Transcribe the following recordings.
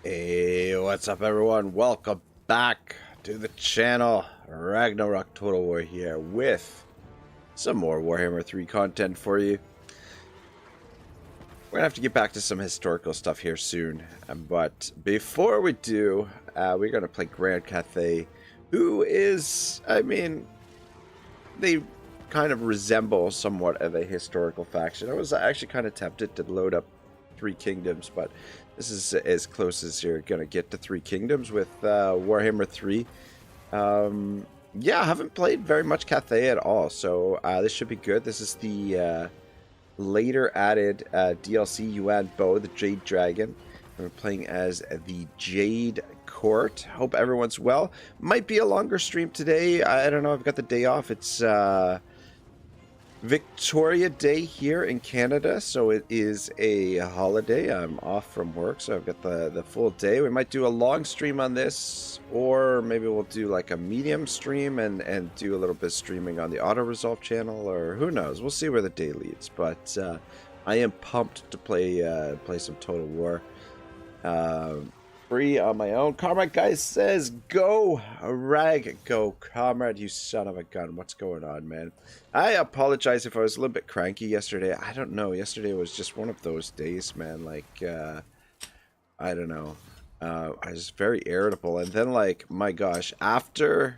Hey, what's up everyone? Welcome back to the channel. Ragnarok Total War here with some more Warhammer 3 content for you. We're gonna have to get back to some historical stuff here soon. But before we do, we're gonna play Grand Cathay, who is, they kind of resemble somewhat of a historical faction. I was actually kind of tempted to load up Three Kingdoms, but this is as close as you're gonna get to Three Kingdoms with Warhammer 3. Yeah, I haven't played very much Cathay at all, so this should be good. This is the later added DLC Yuan Bo, the Jade Dragon. And we're playing as the Jade Court. Hope everyone's well. Might be a longer stream today. I don't know. I've got the day off. It's Victoria Day here in Canada, so it is a holiday. I'm off from work, so I've got the full day. We might do a long stream on this, or maybe we'll do like a medium stream and do a little bit of streaming on the auto resolve channel, or who knows. We'll see where the day leads, but I am pumped to play some Total War free on my own. Comrade Guy says, go Rag, go Comrade, you son of a gun. What's going on, man? I apologize if I was a little bit cranky yesterday. I don't know, yesterday was just one of those days, man. Like I don't know, I was very irritable, and then like, my gosh, after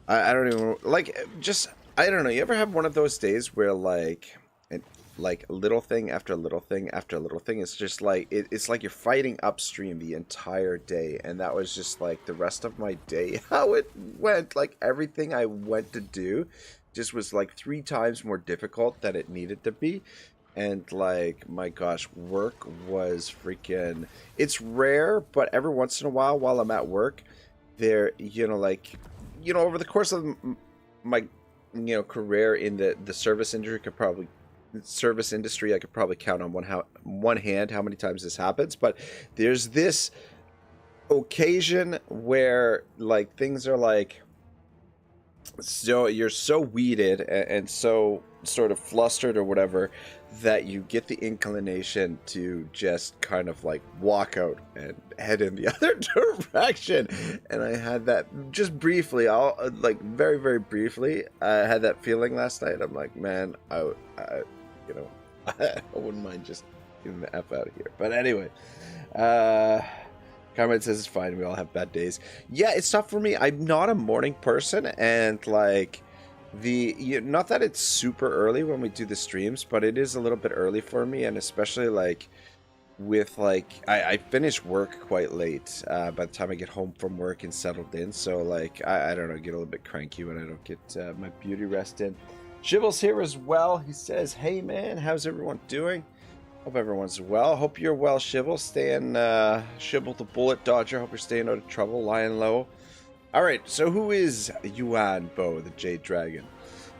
I don't even like, just I don't know, you ever have one of those days where like little thing after little thing after little thing? It's just like it's like you're fighting upstream the entire day, and that was just like the rest of my day. How it went, like everything I went to do just was like 3 times more difficult than it needed to be. And like, my gosh, work was freaking, it's rare, but every once in a while I'm at work there, over the course of my career in the service industry, I could probably count on one hand how many times this happens. But there's this occasion where like things are like, so you're so weeded and so sort of flustered or whatever, that you get the inclination to just kind of like walk out and head in the other direction. And I had that just briefly, very, very briefly, I had that feeling last night. I'm like, man, I wouldn't mind just getting the F out of here. But anyway, Comrade says it's fine. We all have bad days. Yeah, it's tough for me. I'm not a morning person, and like not that it's super early when we do the streams, but it is a little bit early for me, and especially like with like I finish work quite late by the time I get home from work and settled in. So like I don't know, get a little bit cranky when I don't get my beauty rest in. Shivel's here as well. He says, hey man, how's everyone doing? Hope everyone's well. Hope you're well, Shivel. Staying, Shivel the bullet dodger. Hope you're staying out of trouble, lying low. Alright, so who is Yuan Bo, the Jade Dragon?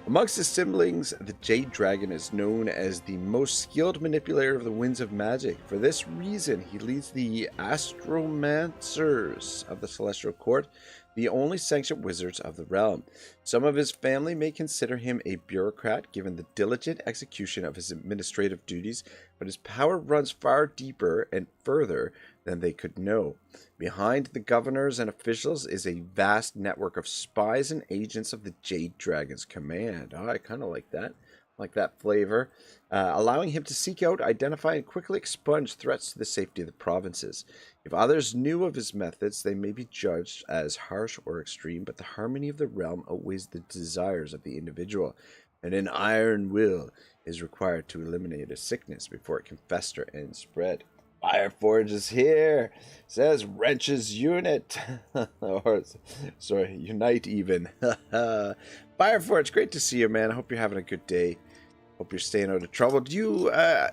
Amongst his siblings, the Jade Dragon is known as the most skilled manipulator of the winds of magic. For this reason, he leads the Astromancers of the Celestial Court, the only sanctioned wizards of the realm. Some of his family may consider him a bureaucrat, given the diligent execution of his administrative duties, but his power runs far deeper and further than they could know. Behind the governors and officials is a vast network of spies and agents of the Jade Dragon's command. Oh, I kind of like that flavor, allowing him to seek out, identify, and quickly expunge threats to the safety of the provinces. If others knew of his methods, they may be judged as harsh or extreme, but the harmony of the realm outweighs the desires of the individual, and an iron will is required to eliminate a sickness before it can fester and spread. Fireforge is here, says Wrench's unit, or sorry, unite even. Fireforge, great to see you, man. I hope you're having a good day. Hope you're staying out of trouble. Do you,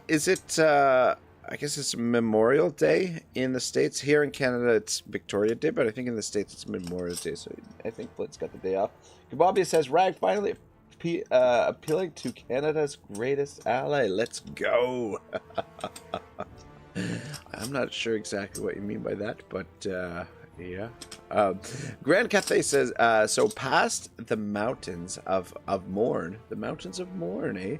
is it, I guess it's Memorial Day in the States. Here in Canada, it's Victoria Day, but I think in the States it's Memorial Day, so I think Flint's got the day off. Kababia says, Rag finally appealing to Canada's greatest ally. Let's go. I'm not sure exactly what you mean by that, but yeah. Grand Cathay says, so past the mountains of Morn, the mountains of Morn, eh?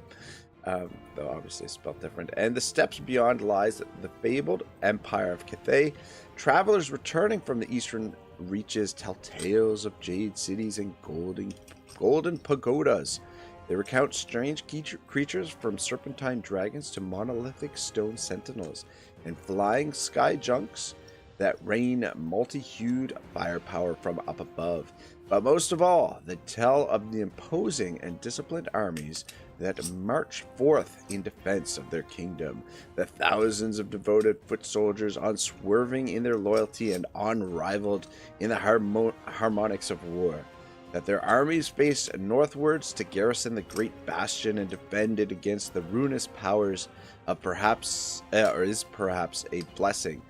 though obviously spelled different. And the steppes beyond lies the fabled empire of Cathay. Travelers returning from the eastern reaches tell tales of jade cities and golden pagodas. They recount strange creatures from serpentine dragons to monolithic stone sentinels and flying sky junks that rain multi-hued firepower from up above. But most of all, they tell of the imposing and disciplined armies that march forth in defense of their kingdom, the thousands of devoted foot soldiers unswerving in their loyalty and unrivaled in the harmonics of war, that their armies faced northwards to garrison the great bastion and defend it against the ruinous powers of perhaps a blessing,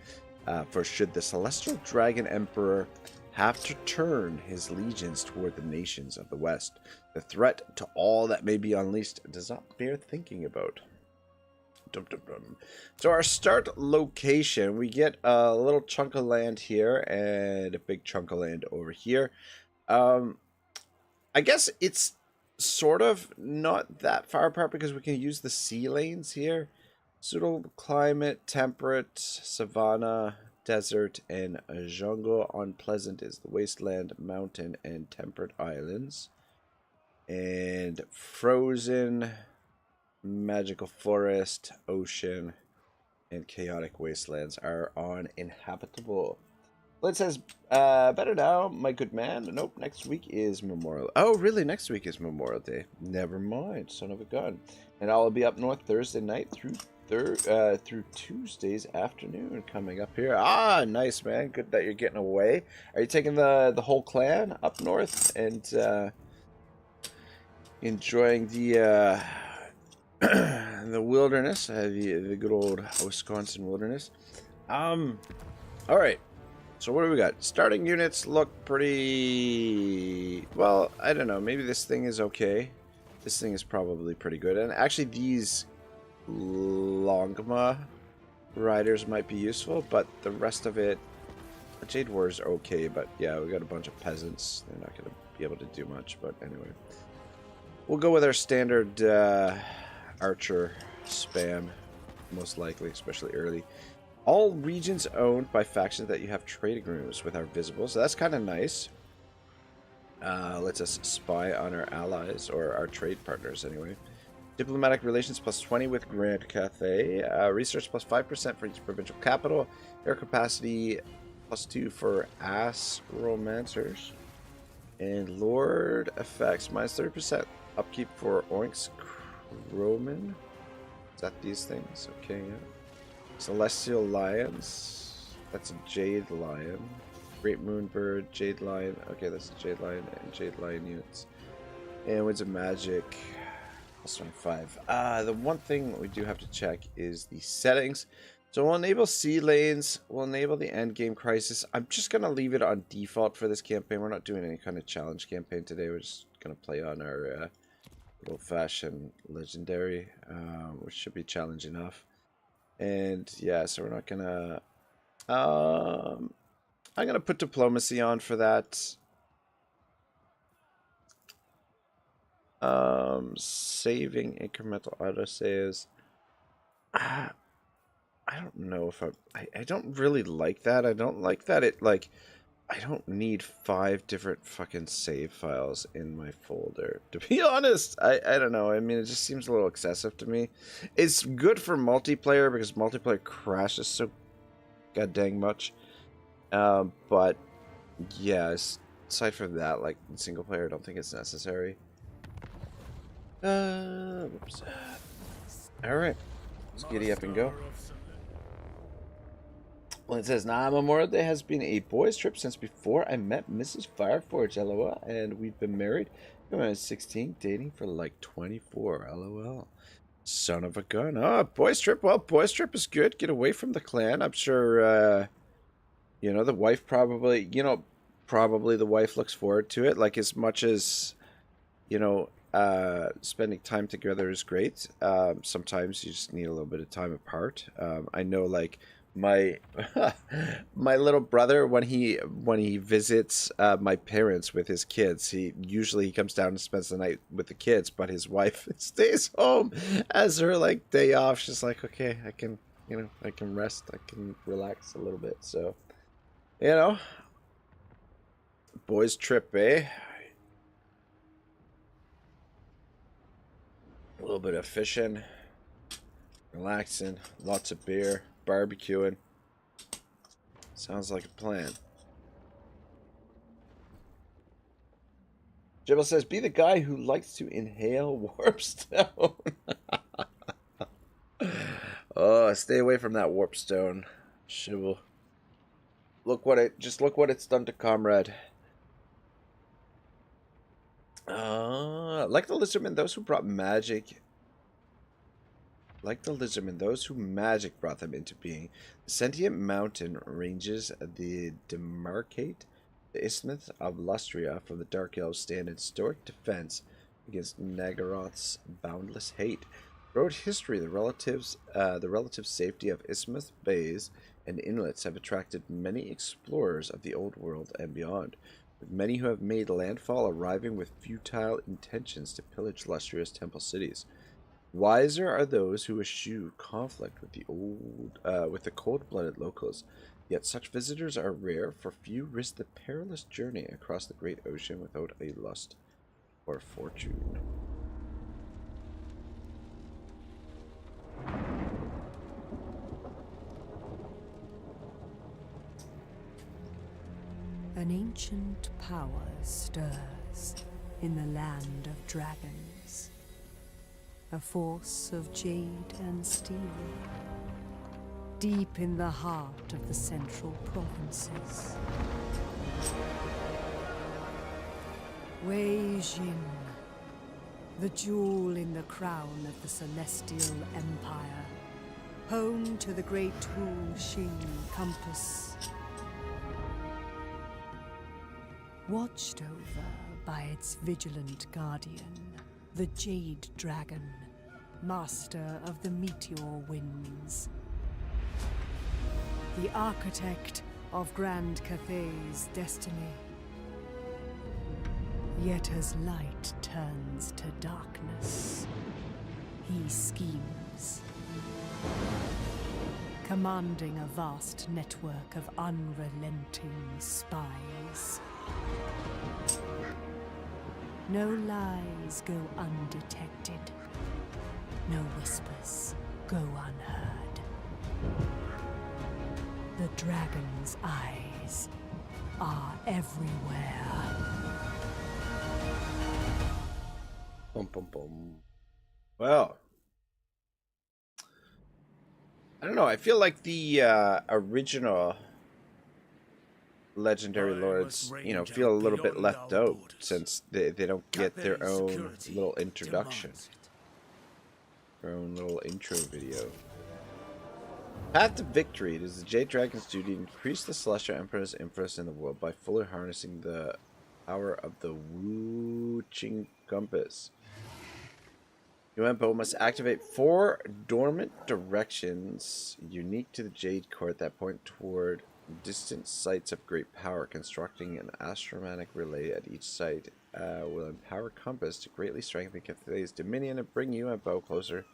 for should the celestial dragon emperor have to turn his legions toward the nations of the west, the threat to all that may be unleashed does not bear thinking about. Dum, dum, dum. So our start location, we get a little chunk of land here and a big chunk of land over here. I guess it's sort of not that far apart because we can use the sea lanes here. Suitable climate, temperate, savanna, desert, and jungle. Unpleasant is the wasteland, mountain, and temperate islands. And frozen, magical forest, ocean, and chaotic wastelands are uninhabitable. Well, it says, better now, my good man. Nope, next week is Memorial. Oh, really? Next week is Memorial Day. Never mind, son of a gun. And I'll be up north Thursday night through Tuesday's afternoon coming up here. Ah, nice, man. Good that you're getting away. Are you taking the whole clan up north and enjoying the the wilderness, the good old Wisconsin wilderness? All right. So what do we got? Starting units look pretty... Well, I don't know. Maybe this thing is okay. This thing is probably pretty good. And actually these Longma riders might be useful, but the rest of it... Jade Warriors are okay, but yeah, we got a bunch of peasants. They're not going to be able to do much, but anyway. We'll go with our standard archer spam, most likely, especially early. All regions owned by factions that you have trade agreements with are visible, so that's kind of nice. Lets us spy on our allies, or our trade partners anyway. Diplomatic relations plus 20 with Grand Cathay. Research plus 5% for each provincial capital. Air capacity plus 2 for ass romancers. And Lord effects minus 30% upkeep for Oinks Roman. Is that these things? Okay, yeah. Celestial Lions. That's a Jade Lion. Great Moonbird, Jade Lion. Okay, that's a Jade Lion and Jade Lion units. And Winds of Magic. Plus 25. The one thing we do have to check is the settings. So we'll enable sea lanes. We'll enable the endgame crisis. I'm just going to leave it on default for this campaign. We're not doing any kind of challenge campaign today. We're just going to play on our old-fashioned legendary, which should be challenge enough. And yeah, so we're not gonna I'm gonna put diplomacy on for that. Saving incremental autosaves. I don't know if I don't really like that. I don't like that it like I don't need 5 different fucking save files in my folder. To be honest, I don't know. I mean, it just seems a little excessive to me. It's good for multiplayer because multiplayer crashes so goddamn much. But yeah, aside from that, like in single player, I don't think it's necessary. Whoops. All right, let's giddy up and go. Well, it says, nah, Memorial Day has been a boys' trip since before I met Mrs. Fireforge, lol, and we've been married when I was 16, dating for like 24, lol. Son of a gun. Oh, boys' trip. Well, boys' trip is good. Get away from the clan. I'm sure, you know, the wife probably, probably the wife looks forward to it. Like, as much as, spending time together is great. Sometimes you just need a little bit of time apart. I know, like, My my little brother, when he visits my parents with his kids, he usually comes down and spends the night with the kids, but his wife stays home as her like day off. She's like, okay, I can, I can rest, I can relax a little bit. So, boys trip, eh? A little bit of fishing, relaxing, lots of beer, barbecuing. Sounds like a plan. Jibble says, be the guy who likes to inhale warp stone. Oh, stay away from that warp stone, Shibble. Look what it's done to Comrade. Like the lizardmen, those who brought magic. Like the lizardmen, those who magic brought them into being. The sentient mountain ranges demarcate the Isthmus of Lustria from the Dark Elves stand in stoic defense against Nagaroth's boundless hate. Throughout history, the relative safety of isthmus, bays, and inlets have attracted many explorers of the Old World and beyond, with many who have made landfall arriving with futile intentions to pillage Lustria's temple cities. Wiser are those who eschew conflict with the cold-blooded locals. Yet such visitors are rare, for few risk the perilous journey across the great ocean without a lust or fortune. An ancient power stirs in the land of dragons. A force of jade and steel, deep in the heart of the central provinces. Wei Jin, the jewel in the crown of the Celestial Empire, home to the great Wu Xing compass. Watched over by its vigilant guardian, the Jade Dragon, master of the meteor winds. The architect of Grand Cathay's destiny. Yet as light turns to darkness, he schemes, commanding a vast network of unrelenting spies. No lies go undetected. No whispers go unheard. The dragon's eyes are everywhere. Bum, bum, bum. Well, I don't know. I feel like the original legendary lords, feel a little bit left out since they don't get their own little introduction, their own little intro video. Path to victory. It is the Jade Dragon's duty to increase the Celestial Emperor's influence in the world by fully harnessing the power of the Wu Xing compass. Yuan Bo must activate 4 dormant directions unique to the Jade Court that point toward distant sites of great power. Constructing an astromatic relay at each site will empower Compass to greatly strengthen Cathay's dominion and bring Yuan Bo closer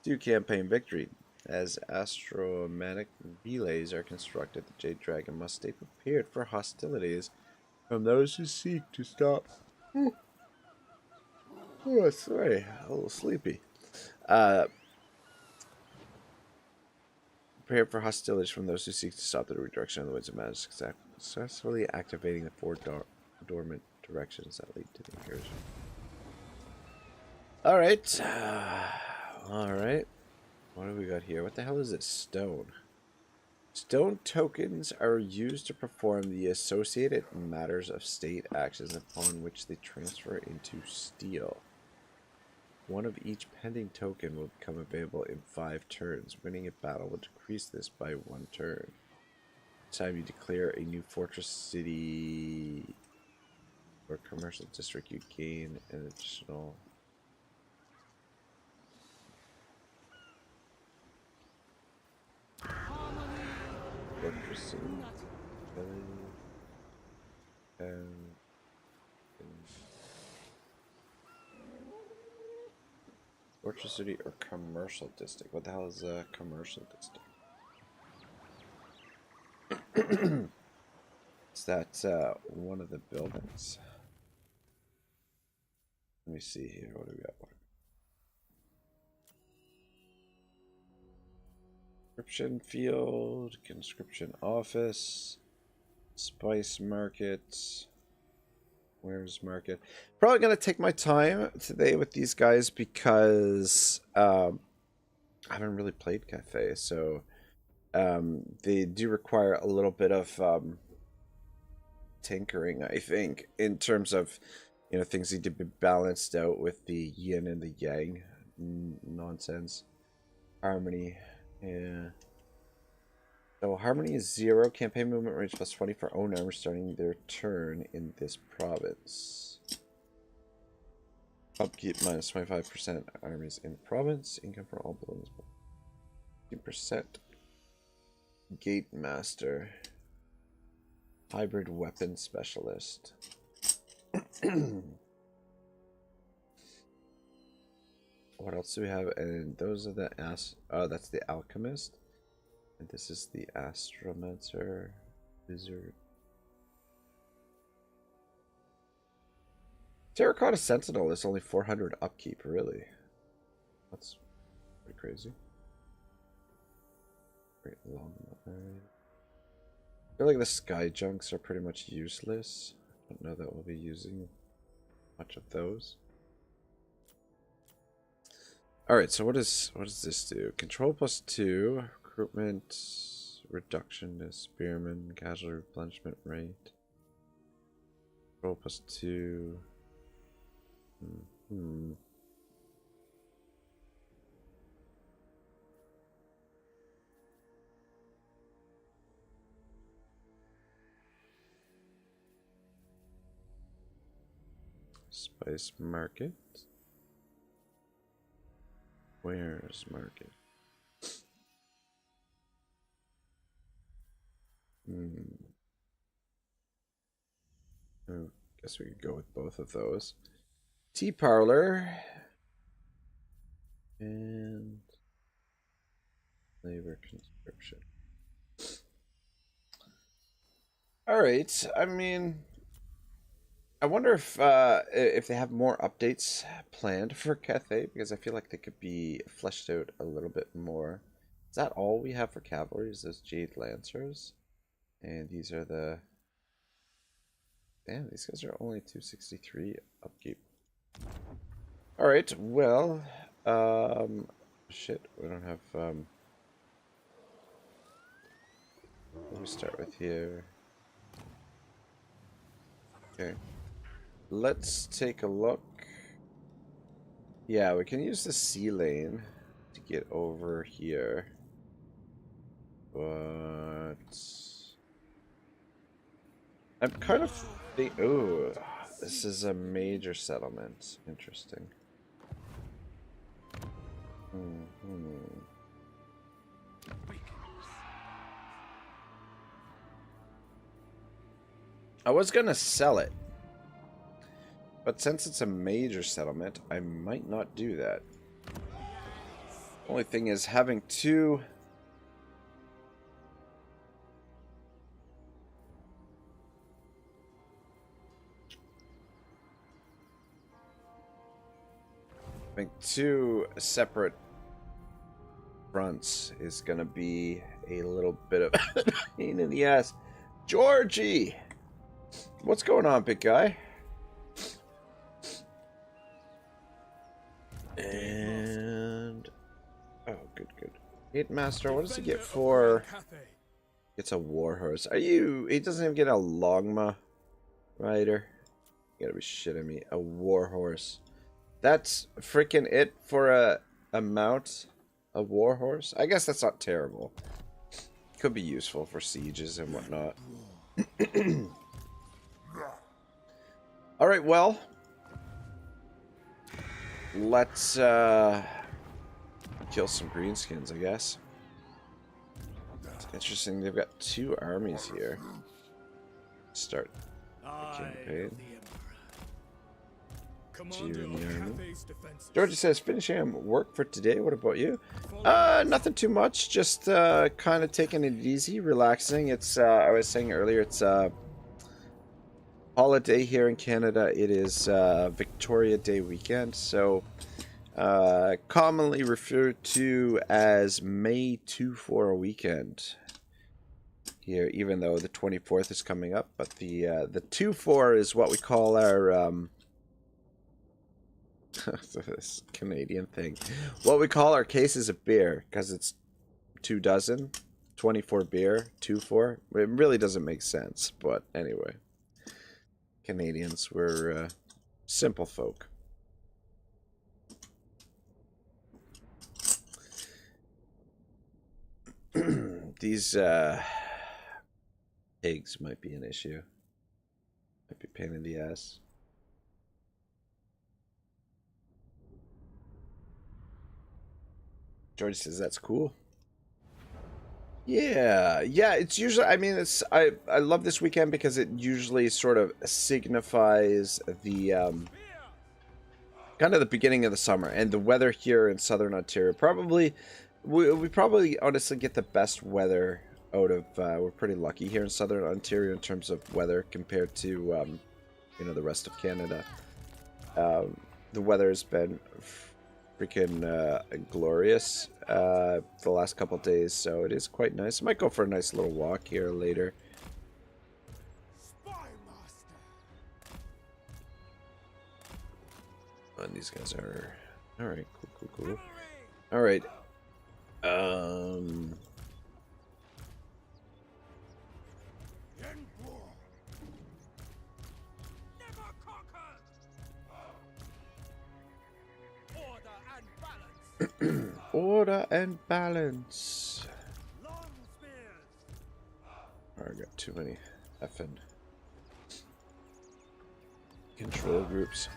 to campaign victory. As astromatic relays are constructed, the Jade Dragon must stay prepared for hostilities from those who seek to stop. Oh, sorry, a little sleepy. Prepare for hostilities from those who seek to stop the redirection of the winds of magic, successfully activating the 4 dormant directions that lead to the incursion. Alright. Alright. What do we got here? What the hell is this? Stone. Stone tokens are used to perform the associated matters of state actions upon which they transfer into steel. 1 of each pending token will become available in 5 turns. Winning a battle will decrease this by 1 turn. Each time you declare a new fortress, city, or commercial district, you gain an additional... Fortress City. Fortress City or Commercial District? What the hell is a Commercial District? Is that one of the buildings? Let me see here. What do we got? Conscription field, conscription office, spice market. Where's market? Probably gonna take my time today with these guys because I haven't really played Cathay, so they do require a little bit of tinkering, I think, in terms of, you know, things need to be balanced out with the yin and the yang nonsense. Harmony, yeah. So harmony is 0. Campaign movement range plus 20 for own armor starting their turn in this province. Upkeep minus 25% armies in the province. Income for all buildings 15%. Gate master. Hybrid weapon specialist. What else do we have? And those are the that's the alchemist. And this is the astromancer wizard. Terracotta Sentinel is only 400 upkeep, really. That's pretty crazy. Great long. I feel like the sky junks are pretty much useless. I don't know that we'll be using much of those. Alright, so what does this do? Control plus 2, recruitment, reduction to spearmen, casualty replenishment rate. Control plus 2. Spice market. Where's market? Oh, guess we could go with both of those. Tea parlor and labor conscription. All right. I mean, I wonder if they have more updates planned for Cathay, because I feel like they could be fleshed out a little bit more. Is that all we have for cavalry? Is those Jade Lancers? And these are the... Damn, these guys are only 263 upkeep. Alright, well... shit, we don't have... What do we start with here? Okay. Let's take a look. Yeah, we can use the sea lane to get over here. But... I'm kind of thinking... Ooh, this is a major settlement. Interesting. I was gonna sell it, but since it's a major settlement, I might not do that. Only thing is having two... Having two separate fronts is gonna be a little bit of a pain in the ass. Georgie! What's going on, big guy? And... Oh, good, good. Gate Master, what does he get for... It's a warhorse. Are you... He doesn't even get a Longma rider. You gotta be shitting me. A warhorse. That's freaking it for a mount. A warhorse? I guess that's not terrible. Could be useful for sieges and whatnot. Alright, well. Let's kill some greenskins, I guess. Interesting, they've got 2 armies here. Start the campaign. You in the army. Georgie says, finishing work for today. What about you? Nothing too much. Just kind of taking it easy, relaxing. It's I was saying earlier, it's holiday here in Canada. It is Victoria Day weekend, so commonly referred to as May 2-4 weekend here, even though the 24th is coming up. But the 2-4 is what we call our this Canadian thing. What we call our cases of beer, because it's 2 dozen, 24 beer, 2-4. It really doesn't make sense, but anyway. Canadians, we're simple folk. These eggs might be an issue. Might be a pain in the ass. George says that's cool. Yeah, it's usually, I mean, it's I love this weekend because it usually sort of signifies the kind of the beginning of the summer, and the weather here in southern Ontario probably we probably honestly get the best weather out of we're pretty lucky here in southern Ontario in terms of weather compared to you know, the rest of Canada. The weather has been freaking glorious the last couple days, so it is quite nice. Might go for a nice little walk here later. And these guys are all right. Cool. All right. Order and balance. I got too many effing control groups.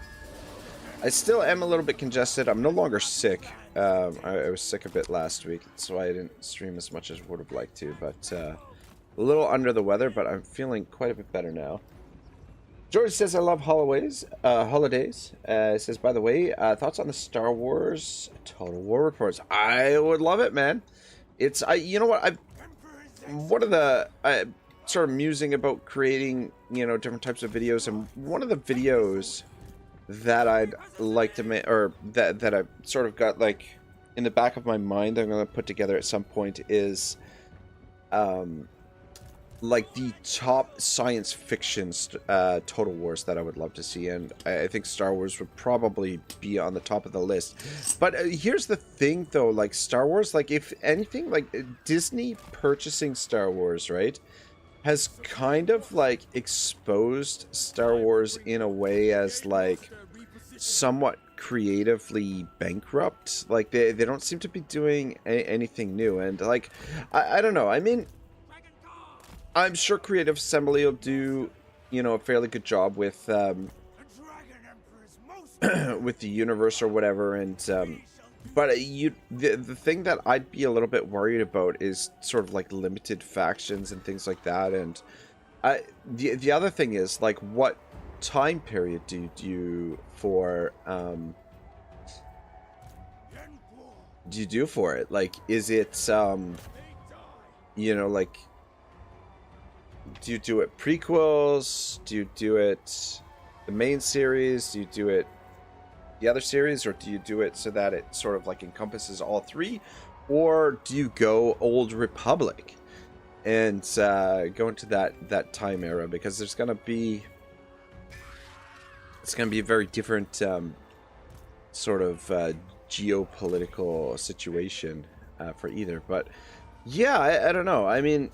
I still am a little bit congested. I'm no longer sick. I was sick a bit last week, that's why I didn't stream as much as I would have liked to. But a little under the weather, but I'm feeling quite a bit better now. George says, I love holidays. Says, by the way, thoughts on the Star Wars Total War reports? I would love it, man. It's, you know what, one of the, sort of musing about creating, you know, different types of videos, and one of the videos that I'd like to make, or that I've sort of got, like, in the back of my mind, I'm going to put together at some point is, like the top science fiction Total Wars that I would love to see, and I think Star Wars would probably be on the top of the list. But here's the thing, though, like Star Wars, like if anything, like Disney purchasing Star Wars, right, has kind of like exposed Star Wars in a way as like somewhat creatively bankrupt. Like they don't seem to be doing anything new, and like I don't know, I mean, I'm sure Creative Assembly will do, you know, a fairly good job with with the universe or whatever, and but the thing that I'd be a little bit worried about is sort of like limited factions and things like that. And the other thing is, like, what time period do you do for it? Like, is it you know, like, do you do it prequels? Do you do it the main series? Do you do it the other series? Or do you do it so that it sort of like encompasses all three? Or do you go Old Republic and go into that time era? Because it's gonna be a very different sort of geopolitical situation for either. But yeah, I don't know. I mean,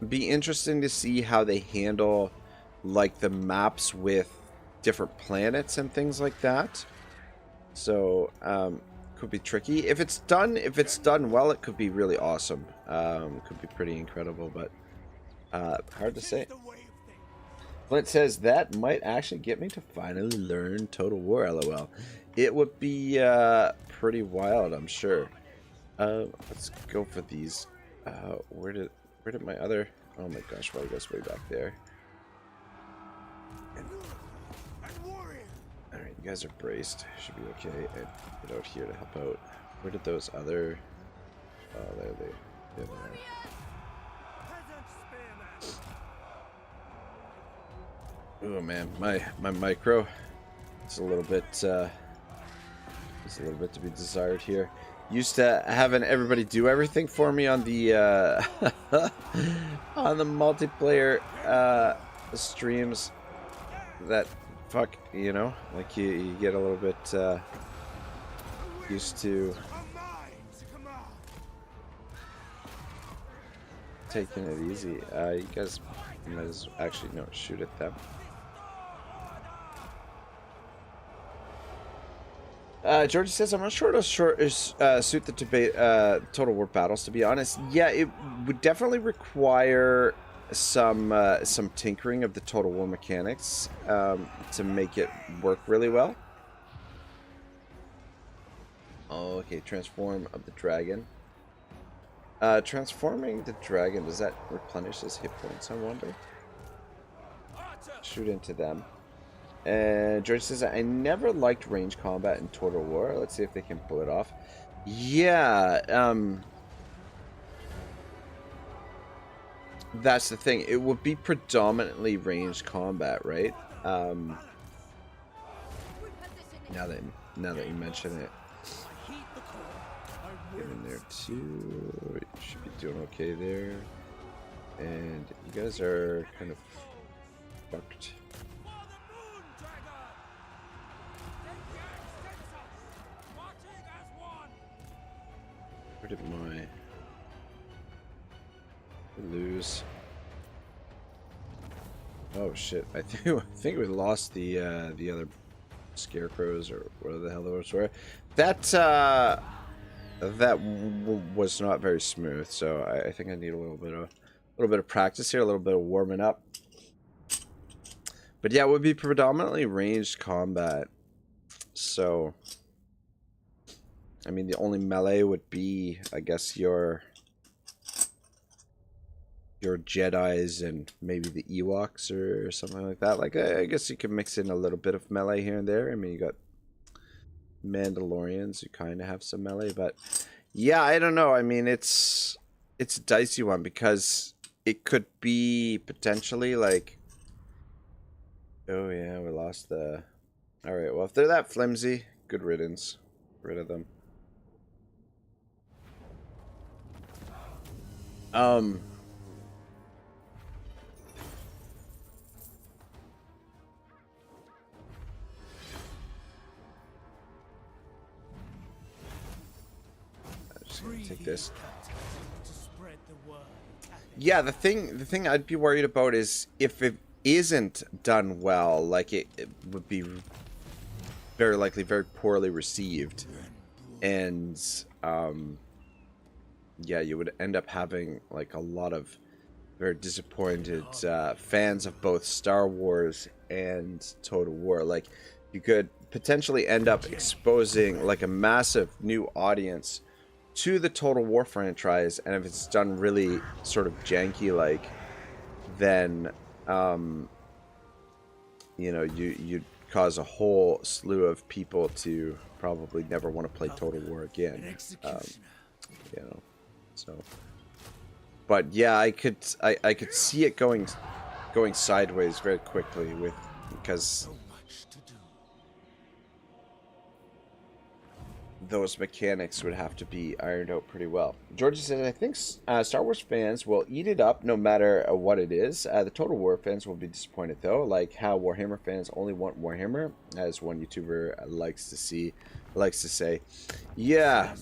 be interesting to see how they handle like the maps with different planets and things like that. So could be tricky. If it's done well, it could be really awesome. Could be pretty incredible, but hard to say. Flint says that might actually get me to finally learn Total War. LOL. It would be pretty wild, I'm sure. Let's go for these Where did my other... Oh my gosh, why are you guys way back there? Alright, you guys are braced. Should be okay. And get out here to help out. Where did those other... Oh, there they are. Oh man, my micro. It's a little bit to be desired here. Used to having everybody do everything for me on the on the multiplayer streams. That fuck, you know, like you get a little bit used to taking it easy. You guys might as actually no shoot at them. Georgie says, I'm not sure it'll suit the debate, Total War battles, to be honest. Yeah, it would definitely require some tinkering of the Total War mechanics to make it work really well. Oh, okay, transform of the dragon. Transforming the dragon, does that replenish his hit points, I wonder? Shoot into them. And George says, I never liked range combat in Total War. Let's see if they can pull it off. Yeah, that's the thing. It would be predominantly ranged combat, right? Now that you mention it. Get in there too. You should be doing okay there. And you guys are kind of fucked. Where did my lose? Oh shit! I think we lost the other scarecrows or whatever the hell those were. That was not very smooth. So I think I need a little bit of practice here, a little bit of warming up. But yeah, it would be predominantly ranged combat. So. I mean, the only melee would be, I guess, your Jedis and maybe the Ewoks or something like that. Like, I guess you could mix in a little bit of melee here and there. I mean, you got Mandalorians who kind of have some melee, but yeah, I don't know. I mean, it's a dicey one because it could be potentially like, oh yeah, we lost the. All right, well, if they're that flimsy, good riddance. Get rid of them. Take this. Yeah, the thing I'd be worried about is if it isn't done well, like it would be very likely very poorly received, and yeah, you would end up having like a lot of very disappointed fans of both Star Wars and Total War. Like, you could potentially end up exposing like a massive new audience to the Total War franchise, and if it's done really sort of janky, like, then you know, you'd cause a whole slew of people to probably never want to play Total War again. You know, so. But yeah, I could see it going sideways very quickly because those mechanics would have to be ironed out pretty well. Georgia says, I think Star Wars fans will eat it up no matter what it is. The Total War fans will be disappointed though, like how Warhammer fans only want Warhammer, as one YouTuber likes to say. Yeah,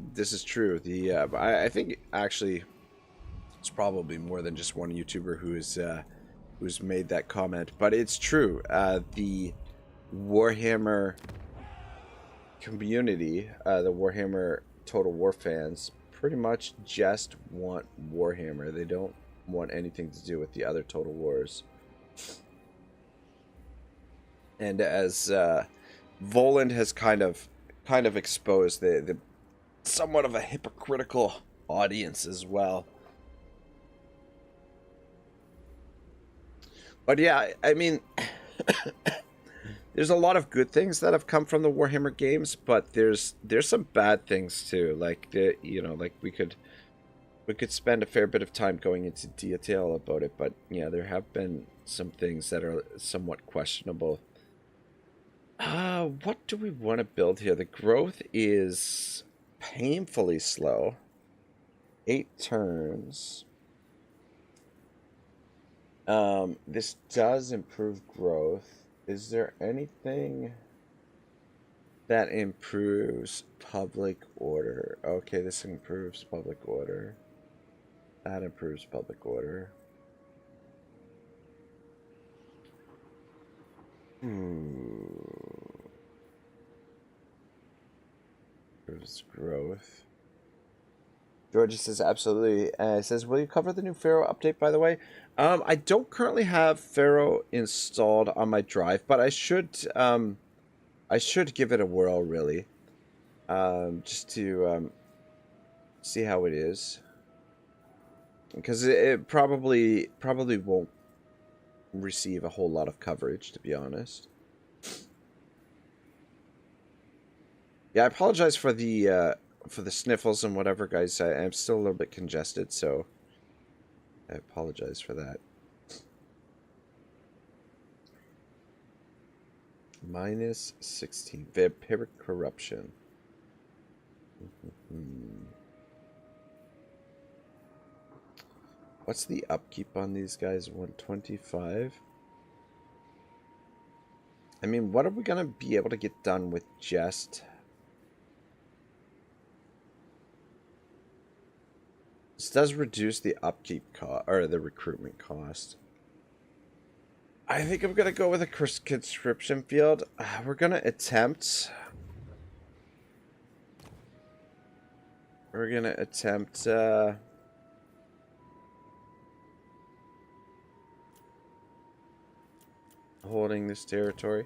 this is true. I think actually it's probably more than just one YouTuber who's made that comment, but it's true. The Warhammer community, the Warhammer Total War fans, pretty much just want Warhammer. They don't want anything to do with the other Total Wars. And as Voland has kind of exposed the somewhat of a hypocritical audience as well. But yeah, I mean, there's a lot of good things that have come from the Warhammer games, but there's some bad things too. Like like we could spend a fair bit of time going into detail about it, but yeah, there have been some things that are somewhat questionable. What do we want to build here? The growth is painfully slow. 8 turns. This does improve growth. Is there anything that improves public order? Okay, this improves public order. That improves public order. Improves growth. Georgia says absolutely. Says, will you cover the new Pharaoh update, by the way? I don't currently have Pharaoh installed on my drive, but I should give it a whirl, really. Just to see how it is. Because it probably won't receive a whole lot of coverage, to be honest. Yeah, I apologize for the sniffles and whatever, guys. I'm still a little bit congested, so I apologize for that. -16. Vampiric corruption. What's the upkeep on these guys? 125? I mean, what are we going to be able to get done with just... This does reduce the upkeep cost, or the recruitment cost. I think I'm going to go with a conscription field. We're going to attempt... holding this territory.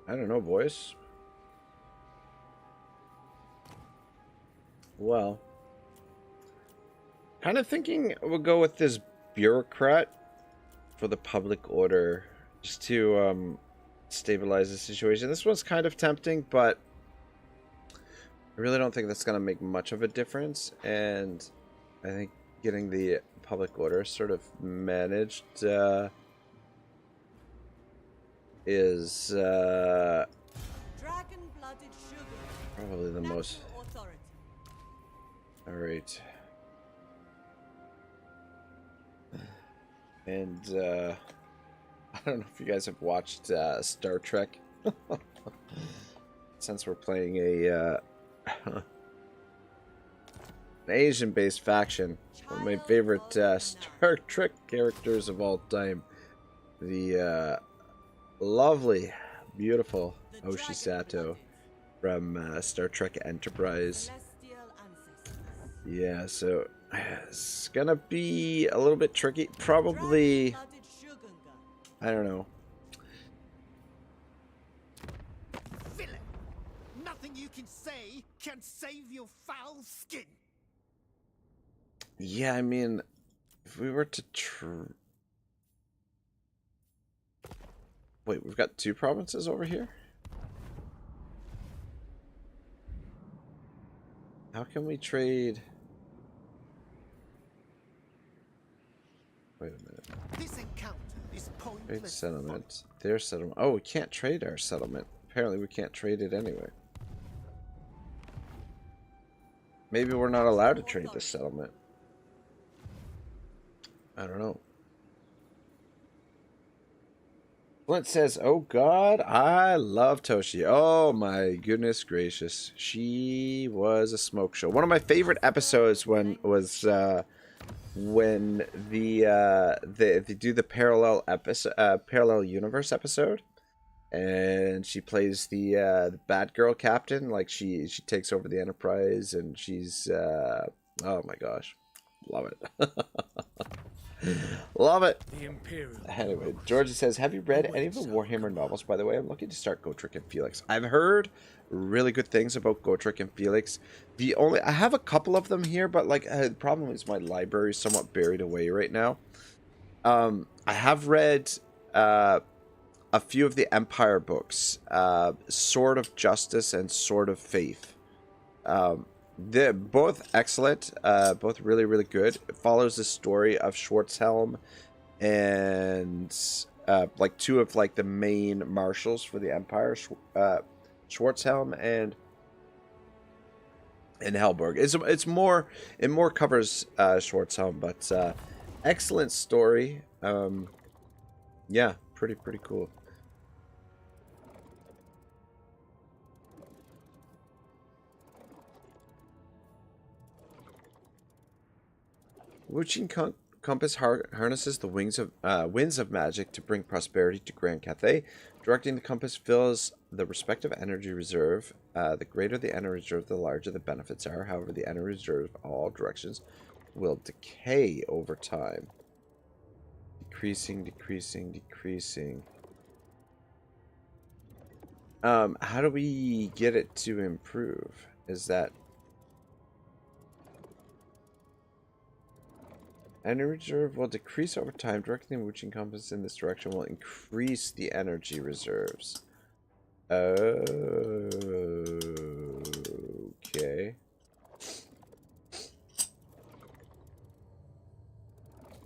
I don't know, boys. Well, kind of thinking we'll go with this bureaucrat for the public order, just to stabilize the situation. This one's kind of tempting, but I really don't think that's going to make much of a difference. And I think getting the public order sort of managed is probably the most. All right. And I don't know if you guys have watched Star Trek. Since we're playing a an Asian-based faction, one of my favorite Star Trek characters of all time, the lovely, beautiful Oshi Sato from Star Trek Enterprise. Yeah, so it's gonna be a little bit tricky. Probably, I don't know. Villain! Nothing you can say can save your foul skin. Yeah, I mean, if we were to wait, we've got 2 provinces over here? How can we trade? Wait a minute. This encounter is pointless. Trade settlement. Their settlement. Oh, we can't trade our settlement. Apparently we can't trade it anyway. Maybe we're not allowed to trade this settlement. I don't know. Flint says, "Oh God, I love Toshi. Oh my goodness gracious, she was a smoke show. One of my favorite episodes when they do the parallel universe episode, and she plays the Batgirl captain. Like she takes over the Enterprise, and she's oh my gosh, love it." Love it. Anyway, Georgia says, "Have you read any of the Warhammer novels, by the way? I'm looking to start Gotrek and Felix." I've heard really good things about Gotrek and Felix. I have a couple of them here, but like the problem is my library is somewhat buried away right now. I have read a few of the Empire books, Sword of Justice and Sword of Faith. They're both excellent, both really, really good. It follows the story of Schwarzhelm and like two of like the main marshals for the Empire, Schwarzhelm and Helborg. It more covers Schwarzhelm, but excellent story. Yeah, pretty cool. Wuching Compass harnesses the winds of magic to bring prosperity to Grand Cathay. Directing the compass fills the respective energy reserve. The greater the energy reserve, the larger the benefits are. However, the energy reserve in all directions will decay over time. Decreasing. How do we get it to improve? Is that... Energy reserve will decrease over time. Directing the Wuching compass in this direction will increase the energy reserves. Okay.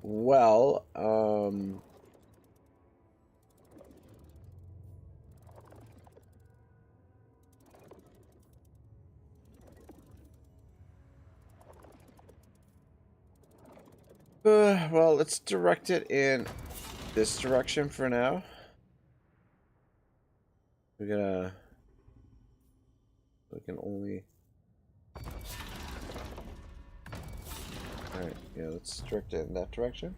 Well, well, let's direct it in this direction for now. We can only... Alright, yeah, let's direct it in that direction.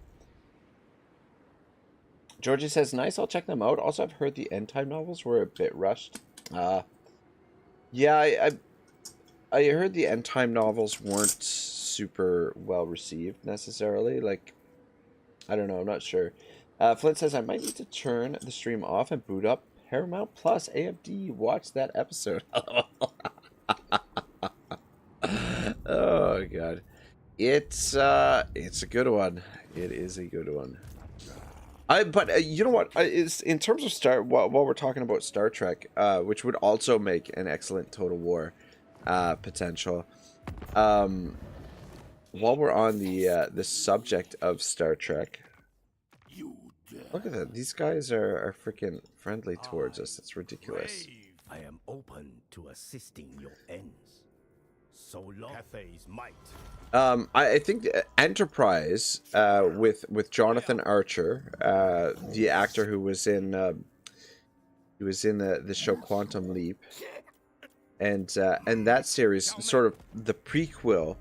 Georgie says, "Nice, I'll check them out. Also, I've heard the end time novels were a bit rushed." Yeah, I heard the end time novels weren't super well received necessarily. Like, I don't know, I'm not sure. Flint says, "I might need to turn the stream off and boot up Paramount Plus AFD. Watch that episode." Oh God, it's a good one. It is a good one. But you know what? Is in terms of while we're talking about Star Trek, which would also make an excellent Total War potential. While we're on the subject of Star Trek, look at that. These guys are freaking friendly towards us. It's ridiculous. I am open to assisting your ends. So long Cathay's might. I think Enterprise with Jonathan Archer, the actor who was in the show Quantum Leap, and that series, sort of the prequel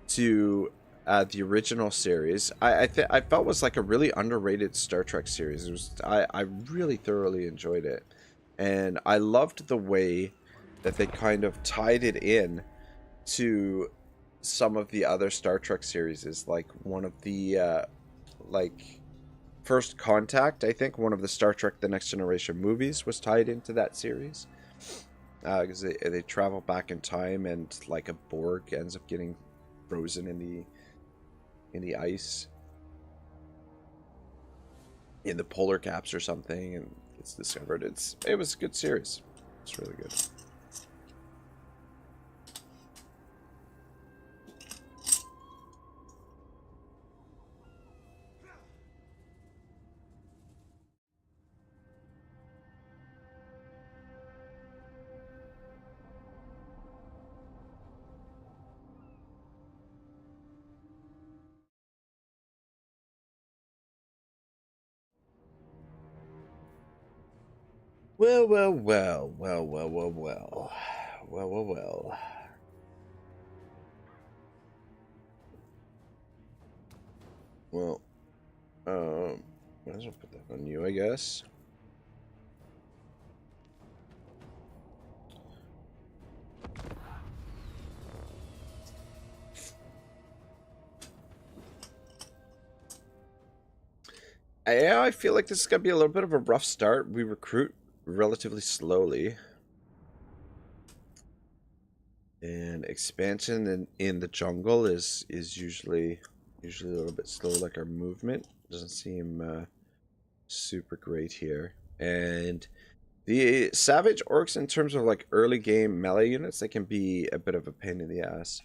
to the original series, I felt was like a really underrated Star Trek series. It was I really thoroughly enjoyed it, and I loved the way that they kind of tied it in to some of the other Star Trek series. Is like one of the like First Contact, I think one of the Star Trek The Next Generation movies was tied into that series, because they travel back in time, and like a Borg ends up getting frozen in the ice in the polar caps or something, and it's discovered. It was a good series. It's really good. Well, well, well, well, well, well, well. Well, well, well. Well, might as well put that on you, I guess. I feel like this is going to be a little bit of a rough start. We recruit relatively slowly. And expansion in the jungle is usually a little bit slow, like our movement doesn't seem super great here. And the savage orcs, in terms of like early game melee units, they can be a bit of a pain in the ass.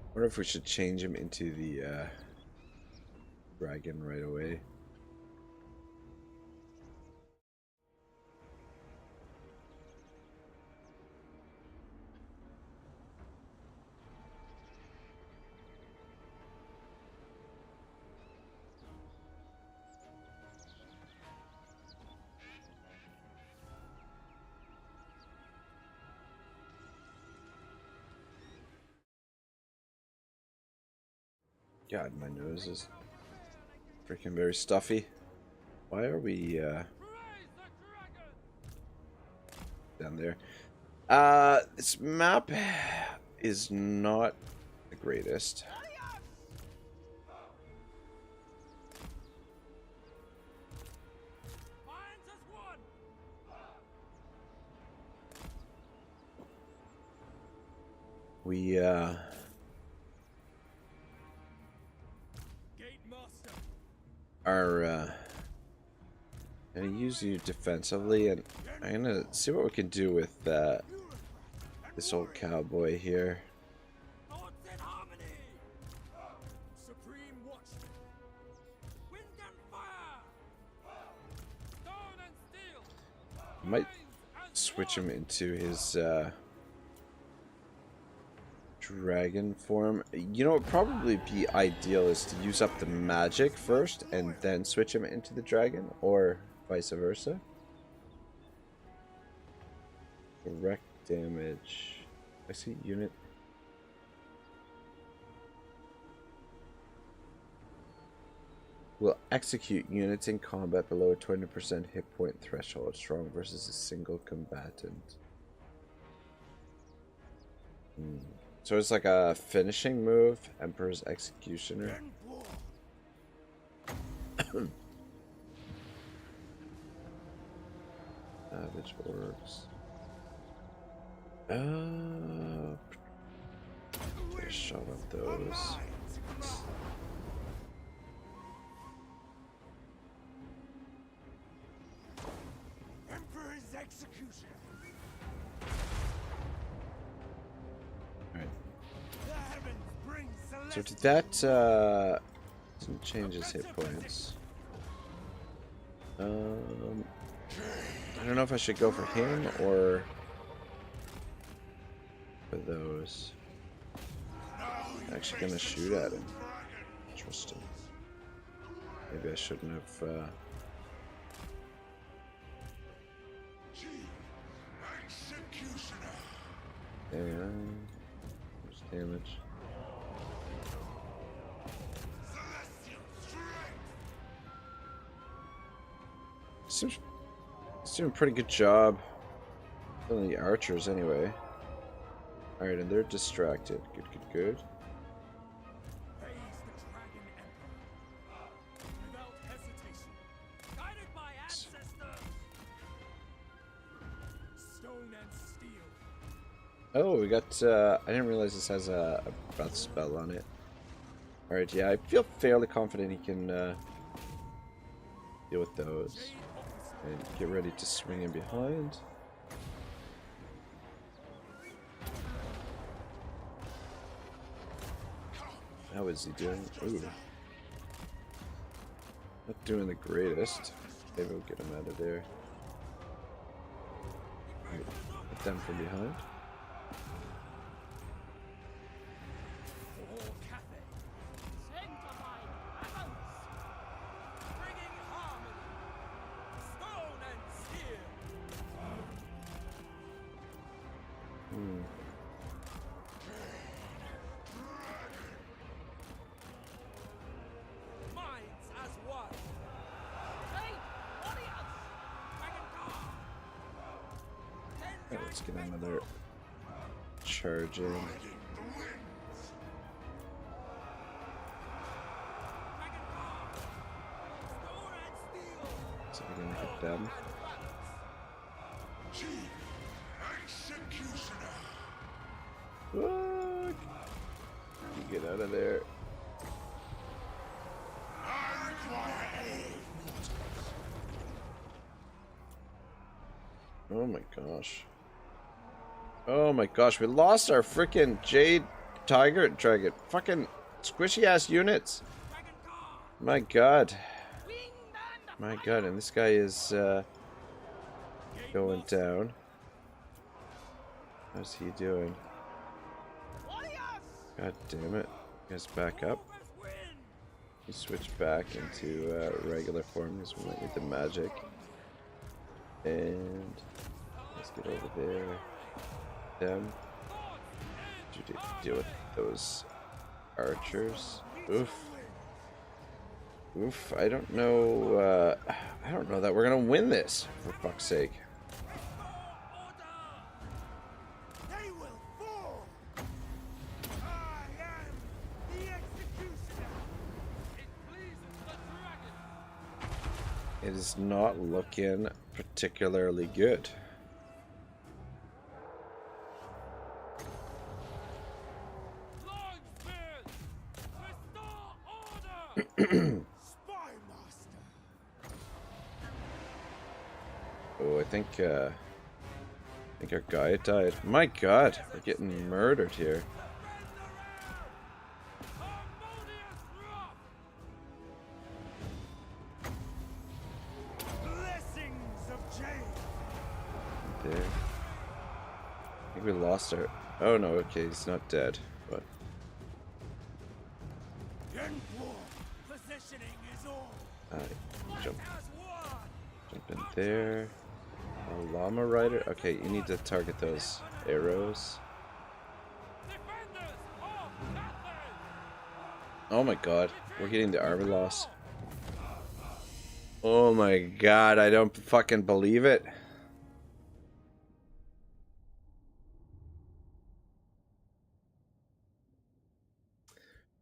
I wonder if we should change him into the dragon right away. God, my nose is freaking very stuffy. Why are we down there? This map is not the greatest. We are gonna use you defensively, and I'm gonna see what we can do with this old cowboy here. Might switch him into his dragon form. You know, what would probably be ideal is to use up the magic first and then switch him into the dragon, or vice versa. Direct damage. I see unit. Will execute units in combat below a 20% hit point threshold, strong versus a single combatant. So it's like a finishing move, Emperor's Executioner. Savage orcs. Get a shot at those. Emperor's Executioner. So did that doesn't change his hit points. I don't know if I should go for him or for those. I'm actually gonna shoot at him. Interesting. Maybe I shouldn't have there's damage. Seems doing a pretty good job killing the archers anyway. Alright, and they're distracted. Good, good, good. Oh, we got, I didn't realize this has a breath spell on it. Alright, yeah, I feel fairly confident he can deal with those. And get ready to swing in behind. How is he doing? Ooh. Not doing the greatest. Maybe we'll get him out of there. Right. Hit them from behind. Minds as one. Hey, warriors! Dragon guard! Alright, let's get another charge in. So we're gonna hit them. Fuck. You get out of there. Oh my gosh. Oh my gosh, we lost our freaking Jade Dragon. Fucking squishy ass units. My god. My god, and this guy is going down. How's he doing? God damn it. You guys back up. You switch back into regular form because we might need the magic. And let's get over there. Them. Deal with those archers. Oof. Oof. I don't know. I don't know that we're gonna win this. For fuck's sake. They will fall. I am the executioner. It pleases the dragon. It is not looking particularly good. Spy master. Oh, I think our guy died. My god, we're getting murdered here. Blessings of Jade. There. I think we lost our... Oh no, okay, he's not dead, but... Positioning is all. Jump in there. A llama rider. Okay, you need to target those arrows. Oh my god, we're getting the armor loss. Oh my god, I don't fucking believe it.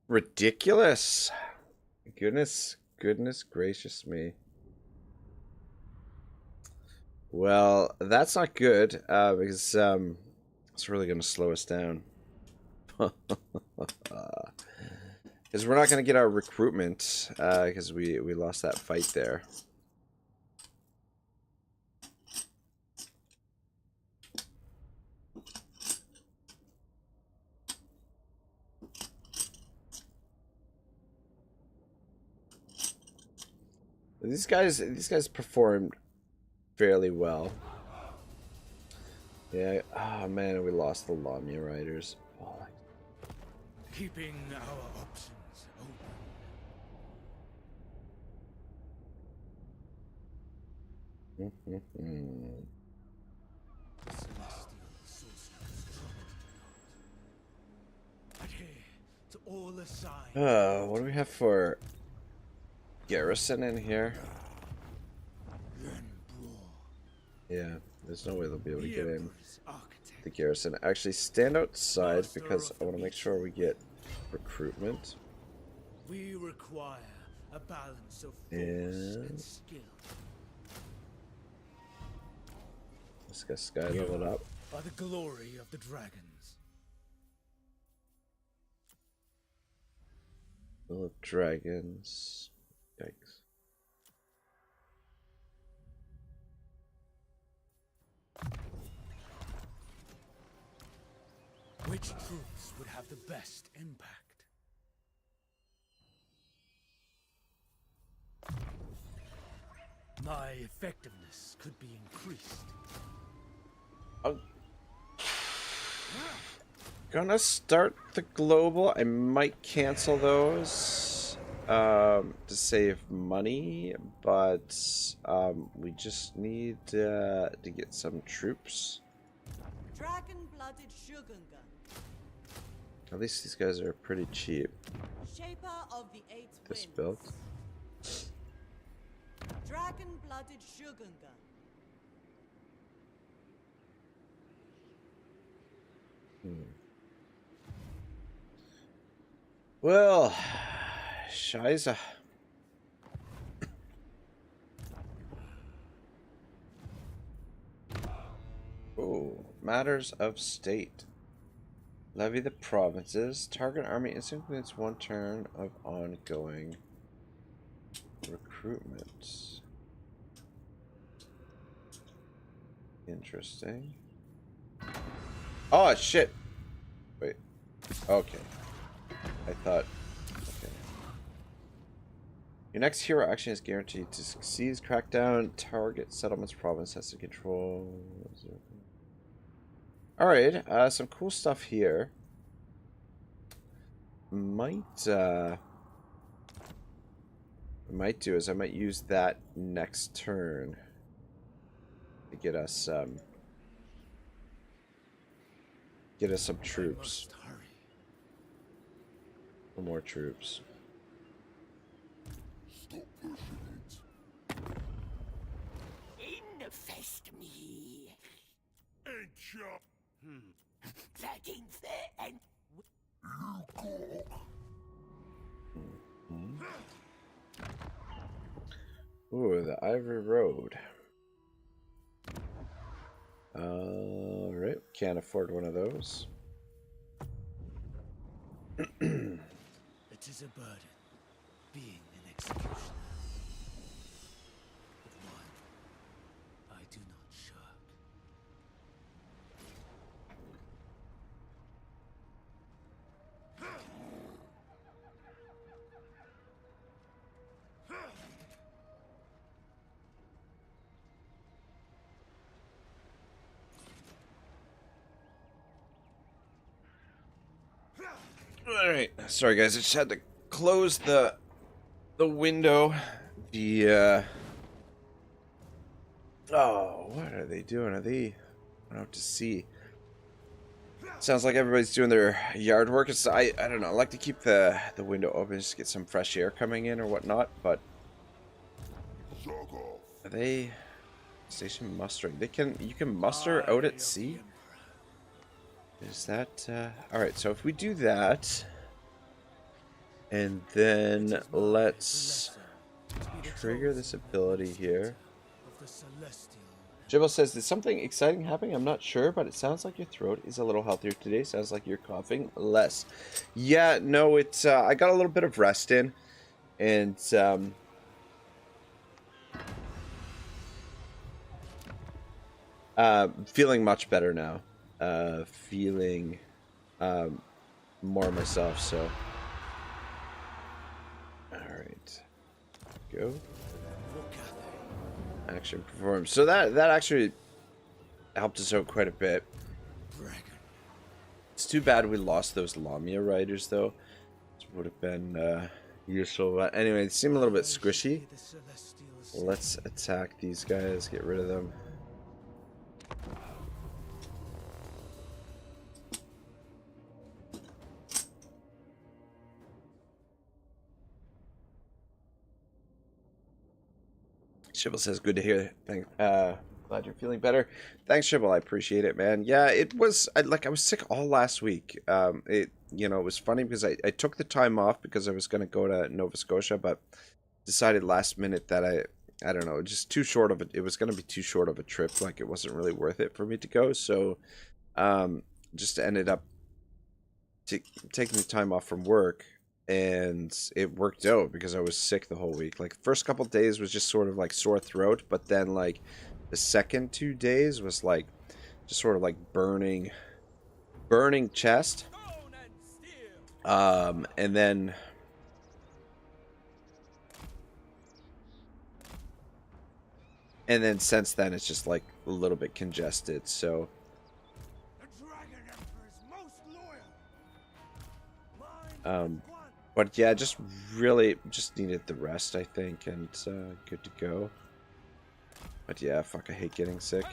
Ridiculous. Goodness gracious me. Well, that's not good, because it's really going to slow us down. Because we're not going to get our recruitment, because we lost that fight there. These guys performed fairly well. Yeah. Oh man, we lost the Lamia riders. Oh, Keeping our options open. Celestial sorcerers adhere to all the signs. what do we have for garrison in here? Yeah, there's no way they'll be able to get in the garrison. Actually, stand outside because I want to make sure we get recruitment. We require a balance of force and skill. Let's get Sky leveled up. By the glory of the dragons. Full of dragons. Yikes. Which truths would have the best impact? My effectiveness could be increased. I'm gonna start the global. I might cancel those to save money, but we just need to get some troops. Dragon-blooded Shugunga. At least these guys are pretty cheap. Shaper of the Eight This Winds. build. Dragon-blooded Shugunga. Well, Scheiße. Oh, matters of state. Levy the provinces. Target army instantly gets 1 turn of ongoing recruitment. Interesting. Oh shit! Wait. Okay. I thought. Okay. Your next hero action is guaranteed to succeed. Crackdown. Target settlements province has to control. Alright, some cool stuff here. Might do is I might use that next turn to get us some troops. For more troops. Stop pushing it. Infest me. And chop. That ain't fair and Ooh, the Ivory Road. Alright, can't afford one of those. it is a burden being an executioner. But one I do not shirk. Alright, sorry guys, I just had to close the window. Oh, what are they doing? Are they... I don't know what to see. Sounds like everybody's doing their yard work. It's, I don't know, I like to keep the window open just to get some fresh air coming in or whatnot, but... Are they... Station mustering. You can muster out at sea? Is that... Alright, so if we do that... And then let's trigger this ability here. Jibble says, "Is something exciting happening? I'm not sure, but it sounds like your throat is a little healthier today. Sounds like you're coughing less." Yeah, no, it's I got a little bit of rest in, and feeling much better now. Feeling more myself. So, all right, go. Action performed. So that actually helped us out quite a bit. It's too bad we lost those Lamia riders though. This would have been useful. But anyway, they seem a little bit squishy. Let's attack these guys. Get rid of them. Shibble says, "Good to hear. Thanks. Glad you're feeling better." Thanks, Shibble. I appreciate it, man. Yeah, it was I was sick all last week. It was funny because I took the time off because I was going to go to Nova Scotia, but decided last minute that I don't know, just too short of it was going to be too short of a trip. Like it wasn't really worth it for me to go. So, just ended up taking the time off from work. And it worked out because I was sick the whole week. Like, the first couple days was just sort of like sore throat, but then like the second 2 days was like just sort of like burning chest. And then since then it's just like a little bit congested. So but yeah, just really just needed the rest, I think, and good to go. But yeah, fuck, I hate getting sick.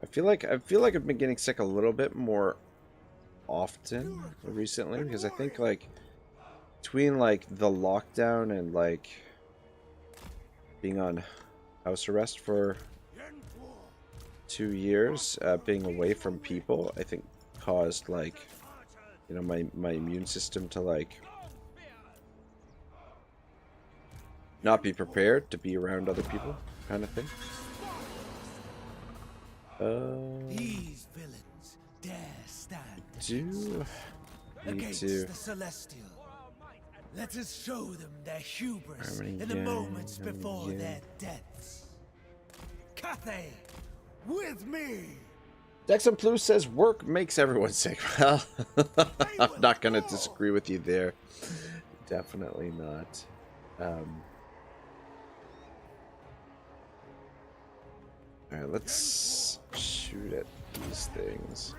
I feel like I've been getting sick a little bit more often recently, because I think like between like the lockdown and like being on house arrest for 2 years, being away from people, I think caused like, you know, my immune system to like not be prepared to be around other people, kind of thing. These villains dare stand Do need against to the Celestial. Let us show them their hubris Harmony in the Yang, moments Harmony before Yang. their deaths. Cathay, with me! Dexon Plus says work makes everyone sick. Well, I'm not going to disagree with you there. Definitely not. Alright, let's shoot at these things.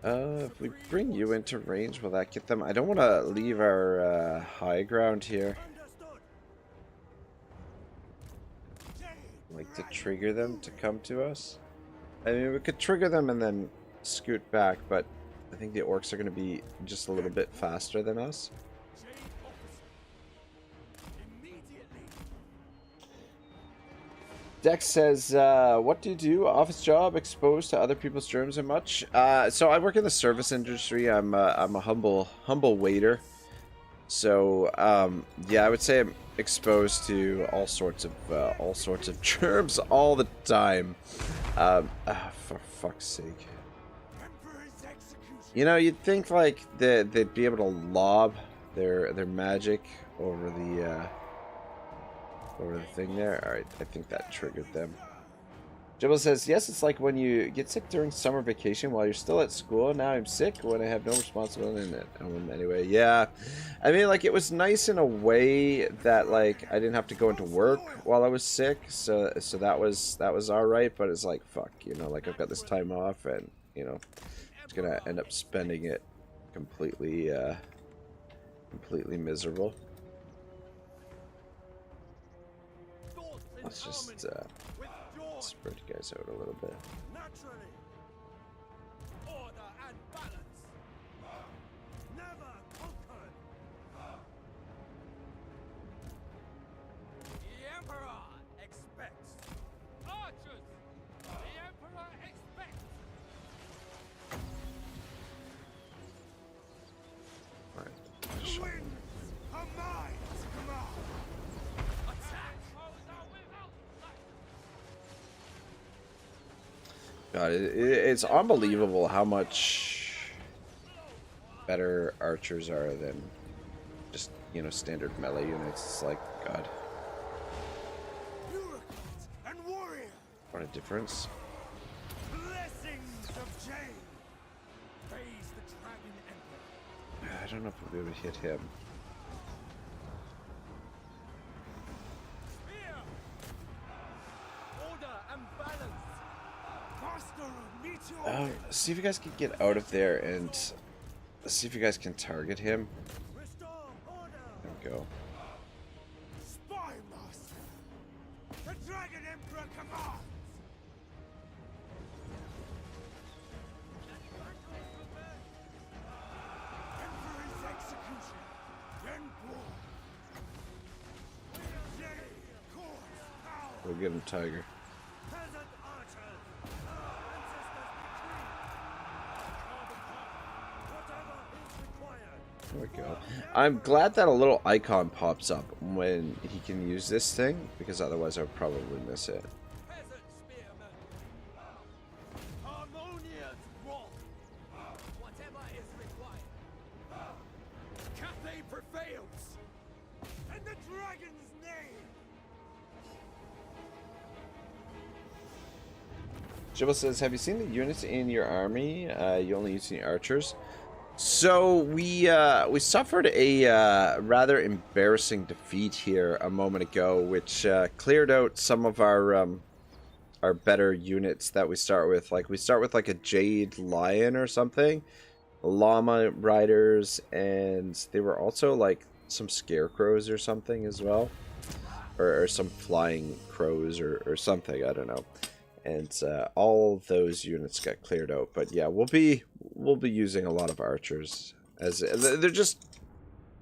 If we bring you into range, will that get them? I don't want to leave our high ground here. Like to trigger them to come to us. I mean, we could trigger them and then scoot back, but I think the orcs are going to be just a little bit faster than us. Dex says, what do you do? Office job, exposed to other people's germs and much? So I work in the service industry. I'm a humble waiter. So yeah, I would say I'm exposed to all sorts of germs all the time. For fuck's sake. You know, you'd think like they'd be able to lob their magic over the thing there. Alright, I think that triggered them. Jibble says, yes, it's like when you get sick during summer vacation while you're still at school. Now I'm sick when I have no responsibility at home anyway. Yeah. I mean, like, it was nice in a way that, like, I didn't have to go into work while I was sick. So that was alright, but it's like, fuck, you know, like, I've got this time off and, you know, I'm just gonna end up spending it completely miserable. Let's just spread you guys out a little bit. Naturally. Order and balance. Never conquered. The Emperor expects. Archers. The Emperor expects. Alright. The winds are mine to command. Attack. God, it's unbelievable how much better archers are than just, you know, standard melee units. It's like, God, Bureaucrat and warrior. what a difference. Blessings of Jade. Praise the Dragon Emperor. I don't know if we'll be able to hit him. Spear. Order and balance. Master of meteor. See if you guys can get out of there and see if you guys can target him. Restore order. There we go. Spy master. The Dragon Emperor commands. Emperor's execution. Then war. Jade, course, power. We'll get him, Tiger. Peasant archers. Ancestors retreat. Whatever is required. There we go. I'm glad that a little icon pops up when he can use this thing, because otherwise I would probably miss it. Peasant spearmen. Harmonious wrath. Whatever is required. Cathay prevails. In the dragon's name. Jibble says, have you seen the units in your army? You only use the archers. So we suffered a rather embarrassing defeat here a moment ago, which cleared out some of our better units that we start with. Like we start with like a Jade Lion or something, llama riders, and they were also like some scarecrows or something as well, or some flying crows or something. I don't know. And all those units got cleared out. But yeah, we'll be using a lot of archers, as they're just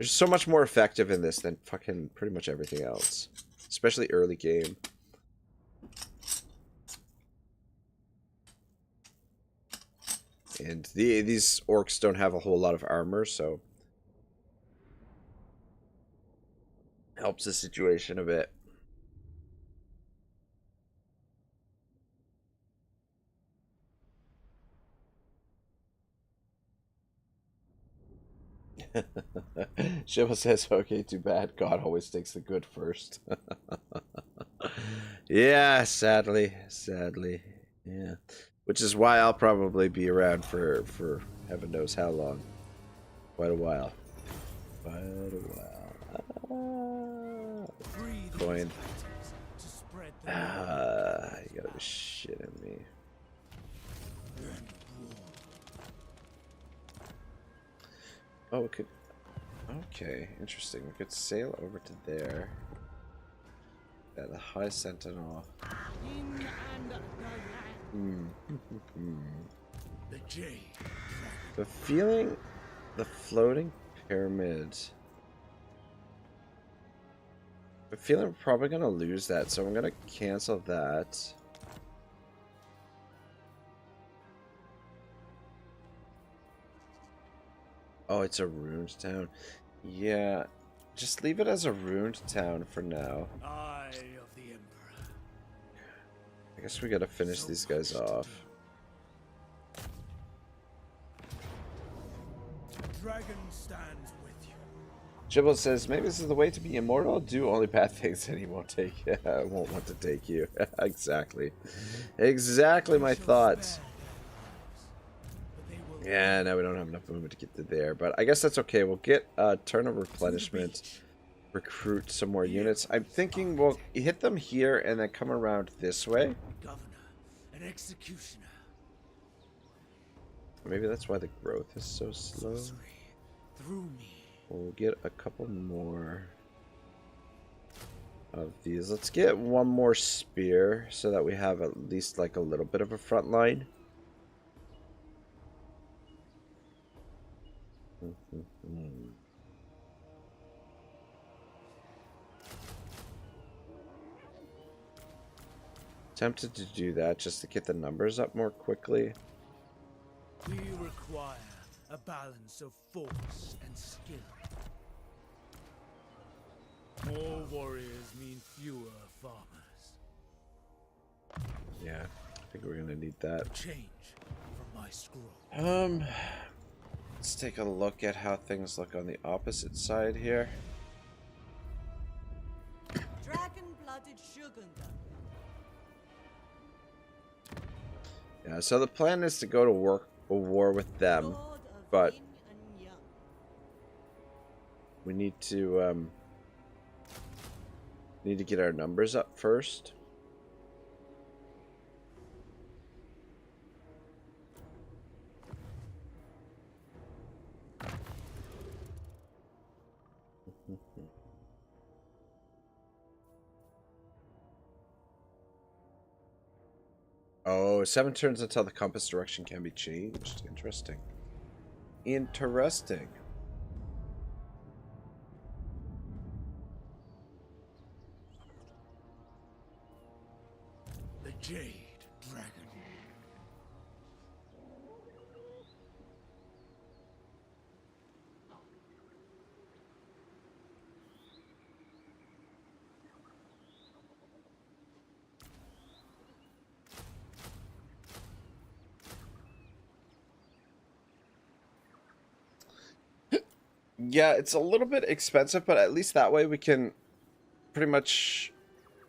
so much more effective in this than fucking pretty much everything else, especially early game. And these orcs don't have a whole lot of armor, so helps the situation a bit. Shiva says, okay, too bad. God always takes the good first. Yeah, sadly. Yeah. Which is why I'll probably be around for heaven knows how long. Quite a while. Coin. You gotta be shitting me. Oh, we could... Okay, interesting. We could sail over to there. Yeah, the High Sentinel. The Jade. The feeling... The floating pyramid... I feel I'm probably going to lose that, so I'm going to cancel that. Oh, it's a ruined town. Yeah, just leave it as a ruined town for now. Eye of the Emperor. I guess we gotta finish these guys off. Dragon stands with you. Jibble says, maybe this is the way to be immortal. Do only bad things and he won't take you. I won't want to take you. Exactly. Exactly my thoughts. Yeah, now we don't have enough movement to get to there, but I guess that's okay. We'll get a turn of replenishment, recruit some more units. I'm thinking we'll hit them here and then come around this way. Governor, an executioner. Maybe that's why the growth is so slow. Through me. We'll get a couple more of these. Let's get one more spear so that we have at least like a little bit of a front line. Tempted to do that just to get the numbers up more quickly. We require a balance of force and skill. More warriors mean fewer farmers. Yeah, I think we're gonna need that. Change from my scroll. Let's take a look at how things look on the opposite side here. Dragon-blooded Shogunga. Yeah, so the plan is to go to a war with them, but we need to get our numbers up first. Oh, 7 turns until the compass direction can be changed. Interesting. Interesting. The Jade Dragon. Yeah, it's a little bit expensive, but at least that way we can pretty much,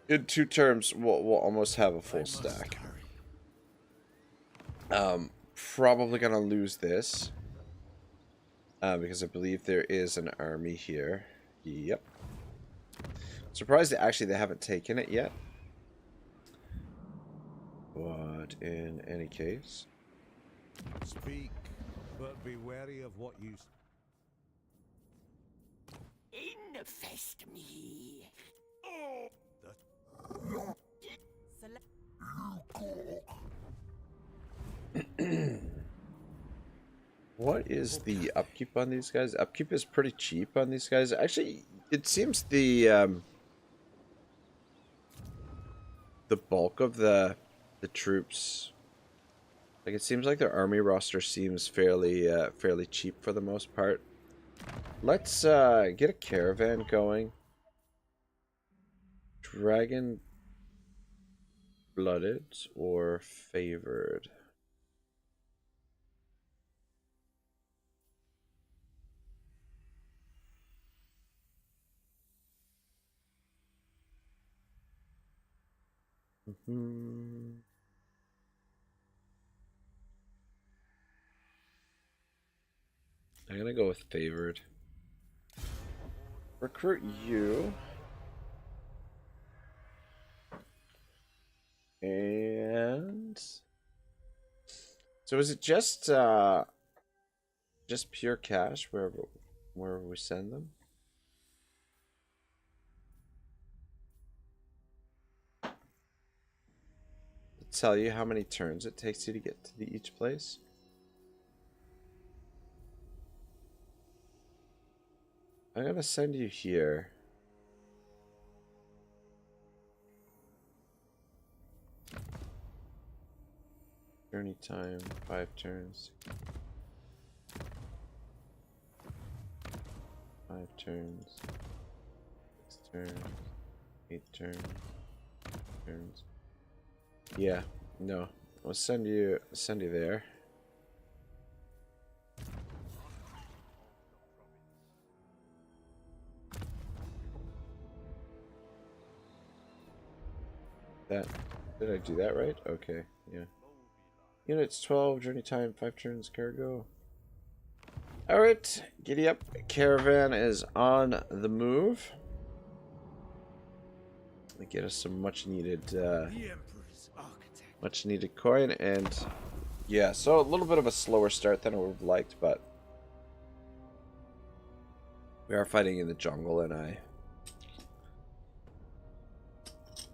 in 2 terms, we'll almost have a full stack. Probably gonna lose this because I believe there is an army here. Yep. Surprised that actually they haven't taken it yet. But in any case, Speak, But be wary of what you... Infest me. What is the upkeep on these guys? Upkeep is pretty cheap on these guys. Actually, it seems the bulk of the troops, like it seems like their army roster seems fairly cheap for the most part. Let's get a caravan going. Dragon blooded or favored? I'm gonna go with favored. Recruit you. And so is it just pure cash wherever we send them? Tell you how many turns it takes you to get to each place. I'm gonna send you here. Journey time, 5 turns. 5 turns. 6 turns. 8 turns. Yeah, no. I'll send you there. Did I do that right? Okay, yeah. Units 12, journey time, 5 turns, cargo. Alright, giddy up. Caravan is on the move. Get us some much needed coin, and yeah, so a little bit of a slower start than I would have liked, but we are fighting in the jungle, and I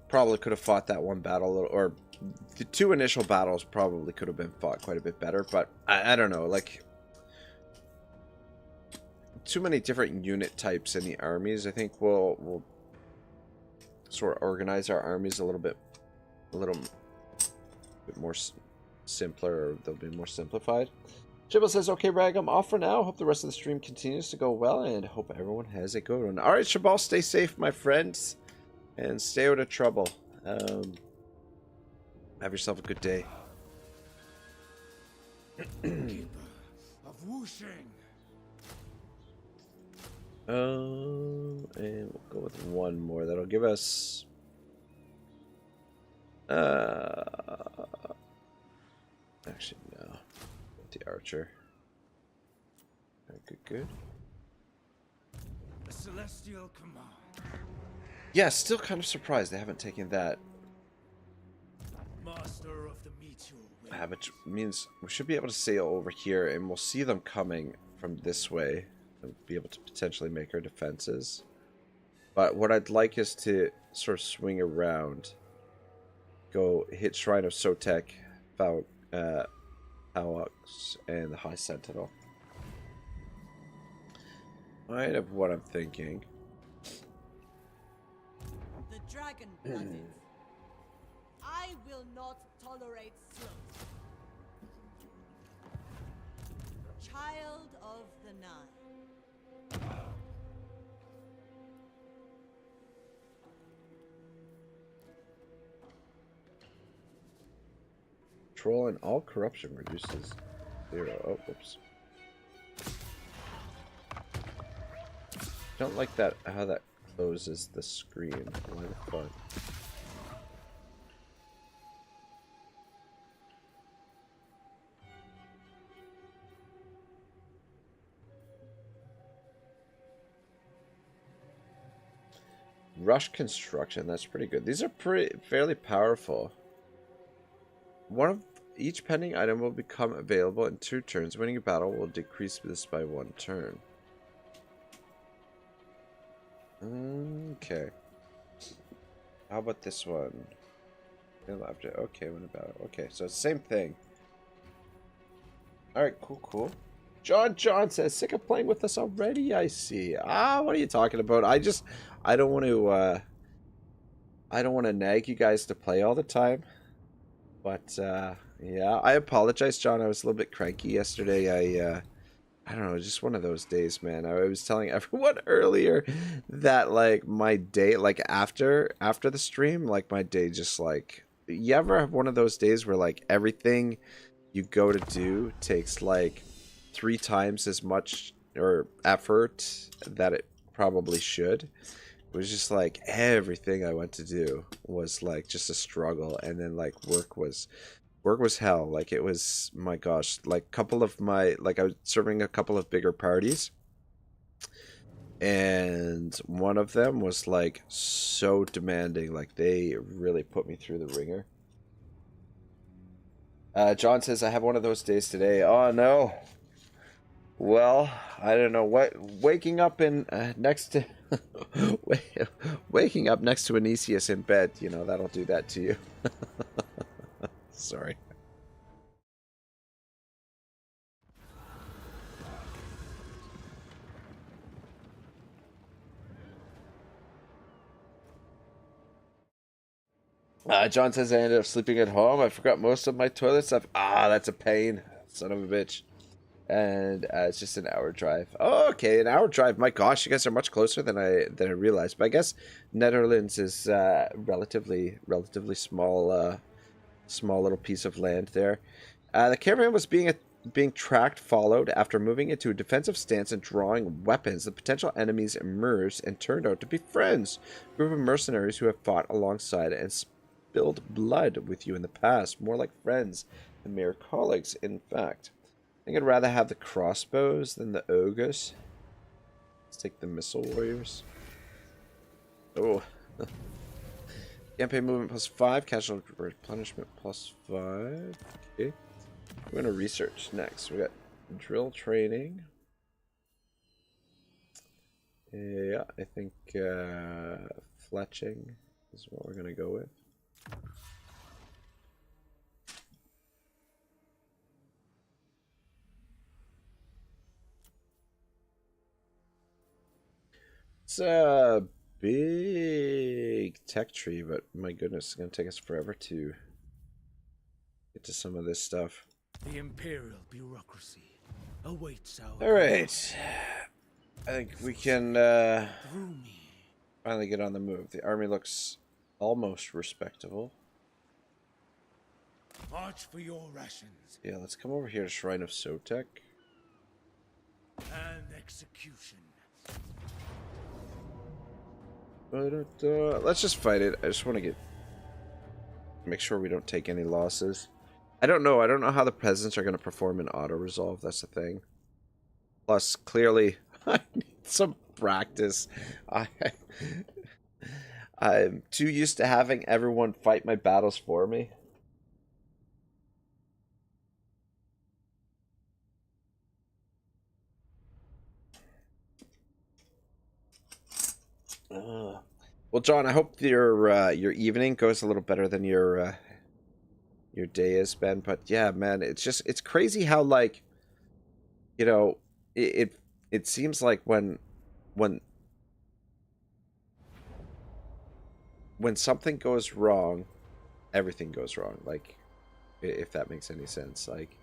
probably could have fought that one battle a little, or the 2 initial battles probably could have been fought quite a bit better, but I don't know, like too many different unit types in the armies. I think we'll sort of organize our armies a little bit more simpler, or they'll be more simplified. Chibble says, okay, Rag, I'm off for now. Hope the rest of the stream continues to go well, and hope everyone has a good one. Alright, Shabal, stay safe, my friends, and stay out of trouble. Have yourself a good day. Keeper of whooshing. And we'll go with one more. That'll give us actually no. With the archer. Good. The celestial command. Yeah, still kind of surprised they haven't taken that. Master of the meteor. Which means we should be able to sail over here, and we'll see them coming from this way. And be able to potentially make our defenses. But what I'd like is to sort of swing around. Go hit Shrine of Sotek, Phaox, and the High Sentinel. Kind of what I'm thinking. The dragon blooded. I will not tolerate sloth. Child of the Nile. Control and all corruption reduces 0. Oh, whoops. Don't like that, how that closes the screen. Why the fuck? Rush construction, that's pretty good. These are fairly powerful. One of Each pending item will become available in 2 turns. Winning a battle will decrease this by 1 turn. Okay. How about this one? Okay, win a battle. Okay, so same thing. Alright, cool. John says, sick of playing with us already, I see. What are you talking about? I don't want to nag you guys to play all the time. But, yeah, I apologize, John. I was a little bit cranky yesterday. I don't know, just one of those days, man. I was telling everyone earlier that, like, my day, like, after the stream, like, my day just, like... You ever have one of those days where, like, everything you go to do takes, like, 3 times as much or effort that it probably should? It was just like everything I went to do was like just a struggle, and then like work was hell. Like it was, my gosh, like I was serving a couple of bigger parties, and one of them was like so demanding, like they really put me through the ringer. John says, I have one of those days today. Oh no. Well, I don't know what waking up in next to waking up next to Anisius in bed, you know, that'll do that to you. Sorry. John says I ended up sleeping at home. I forgot most of my toilet stuff. That's a pain. Son of a bitch. And it's just an hour drive. Oh, okay, an hour drive. My gosh, you guys are much closer than I realized. But I guess Netherlands is relatively small, small little piece of land there. The caravan was being tracked, followed. After moving into a defensive stance and drawing weapons, the potential enemies emerged and turned out to be friends. A group of mercenaries who have fought alongside and spilled blood with you in the past. More like friends than mere colleagues, in fact. I think I'd rather have the crossbows than the ogres. Let's take the missile warriors. Oh. Campaign movement +5. Casual replenishment +5. Okay. We're going to research next. We got drill training. Yeah, I think fletching is what we're going to go with. It's a big tech tree, but my goodness, it's going to take us forever to get to some of this stuff. The Imperial bureaucracy awaits our... Alright. I think we can finally get on the move. The army looks almost respectable. March for your rations. Yeah, let's come over here to Shrine of Sotek. And execution. Let's just fight it. I just want to make sure we don't take any losses. I don't know how the peasants are going to perform in auto-resolve. That's the thing. Plus, clearly, I need some practice. I'm too used to having everyone fight my battles for me. Well, John, I hope your evening goes a little better than your day has been. But yeah, man, it's crazy how, like, you know, it seems like when something goes wrong, everything goes wrong. Like, if that makes any sense. Like,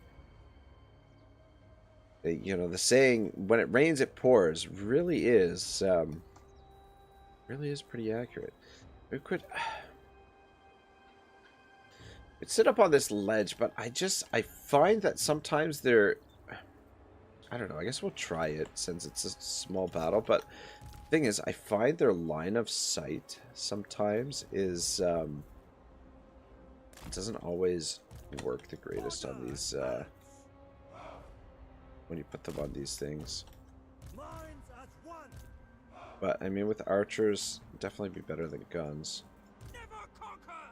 you know, the saying "when it rains, it pours" really is pretty accurate. We could sit up on this ledge, but I find that sometimes they're, I don't know, I guess we'll try it since it's a small battle, but the thing is, I find their line of sight sometimes is doesn't always work the greatest on these when you put them on these things. But I mean, with archers, definitely be better than guns. Never conquer!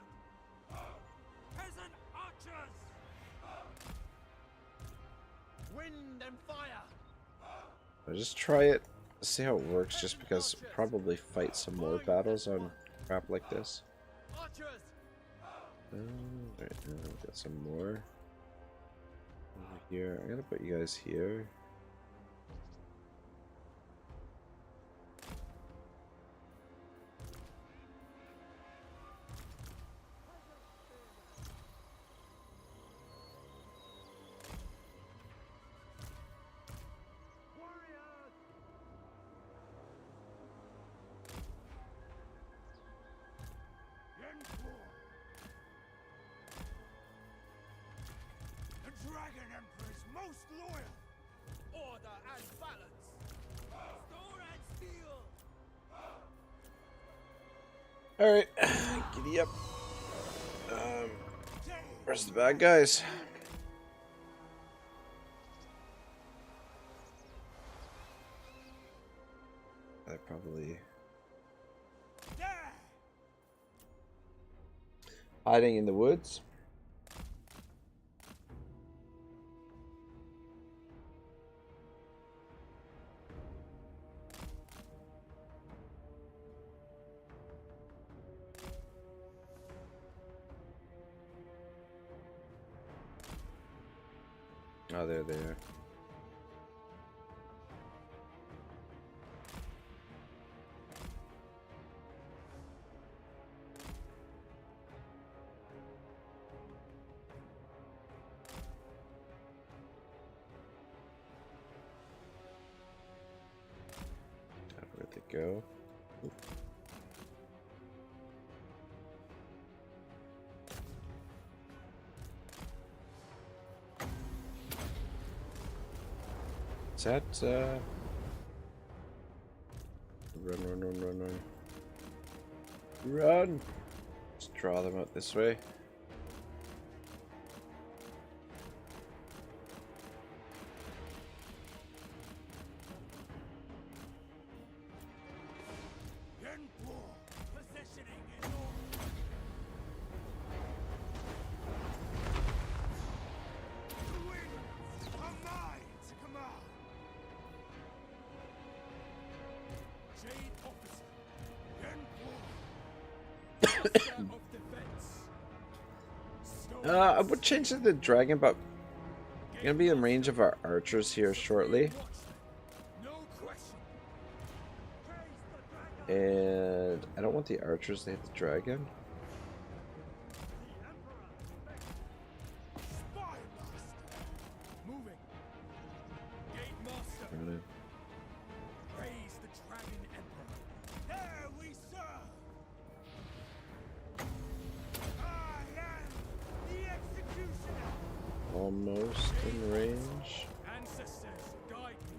Peasant archers! wind and fire. I'll just try it, see how it works, just because I'll probably fight some more battles on crap like this. Archers. Right now, I've got some more over here. I'm gonna put you guys here. The Dragon Emperor is most loyal. Order and balance. Store and steel. Alright, giddy up. Where's the bad guys? They're probably hiding in the woods. Oh, there they are. Where'd they go? Oop. Is that, run. Run! Let's draw them out this way. Positioning in order. The winds are mine to command. Jade officer. Of defense. I would change to the dragon, but I'm gonna be in range of our archers here shortly. No question. And I don't want the archers to hit the dragon. Spy master. Moving. Gate master. Running. Praise the Dragon Emperor. There we serve. I am the executioner. Almost in range. Ancestors, guide me.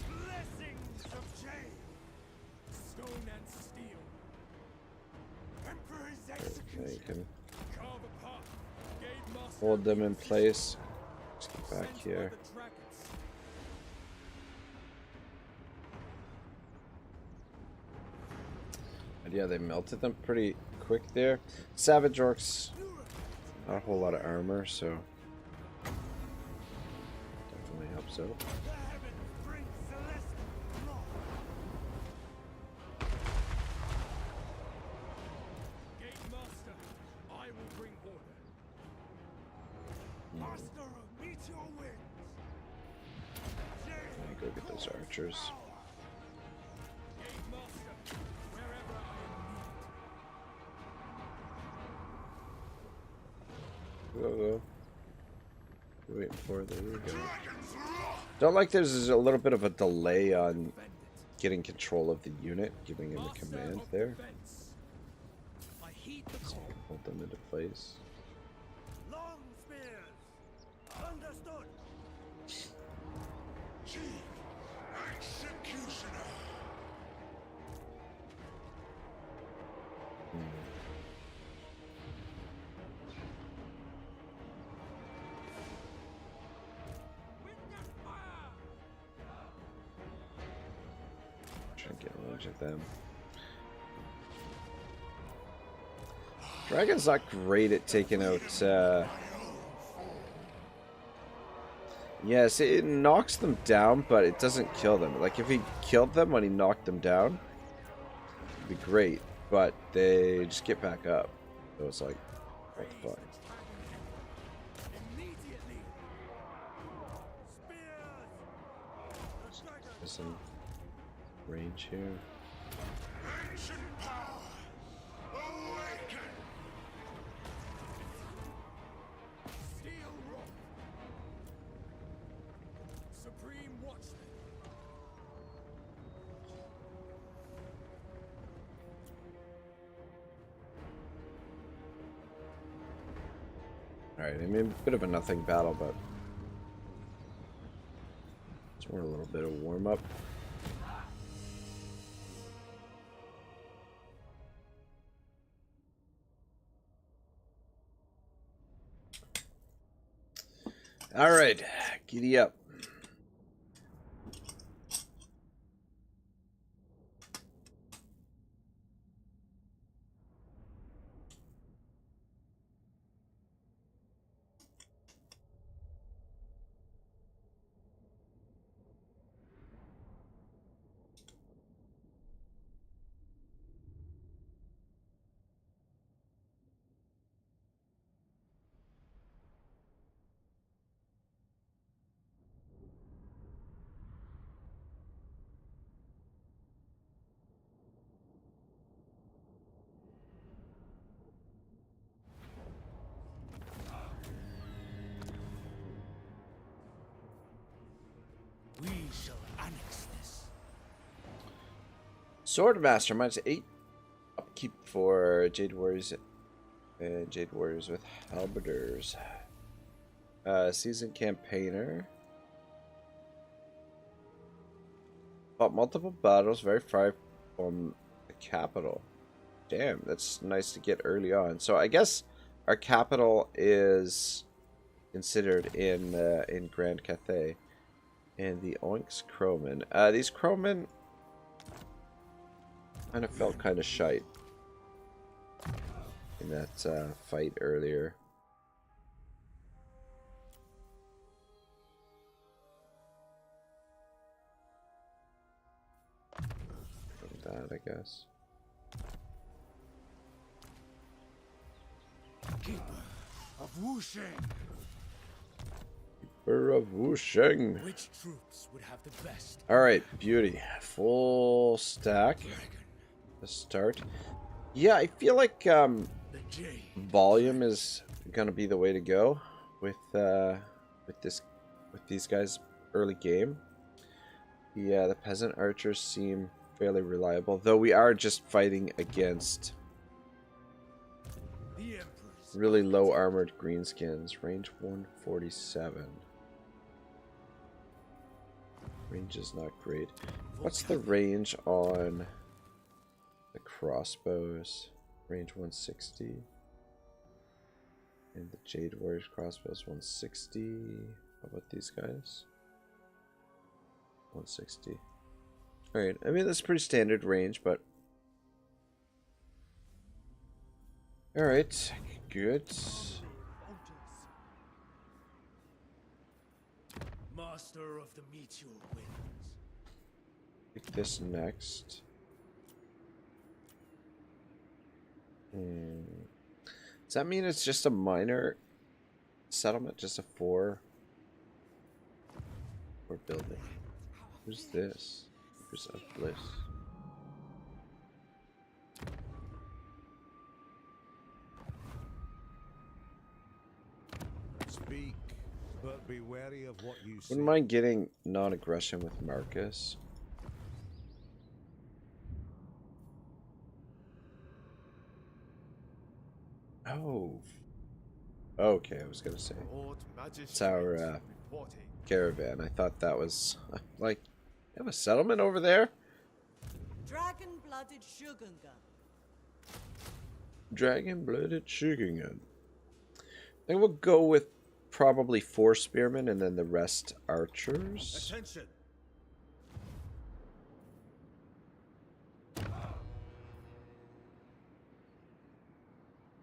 Blessings of Jade. Stone and steel. Emperor's Now you execution. can Carve a path. Gate master. hold them in place. Let's get back Sent by here. the dragons. And yeah, they melted them pretty quick there. Savage orcs, not a whole lot of armor, so definitely helps out. The heavens bring celestial law. Gate master, I will bring order. Master of meteor winds. Let me go get those archers. Gate master, wherever I am Whoa. Waiting for it. There we go. Don't like there's a little bit of a delay on getting control of the unit, giving him a command there. I heed the So call. I can hold them into place. Long spears. Understood. Chief executioner. Wind and fire. Try and get a range of them. Dragon's not great at taking out... Yes, it knocks them down, but it doesn't kill them. Like, if he killed them when he knocked them down, it'd be great. But they just get back up. So it's like, what the fuck? There's some range here. Alright, I mean, a bit of a nothing battle, but it's more a little bit of warm-up. Alright, giddy up. We shall annex this. Swordmaster -8 upkeep for Jade Warriors and Jade Warriors with Halberders. Seasoned Campaigner. Fought multiple battles, very far from the capital. Damn, that's nice to get early on. So I guess our capital is considered in Grand Cathay. And the Oinks Crowmen. These Crowmen kind of felt kind of shite in that fight earlier. From that, I guess. Keeper of Wusheng. Of Wusheng. Which troops would have the best? Alright, beauty. Full stack to start. Yeah, I feel like volume is gonna be the way to go with these guys early game. Yeah, the peasant archers seem fairly reliable, though we are just fighting against really low armored greenskins. Range 147. Range is not great. What's the range on the crossbows? Range 160. And the Jade Warriors crossbows 160. How about these guys? 160. Alright, I mean that's pretty standard range, but alright, good. Master of the Meteor Winds. Pick this next. Does that mean it's just a minor settlement? Just a four building? Who's this? Who's of Bliss? Speak, but be wary of what you say. Wouldn't mind getting non-aggression with Marcus. Oh. Okay, I was gonna say. It's our caravan. I thought that was like, you have a settlement over there? Dragon-blooded Shugunga. Dragon-blooded Shugunga. I think we'll go with probably 4 spearmen and then the rest archers. Attention.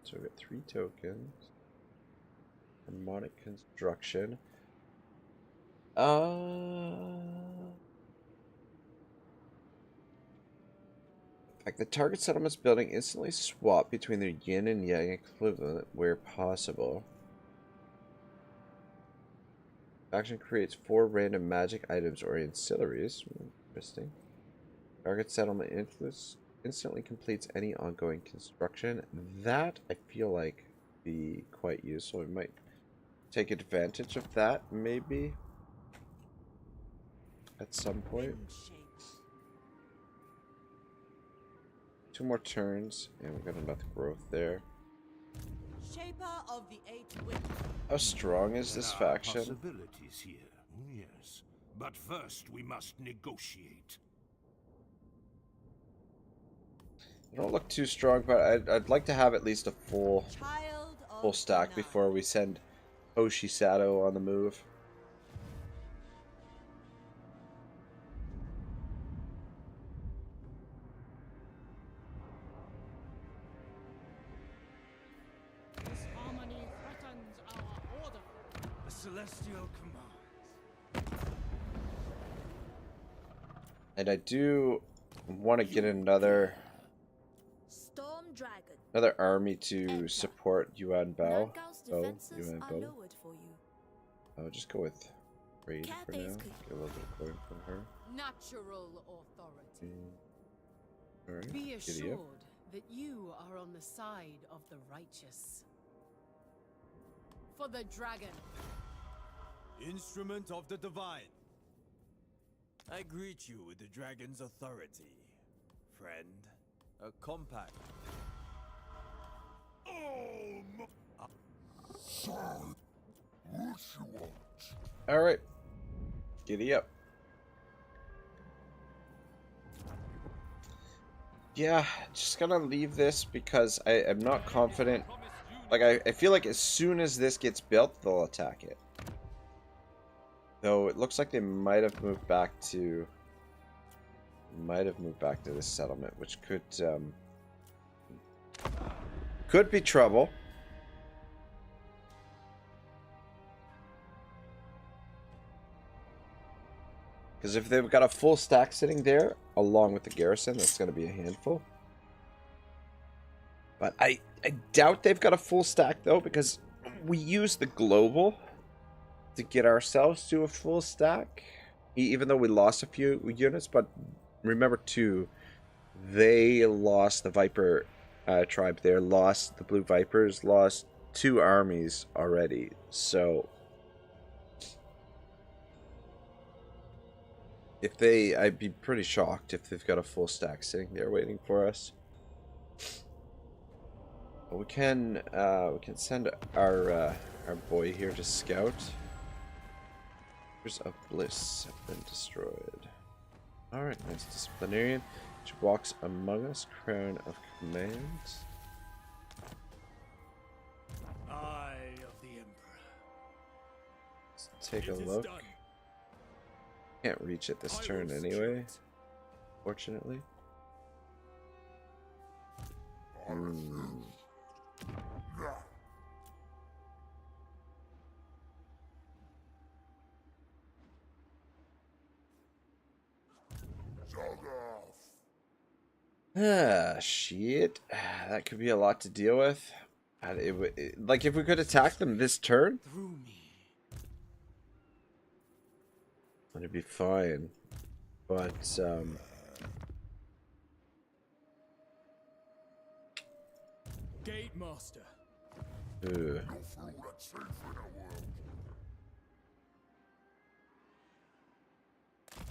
So we got 3 tokens. Harmonic construction. Like the target settlement's building instantly swap between their yin and yang equivalent where possible. Action creates 4 random magic items or ancillaries. Interesting. Target settlement instantly completes any ongoing construction. That I feel like be quite useful. We might take advantage of that maybe at some point. 2 more turns and we've got enough growth there. Shaper of the 8 winds. How strong is this faction? Possibilities here, yes. But first we must negotiate. They don't look too strong, but I'd like to have at least a full stack before we send Hoshi Sato on the move. This harmony threatens our order. The celestial commands. And I do want to get another army to support Yuan Bo. Yuan Bo. I'll just go with raid for now. Get a little bit of coin from her. Natural authority. Alright, Be giddy up. assured that you are on the side of the righteous. For the dragon. Instrument of the divine. I greet you with the dragon's authority, friend. A compact. Alright. Giddy up. Yeah, just gonna leave this because I am not confident. Like, I feel like as soon as this gets built, they'll attack it. Though it looks like they might have moved back to this settlement, which could be trouble. Because if they've got a full stack sitting there, along with the garrison, that's going to be a handful. But I doubt they've got a full stack, though, because we use the global to get ourselves to a full stack. Even though we lost a few units, but remember, too, they lost the Viper tribe there, lost the Blue Vipers, lost 2 armies already, so I'd be pretty shocked if they've got a full stack sitting there waiting for us. But we can send our boy here to scout. Rivers of Bliss have been destroyed. Alright, nice disciplinarian, which walks among us, crown of command. Eye of the Emperor. Let's take a look. Can't reach it this turn anyway, fortunately. Shit. That could be a lot to deal with. Like, if we could attack them this turn, Through me. it'd be fine. But, Gate Master. ugh.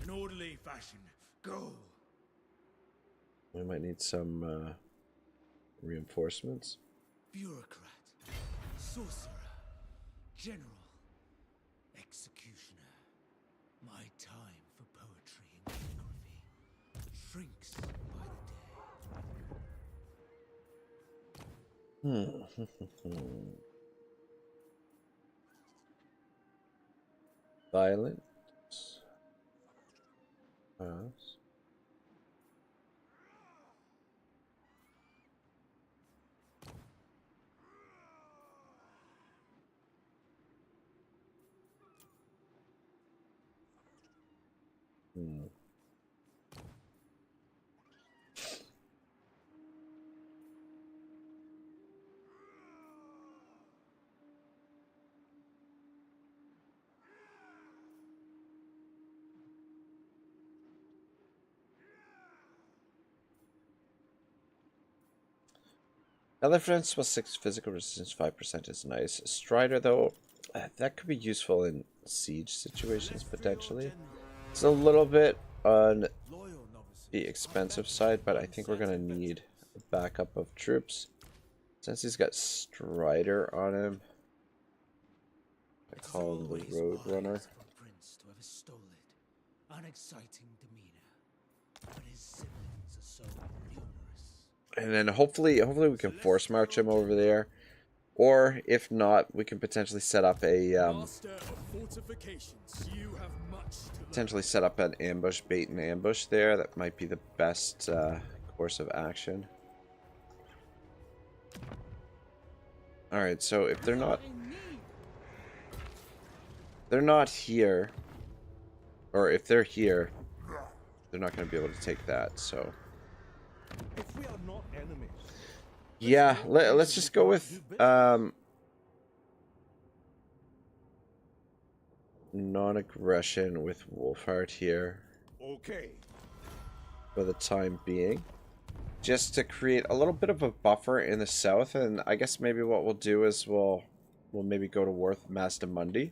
In orderly fashion. Go. We might need some reinforcements. Bureaucrat. Sorcerer. General. Executioner. My time for poetry and calligraphy shrinks by the day. Violent. Hmm. Other defense plus 6 physical resistance 5% is nice. Strider though, that could be useful in siege situations potentially. It's a little bit on the expensive side, but I think we're gonna need a backup of troops. Since he's got Strider on him, I call him the Roadrunner. Prince to have stole it. Unexciting demeanor, but his siblings are so numerous. And then hopefully we can force march him over there. Or if not, we can potentially set up a an ambush, bait and ambush there. That might be the best course of action. All right, so if they're not here, or if they're here, they're not going to be able to take that. So If we are not enemies, yeah, let's just go with non-aggression with Wolfheart here okay. for the time being, just to create a little bit of a buffer in the south. And I guess maybe what we'll do is we'll maybe go to war with Mastamundi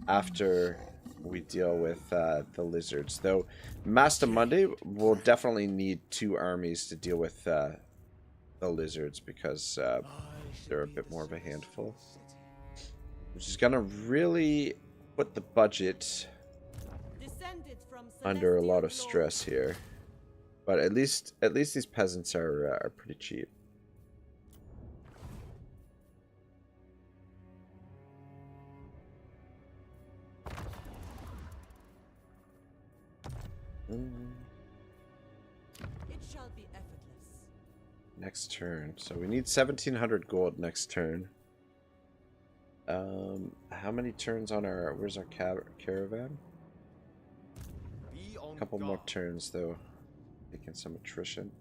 after we deal with the lizards. Though Mastamundi will definitely need 2 armies to deal with the lizards, because they're a bit more of a handful, which is gonna really put the budget under a lot of stress here. But at least these peasants are pretty cheap. It shall be effortless. Next turn. So we need 1,700 gold next turn. How many turns on our... Where's our caravan? A couple more turns, though. Taking some attrition.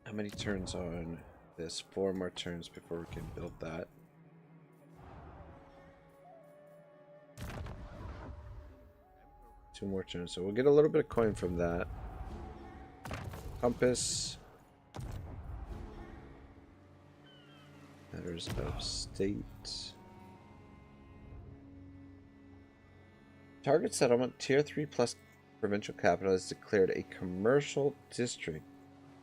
How many turns on this? 4 more turns before we can build that. Two more turns, so we'll get a little bit of coin from that. Compass. Matters of state. Target settlement tier 3 plus provincial capital is declared a commercial district,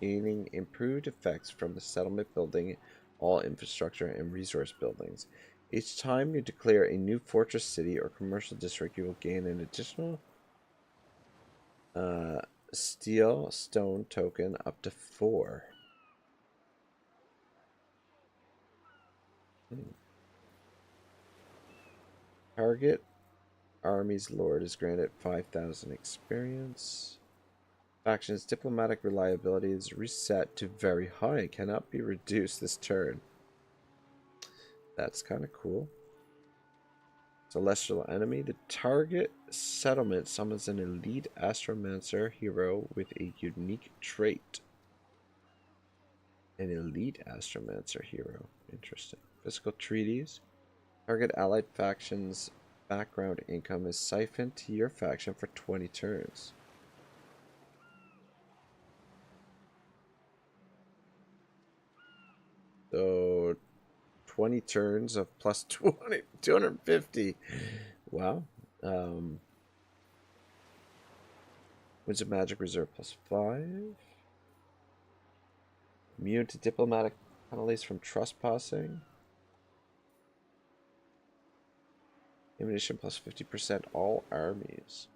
gaining improved effects from the settlement building, all infrastructure and resource buildings. Each time you declare a new fortress city or commercial district, you will gain an additional steel stone token up to 4. Target army's lord is granted 5,000 experience. Faction's diplomatic reliability is reset to very high, cannot be reduced this turn. That's kind of cool. Celestial enemy. The target settlement summons an elite astromancer hero with a unique trait. An elite astromancer hero. Interesting. Physical treaties. Target allied faction's background income is siphoned to your faction for 20 turns. So 20 turns of plus 250. Wow. Winds of Magic Reserve plus 5. Immune to diplomatic penalties from trespassing. Ammunition plus 50% all armies.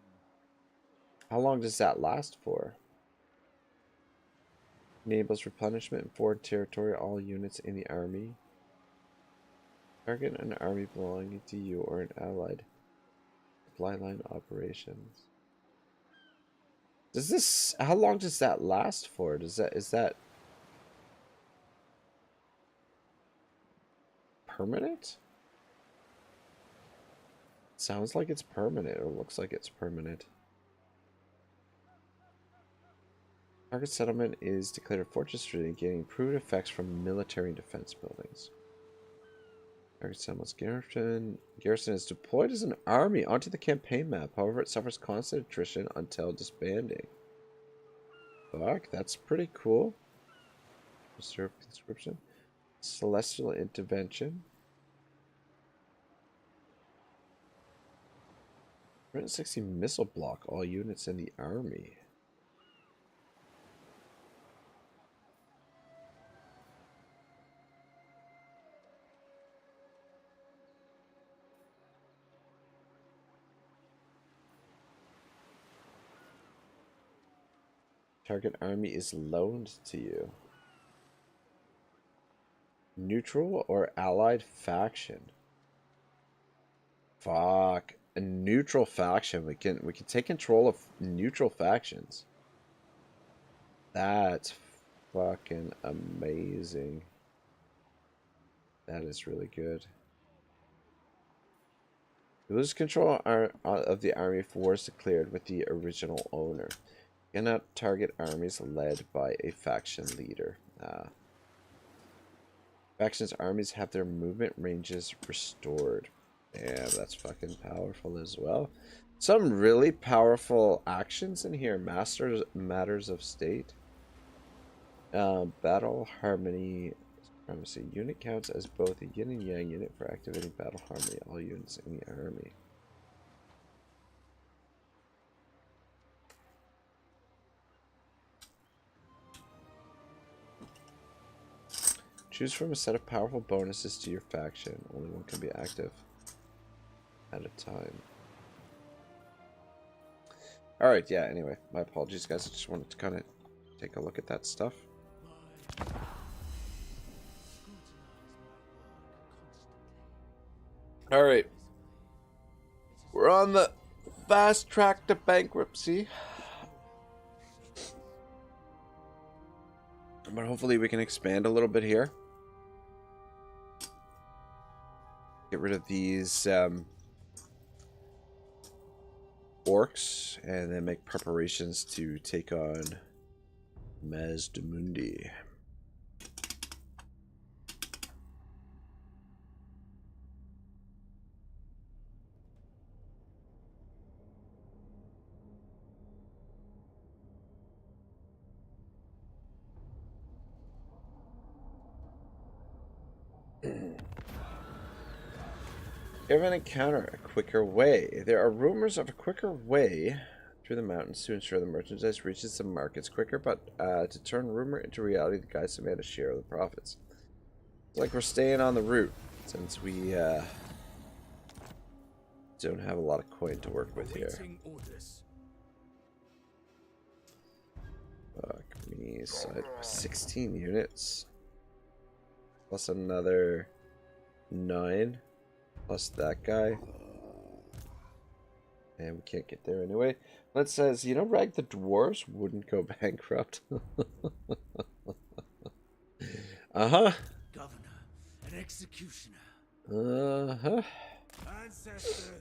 How long does that last for? Enables replenishment in foreign territory all units in the army. Target an army belonging to you or an allied. Supply line operations. Does this... How long does that last for? Is that permanent? sounds like it's permanent, or looks like it's permanent. Target settlement is declared a fortress city, gaining improved effects from military and defense buildings. Target settlement's garrison is deployed as an army onto the campaign map. However, it suffers constant attrition until disbanding. Fuck, that's pretty cool. Reserve conscription. Celestial intervention. 160 missile block all units in the army. Target army is loaned to you. Neutral or allied faction? Fuck. A neutral faction. We can take control of neutral factions. That's fucking amazing. That is really good. You lose control of the army if war is declared with the original owner. Cannot target armies led by a faction leader. Factions' armies have their movement ranges restored. Damn, that's fucking powerful as well. Some really powerful actions in here. Matters of state. Battle harmony. Supremacy. Unit counts as both a yin and yang unit for activating battle harmony. All units in the army. Choose from a set of powerful bonuses to your faction. Only one can be active at a time. Alright, yeah, anyway. My apologies, guys. I just wanted to kind of take a look at that stuff. Alright. We're on the fast track to bankruptcy. But hopefully we can expand a little bit here. Get rid of these orcs and then make preparations to take on Mazdamundi. Give an encounter a quicker way. There are rumors of a quicker way through the mountains to ensure the merchandise reaches the markets quicker, but to turn rumor into reality, the guys demand a share of the profits. It's like we're staying on the route since we don't have a lot of coin to work with here. Fuck me, side 16 units plus another 9. Plus that guy. And we can't get there anyway. That says, you know, Rag, the dwarves wouldn't go bankrupt. Uh-huh. Governor and executioner. Uh-huh. Ancestors.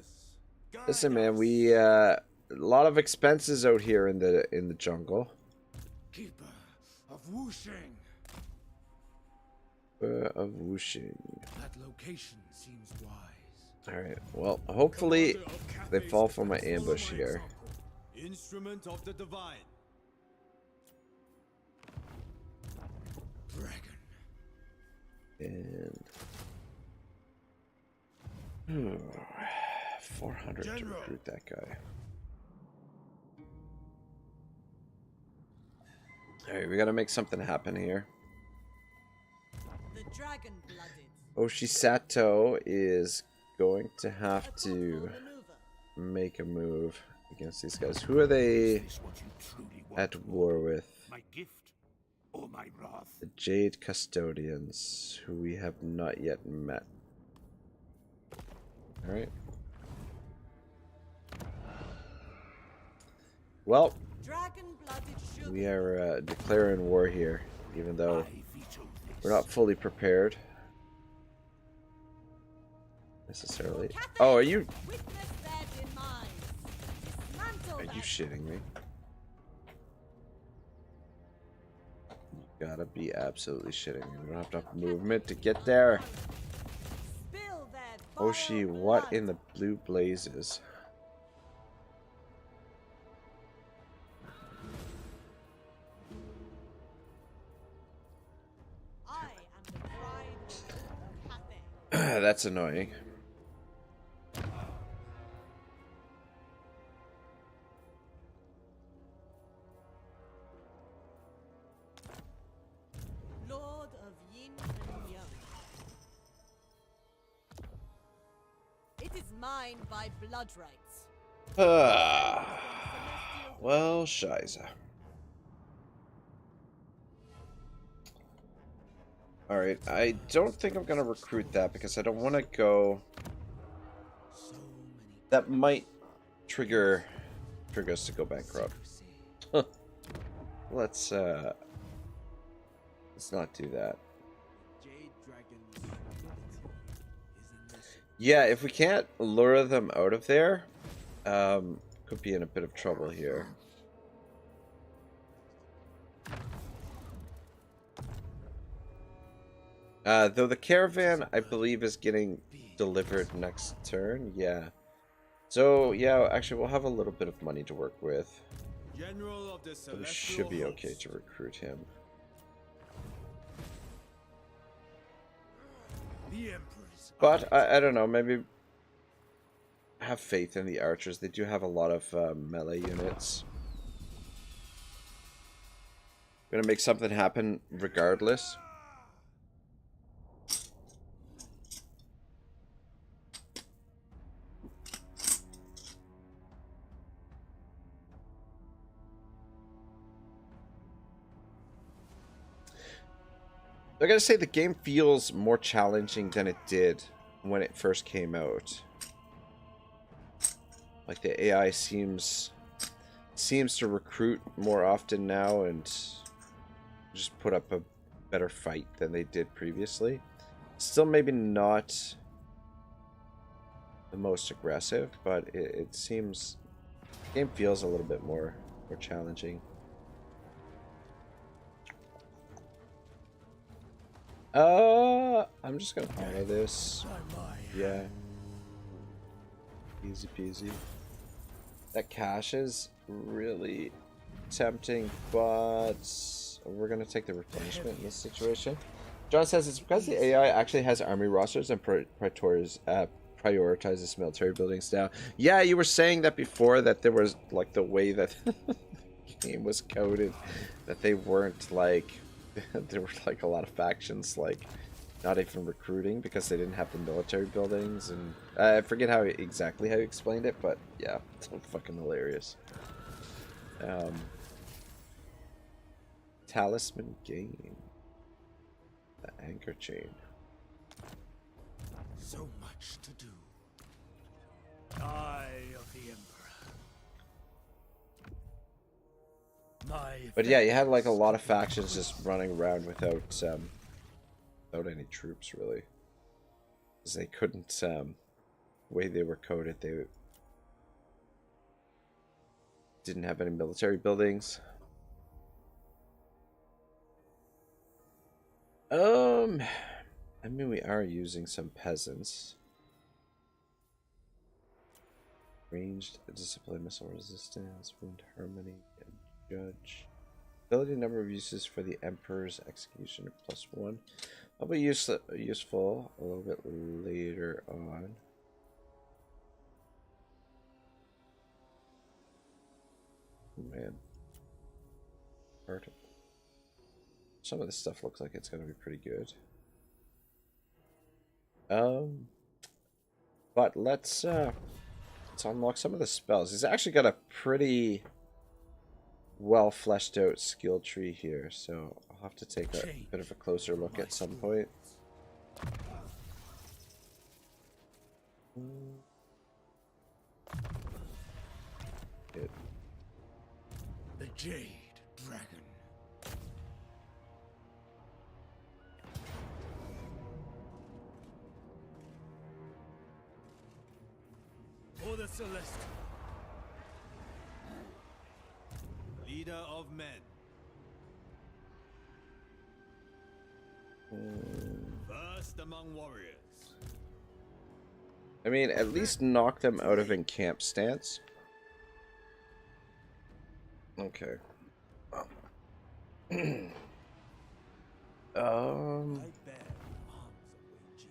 Listen, man, we a lot of expenses out here in the jungle. Keeper of whooshing. Of whooshing. That location seems wise. Alright, well, hopefully they fall for my ambush here. Instrument of the divine. Dragon. And 400 to recruit that guy. Alright, we gotta make something happen here. The dragon-blooded. Oshisato is going to have to make a move against these guys. Who are they at war with? My gift or my wrath? The Jade Custodians, who we have not yet met. Alright. Well, we are declaring war here, even though we're not fully prepared. necessarily. Oh, are you Witness their demise. Dismantle are you them. shitting me? You gotta be absolutely shitting me. We don't have enough movement to get there. Spill their Oh, vile what blood. in the blue blazes? I am the bride of Cathay. That's annoying. Lord of Yin and Yang. It is mine by blood rights. Well, Shiza. Alright, I don't think I'm gonna recruit that because I don't want to go... That might trigger us to go bankrupt. Let's not do that. Jade Dragon's ability is in this. Yeah, if we can't lure them out of there, could be in a bit of trouble here. Though the caravan, I believe, is getting delivered next turn. Yeah. So, yeah, actually, we'll have a little bit of money to work with. General of the So we Celestial should be okay Host. to recruit him. The Empress. But, I don't know, maybe have faith in the archers. They do have a lot of melee units. We're gonna make something happen regardless. I gotta say, the game feels more challenging than it did when it first came out. Like, the AI seems to recruit more often now and just put up a better fight than they did previously. Still maybe not the most aggressive, but it seems the game feels a little bit more challenging. I'm just gonna follow this. Yeah. Easy peasy. That cash is really tempting, but we're gonna take the replenishment in this situation. John says it's because the AI actually has army rosters and prioritizes military buildings now. Yeah, you were saying that before, that there was, like, the way that the game was coded, that they weren't, like, there were, like, a lot of factions, like, not even recruiting because they didn't have the military buildings, and I forget exactly how you explained it, but yeah, it's fucking hilarious. Talisman gain. The anchor chain. So much to do. Eye of the Emperor. But yeah, you had like a lot of factions just running around without any troops really, because they couldn't. The way they were coded, they didn't have any military buildings. I mean, we are using some peasants. Ranged, discipline, missile resistance, wound harmony, and judge. Ability number of uses for the Emperor's execution +1. That'll be useful a little bit later on. Man. Some of this stuff looks like it's going to be pretty good. But let's unlock some of the spells. He's actually got a pretty well fleshed out skill tree here, so I'll have to take a bit of a closer look at some point. The Jade Dragon. For the Celestial. Leader of men. First among warriors. I mean, at least knock them out of encamp stance. Okay. I bear the arms of Jin.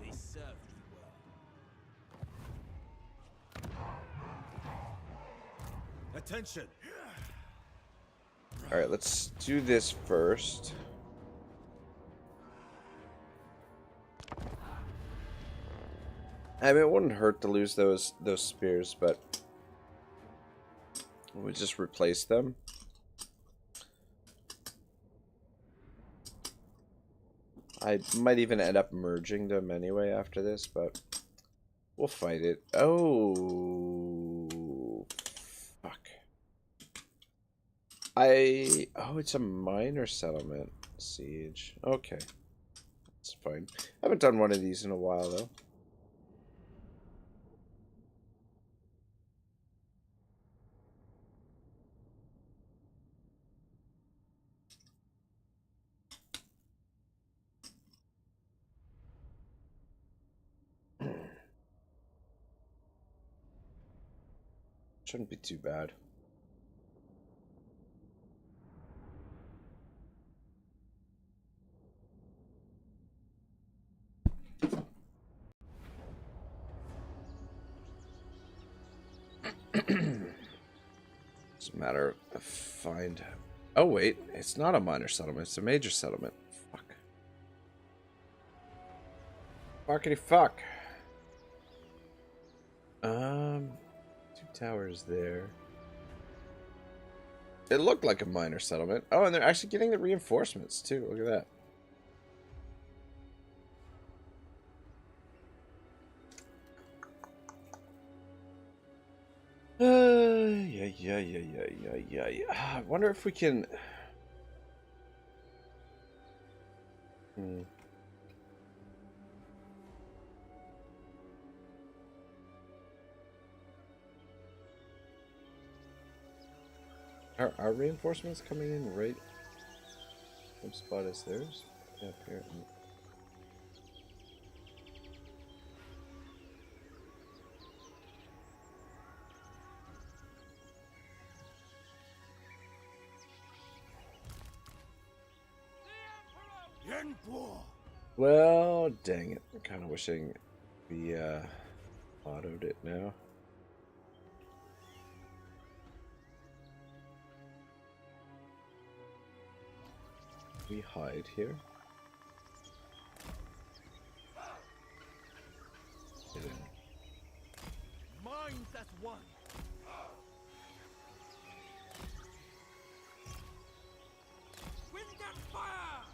They serve thee well. Attention. All right, let's do this first. I mean, it wouldn't hurt to lose those spears, but we'll just replace them. I might even end up merging them anyway after this, but we'll fight it. Oh, fuck. Oh, it's a minor settlement siege. Okay, that's fine. I haven't done one of these in a while though. Shouldn't be too bad. It's a matter of find. Oh wait, it's not a minor settlement, it's a major settlement. Fuck. Fuckity fuck. Two towers there. It looked like a minor settlement. Oh, and they're actually getting the reinforcements too. Look at that. Yeah. I wonder if we can. Are our reinforcements coming in right? Same spot as theirs? Yeah, apparently. Yuan Bo. Well, dang it. I'm kind of wishing we autoed it now. We hide here. Get in. Minds as one. Wind and fire.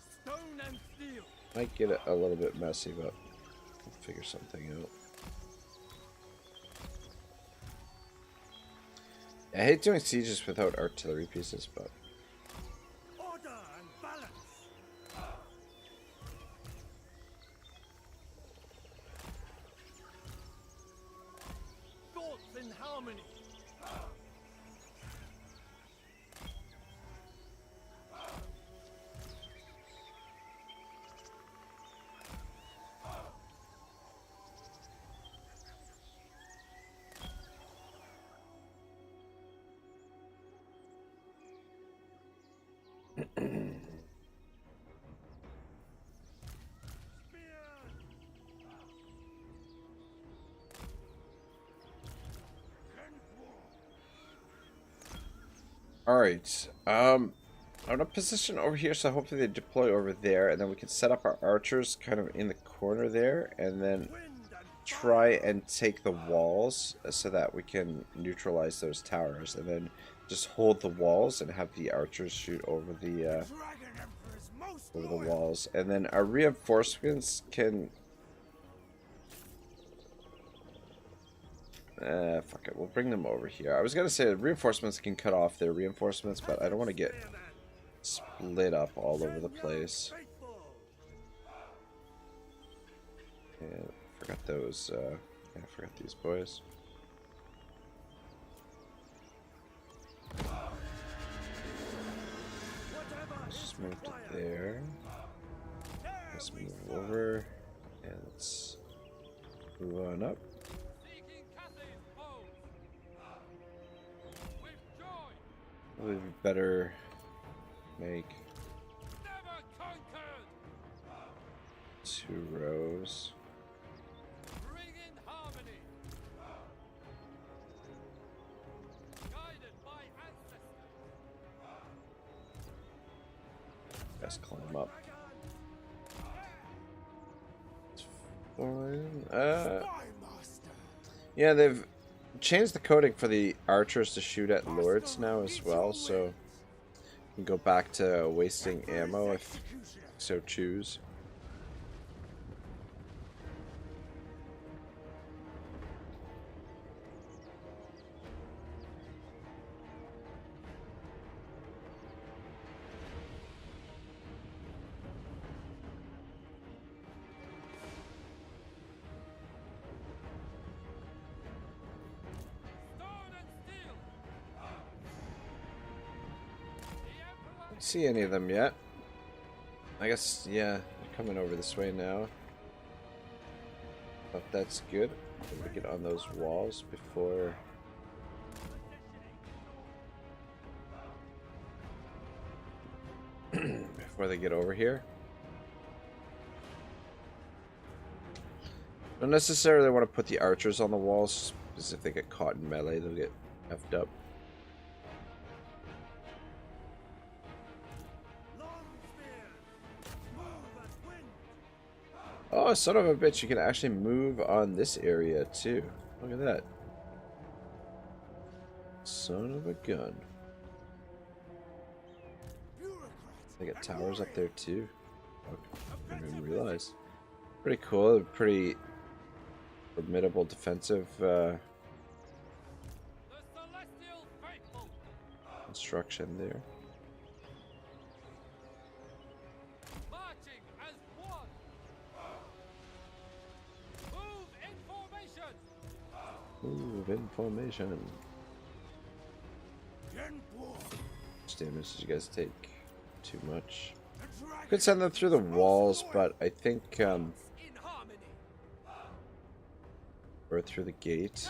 Stone and steel. Might get it a little bit messy, but we'll figure something out. I hate doing sieges without artillery pieces, but Order and balance. Thoughts in harmony. alright. I'm gonna position over here, so hopefully they deploy over there, and then we can set up our archers kind of in the corner there, and then try and take the walls so that we can neutralize those towers, and then just hold the walls and have the archers shoot over the walls, and then our reinforcements can fuck it, we'll bring them over here. I was gonna say reinforcements can cut off their reinforcements, but I don't want to get split up all over the place. Forgot those. Yeah, I forgot these boys. Just move to there. Let's move over. And let's move on up. Seeking Cathay's foes. With joy. We better make Never conquered. 2 rows. Bring in harmony. Guided by ancestors. Let's climb up. Yeah, they've changed the coding for the archers to shoot at lords now as well, so you can go back to wasting ammo if you so choose. See any of them yet? I guess, yeah, they're coming over this way now. But that's good. We get on those walls before before they get over here. Don't necessarily want to put the archers on the walls, because if they get caught in melee, they'll get effed up. Oh, son of a bitch, you can actually move on this area too. Look at that. Son of a gun. They got towers up there too. I didn't even realize. Pretty cool, pretty formidable defensive construction there. Move in formation. Which damage did you guys take? Too much. Could send them through the walls, but I think or through the gate.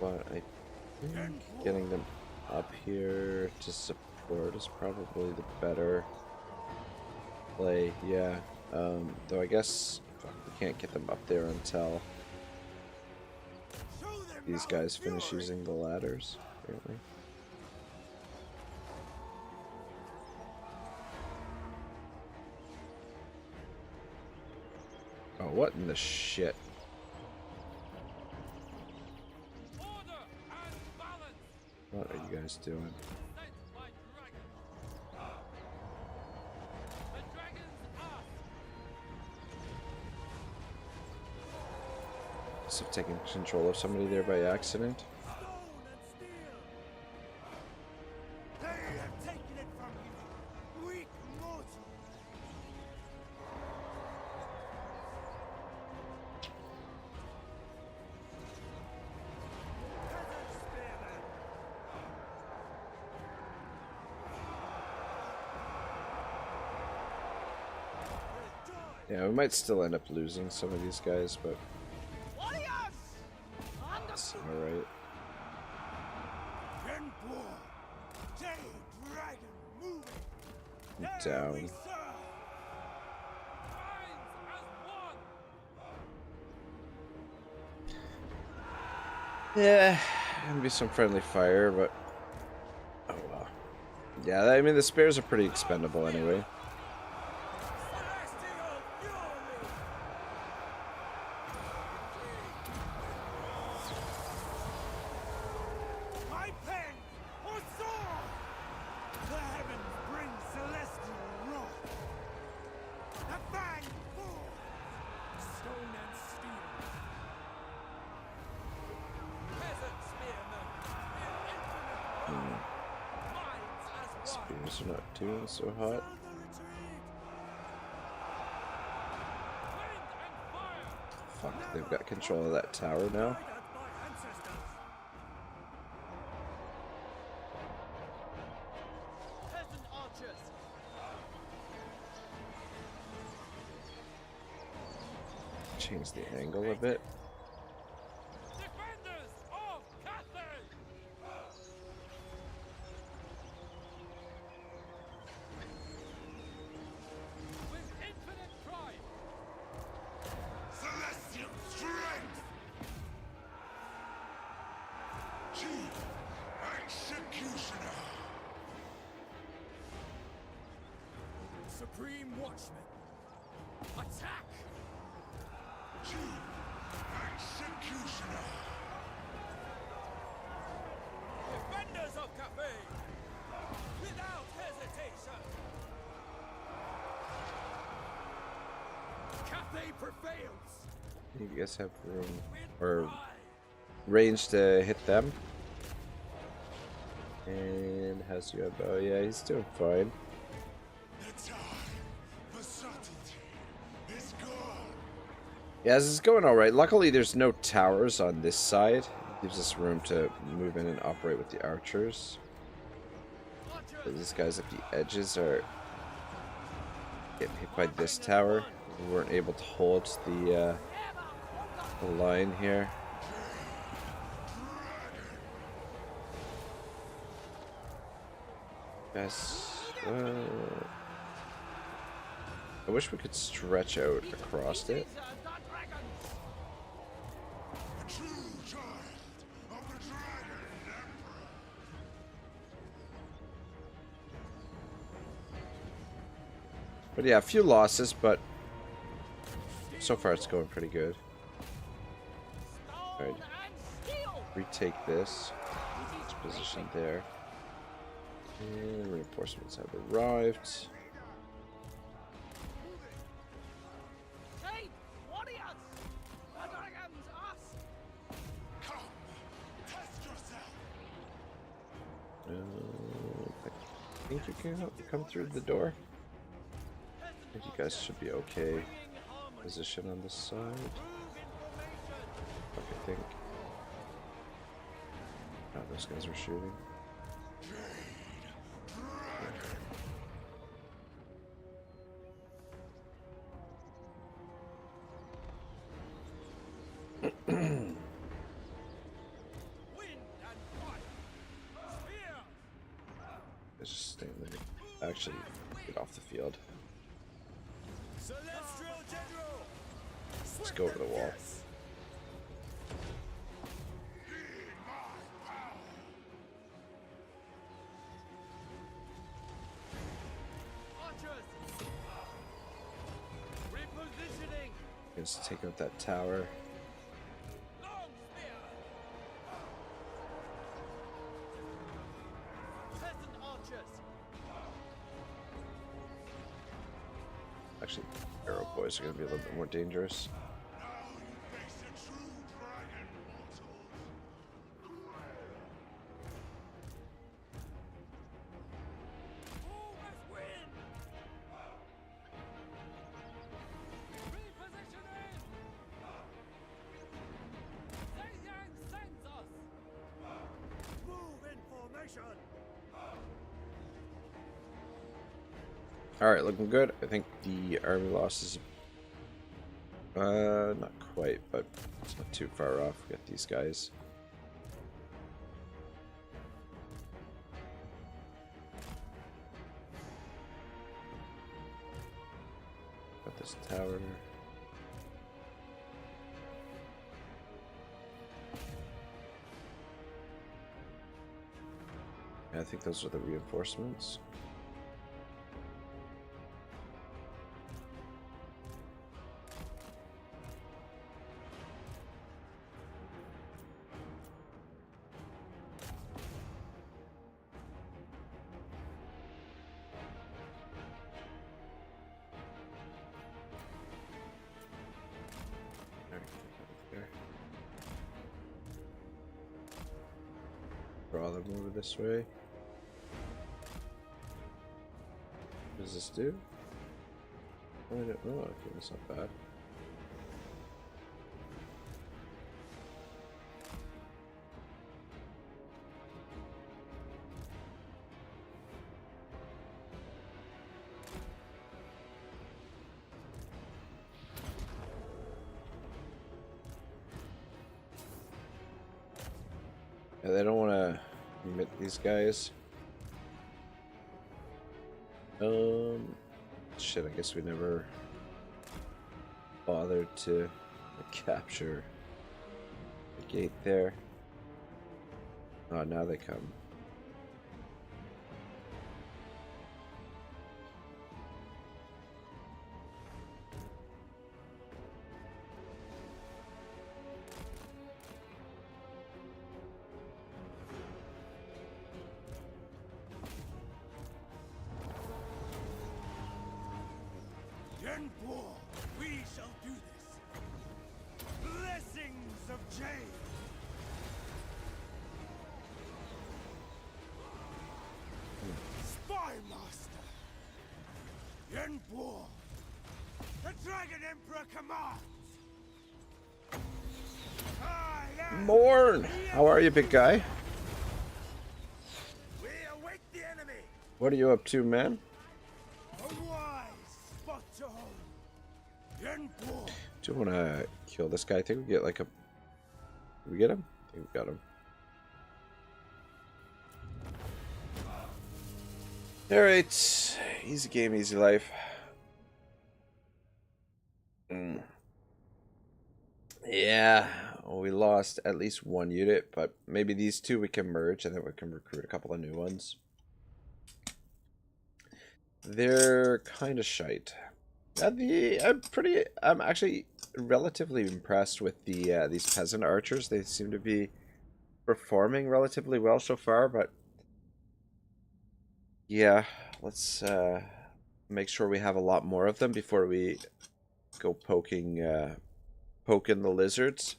But I think getting them up here to support is probably the better play. Yeah. Though I guess we can't get them up there until these guys finish using the ladders, apparently. Oh, what in the shit? What are you guys doing? Of taking control of somebody there by accident. They have taken it from you, weak mortal. Yeah, we might still end up losing some of these guys, but that's alright. Jade Dragon moving. Down. Yeah, gonna be some friendly fire, but oh well. Yeah, I mean the spares are pretty expendable anyway. Spears are not doing so hot. they've got control of that tower now. Change the angle a bit. Defenders of Cathay! With infinite pride! Celestial strength! Chief Executioner! Supreme Watchman! Attack! Chief Executioner! Defenders of Cathay! Without hesitation! Cathay prevails! You guys have room or range to hit them. And how's Yuan Bo? Yeah, he's doing fine. The time for subtlety is gone! Yeah, this is going alright. Luckily, there's no towers on this side. It gives us room to move in and operate with the archers. But these guys at the edges are getting hit by this tower. We weren't able to hold the line here. Guys, I wish we could stretch out across it. A true child of the Dragon Emperor! But yeah, a few losses, but so far it's going pretty good. Alright, retake this. It's positioned there. And reinforcements have arrived. Hey, warriors! The dragons us! Come! Test yourself! I think you can come through the door. I think you guys should be okay. Position on this side. I think. Oh, those guys were shooting. Let's just stand there. Actually, get off the field. Celestial General! Let's go over the wall. Archers! Repositioning! Let's take out that tower. Long spear! Peasant archers! Actually, arrow boys are going to be a little bit more dangerous. Now you face a true dragon, mortals! Always win! Repositioning! Zhejiang sends us! Move in formation! Alright, looking good. I think the army loss is not quite, but it's not too far off. We got these guys. Got this tower. Yeah, I think those are the reinforcements. Draw them over this way. What does this do? Oh, I don't know. Okay, that's not bad. Yeah, they don't want to commit these guys. Shit, I guess we never bothered to capture the gate there. Oh, now they come. Yuan Bo, we shall do this. Blessings of Jade. Spy Master. Yuan Bo, the Dragon Emperor commands. I am Morn! How are you, big guy? We await the enemy. What are you up to, man? A wise spot to hold. Yuan Bo. Do you want to kill this guy? I think we get like a... Did we get him? I think we got him. Alright. Easy game, easy life. Yeah, we lost at least one unit, but maybe these two we can merge and then we can recruit a couple of new ones. They're kind of shite. I'm actually relatively impressed with the these peasant archers. They seem to be performing relatively well so far, but yeah, let's make sure we have a lot more of them before we go poking the lizards.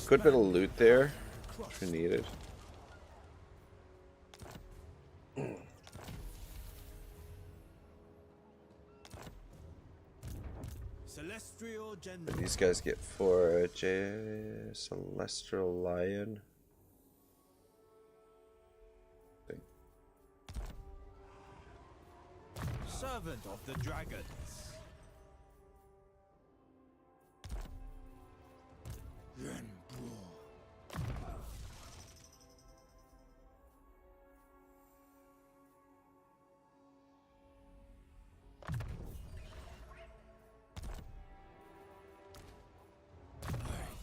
Good bit of loot there, if we needed. Celestial Gen. These guys get for Celestial Lion. Servant of the Dragons. Yuan Bo. I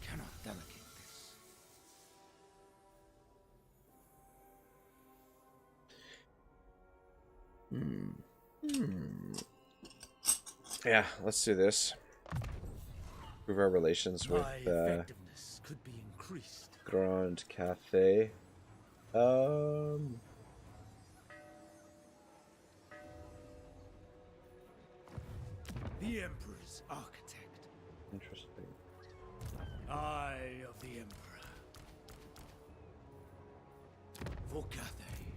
cannot delegate this. Yeah, let's do this. Improve our relations with My effectiveness could be increased. Grand Cathay. The Emperor's architect. Interesting. Eye of the Emperor. For Cathay.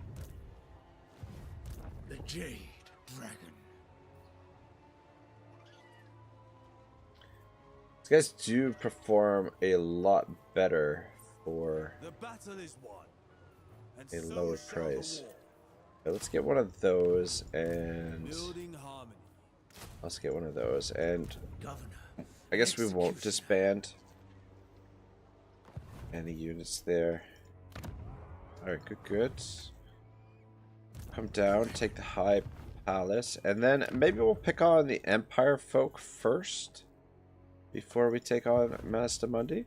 The Jade Dragon. These guys do perform a lot better for The battle is won. And a so lower shall the price. war. Okay, let's get one of those, and Building harmony. let's get one of those, and Governor. I guess we won't Executioner. disband any units there. Alright, good. Come down, take the High Palace, and then maybe we'll pick on the Empire folk first before we take on Mastamundi.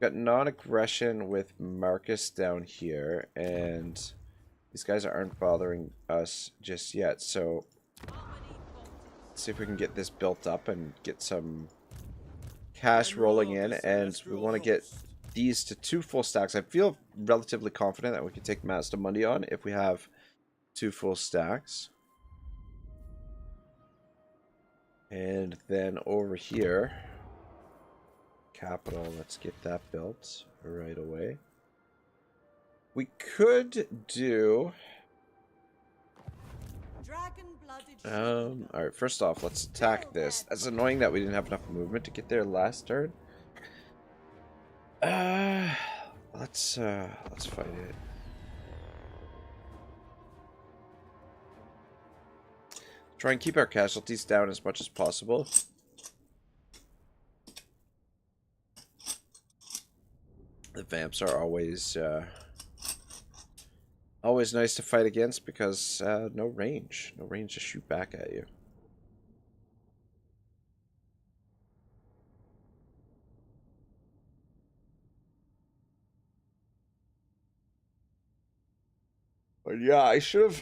Got non-aggression with Marcus down here, and these guys aren't bothering us just yet, so let's see if we can get this built up and get some cash rolling in, and we want to get these to 2 full stacks. I feel relatively confident that we can take Mastamundi on if we have 2 full stacks. And then over here, capital, let's get that built right away. We could do Dragon blood Alright, first off, let's attack this. That's annoying that we didn't have enough movement to get there last turn. Let's fight it. Try and keep our casualties down as much as possible. The vamps are always always nice to fight against because no range to shoot back at you. But yeah, I should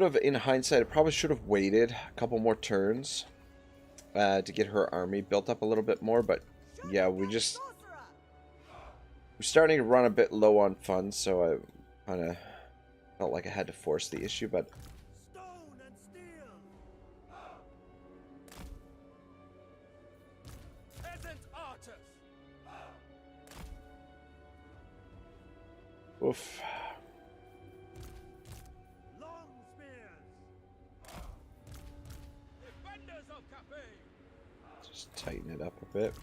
have in hindsight, I probably should have waited a couple more turns to get her army built up a little bit more, but yeah, we're starting to run a bit low on funds, so I kind of felt like I had to force the issue, but Stone and steel. Peasant archers. oof. Long spears. Defenders of Cathay. Just tighten it up a bit.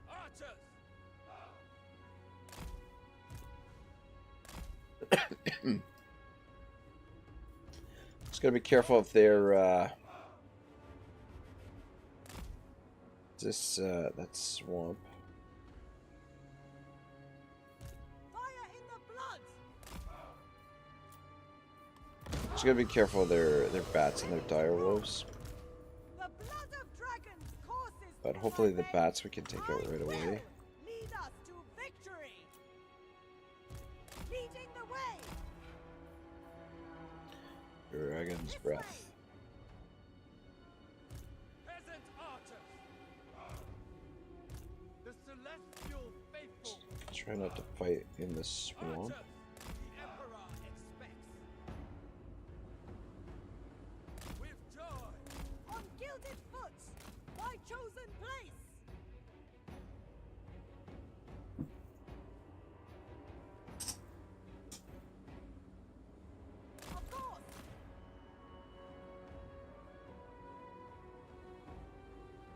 Archers. Just gotta be careful if they're that swamp. Fire in the blood! Just gotta be careful of their bats and their dire wolves. The blood of dragons courses But through hopefully my the veins. bats we can take out right Will away. lead us to victory. Leading the way. Dragon's breath. Peasant archers. The celestial faithful. Try not to fight in the swamp. Archers. The emperor expects. With joy. On gilded foot. My chosen place. Of course.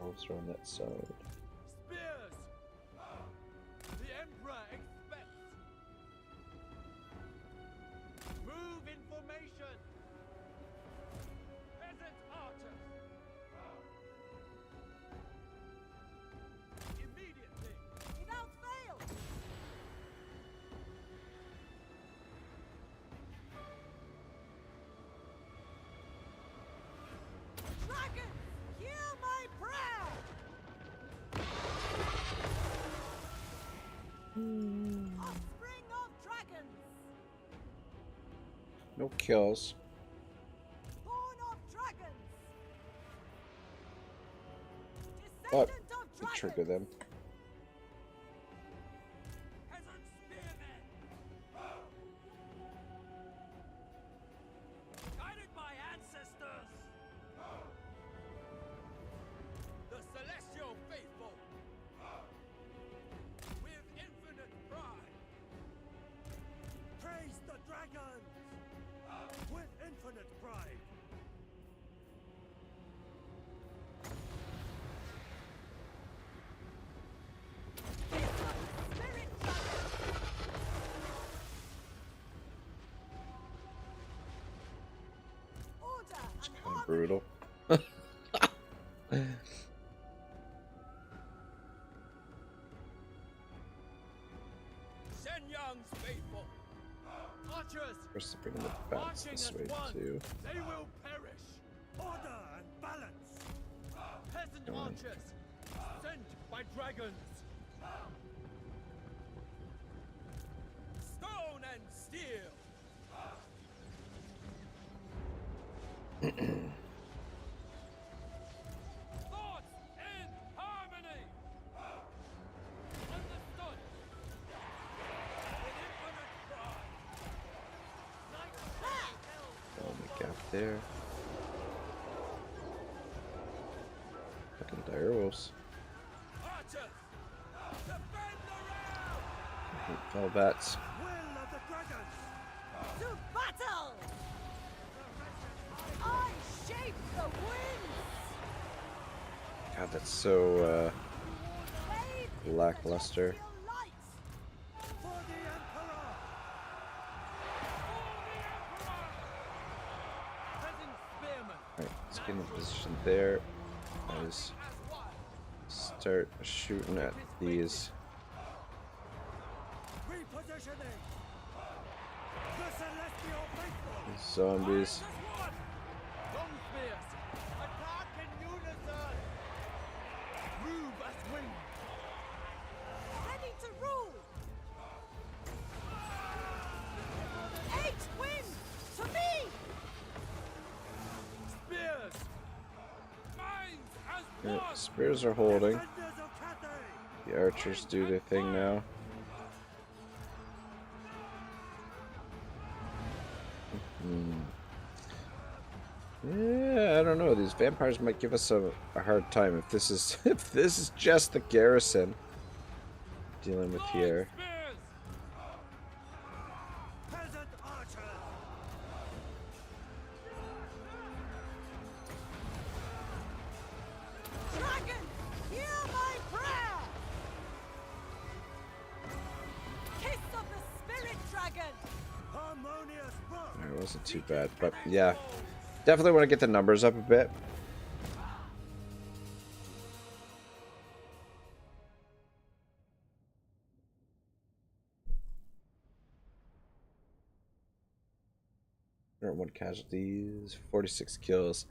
Wolves are on that side. Spears. The emperor expects. Move in formation. Peasant archers. Immediately. Without fail. Dragons, hear my prayer. Offspring of dragons, No kills. born of dragons. But Descendant of we dragons. trigger them. Peasant spearmen. Guided by ancestors. The celestial faithful. With infinite pride. Praise the dragons. With infinite pride. Spirit dragon. Order and Kind of harmony. brutal. Shenyang's faithful. Archers. First to bring the bats this way too. They will perish. Order and balance. Peasant Go on. archers sent by dragons. Stone and steel. Thoughts in harmony. Understood. With infinite pride. Knights held. Oh, the gap there. Fucking dire wolves. Archers. Defend the realm. All bats. Will of the dragons. To battle! the winds! God, that's so lackluster. For the Emperor! Peasant spearmen! Alright, let's get in position there. Guys, start shooting at these. Repositioning! The Celestial Faithful! Zombies. Long spears! Attack in unison! Move as wind! Ready to rule! Eight wind! To me! Spears! Minds as Alright, one! spears are holding. Defenders of Cathay! The archers do their thing now. Yeah, I don't know. These vampires might give us a hard time if this is if this is just the garrison dealing with here. Spears! Peasant archers! Dragon, hear my prayer! Kiss of the spirit dragon! Harmonious rock! It wasn't too bad, but yeah, definitely want to get the numbers up a bit. One casualties, 46 kills.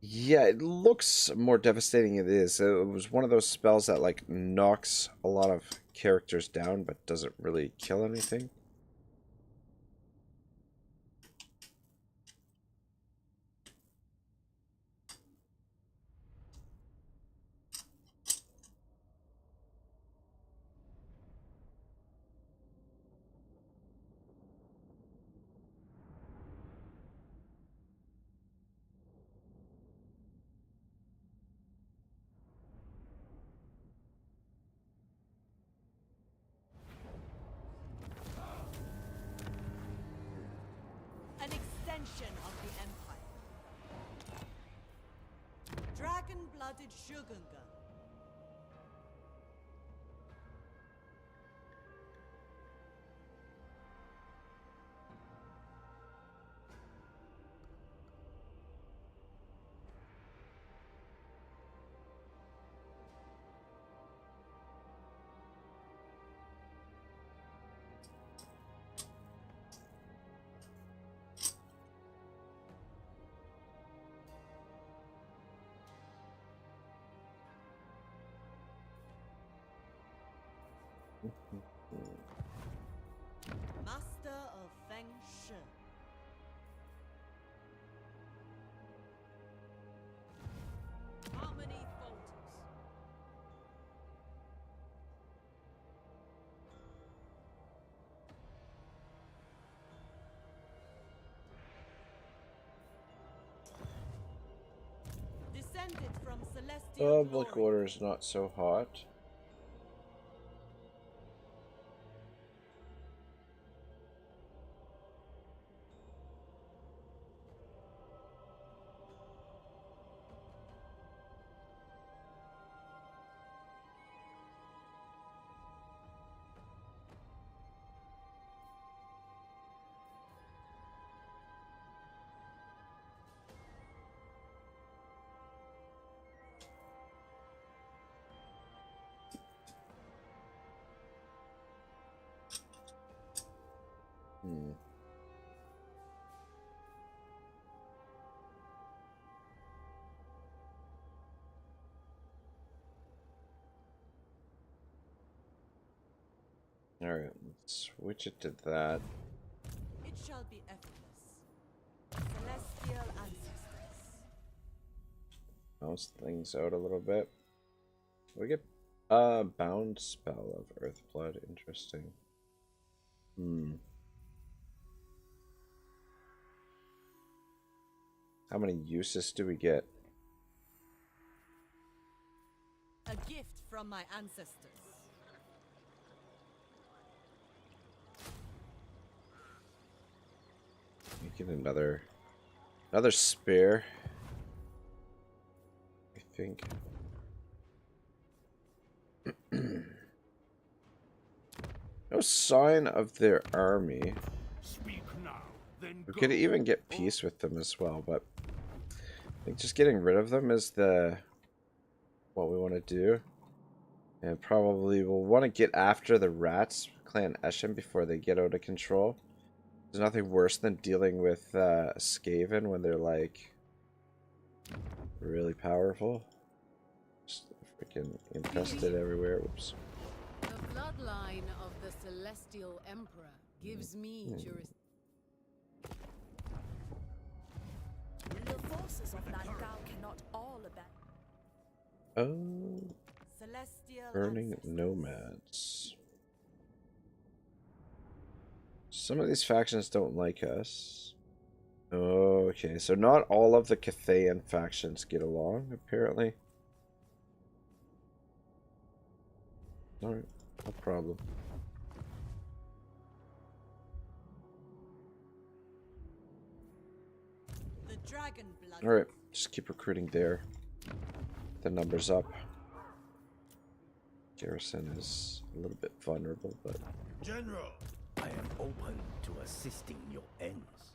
Yeah, it looks more devastating than it is. It was one of those spells that like knocks a lot of characters down, but doesn't really kill anything. An extension of the Empire. Dragon-blooded Shogunga. Master of Feng Shi. Harmony falters. Descended from celestial Public glory. order is not so hot. Alright, let's switch it to that. It shall be effortless. Celestial ancestors. Bounce things out a little bit. We get bound spell of Earthblood. Interesting. How many uses do we get? A gift from my ancestors. We get another Another spear. I think. No sign of their army. Speak now, then We go. could even get peace with them as well, but I think just getting rid of them is what we want to do. And probably we'll want to get after the rats, Clan Eshem, before they get out of control. There's nothing worse than dealing with Skaven when they're like really powerful. Just freaking infested everywhere. Whoops. The bloodline of the Celestial Emperor gives me jurisdiction. The forces of Nangao cannot all abandon. Oh, Celestial burning ancestors. nomads. Some of these factions don't like us. Okay, so not all of the Cathayan factions get along, apparently. Alright, no problem. The dragon blood. Alright, just keep recruiting there. The numbers up. Garrison is a little bit vulnerable, but... General, I am open to assisting your ends,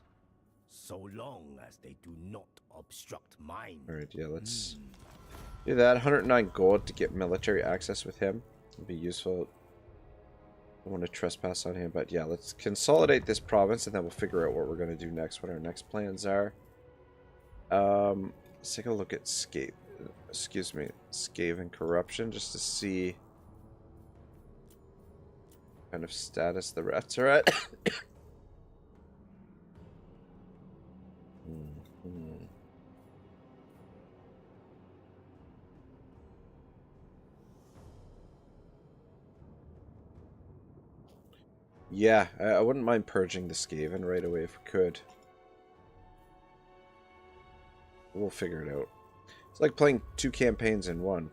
so long as they do not obstruct mine. Alright, yeah, let's do that. 109 gold to get military access with him. It'd be useful. I want to trespass on him, but yeah, let's consolidate this province and then we'll figure out what we're going to do next, what our next plans are. Let's take a look at Scave and Corruption just to see kind of status the rats are at. Yeah, I wouldn't mind purging the Skaven right away if we could. We'll figure it out. It's like playing 2 campaigns in one.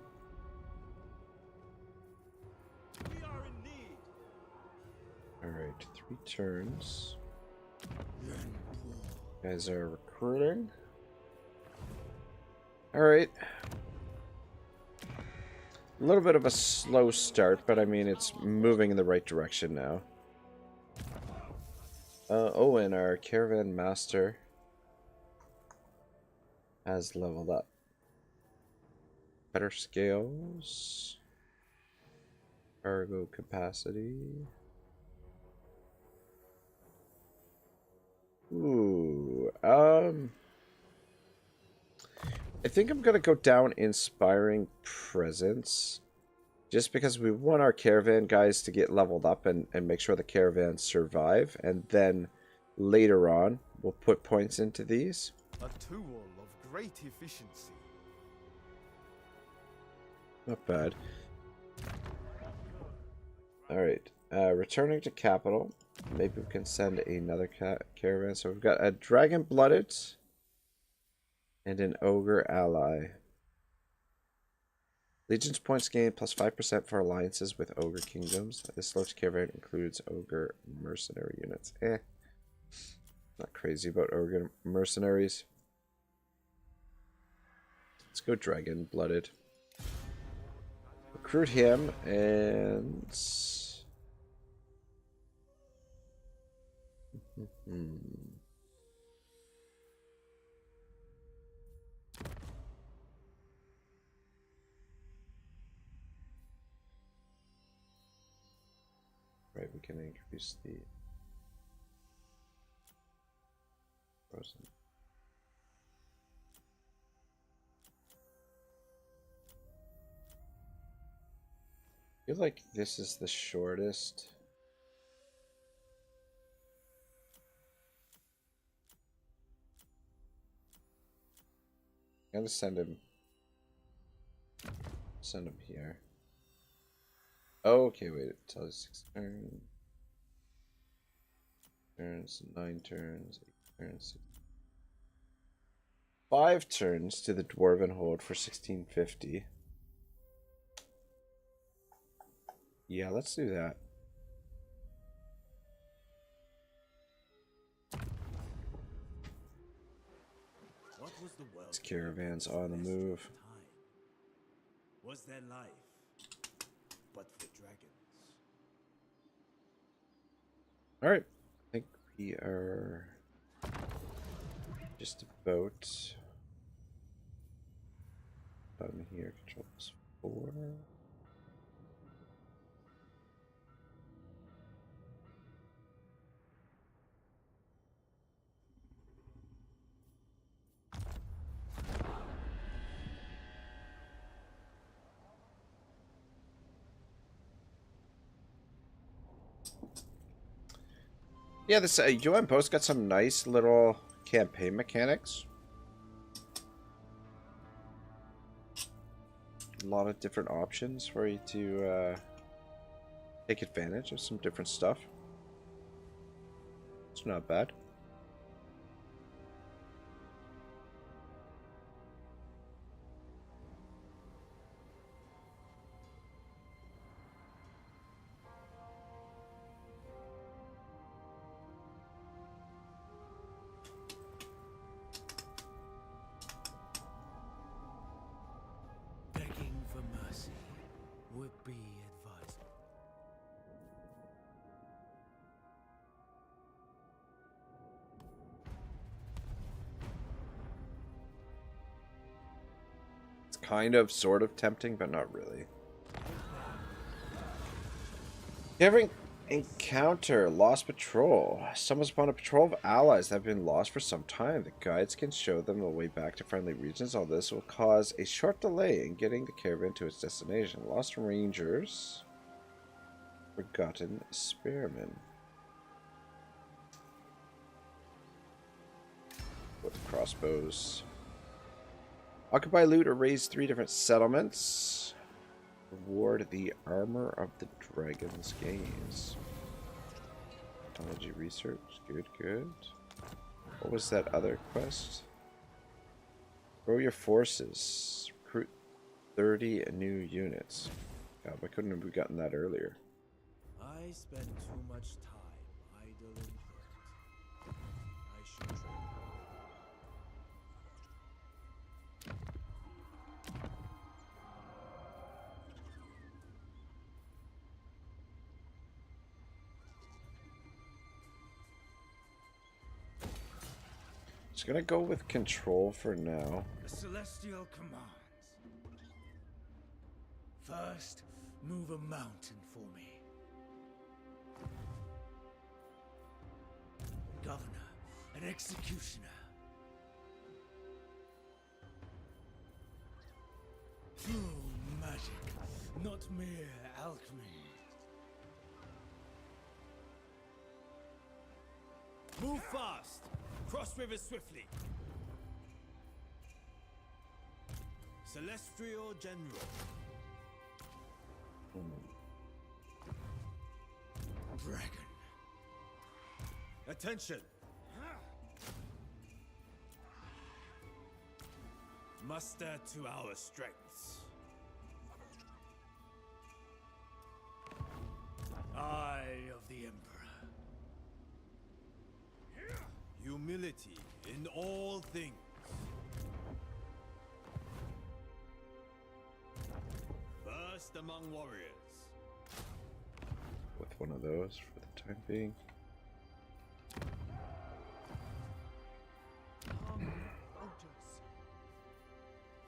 We are in need. Alright, 3 turns. Guys are recruiting. Alright. A little bit of a slow start, but I mean, it's moving in the right direction now. Owen, our caravan master, has leveled up. Better scales. Cargo capacity. Ooh, I think I'm gonna go down Inspiring Presence. Just because we want our caravan guys to get leveled up and make sure the caravans survive. And then later on, we'll put points into these. A tool of great efficiency. Not bad. Alright, returning to capital. Maybe we can send another caravan. So we've got a dragon-blooded and an ogre ally. Legion's points gained plus 5% for alliances with ogre kingdoms. This slopes caravan includes ogre mercenary units. Not crazy about ogre mercenaries. Let's go dragon-blooded. Recruit him and... Right, we can increase the frozen. I feel like this is the shortest. I'm gonna send him here. Oh, okay, wait, it tells 6 turns, 9 turns, 8 turns, 6. 5 turns to the Dwarven Hold for 1650. Yeah, let's do that. was the world? These caravans on the move. Time? Was there life, but for dragons? All right, I think we are just about done here. Control plus 4. Yeah, this Yuan Bo's got some nice little campaign mechanics. A lot of different options for you to take advantage of some different stuff. It's not bad. Begging for mercy would be advisable. It's kind of, sort of tempting, but not really. You ever encounter lost patrol? Stumbles upon a patrol of allies that have been lost for some time. The guides can show them the way back to friendly regions. All this will cause a short delay in getting the caravan to its destination. Lost Rangers. Forgotten Spearmen. With crossbows. Occupy, loot, or raise 3 different settlements. Reward the armor of the dragon's gaze. Technology research. Good, good. What was that other quest? Grow your forces. Recruit 30 new units. God, why couldn't have we gotten that earlier? I spend too much time idle in thought. I should train. Just gonna go with control for now. The celestial commands. First, move a mountain for me. Governor and executioner. True magic, not mere alchemy. Move fast. Cross rivers swiftly. Celestial General. Dragon. Attention. Muster to our strengths. Eye of the Emperor. Humility in all things. First among warriors. With one of those for the time being.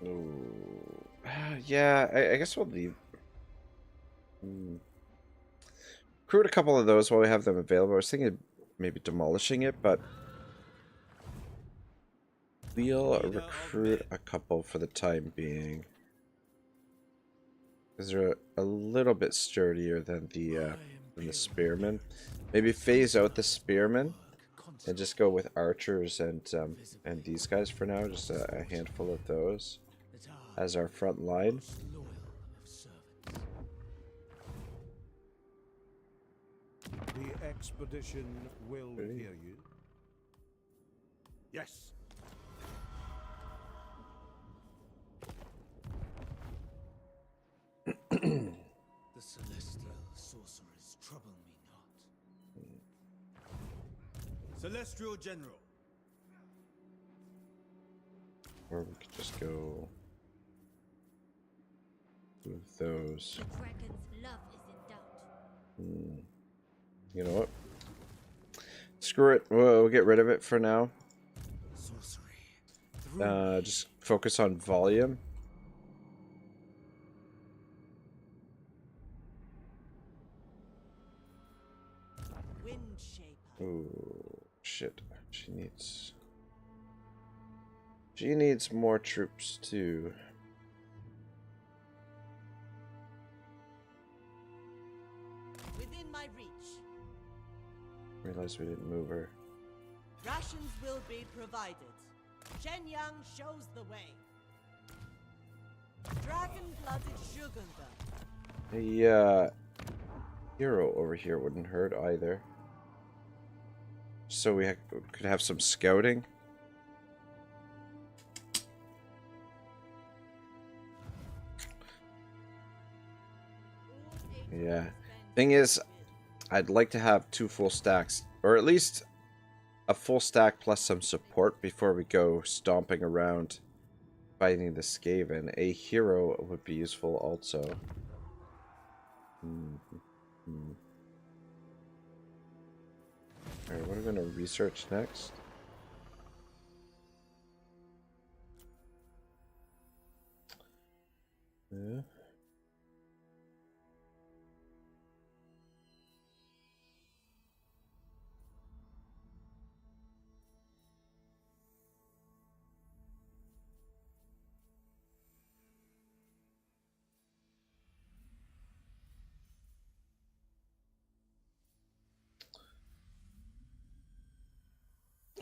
Oh, yeah. I guess we'll leave. Recruit a couple of those while we have them available. I was thinking maybe demolishing it, but we'll recruit a couple for the time being. Because they're a little bit sturdier than the spearmen. Maybe phase out the spearmen and just go with archers and these guys for now. Just a handful of those as our front line. The expedition will Ready? hear you. Yes. The celestial sorcerers trouble me not. Celestial General. Or we could just go with those. The dragon's love is in doubt. You know what? Screw it. We'll get rid of it for now. Sorcery. Just focus on volume. Wind shaper. Ooh, shit. She needs more troops too. Within my reach. Realized we didn't move her. Rations will be provided. Shenyang shows the way. Dragon-blooded Shugunga. A hero over here wouldn't hurt either. So we could have some scouting. Yeah. Thing is, I'd like to have 2 full stacks, or at least a full stack plus some support before we go stomping around fighting the Skaven. A hero would be useful also. Alright, what are we going to research next? Yeah.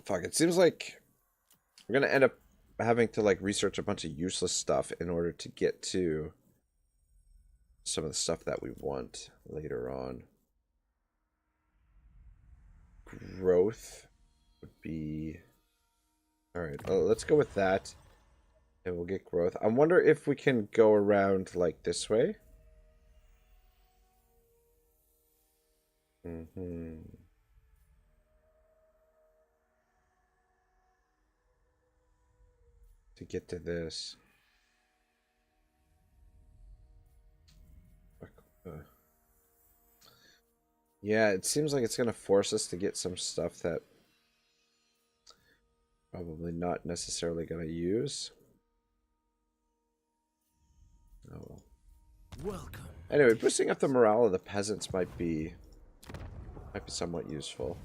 Fuck, it seems like we're gonna end up having to like research a bunch of useless stuff in order to get to some of the stuff that we want later on. Growth would be... Alright, let's go with that. And we'll get growth. I wonder if we can go around like this way. To get to this. Yeah, it seems like it's going to force us to get some stuff that probably not necessarily going to use. Oh well. Welcome. Anyway, boosting up the morale of the peasants might be somewhat useful.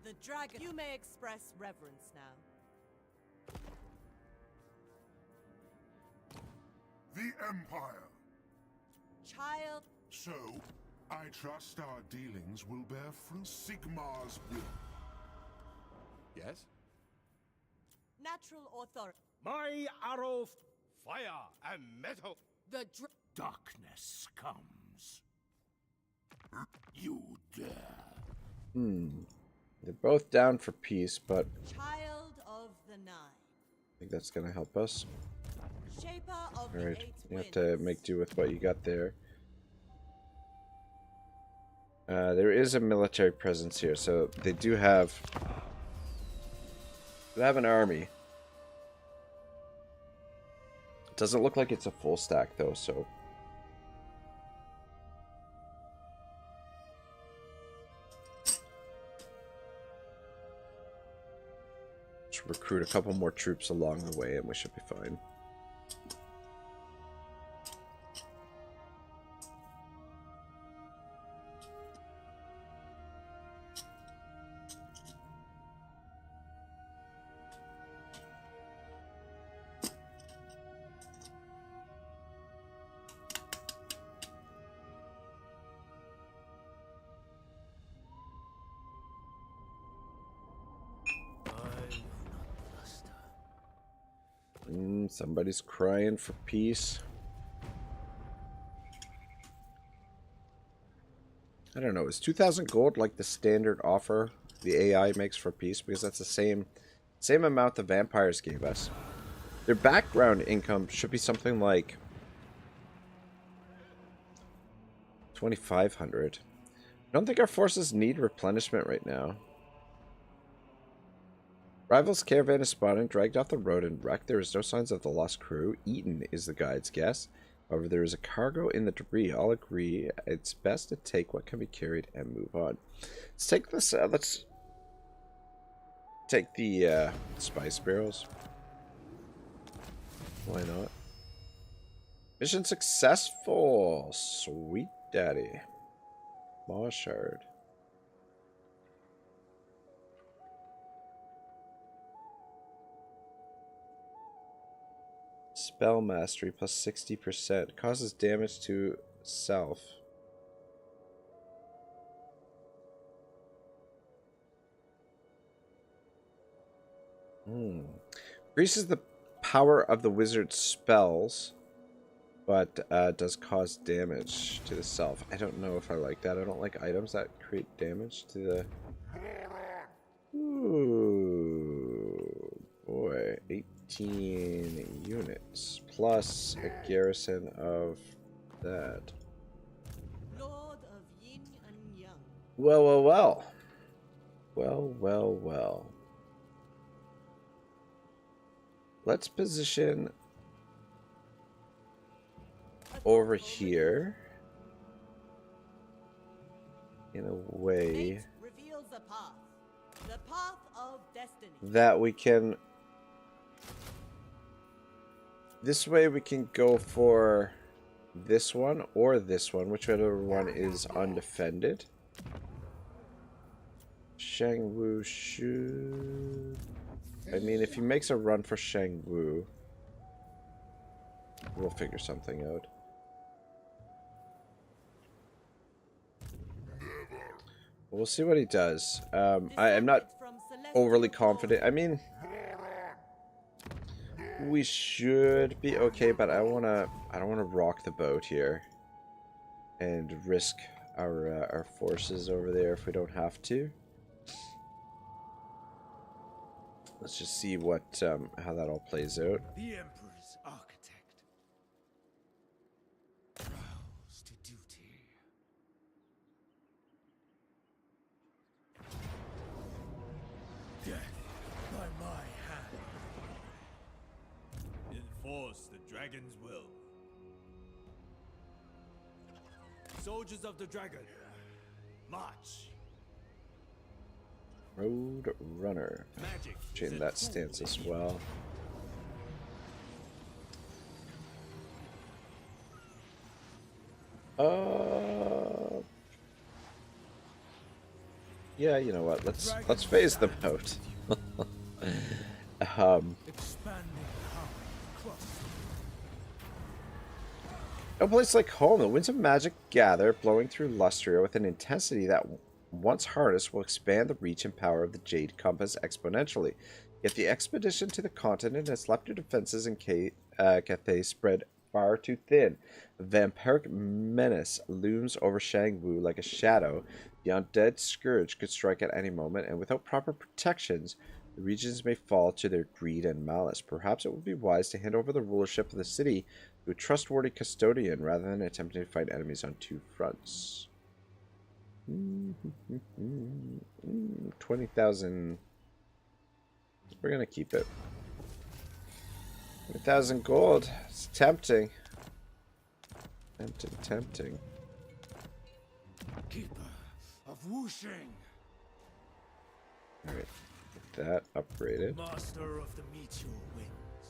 The dragon. You may express reverence now. The Empire. Child. So, I trust our dealings will bear fruit. Sigmar's will. Yes? Natural authority. My arrow, fire and metal. The Darkness comes. You dare. They're both down for peace, but Child of the Nine. I think that's going to help us. Shaper of the Alright, Eight you have Winds. to make do with what you got there. There is a military presence here, so they do have... They have an army. It doesn't look like it's a full stack, though, so... Just recruit a couple more troops along the way, and we should be fine. Somebody's crying for peace. I don't know, is 2,000 gold like the standard offer the AI makes for peace? Because that's the same amount the vampires gave us. Their background income should be something like 2,500. I don't think our forces need replenishment right now. Rival's caravan is spotted, dragged off the road and wrecked. There is no signs of the lost crew. Eaten is the guide's guess. However, there is a cargo in the debris. All agree it's best to take what can be carried and move on. Let's take this. Let's take the spice barrels. Why not? Mission successful. Sweet daddy. Law shard. Spell mastery plus 60%. Causes damage to self. Increases the power of the wizard's spells, but does cause damage to the self. I don't know if I like that. I don't like items that create damage to the... Ooh, boy. 18 units plus a garrison of that. Lord of Yin and Yang. Well, well, well. Well, well, well. Let's position over here in a way reveals the path of destiny. that we can... This way we can go for this one or this one, whichever one is undefended. Shangwu should... I mean, if he makes a run for Shangwu, we'll figure something out. We'll see what he does. I am not overly confident. I mean, we should be okay, but I don't wanna rock the boat here and risk our forces over there if we don't have to. Let's just see what how that all plays out. The Emperor's architect. Rouse to duty. Death by my hand. Enforce the dragon's will. Soldiers of the dragon, march. Road Runner. Change that stance as well. Yeah, you know what? Let's phase them out. No place like home. The winds of magic gather, blowing through Lustria with an intensity that, once harnessed, will expand the reach and power of the Jade Compass exponentially. Yet the expedition to the continent has left her defenses in Cathay spread far too thin. A vampiric menace looms over Shangwu like a shadow. The undead scourge could strike at any moment, and without proper protections, the regions may fall to their greed and malice. Perhaps it would be wise to hand over the rulership of the city to a trustworthy custodian rather than attempting to fight enemies on two fronts. 20,000. We're gonna keep it. 20,000 gold. It's tempting. Tempting. Keeper of whooshing. Alright. Get that upgraded. Master of the meteor winds.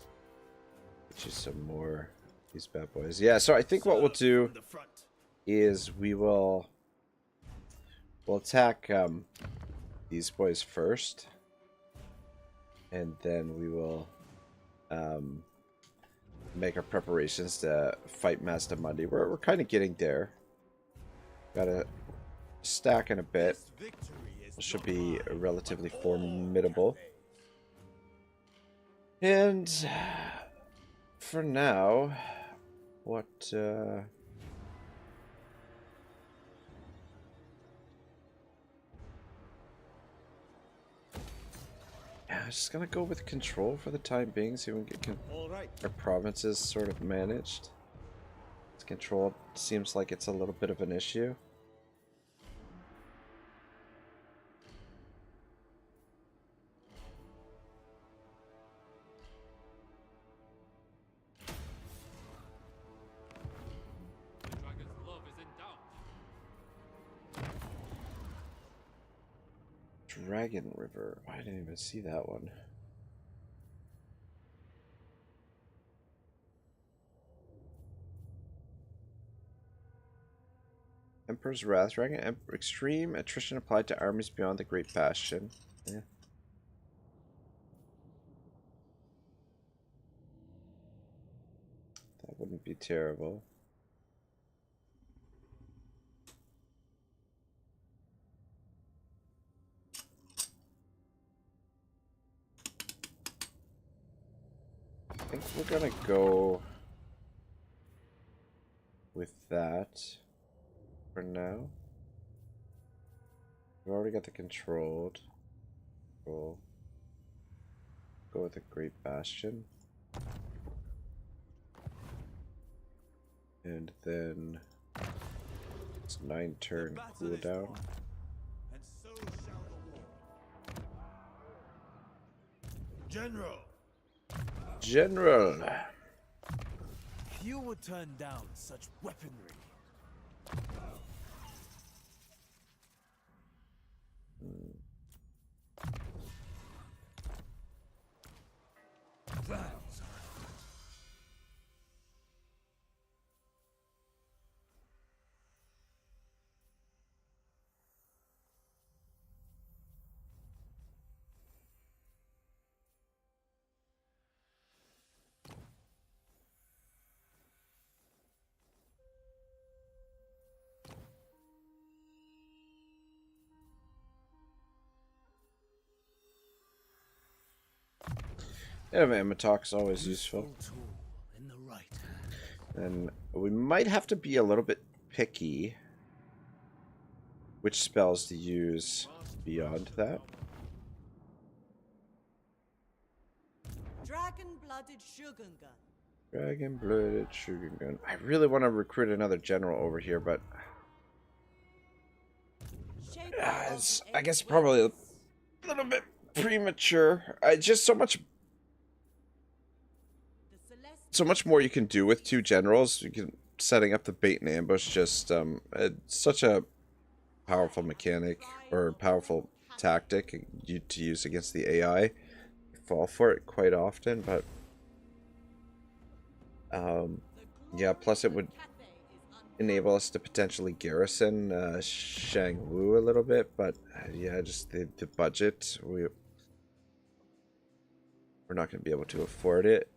Get you some more of these bad boys. Yeah, so I think what we'll do is we'll attack these boys first, and then we will make our preparations to fight Master Mundi. We're kind of getting there. Got a stack in a bit. Should be relatively formidable. And for now, what just gonna go with control for the time being, see if we can get All right. our provinces sort of managed. This control seems like it's a little bit of an issue. The dragon's love is in doubt. Dragon River. I didn't even see that one. Emperor's Wrath Dragon. Extreme attrition applied to armies beyond the Great Bastion. Yeah. That wouldn't be terrible. I think we're gonna go with that for now. We've already got the controlled. We'll go with the Great Bastion. And then it's 9-turn cooldown. And so shall the war. General! General! Few would turn down such weaponry. Plans are Yeah, man, talk's always useful. Tool in the right hand. And we might have to be a little bit picky which spells to use beyond that. Dragon-blooded Shogungun. Dragon-blooded Shogungun. I really want to recruit another general over here, but it's, I guess, probably a little bit premature. Just so much more you can do with two generals. You can setting up the bait and ambush. Just it's such a powerful mechanic or powerful tactic to use against the AI. I fall for it quite often, but yeah. Plus, it would enable us to potentially garrison Shangwu a little bit, but yeah, just the budget. We're not going to be able to afford it.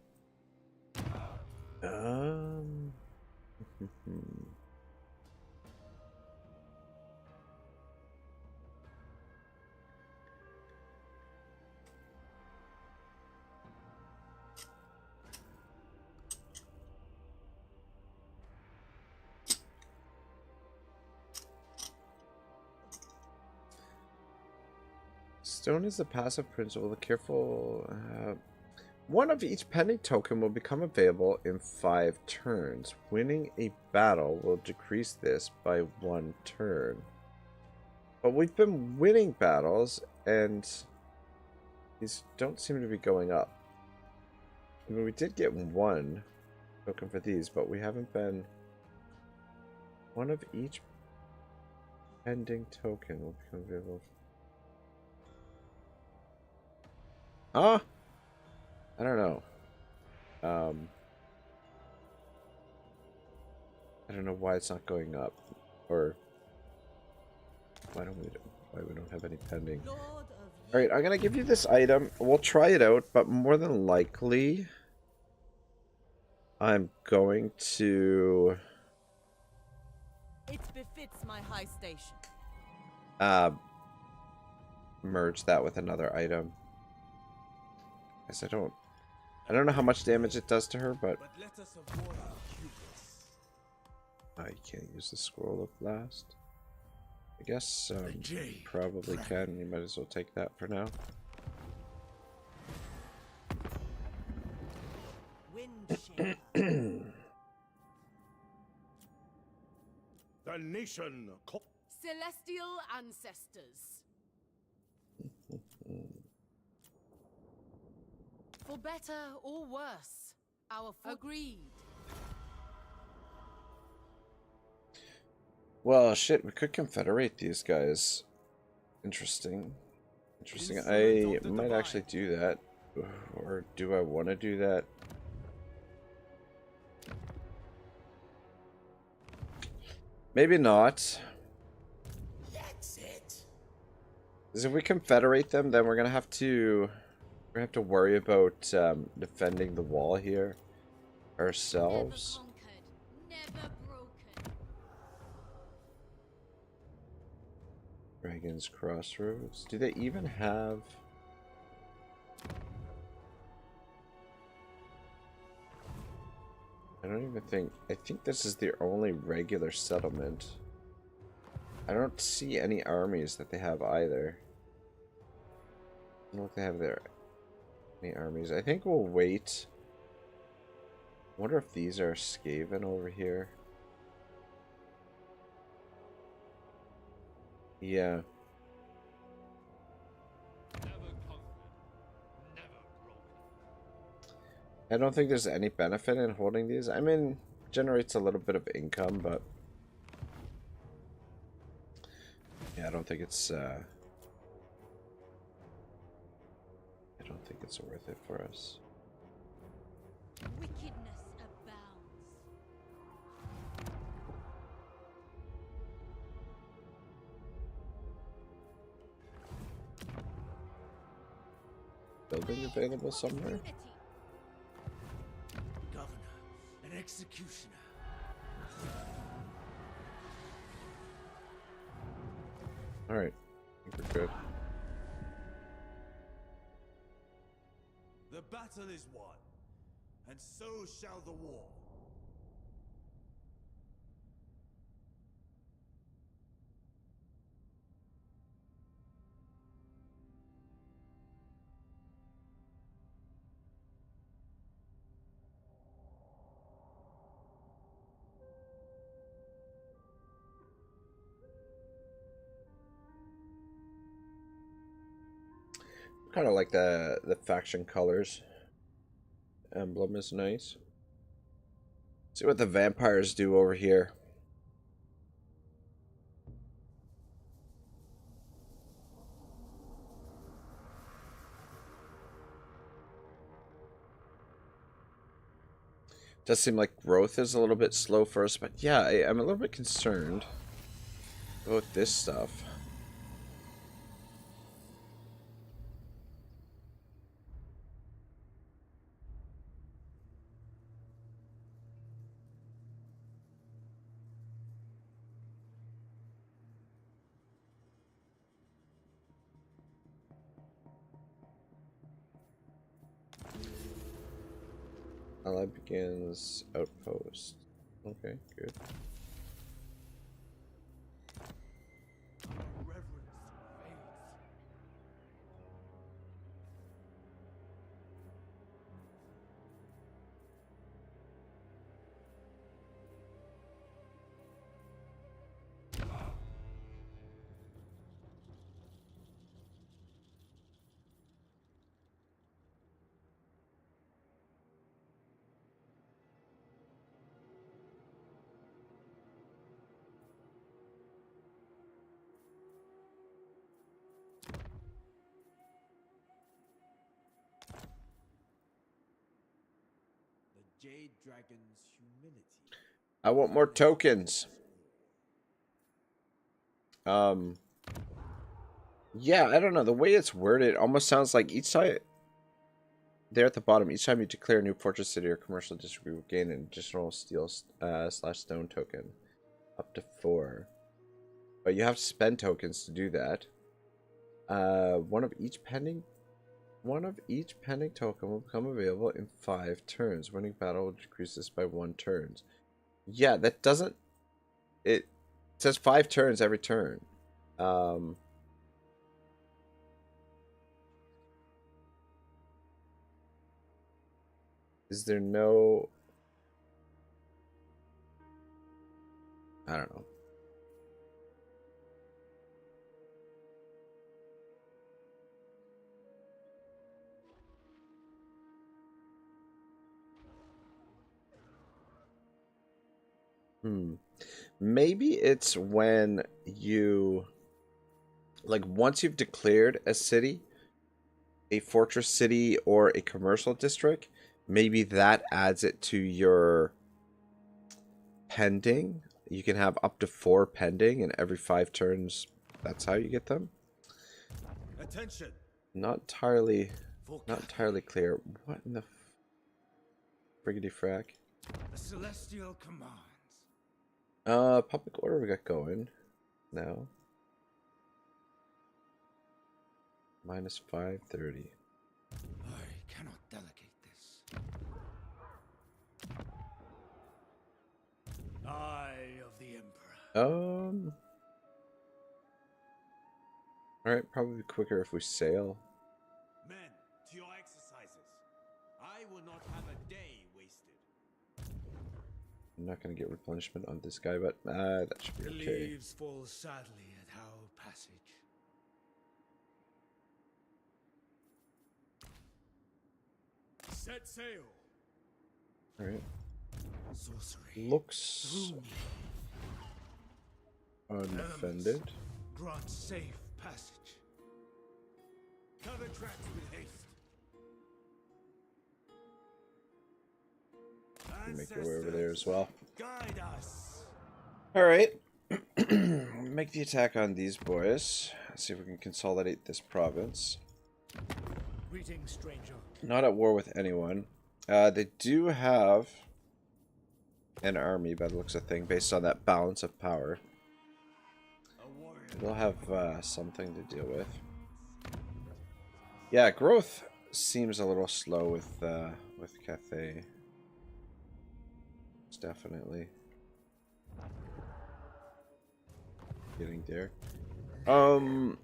Stone is a passive principle. The careful. One of each pending token will become available in 5 turns. Winning a battle will decrease this by 1 turn. But we've been winning battles, and these don't seem to be going up. I mean, we did get 1 token for these, but we haven't been... One of each pending token will become available. Huh? I don't know. I don't know why it's not going up, or why we don't have any pending. All right, I'm gonna give you this item. We'll try it out, but more than likely, I'm going to It befits my high station. merge that with another item. Guess I don't know how much damage it does to her, but let us avoid hubris. I can't use the scroll of blast. I guess probably can. You might as well take that for now. bloodshed. The nation Celestial ancestors. For better or worse, our agreed. Well, shit, we could confederate these guys. Interesting. Interesting. I might actually do that. Or do I want to do that? Maybe not. That's it. Because if we confederate them, then we're gonna have to worry about defending the wall here ourselves. Never conquered, never broken. Dragon's Crossroads. Do they even have? I don't even think. I think this is the only regular settlement. I don't see any armies that they have either. I don't know if they have any armies. I think we'll wait. I wonder if these are Skaven over here. Yeah. I don't think there's any benefit in holding these. I mean, generates a little bit of income, but yeah, I don't think it's worth it for us. Wickedness abounds. Building available somewhere? Unity. Governor, an executioner. Alright, I think we're good. The battle is won, and so shall the war. Kind of like the faction colors. Emblem is nice. See what the vampires do over here. Does seem like growth is a little bit slow for us, but yeah, I'm a little bit concerned about this stuff. Ally begins outpost. Okay, good. Reverence fades. The Jade Dragon's humility. I want more tokens. Yeah, I don't know. The way it's worded almost sounds like each time there at the bottom, each time you declare a new fortress city or commercial district, you will gain an additional steel slash stone token, up to 4. But you have to spend tokens to do that. One of each pending token will become available in 5 turns. Winning battle will decrease this by 1 turn. Yeah, that doesn't. It says 5 turns every turn. Is there no I don't know. Maybe it's when you, like, once you've declared a city, a fortress city or a commercial district, maybe that adds it to your pending. You can have up to 4 pending, and every 5 turns, that's how you get them. Attention. Not entirely clear. What in the friggity frack? The celestial commands. Public order we got going now. Minus 530. I cannot delegate this. Eye of the Emperor. Alright, probably quicker if we sail. Men, to your exercises. I will not have a day wasted. I'm not gonna get replenishment on this guy, but that should be The okay. leaves fall sadly at our passage. Set sail. Alright. Sorcery. Looks Through me. undefended. Grant safe passage. Cover tracks with haste. Make your way over there as well. Guide us. Alright. Make the attack on these boys. See if we can consolidate this province. Greetings, stranger. Not at war with anyone. They do have an army by the looks of things based on that balance of power. They'll have something to deal with. Yeah, growth seems a little slow with Cathay. It's definitely getting there.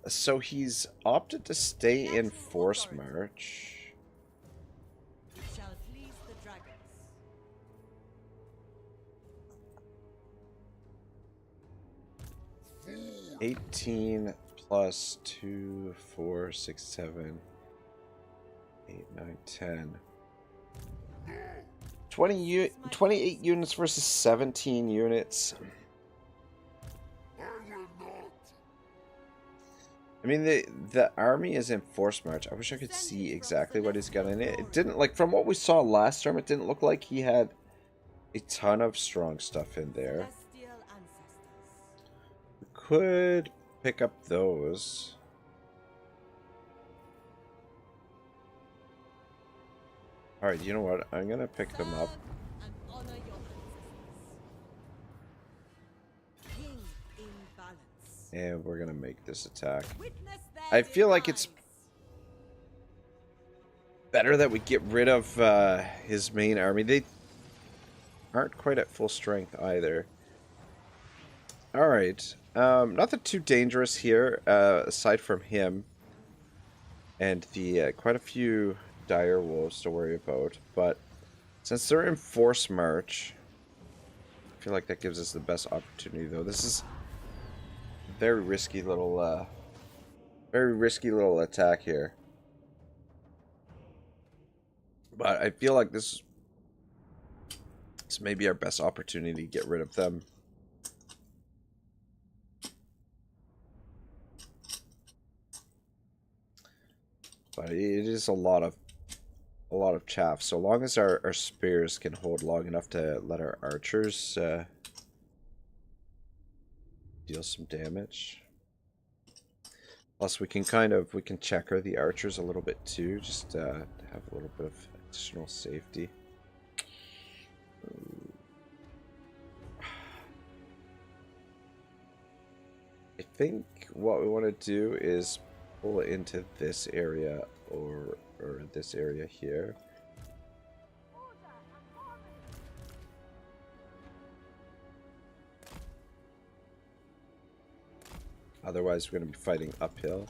So he's opted to stay in Force March. It shall please the dragons. 18 plus 2, 4, 6, 7, 8, 9, 10. 28 units versus 17 units. I mean, the army is in Force March. I wish I could see exactly what he's got in it. It didn't, like, from what we saw last term, it didn't look like he had a ton of strong stuff in there. Celestial ancestors. We could pick up those. Alright, you know what? I'm gonna pick them up. Serve and honor your ancestors. King in balance. And we're gonna make this attack. Witness their I feel like it's demise. better that we get rid of his main army. They aren't quite at full strength either. Alright. Nothing too dangerous here, aside from him. And the quite a few dire wolves to worry about. But since they're in Force March, I feel like that gives us the best opportunity, though. This is a very risky little attack here. But I feel like this may be our best opportunity to get rid of them. But it is a lot of chaff. So long as our spears can hold long enough to let our archers deal some damage. Plus we can checker the archers a little bit too, just to have a little bit of additional safety. I think what we want to do is pull it into this area or this area here. Otherwise we're going to be fighting uphill.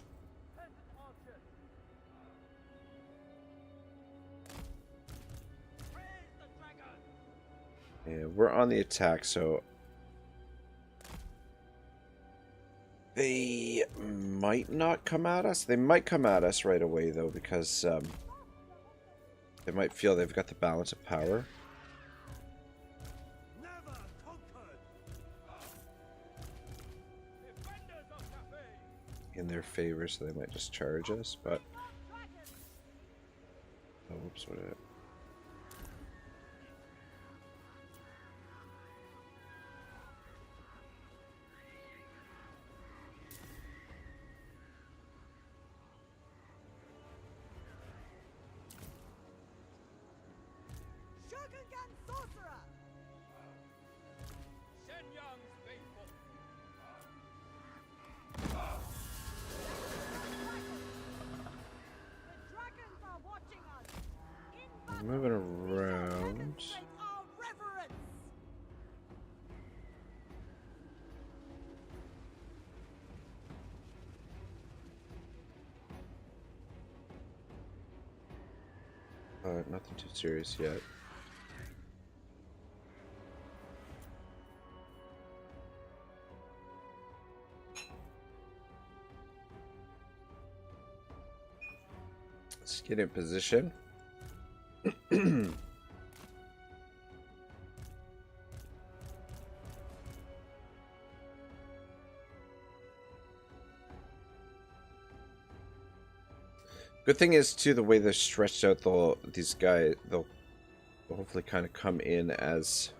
And we're on the attack, so They might not come at us. They might come at us right away, though, because they might feel they've got the balance of power Never conquered. Defenders of Cathay. in their favor, so they might just charge us. But oh, whoops! What did it? Shogungan sorcerer. Shenyang's faithful. The dragons are watching us. In We're moving battle, we shall around. demonstrate our reverence. Nothing too serious yet. Let's get in position. Good thing is too, the way they're stretched out, these guys they'll hopefully kind of come in as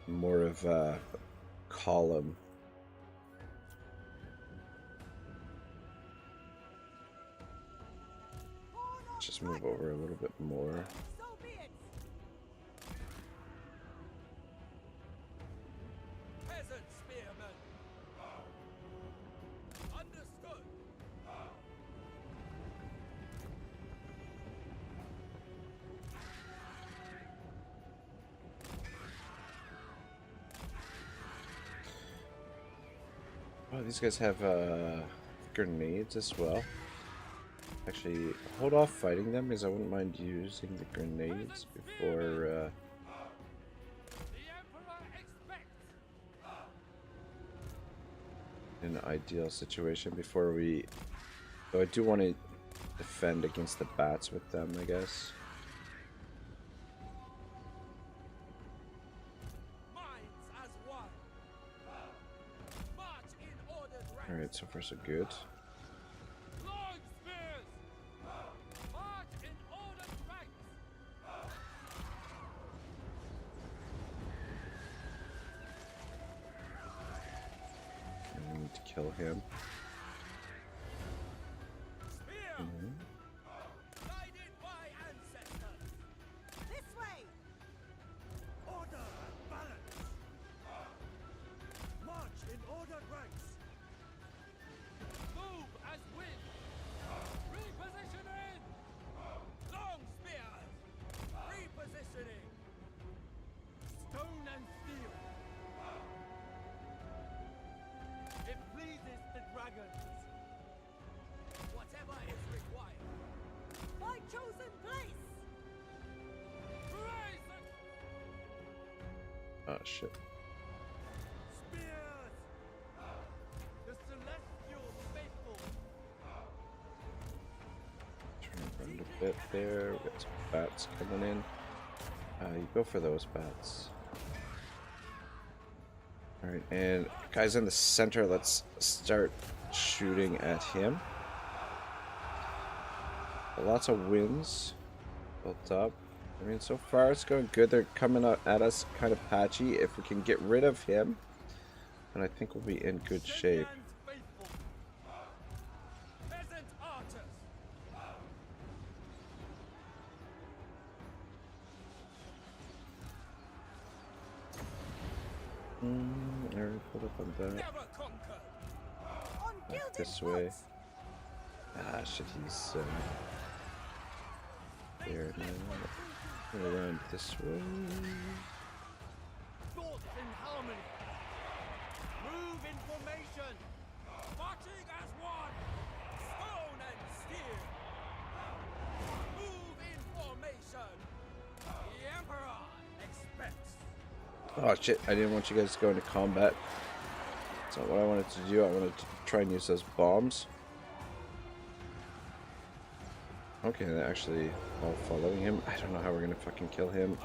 more of a column. Just move over a little bit more. So be it. Peasant spearmen. Understood. Oh, these guys have grenades as well. Actually, hold off fighting them because I wouldn't mind using the grenades before The Emperor expects. in an ideal situation before we. Though I do want to defend against the bats with them, I guess. Minds as one. March in ordered ranks. All right, so far so good. Long spears. March in ordered ranks. And we need to kill him. Spear. Guided by ancestors. This way. Order and balance. March in ordered ranks. Move as wind. Repositioning. Long spears. Repositioning. Stone and steel. It pleases the dragons. Whatever is required. My chosen place. Raise the Oh shit. spears. The celestial faithful. Turn around a bit there. We got some bats coming in. You go for those bats. Alright, and guys in the center, let's start shooting at him. Lots of wins built up. I mean, so far it's going good. They're coming out at us kind of patchy. If we can get rid of him, then I think we'll be in good shape. Shenyang's faithful. Peasant archers. I already pulled up on that. Never conquered. On Back gilded this way. woods. Ah, shit, he's there now. Go around this way. Thoughts in harmony. Move in formation. Marching as one. Stone and steel. Move in formation. The Emperor expects. Oh shit, I didn't want you guys to go into combat. So what I wanted to do, I wanted to try and use those bombs. Okay, they're actually all following him. I don't know how we're gonna fucking kill him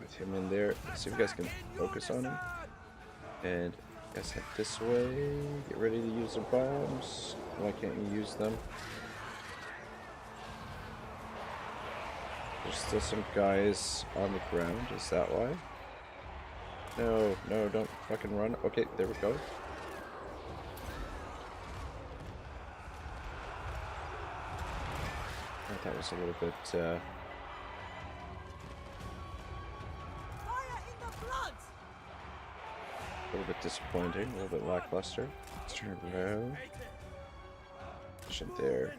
with him in there. Let's see if you guys can focus on him. And guys head this way. Get ready to use the bombs. Why can't you use them? There's still some guys on the ground. Is that why? No, no, don't fucking run. Okay, there we go. That was a little bit, Fire in the blood! a little bit disappointing, a little bit lackluster. Let's turn around. Position there.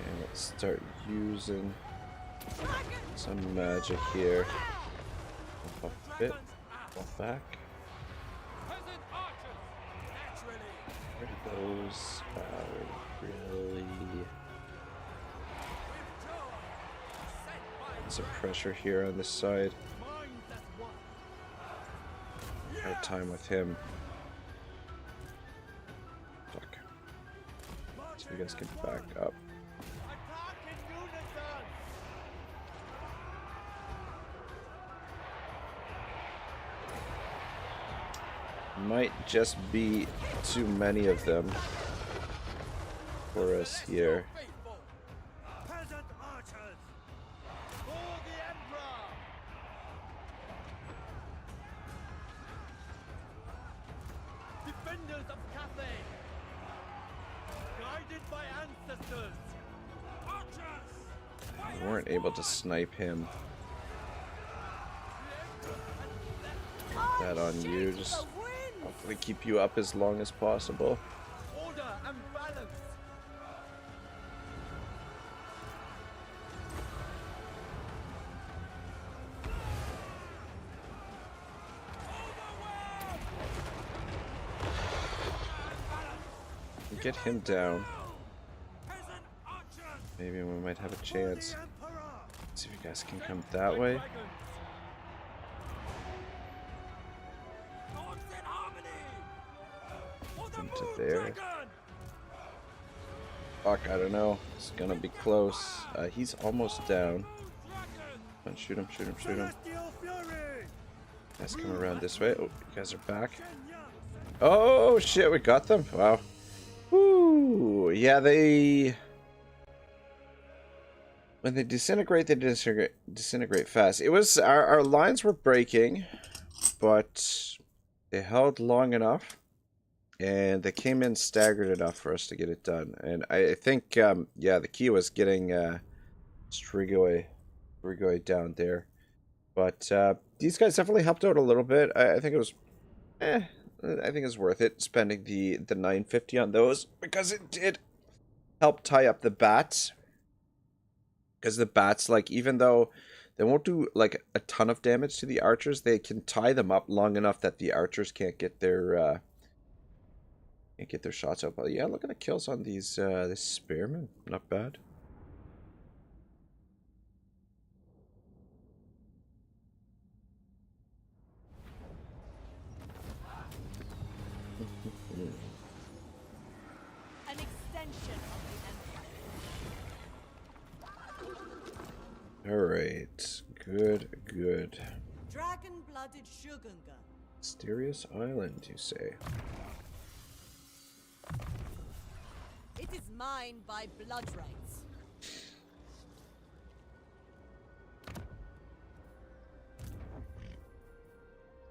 And let's start using some magic here. Up a bit. Fall back. Peasant archers, naturally. Where do those really... Some pressure here on this side. Hard time with him. Fuck. So you guys can back up. Might just be too many of them for us here. Peasant archers, for the Emperor. Defenders of Cathay, guided by ancestors. Archers, We weren't able to snipe him. That on you, just hopefully keep you up as long as possible. order and balance. Get him down. Maybe we might have a chance. Let's see if you guys can come that way. Into there. Fuck, I don't know. It's gonna be close. He's almost down. Come on, shoot him, shoot him, shoot him. Guys, come around this way. Oh, you guys are back. Oh shit, we got them. Wow. Woo. Yeah, when they disintegrate fast. It was our lines were breaking, but they held long enough. And they came in staggered enough for us to get it done. And I think, yeah, the key was getting Strigoi down there. But these guys definitely helped out a little bit. I think it was, I think it's worth it spending the 950 on those because it did help tie up the bats. Because the bats, like, even though they won't do like a ton of damage to the archers, they can tie them up long enough that the archers can't get their shots up. But yeah, look at the kills on these this spearman. Not bad. An extension of the Empire. Alright. Good. Dragon-blooded Shogunga. Mysterious island, you say? It is mine by blood rights.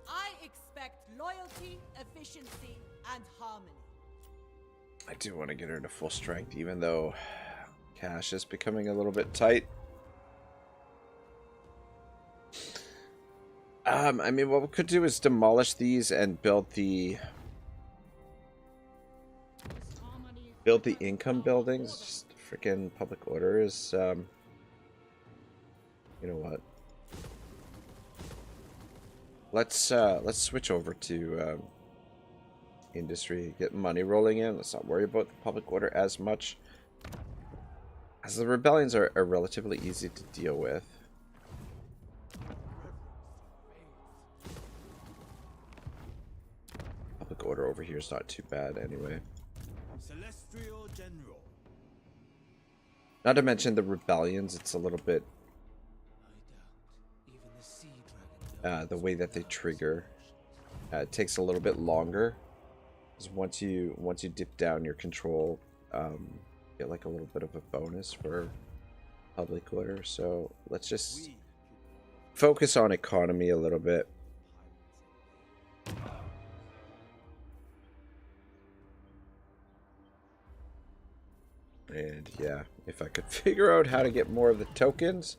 I expect loyalty, efficiency, and harmony. I do want to get her to full strength, even though cash is becoming a little bit tight. I mean, what we could do is demolish these and build the income buildings. Just freaking public order is, you know what? Let's switch over to industry, get money rolling in. Let's not worry about the public order as much, as the rebellions are relatively easy to deal with. over here is not too bad anyway. Celestial General. Not to mention the rebellions, it's a little bit I doubt even the Sea Dragon. the way that they trigger. It takes a little bit longer. Because once you dip down your control, get like a little bit of a bonus for public order. So let's just focus on economy a little bit. And yeah, if I could figure out how to get more of the tokens,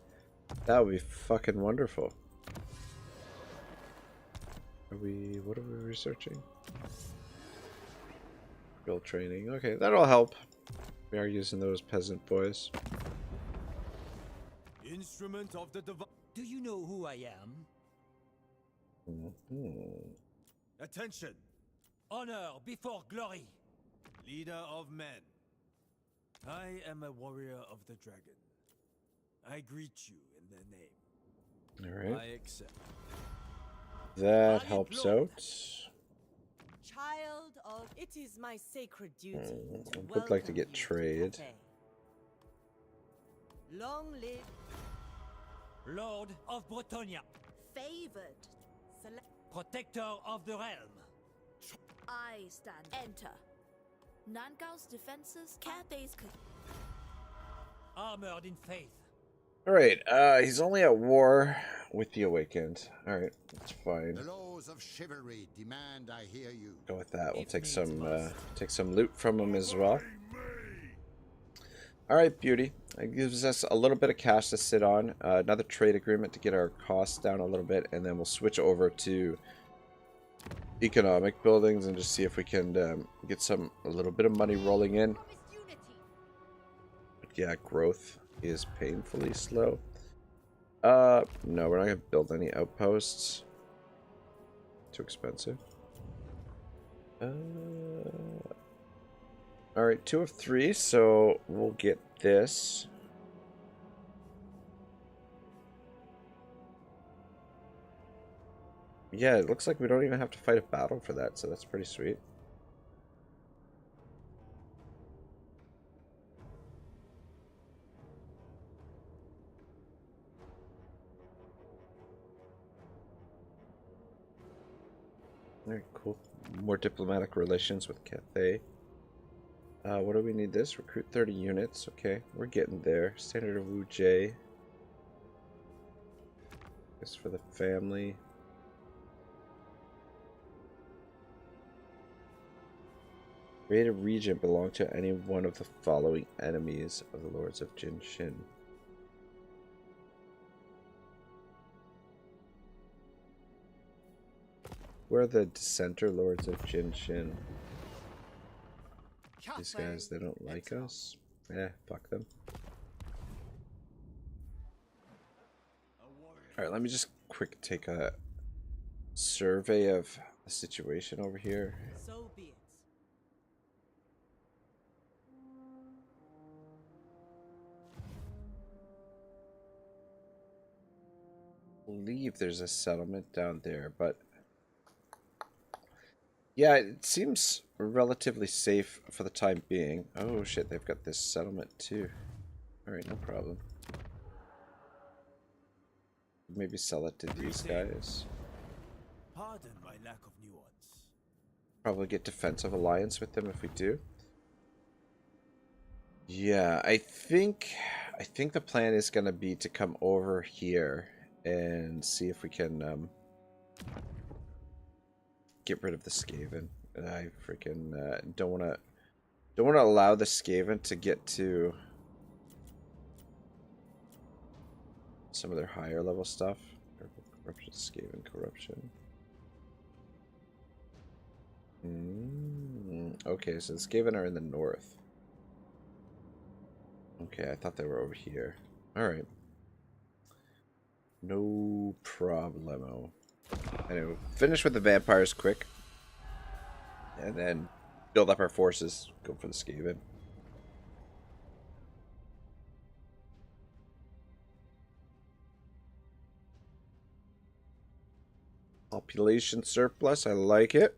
that would be fucking wonderful. What are we researching? Build training. Okay, that'll help. We are using those peasant boys. Instrument of the divine. Do you know who I am? Attention! Honor before glory. Leader of men. I am a warrior of the dragon. I greet you in their name. All right. I accept. That helps out. Child of... It is my sacred duty to I would like to welcome get you trade. Cathay. Long live... Lord of Bretonia. Favored. Protector of the realm. I stand. Enter. Nangao's defenses. Cathay's. Armored in faith. Alright, he's only at war with the Awakened. Alright, that's fine. The laws of chivalry demand I hear you. Go with that. We'll take some loot from him as well. Alright, beauty. It gives us a little bit of cash to sit on. Another trade agreement to get our costs down a little bit, and then we'll switch over to economic buildings and just see if we can get a little bit of money rolling in. But yeah, growth is painfully slow. No, we're not gonna build any outposts. Too expensive. Alright, 2 of 3, so we'll get this. Yeah, it looks like we don't even have to fight a battle for that, so that's pretty sweet. Alright, cool. More diplomatic relations with Cathay. What do we need this? Recruit 30 units. Okay, we're getting there. Standard of Wu J. This for the family. Create a region belong to any one of the following enemies of the Lords of Jin Shin. We're the Dissenter Lords of Jin Shin. These guys, they don't like us. Eh, fuck them. Alright, let me just quick take a survey of the situation over here. So be it. I believe there's a settlement down there, but yeah, it seems relatively safe for the time being. Oh shit, they've got this settlement too. Alright, no problem. Maybe sell it to these guys. Pardon my lack of nuance. Probably get defensive alliance with them if we do. Yeah, I think the plan is gonna be to come over here and see if we can get rid of the Skaven. And I freaking don't wanna allow the Skaven to get to some of their higher level stuff. Corruption, Skaven corruption. Okay, so the Skaven are in the north. Okay, I thought they were over here. Alright. No problemo. Anyway, finish with the vampires quick. And then build up our forces. Go for the Skaven. Population surplus, I like it.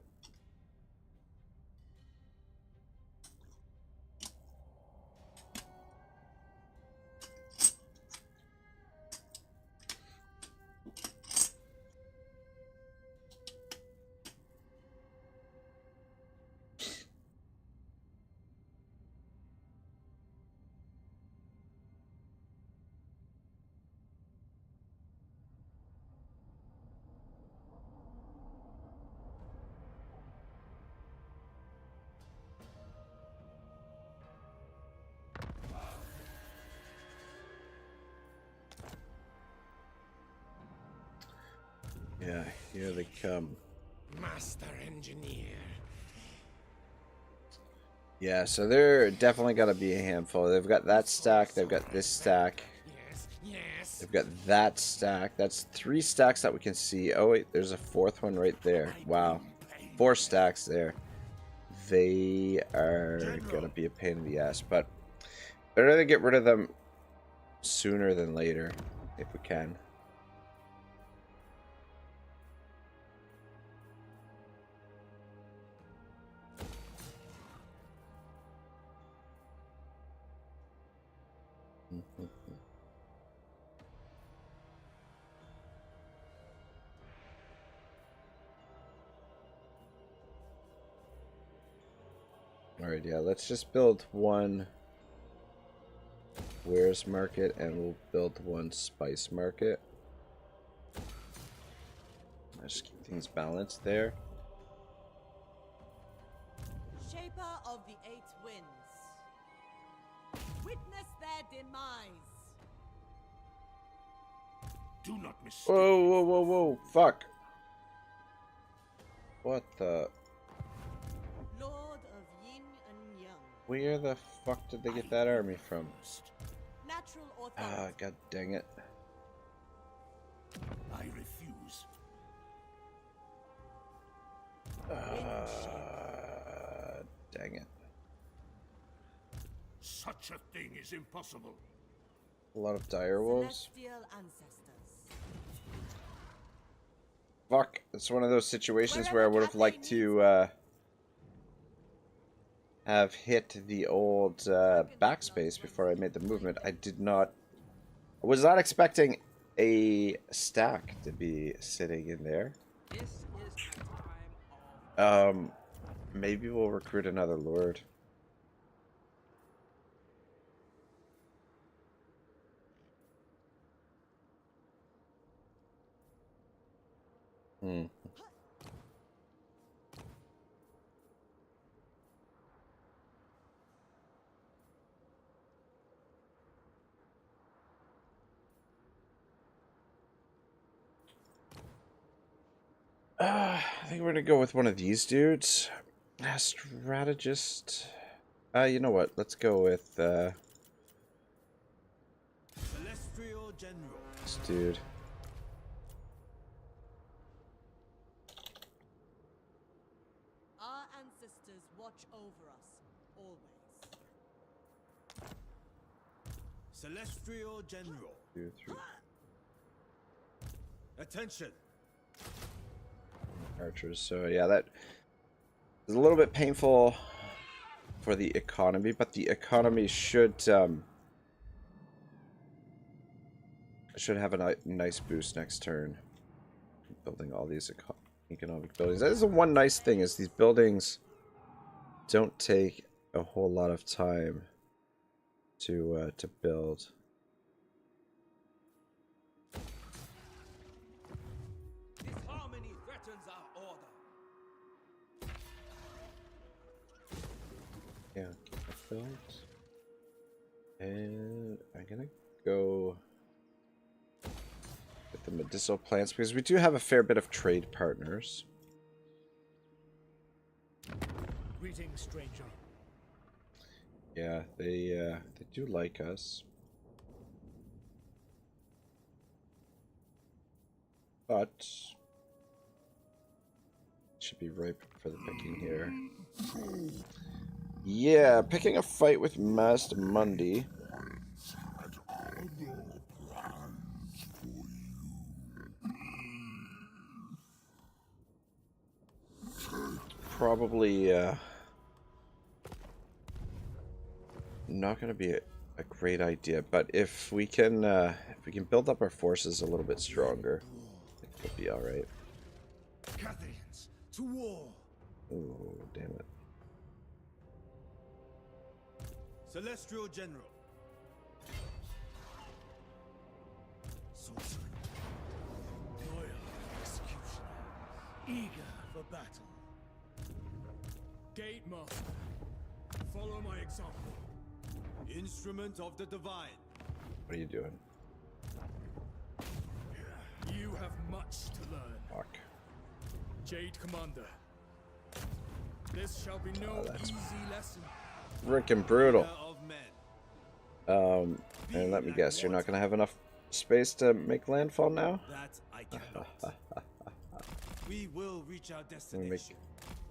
Yeah, here they come. Master engineer. Yeah, so they're definitely got to be a handful. They've got that stack. They've got this stack. Yes, yes. They've got that stack. That's 3 stacks that we can see. Oh, wait, there's a 4th one right there. Wow. 4 stacks there. They are going to be a pain in the ass, but better to get rid of them sooner than later, if we can. Alright, yeah, let's just build one wares market and we'll build one spice market. Let's keep things balanced there. Shaper of the 8 winds. Witness their demise. Do not mistake. Whoa, whoa, whoa, whoa, fuck. What the? Lord of Yin and Yang. Where the fuck did they get that army from? Natural Ah, authority. god dang it. I refuse. Dang it. Such a thing is impossible. A lot of dire wolves. Celestial ancestors. Fuck, it's one of those situations where I would have liked to have hit the old backspace before I made the movement. I was not expecting a stack to be sitting in there. Maybe we'll recruit another lord. I think we're gonna go with one of these dudes. Strategist. You know what? Let's go with Celestial General. this dude. Our ancestors watch over us, always. Celestial General. 2, 3. Attention. Archers. So yeah, that is a little bit painful for the economy, but the economy should have a nice boost next turn. Building all these economic buildings. That is the one nice thing, is these buildings don't take a whole lot of time to build. Disharmony threatens our order. Yeah, keep that built. And I'm gonna go with the medicinal plants because we do have a fair bit of trade partners. Greetings, stranger. Yeah, they do like us. But should be ripe for the picking here. Yeah, picking a fight with Master Mundi. Probably not going to be a great idea, but if we can build up our forces a little bit stronger, I think we'll be all right. Cathayans to war. Oh, damn it. Celestial General. Sorcery. Loyal executioner. Eager for battle. Gate master. Follow my example. Instrument of the Divine. What are you doing? You have much to learn. Fuck. Jade Commander. This shall be no easy lesson. Frickin' brutal. Leader of men. And let me guess, you're not gonna have enough space to make landfall now? That I cannot. We will reach our Let me destination.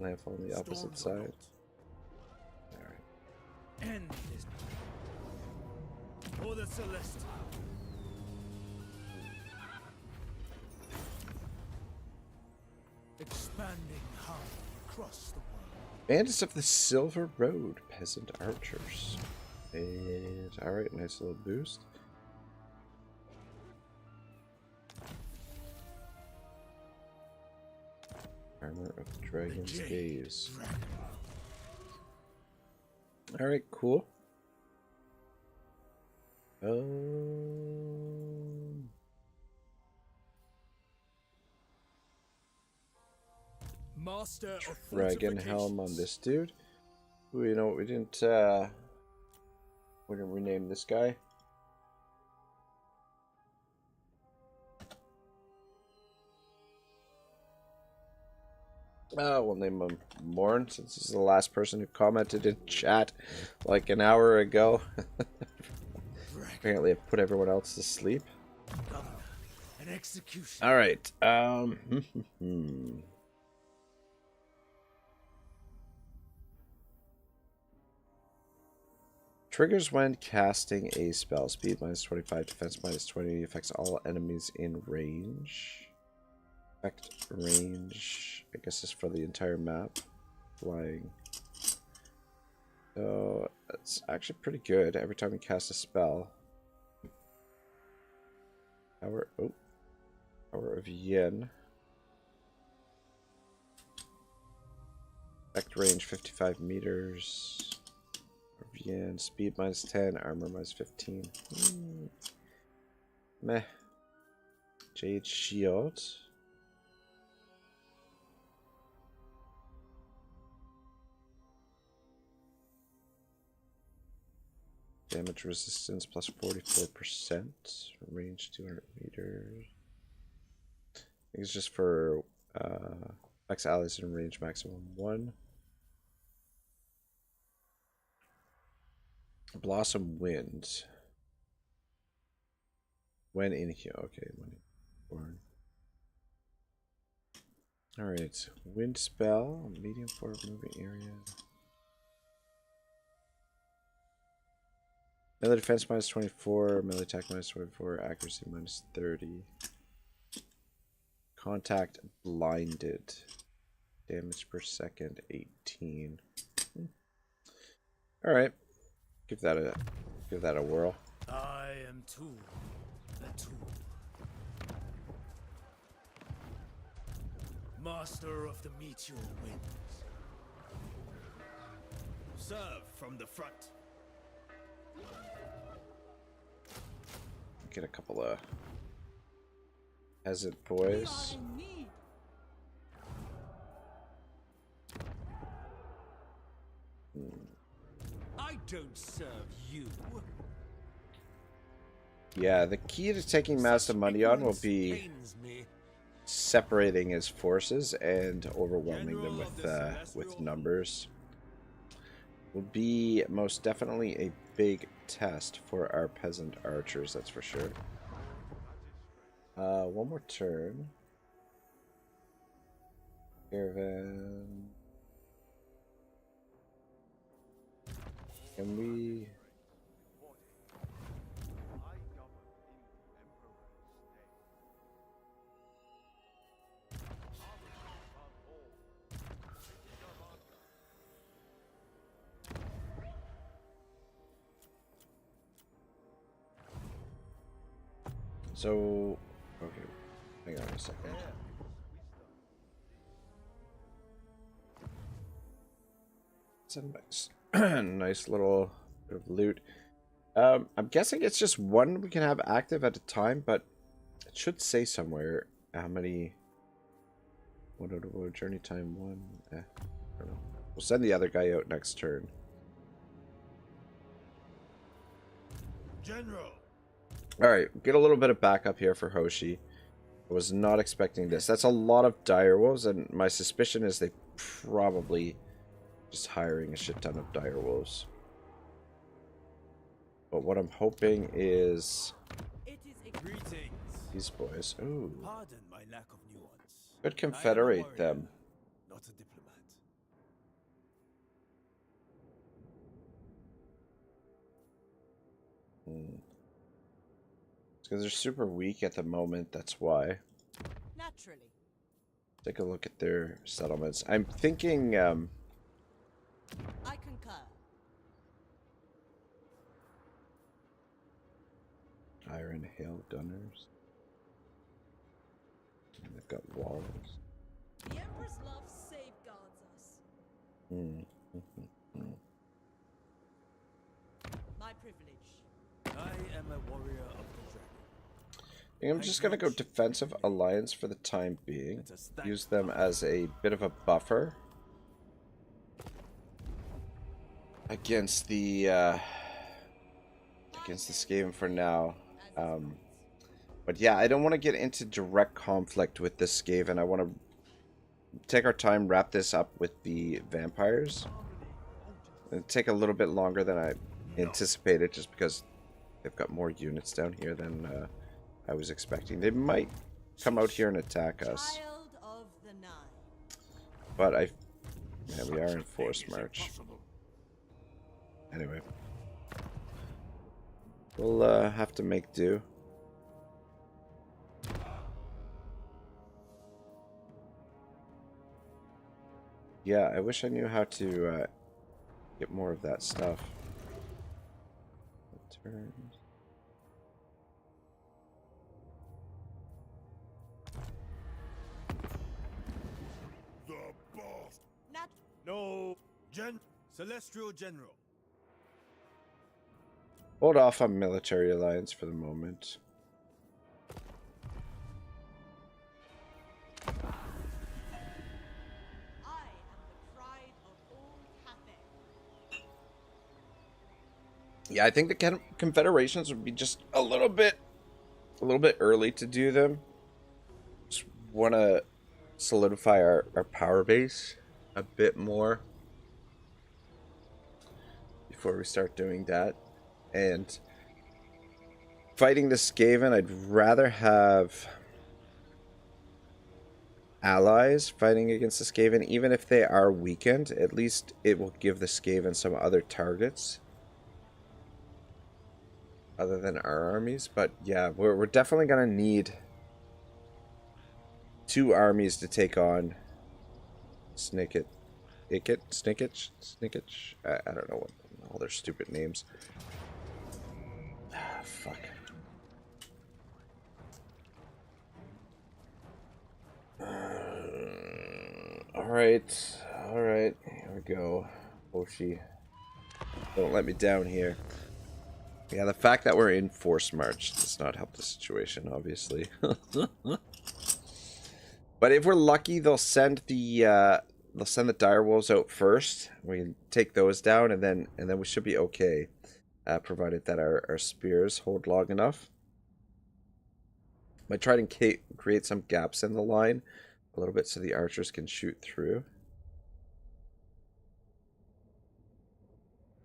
make landfall on the opposite side. Alright. End this. For the Celestial. Expanding harmony across the world. Bandits of the Silver Road, peasant archers. And alright, nice little boost. Armor of the Dragon's Gaze. Alright, cool. Master of Dragon helm on this dude. Ooh, you know what? We didn't rename this guy. We'll name him Morn, since this is the last person who commented in chat like an hour ago. Apparently, I put everyone else to sleep. An execution. All right. Triggers when casting a spell. Speed -25, defense -20. Affects all enemies in range. Effect range. I guess is for the entire map. Flying. So that's actually pretty good. Every time you cast a spell. Power of Yen. Effect range 55 meters. Of Yen. Speed -10. Armor -15. Meh. Jade Shield. Damage resistance plus 44%. Range 200 meters. I think it's just for X allies in range maximum 1. Blossom Wind. When in here. Okay, when born. Alright. Wind spell. Medium forward moving area. Melee defense -24, melee attack -24, accuracy -30. Contact blinded. Damage per second 18. Alright. Give that a whirl. I am too the tool. Master of the meteor winds. Serve from the front. Get a couple of peasant boys. I don't serve you. Yeah, the key to taking Master Money on will be separating his forces and overwhelming them with numbers. Will be most definitely a big test for our peasant archers, that's for sure. One more turn. Caravan. Can we... So, okay, hang on a second. It's a nice little bit of loot. I'm guessing it's just one we can have active at a time, but it should say somewhere how many. What journey time 1? I don't know. We'll send the other guy out next turn. General. Alright, get a little bit of backup here for Hoshi. I was not expecting this. That's a lot of direwolves, and my suspicion is they probably just hiring a shit ton of direwolves. But what I'm hoping is these boys. Ooh. Pardon my lack of nuance. Could I am a confederate warrior, them. not a diplomat. Because they're super weak at the moment, that's why. Naturally. Take a look at their settlements. I'm thinking, I concur. Iron Hail Gunners. And they've got walls. The Emperor's love safeguards us. My privilege. I am a warrior of the dragon. I'm just going to go defensive alliance for the time being. Use them as a bit of a buffer against the Skaven for now. But yeah, I don't want to get into direct conflict with this Skaven. I want to take our time, wrap this up with the vampires. It'll take a little bit longer than I anticipated, just because they've got more units down here than I was expecting. They might come out here and attack us. Child of the Nine. But yeah, we are in forced march. Anyway. We'll have to make do. Yeah, I wish I knew how to get more of that stuff. Turns. The boss. No, Celestial General. Hold off on military alliance for the moment. I am the pride of all Cathay. Yeah, I think the confederations would be just a little bit early to do them. Just want to solidify our power base a bit more before we start doing that. And fighting the Skaven, I'd rather have allies fighting against the Skaven, even if they are weakened. At least it will give the Skaven some other targets other than our armies. But yeah, we're definitely gonna need 2 armies to take on Snicket. Snickich? I don't know what all their stupid names. Ah, fuck. Alright, here we go. Hoshi. Don't let me down here. Yeah, the fact that we're in forced march does not help the situation, obviously. But if we're lucky, they'll send the direwolves out first. We can take those down, and then we should be okay, provided that our spears hold long enough. Might try to create some gaps in the line a little bit so the archers can shoot through.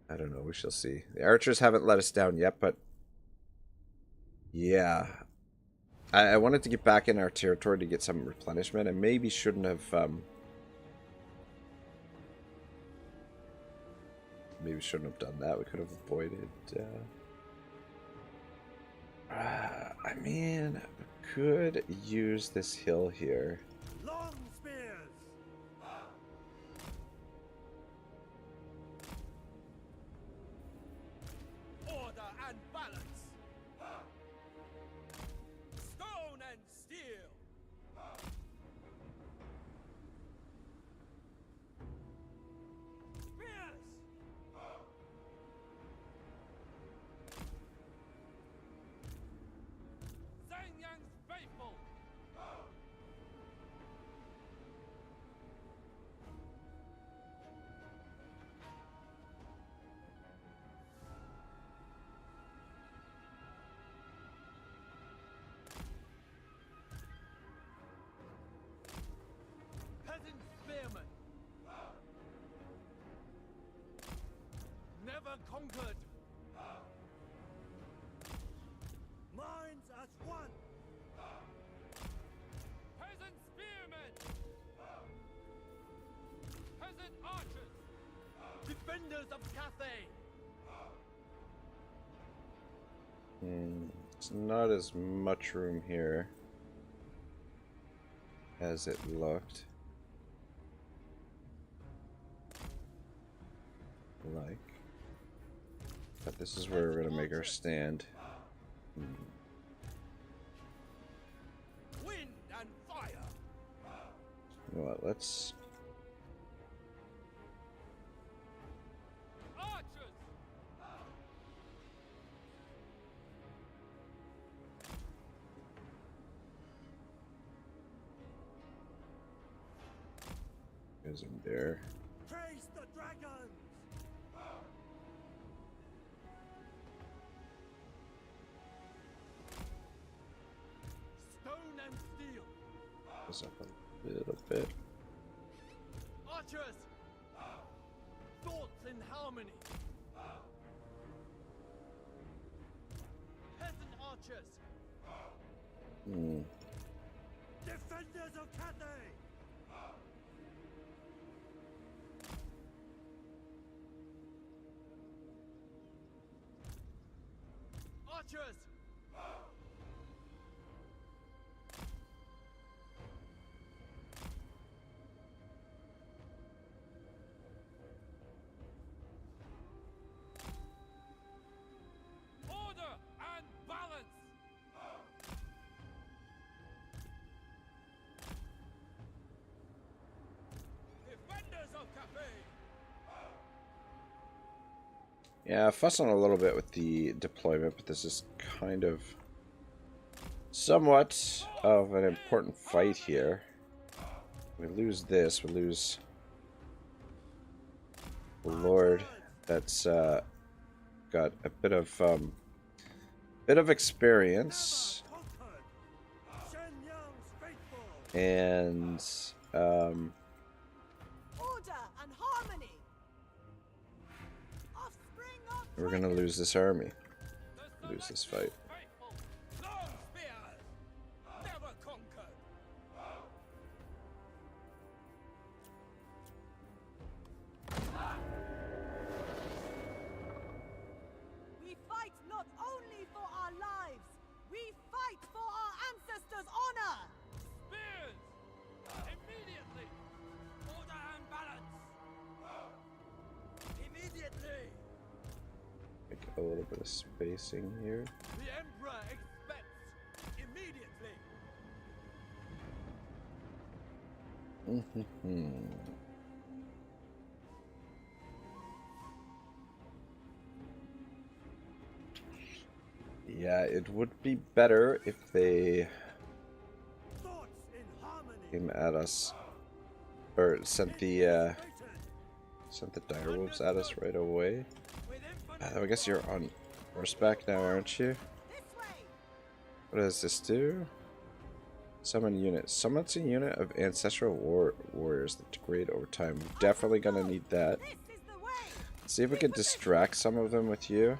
I don't know, we shall see. The archers haven't let us down yet, but yeah. I wanted to get back in our territory to get some replenishment. I maybe shouldn't have done that. We could have avoided I mean, we could use this hill here. Long spears. Order and balance. Stone and steel. Spears. Zhang Yang's faithful. never conquered. Minds as one. Peasant spearmen. Peasant archers. Defenders of Cathay. It's not as much room here as it looked like. But this is where we're gonna make our stand. Wind and fire. You know what, let's Archers. goes in there. Praise the dragons. Stone and steel. Goes up a little bit. Archers. Thoughts in harmony. Peasant archers. Defenders of Cathay. Archers. Order and balance. Defenders of Cathay. Yeah, fussing a little bit with the deployment, but this is kind of somewhat of an important fight here. We lose this, we lose the Lord that's got a bit of experience, and Order and harmony. Offspring of we're gonna lose this army, lose this fight. Long spears. Never conquered. We fight not only for our lives, we fight for our ancestors' honor. Spears. Immediately. Order and balance. Immediately. Make a little bit of spacing here. The Emperor expects immediately. Yeah, it would be better if they Thoughts in harmony. came at us, or sent the direwolves at us right away. With infinite I guess you're on horseback now, aren't you? This way. What does this do? Summon unit. Summons a unit of ancestral warriors that degrade over time. We're definitely gonna need that. This is the way. See if we can distract some of them with you.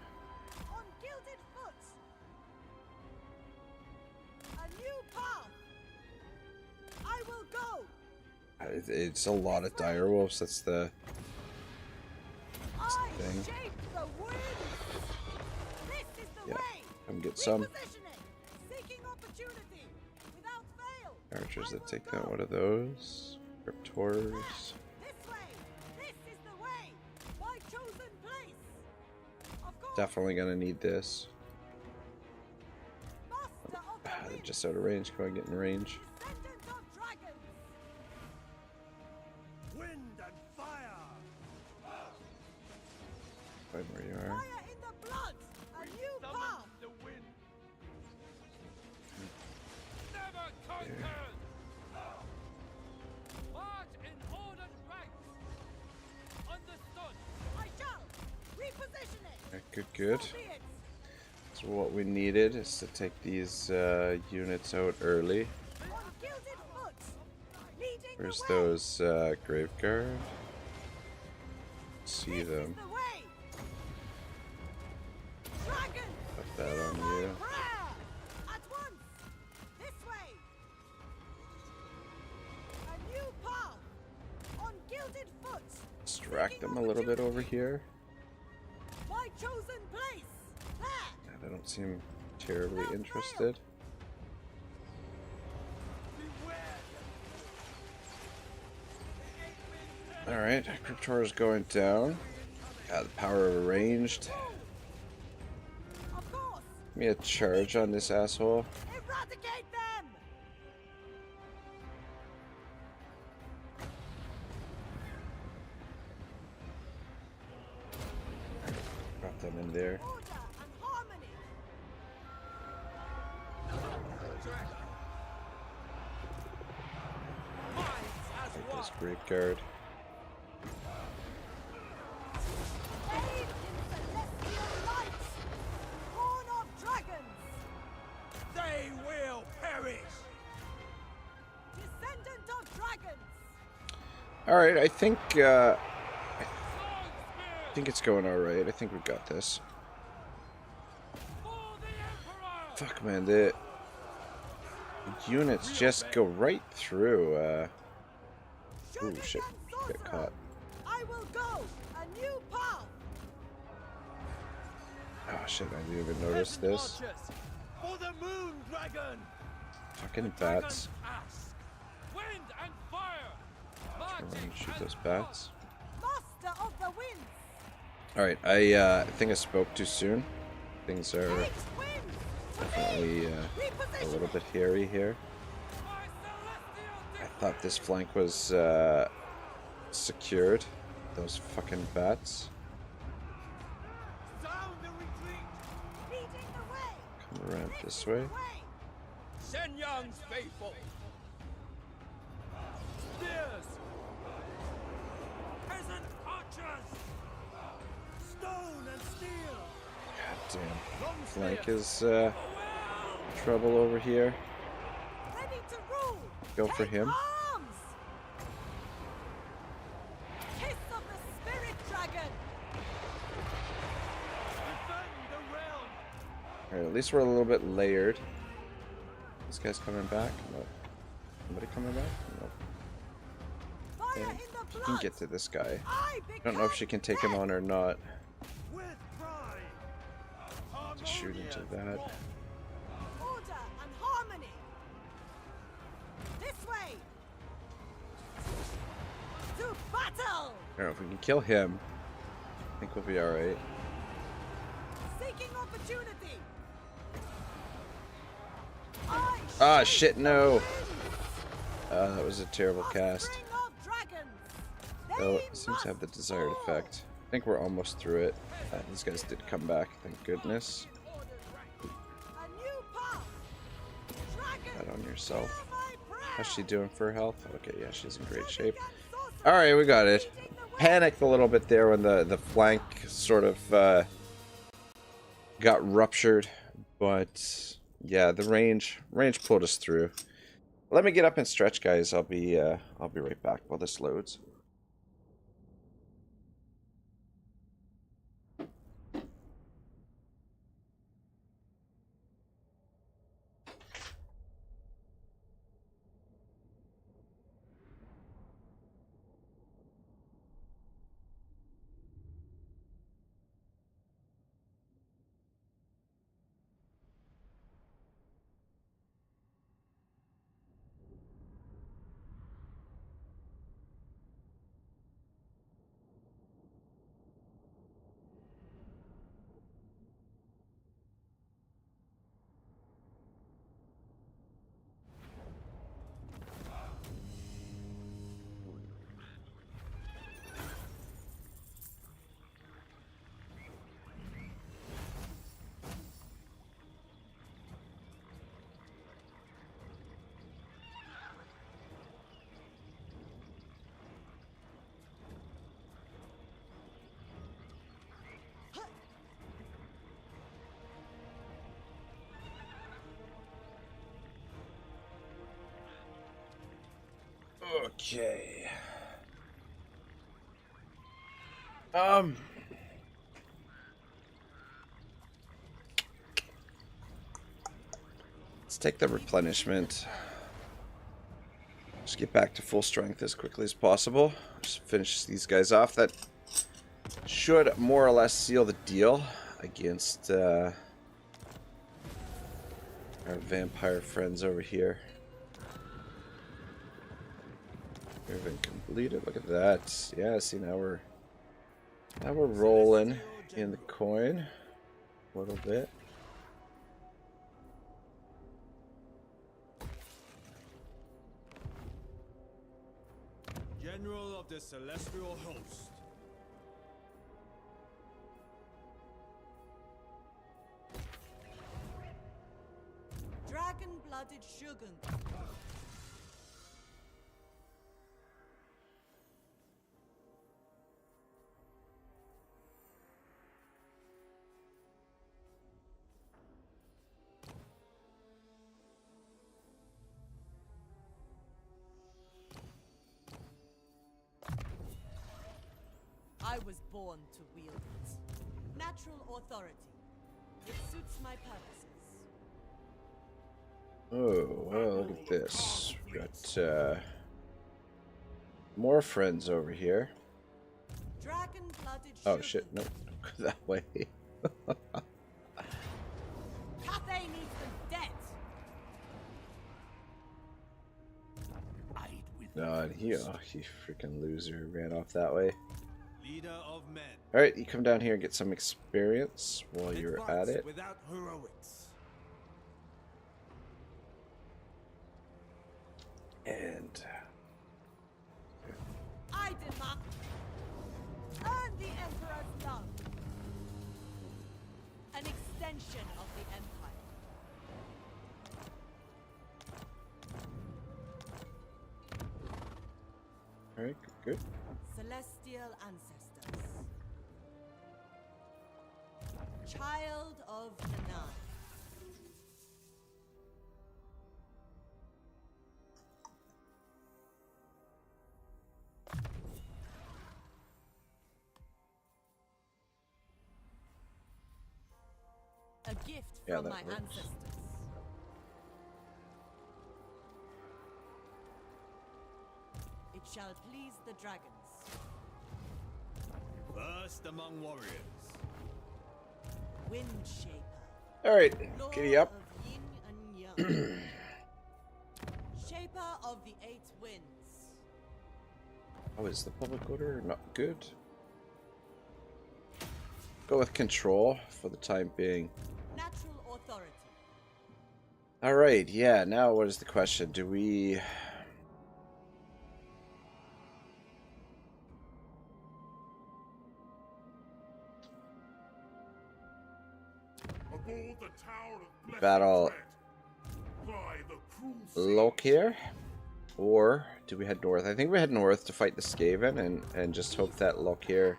On gilded foot. A new path. I will go. It's a lot of direwolves. That's the I thing. shape the winds. This is the Yeah, way. come get some. Repositioning. Seeking opportunity. Without fail. Archers I that will take go. out one of those. Cryptors. This way. This is the way. My chosen place. Of course. Definitely gonna need this. Master of the wind. Just out of range. Go and get in range. Descendant of dragons. wind and fire. Find where you are. Fire in the blood. A new Summon path. the wind. Never conquered. March in ordered ranks. Understood. I shall. Repositioning. Good, good. So be it. So what we needed is to take these units out early. On gilded foot. Leading Where's the way. those Grave Guard? See This them. is the way. that on you. At once! This way! A new path! On gilded foot! Distract them a little bit over here. My chosen place! There! Yeah, they don't seem terribly interested. Alright, Cryptor is going down. Got the power arranged. Of course! Give me a charge on this asshole. Eradicate them! Drop them in there. Order and harmony! Take this great guard. Bathed in celestial light! Born of dragons! They will perish! Descendant of dragons! Alright, I think it's going alright. I think we got this. Fuck, man, the units just go right through. Ooh, shit. Get caught. I will go a new path. Oh shit, I didn't even notice this. For the moon dragon! Fucking bats. Ask. Wind and fire! Try and Magic shoot and those bats. Master of the winds. Alright, I think I spoke too soon. Things are Eight winds. definitely a little bit hairy here. my celestial I thought this flank was secured. Those fucking bats. Sound the retreat! Leading the way. Come around this way. Shen Yang's faithful! Spears! peasant archers! Stone and steel! God damn. Flank is trouble over here. Ready to rule. Go for Take him. Arms. Kiss of the spirit dragon. Defend the realm! Alright, at least we're a little bit layered. This guy's coming back? No. Somebody coming back? No. Fire Yeah, in the she blood. can get to this guy. I I don't know if she can take him on or not. With pride! Just shoot into that. Order and harmony. This way. To battle. I don't know if we can kill him. I think we'll be alright. Seeking opportunity. Ah, shit, no! That was a terrible cast. Though it seems to have the desired effect. I think we're almost through it. These guys did come back, thank goodness. That on yourself. How's she doing for her health? Okay, yeah, she's in great shape. Alright, we got it. Panicked a little bit there when the flank sort of got ruptured, but yeah, the range pulled us through. Let me get up and stretch, guys. I'll be right back while this loads. Okay. Let's take the replenishment. Just get back to full strength as quickly as possible. Just finish these guys off. That should more or less seal the deal against our vampire friends over here. Everything completed. Look at that. Yeah, see, now we're rolling in the coin a little bit. General of the Celestial Host. Dragon-blooded Shogun. I was born to wield it. Natural authority. It suits my purposes. Oh, well, look at this. We got more friends over here. Dragon-blooded Oh shit, no, don't go that way. Cathay needs them dead. No, and he, oh, you freaking loser, ran off that way. Leader of men. Alright, you come down here and get some experience while you're at it. Without heroics. And I demand. Earn the Emperor's love. An extension of the Empire. alright, good. Celestial ancestors. Child of the Nine. A gift Yeah, from that my works. ancestors. It shall please the dragons. First among warriors. Wind Shaper. Alright, Lord giddy up. of yin and yang. Shaper of the Eight Winds. Oh, is the public order not good? Go with control for the time being. Natural authority. Alright, yeah, now what is the question? Do we... Aboard the Tower of Blessed battle Dread, fly the cruel Lokir? Or do we head north? I think we head north to fight the Skaven and just hope that Lokir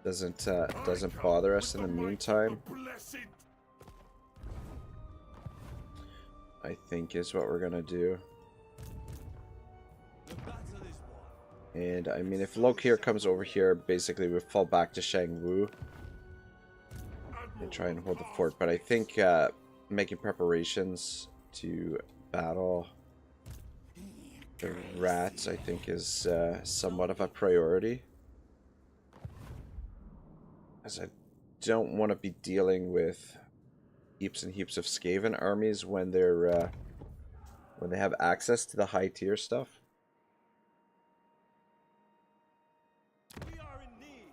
doesn't bother us in the meantime. I think is what we're gonna do. The battle is won. And I mean, if Lokir comes over here, basically we fall back to Shangwu and try and hold the fort. But I think making preparations to battle the rats, I think, is somewhat of a priority, as I don't want to be dealing with heaps and heaps of Skaven armies when they're when they have access to the high tier stuff. We are in need.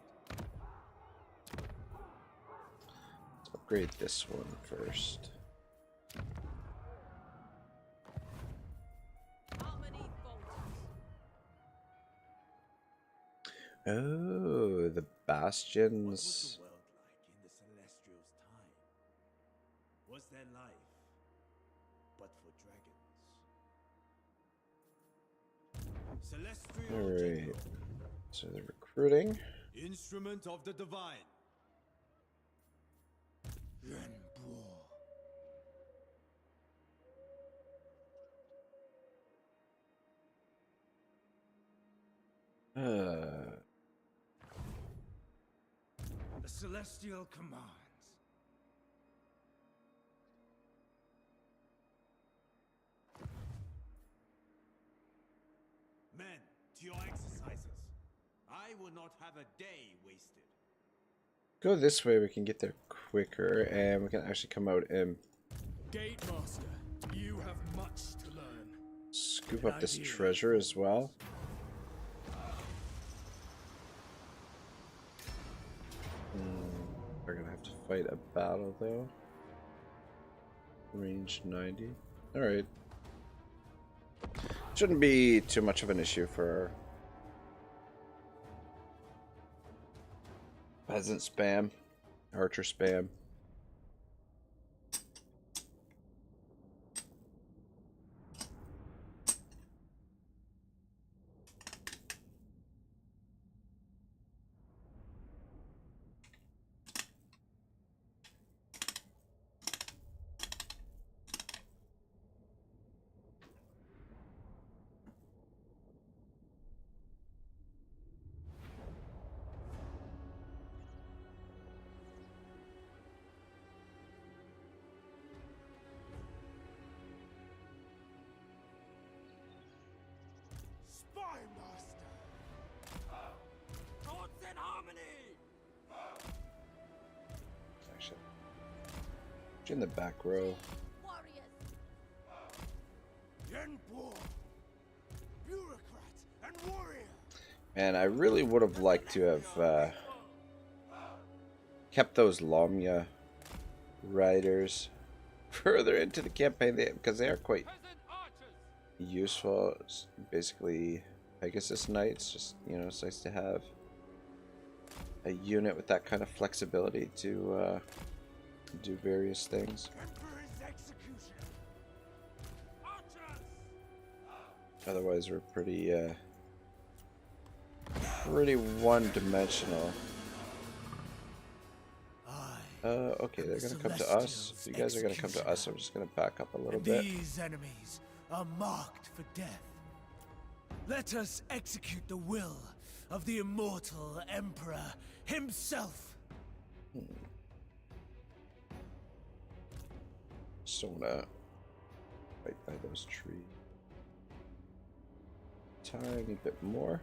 Let's upgrade this one first. How many bolters? Oh, the bastions. What was the world like in the Celestials' time? Was there life, but for dragons? Celestial Alright, General, so they're recruiting. instrument of the divine. Yuan Bo. The Celestial commands. to your exercises. I will not have a day wasted. Go this way, we can get there quicker, and we can actually come out and Gate Master, you have much to learn. scoop up this treasure as well. We're gonna have to fight a battle though. Range 90. Alright. Shouldn't be too much of an issue for peasant spam, archer spam. Spy Master! Thoughts in harmony! Actually, in the back row. Yuan Bo! Bureaucrat and warrior! And I really would have liked to have kept those Lamia riders further into the campaign because they are quite useful. It's basically Pegasus Knights. Just, you know, it's nice to have a unit with that kind of flexibility to do various things. Otherwise, we're pretty one-dimensional. Okay, they're gonna come to us. If you guys are gonna come to us, I'm just gonna back up a little bit. These enemies are marked for death. Let us execute the will of the immortal Emperor himself. Sona, right by those trees. Tiny bit more.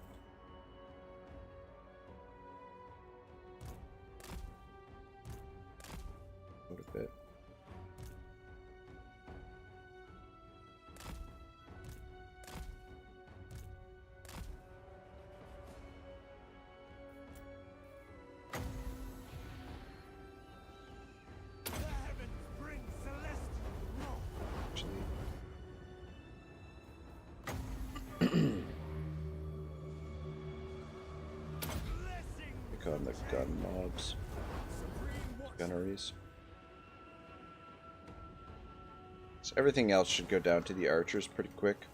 A bit. Pick on the gun mobs. Gunneries. So everything else should go down to the archers pretty quick.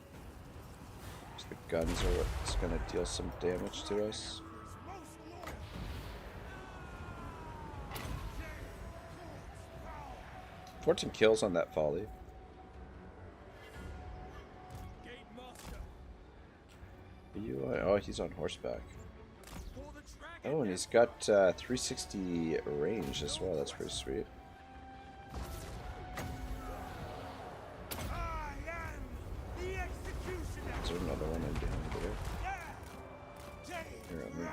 So the guns are what's going to deal some damage to us. 14 kills on that volley. Oh, he's on horseback. Oh, and he's got 360 range as well. That's pretty sweet. Is there another one in behind there? Here on me.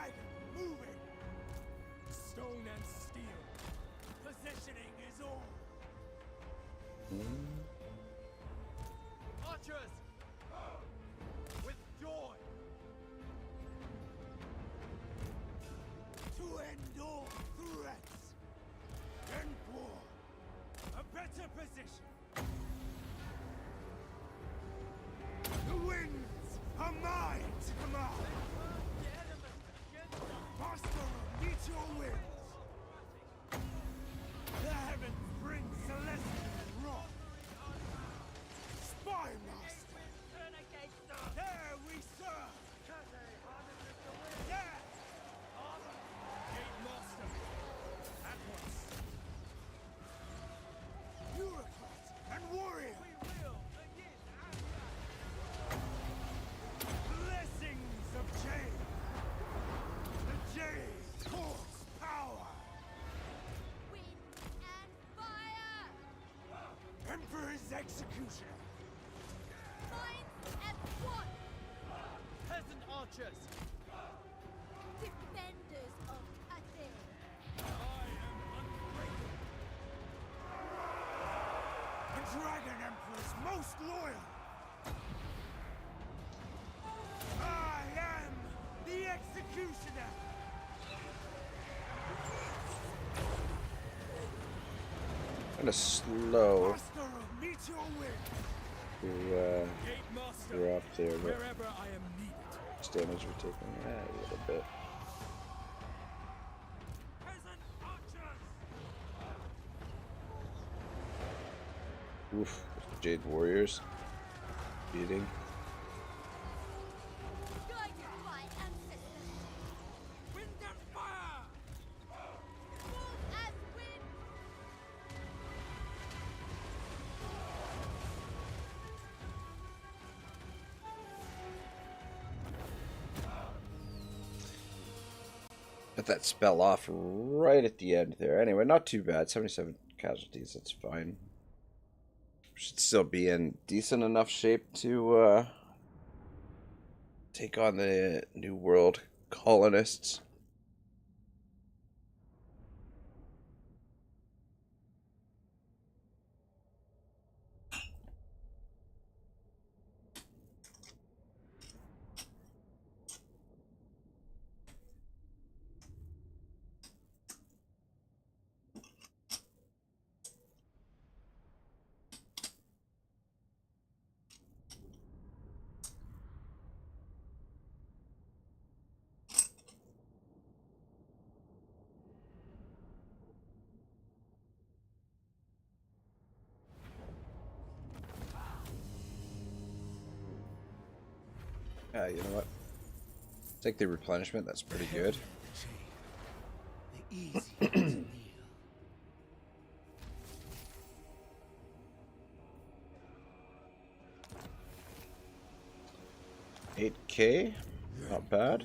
Stone and steel. Positioning is all. Archers! With joy! To end all threats! And war! A better position! The winds are mine to command! Master of meteor winds! The heavens bring celestial wrath! Spy Master! There we serve! There! Gate Master! At once! Bureaucrat and warrior! Blessings of Jade! The Jade calls power! Wind and fire! Emperor's executioner! Minds at one! peasant archers! Defenders of Cathay. I am ungrateful. The Dragon Emperor's most loyal! I am the Executioner! Kind of slow Master of Meteor Wind! to Gate master, you're up there, but wherever I am needed. how much damage we're taking? A little bit. Peasant archers! Oof, Jade Warriors beating. Guided by ancestors. Wind and fire! Move as wind. Got that spell off right at the end there. Anyway, not too bad. 77 casualties, that's fine. Should still be in decent enough shape to take on the New World colonists. You know what? Take the replenishment, that's pretty good. The easy to kneel. 8K, not bad.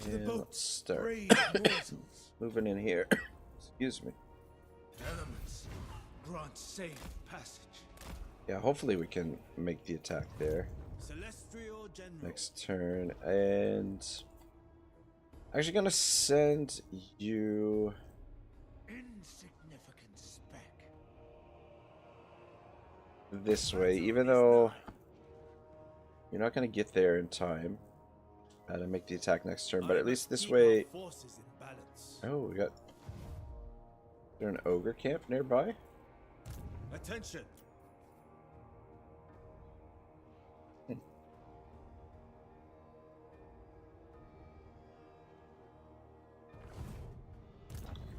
To the And let's boats, start brave mortals. moving in here. Excuse me. Elements grant safe passage. Yeah, hopefully we can make the attack there Celestial General. next turn. And actually gonna send you Insignificant speck. this way, even though you're not gonna get there in time to make the attack next turn. But at least this way. Forces in balance. Oh, we got. Is there an ogre camp nearby? Attention!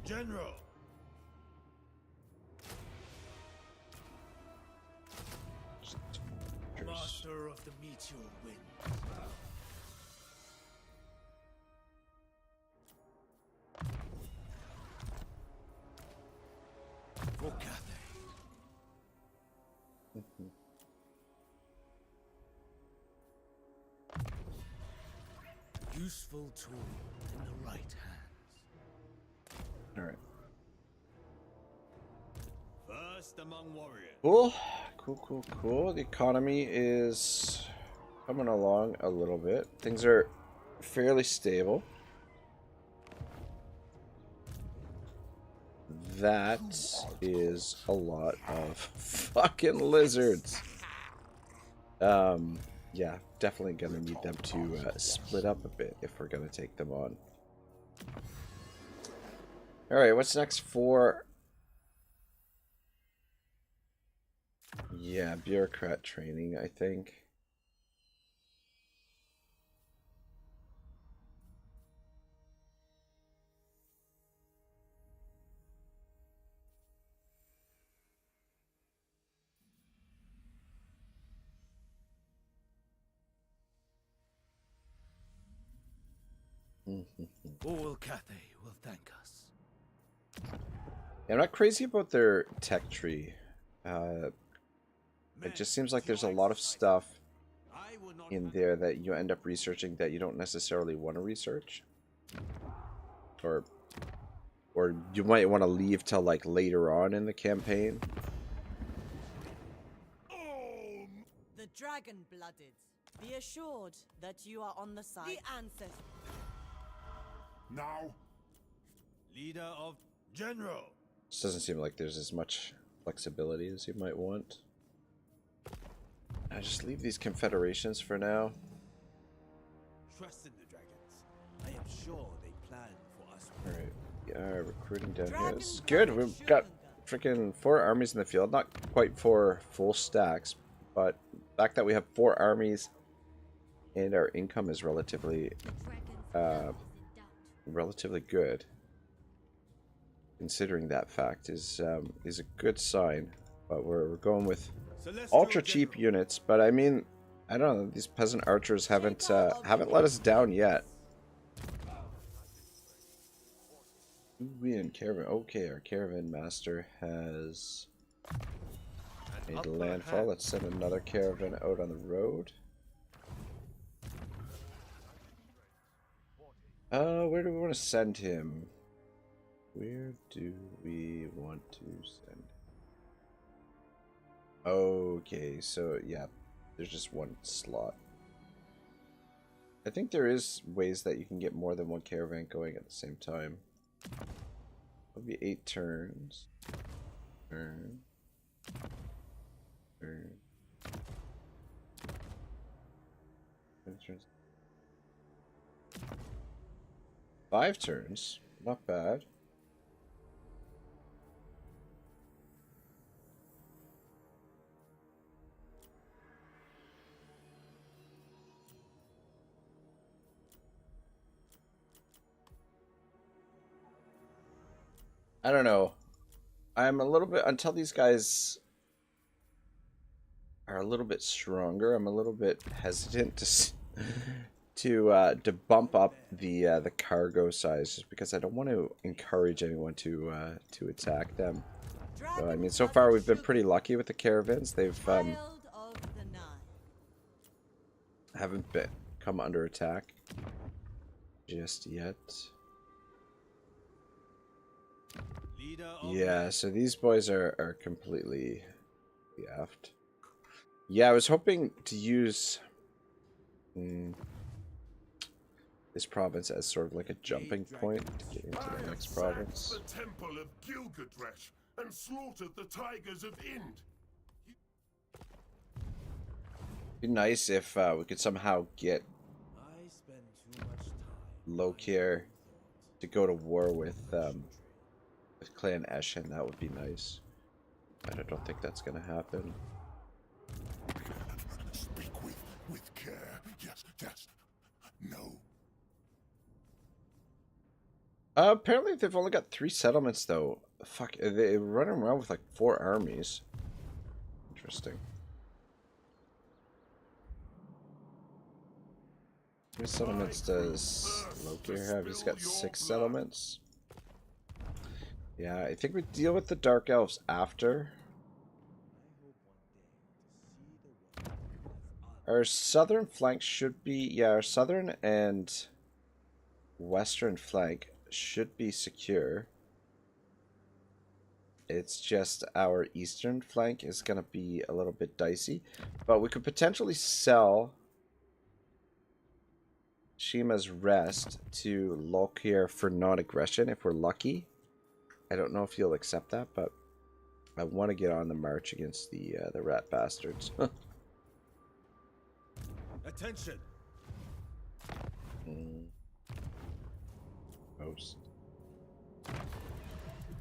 General. Master of the Meteor Wind. For Cathay. Useful tool in the right hands. All right. First among warriors. Cool. Cool. The economy is coming along a little bit. Things are fairly stable. That is a lot of fucking lizards. Yeah, definitely gonna need them to split up a bit if we're gonna take them on. Alright, what's next for... Yeah, bureaucrat training, I think. All Cathay will thank us. Yeah, I'm not crazy about their tech tree. It just seems like there's a lot of stuff in there that you end up researching that you don't necessarily want to research. Or you might want to leave till like later on in the campaign. The dragon-blooded Be assured that you are on the side. The ancestors. Now, Leader of General. This doesn't seem like there's as much flexibility as you might want. I just leave these confederations for now. Trust in the dragons. I am sure they plan for us. Alright, yeah, recruiting down here. This is good. We've got freaking 4 armies in the field. Not quite 4 full stacks, but the fact that we have 4 armies and our income is relatively good, considering that fact, is a good sign. But we're going with ultra cheap units. But I mean, I don't know. These peasant archers haven't let us down yet. We in caravan. Okay, our caravan master has made landfall. Let's send another caravan out on the road. Where do we want to send him? Where do we want to send? Okay, so yeah, there's just one slot. I think there is ways that you can get more than one caravan going at the same time. It'll be 8 turns. Turn. 5 turns. Not bad. I don't know. I'm a little bit, until these guys are a little bit stronger, I'm a little bit hesitant to bump up the cargo size, just because I don't want to encourage anyone to attack them. So, I mean, so far we've been pretty lucky with the caravans. They've haven't come under attack just yet. Yeah, so these boys are completely yaffed. Yeah, I was hoping to use this province as sort of like a jumping point to get into the next province. The temple of Gilgadresh and slaughtered the tigers of Ind. It'd be nice if we could somehow get Lokir to go to war with Clan Eshin. That would be nice, but I don't think that's gonna happen. Speak with care. Yes, yes. No. Apparently they've only got 3 settlements though. Fuck, they're running around with like 4 armies. Interesting. How many settlements does Lokir have? He's got 6 settlements. Yeah, I think we deal with the Dark Elves after. Our southern flank should be... Yeah, our southern and western flank should be secure. It's just our eastern flank is going to be a little bit dicey. But we could potentially sell Shima's Rest to Lokir for non-aggression if we're lucky. I don't know if he'll accept that, but I want to get on the march against the rat bastards. Attention. Most.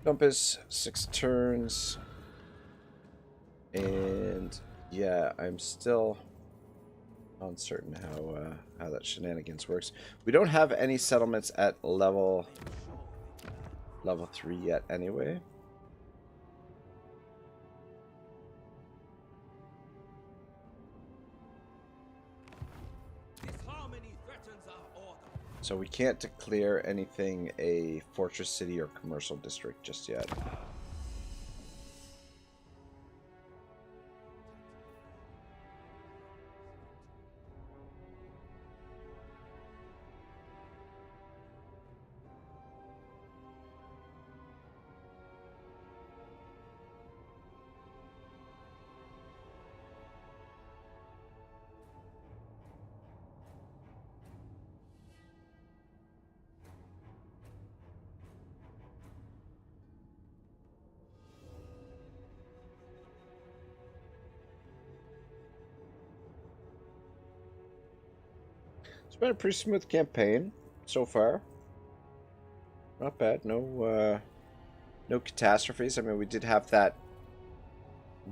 Compass, 6 turns. And yeah, I'm still uncertain how that shenanigans works. We don't have any settlements at level 3 yet anyway. So we can't declare anything a fortress city or commercial district just yet. been a pretty smooth campaign so far. Not bad. No no catastrophes. I mean, we did have that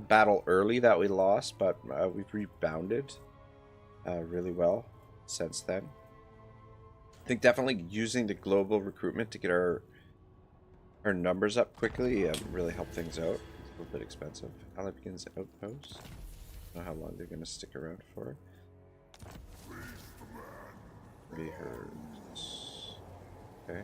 battle early that we lost, but we've rebounded really well since then. I think definitely using the global recruitment to get our numbers up quickly really helped things out. It's a little bit expensive. Ally begins outpost. I don't know how long they're going to stick around for. Reherds. Okay.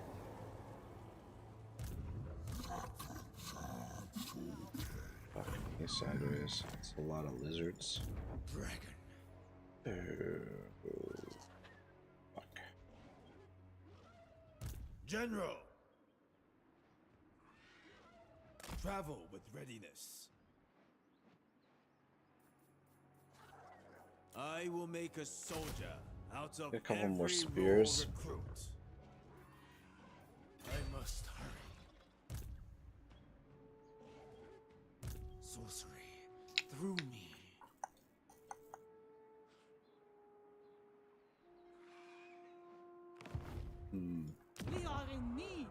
Fuck, sideways. It's a lot of lizards. Dragon. Fuck. General. Travel with readiness. I will make a soldier out of A couple every more spears. raw recruit. I must hurry. Sorcery through me. We are in need.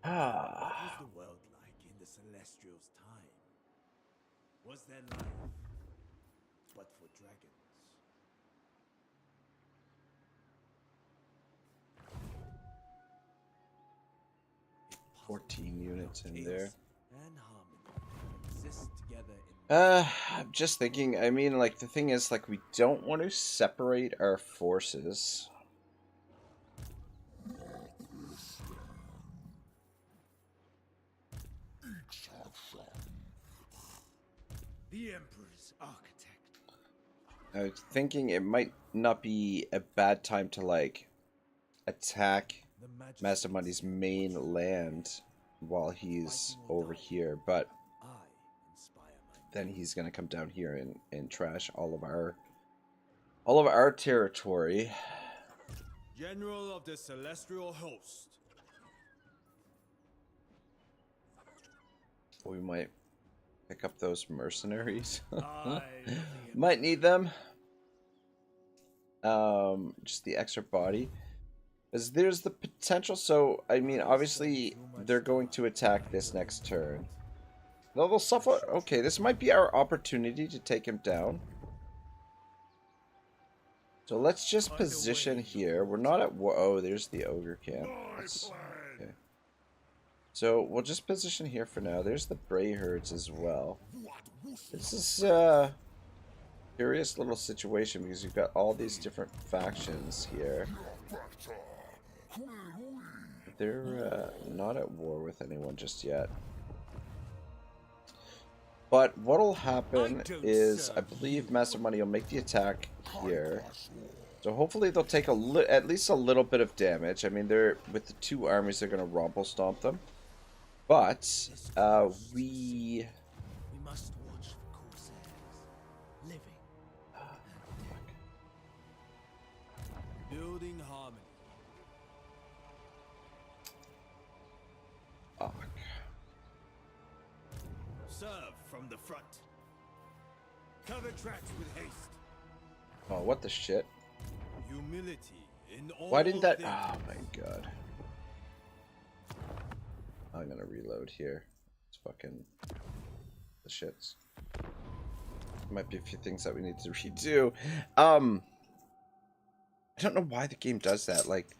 What was the world like in the Celestials' time? Was there life, but for dragons? 14 units in there. And harmony exist together in I'm just thinking, I mean, like, the thing is, like, we don't want to separate our forces. the Emperor's architect. I was thinking it might not be a bad time to, like, attack The magic Master Money's main land while he's over here, but I inspire my then he's gonna come down here and trash all of our territory. General of the Celestial Host. We might pick up those mercenaries. I Might need them. Just the extra body. Because there's the potential, so, I mean, obviously, they're going to attack this next turn. They'll suffer. Okay, this might be our opportunity to take him down. So let's just position here. We're not at war. Oh, there's the ogre camp. Okay. So we'll just position here for now. There's the Bray herds as well. This is a curious little situation because you've got all these different factions here. They're not at war with anyone just yet. But what'll happen is, I believe Master Money will make the attack here. So hopefully they'll take at least a little bit of damage. I mean, they're with the two armies, they're going to rumble stomp them. But we must watch for corsairs, living. Building harmony. Fuck. Serve from the front. Cover tracks with haste. Oh, what the shit? Humility in all. Why didn't that? things. Oh my god. I'm gonna reload here. It's fucking the shits. Might be a few things that we need to redo. I don't know why the game does that. Like,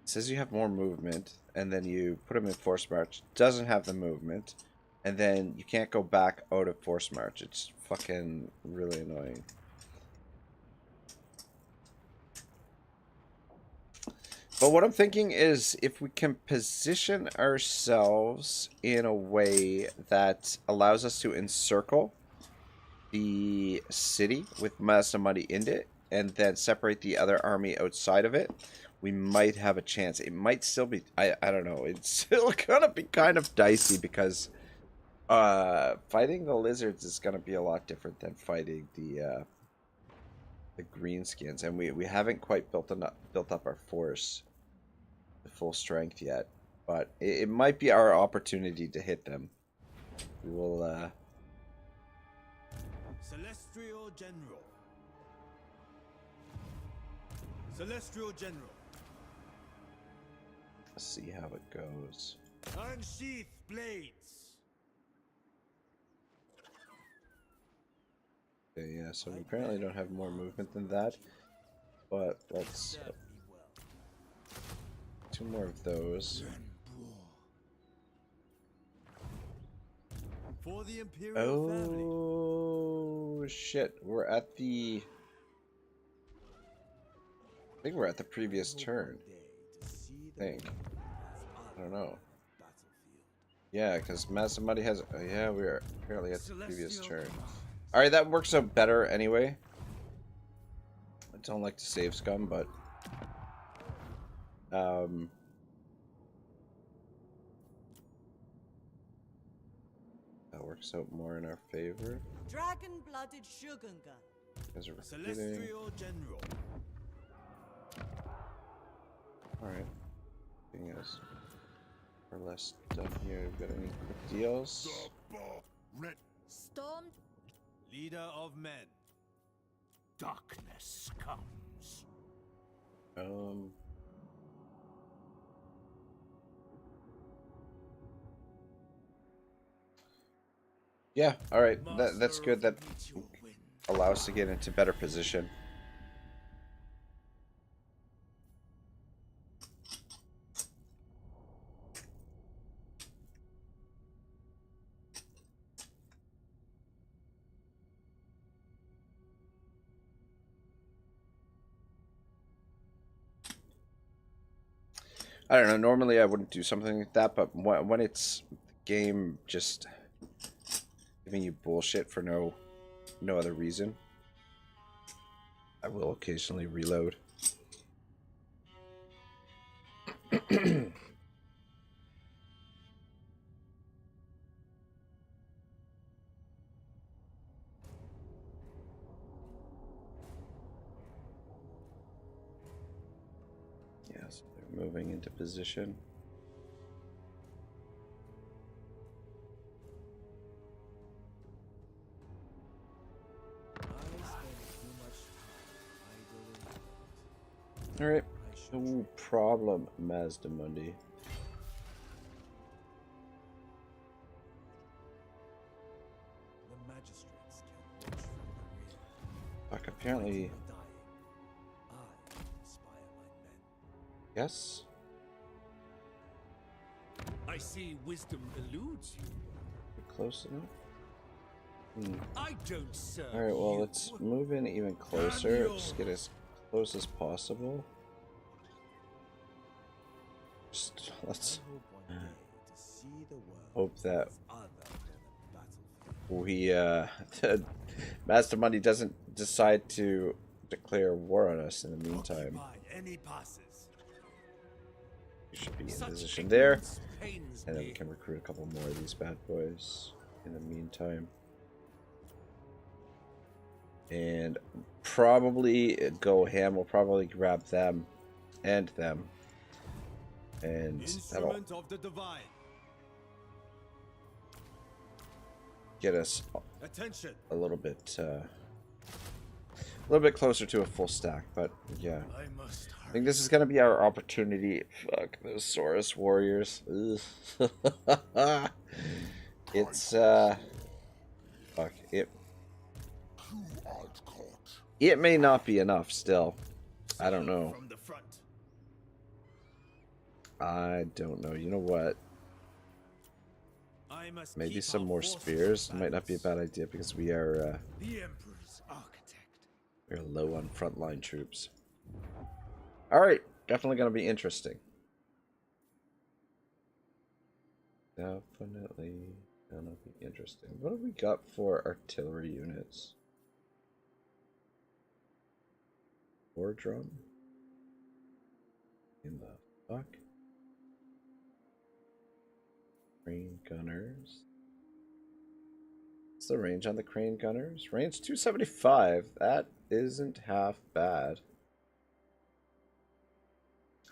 it says you have more movement, and then you put them in force march. Doesn't have the movement, and then you can't go back out of force march. It's fucking really annoying. But what I'm thinking is if we can position ourselves in a way that allows us to encircle the city with Master Money in it and then separate the other army outside of it, we might have a chance. It might still be, I don't know, it's still gonna be kind of dicey because fighting the lizards is gonna be a lot different than fighting the greenskins, and we haven't quite built up our force to full strength yet, but it might be our opportunity to hit them. We will Celestial General. Celestial General. Let's see how it goes. Unsheath blades. Okay, yeah, so we apparently don't have more movement than that. But let's... two more of those. For the Imperial family. Oh, shit. We're at the... I think we're at the previous turn. I think. I don't know. Yeah, because Masamudi has... Oh, yeah, we are apparently at the previous turn. Alright, that works out better anyway. I don't like to save scum, but... that works out more in our favor. Dragon-blooded Shogunga. Because we're recruiting. Celestial General. Alright. Thing is, for less stuff here, we've got any quick deals? Stormed. Leader of men. Darkness comes. Yeah, alright. That's good. That allows us to get into better position. I don't know, normally I wouldn't do something like that, but when it's the game just giving you bullshit for no other reason, I will occasionally reload. Yes, they're moving into position. All right, no problem, Mazda Mundi. The magistrates can watch from the rear. Fuck, apparently. I inspire my men. Yes. I see wisdom eludes you. We're close enough. I don't serve. All right, well, you. let's move in even closer. Just get as close as possible. Just, let's I hope one day to see the world hope that as other than a battlefield. we Master Money doesn't decide to declare war on us in the meantime. Occupied any passes. We should be in Such position there, ignorance pains and then we me. can recruit a couple more of these bad boys in the meantime. And probably go ham. We'll probably grab them and them, and that'll Instrument of the divine. get us Attention. a little bit closer to a full stack. But yeah, I must I think this is gonna be our opportunity. Fuck those Saurus warriors. Ugh. It's fuck it. It may not be enough still. I don't know. From the front. I don't know. You know what? I must Maybe keep some our more forces spears in might not be a balance. bad idea because we are The Emperor's architect. we're low on frontline troops. All right, definitely gonna be interesting. Definitely gonna be interesting. What have we got for artillery units? War drum? In the fuck? Crane gunners. What's the range on the crane gunners? Range 275. That isn't half bad.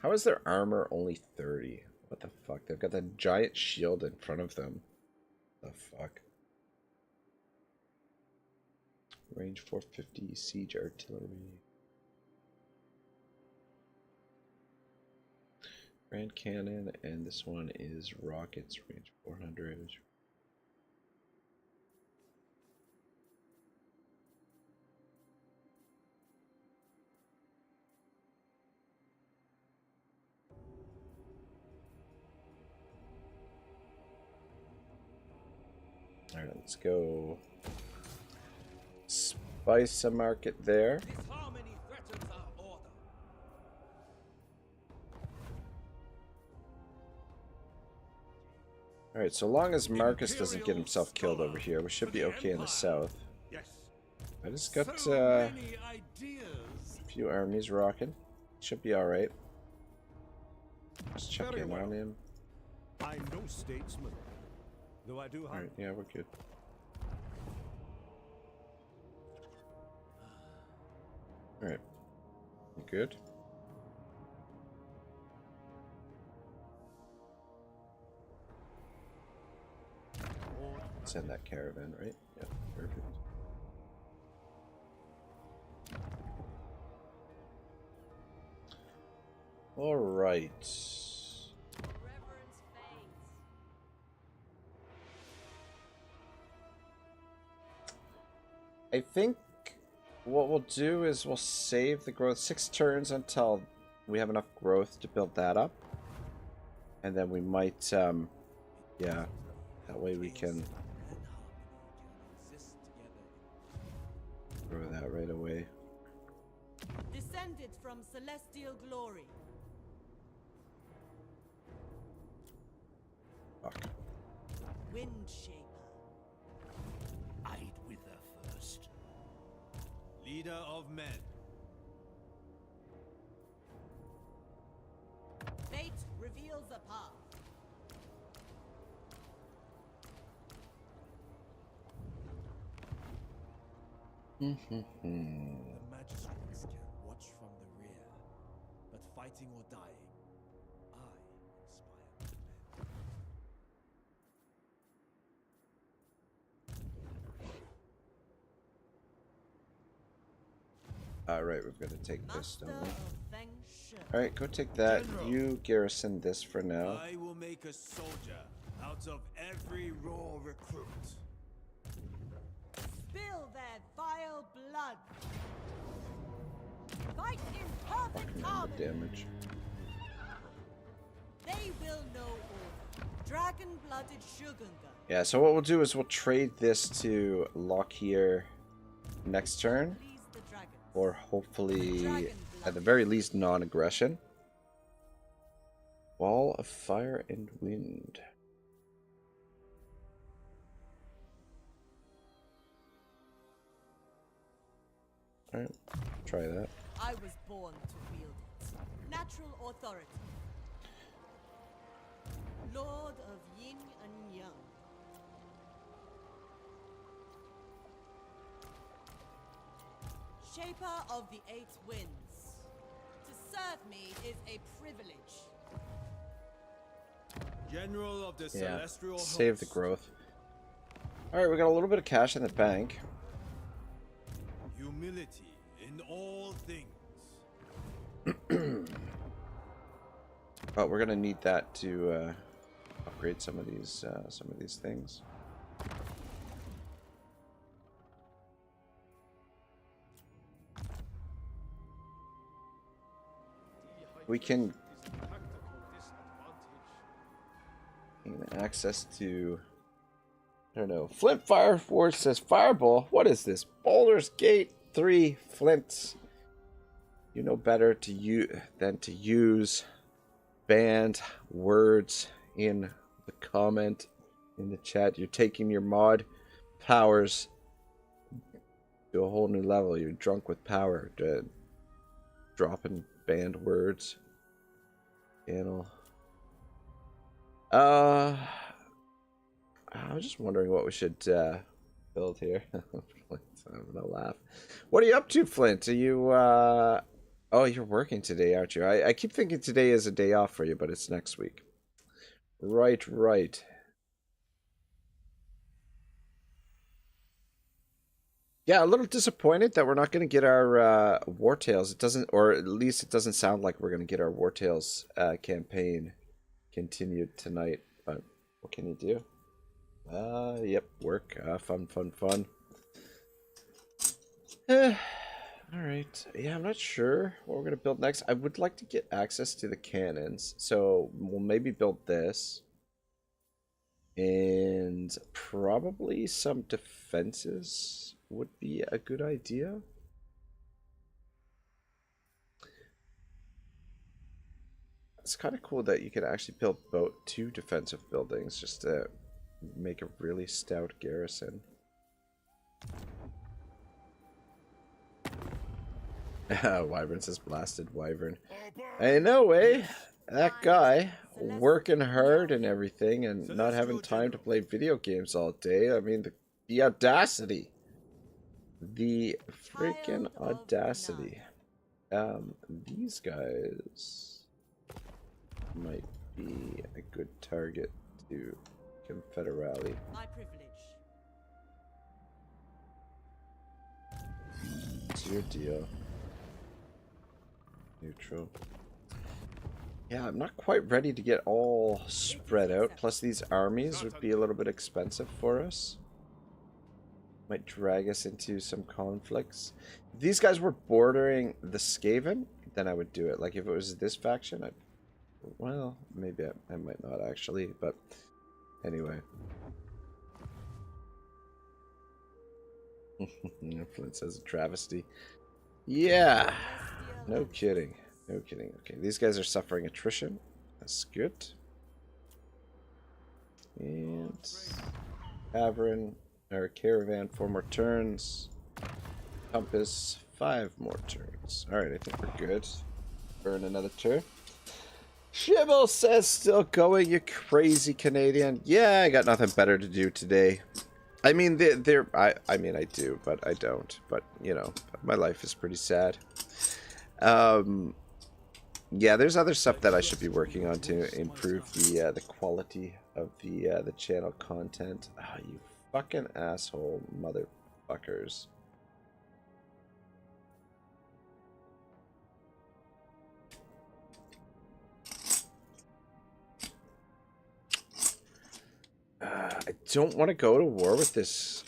How is their armor only 30? What the fuck? They've got that giant shield in front of them. The fuck? Range 450 siege artillery. Grand cannon, and this one is rockets, range 400. Alright, let's go spice a market there. Alright, so long as Marcus doesn't get himself killed over here, we should be okay in the south. I just got a few armies rocking. Should be alright. Just check in on him. I'm no statesman, though I do. Alright, yeah, we're good. Alright. You good? Send that caravan, right? Yeah, perfect. All right. I think what we'll do is we'll save the growth 6 turns until we have enough growth to build that up. And then we might, yeah, that way we can grow that right away. Descended from celestial glory. Fuck. Wind shaper. I'd wither first. Leader of men. Fate reveals a path. The magistrates can watch from the rear, but fighting or dying, I inspire men. Alright, we've got to take this, don't we? Master of Feng Shui. Alright, go take that. General. You garrison this for now. I will make a soldier out of every raw recruit. Spill their vile blood. Fight in perfect Fucking harmony. the damage. They will know order. Dragon-blooded Shogunga. Yeah, so what we'll do is we'll trade this to Lockyer next turn. Please the dragons. Or hopefully, at the very least, non-aggression. Wall of Fire and Wind. Alright, try that. I was born to wield it. Natural authority. Lord of Yin and Yang. Shaper of the 8 winds. To serve me is a privilege. General of the Yeah, celestial save the host. growth. Alright, we got a little bit of cash in the bank. Humility in all things. But we're gonna need that to upgrade some of these things. We can gain access to, I don't know. Flint Fire Force says Fireball. What is this? Baldur's Gate 3 Flints. You know better than to use banned words in the comment in the chat. You're taking your mod powers to a whole new level. You're drunk with power. Dropping banned words. Channel. I was just wondering what we should build here. I'm gonna laugh. What are you up to, Flint? Are you oh, you're working today, aren't you? I keep thinking today is a day off for you, but it's next week. Right. Yeah, a little disappointed that we're not going to get our War Tales. It doesn't, or at least it doesn't sound like we're going to get our War Tales campaign continued tonight. But what can you do? Yep, work. Fun. All right. Yeah, I'm not sure what we're going to build next. I would like to get access to the cannons. So we'll maybe build this. And probably some defenses would be a good idea. It's kind of cool that you can actually build both 2 defensive buildings just to make a really stout garrison. Wyvern says blasted Wyvern. I know, eh? That guy working hard and everything and not having time to play video games all day. I mean, the audacity. The freaking audacity. These guys might be a good target to Confederale. My privilege. It's your deal. Neutral. Yeah, I'm not quite ready to get all spread out. Plus, these armies would be a little bit expensive for us. Might drag us into some conflicts. If these guys were bordering the Skaven, then I would do it. Like, if it was this faction, well, maybe I might not actually, but anyway. Flint says a travesty. Yeah, no kidding. No kidding. Okay, these guys are suffering attrition. That's good. And Cavern, or Caravan, 4 more turns. Compass, 5 more turns. Alright, I think we're good. Burn another turn. Shibble says still going, you crazy Canadian. Yeah, I got nothing better to do today. I mean, I mean, I do, but I don't. But, you know, my life is pretty sad. Yeah, there's other stuff that I should be working on to improve the quality of the channel content. Ah, you fucking asshole motherfuckers. I don't want to go to war with this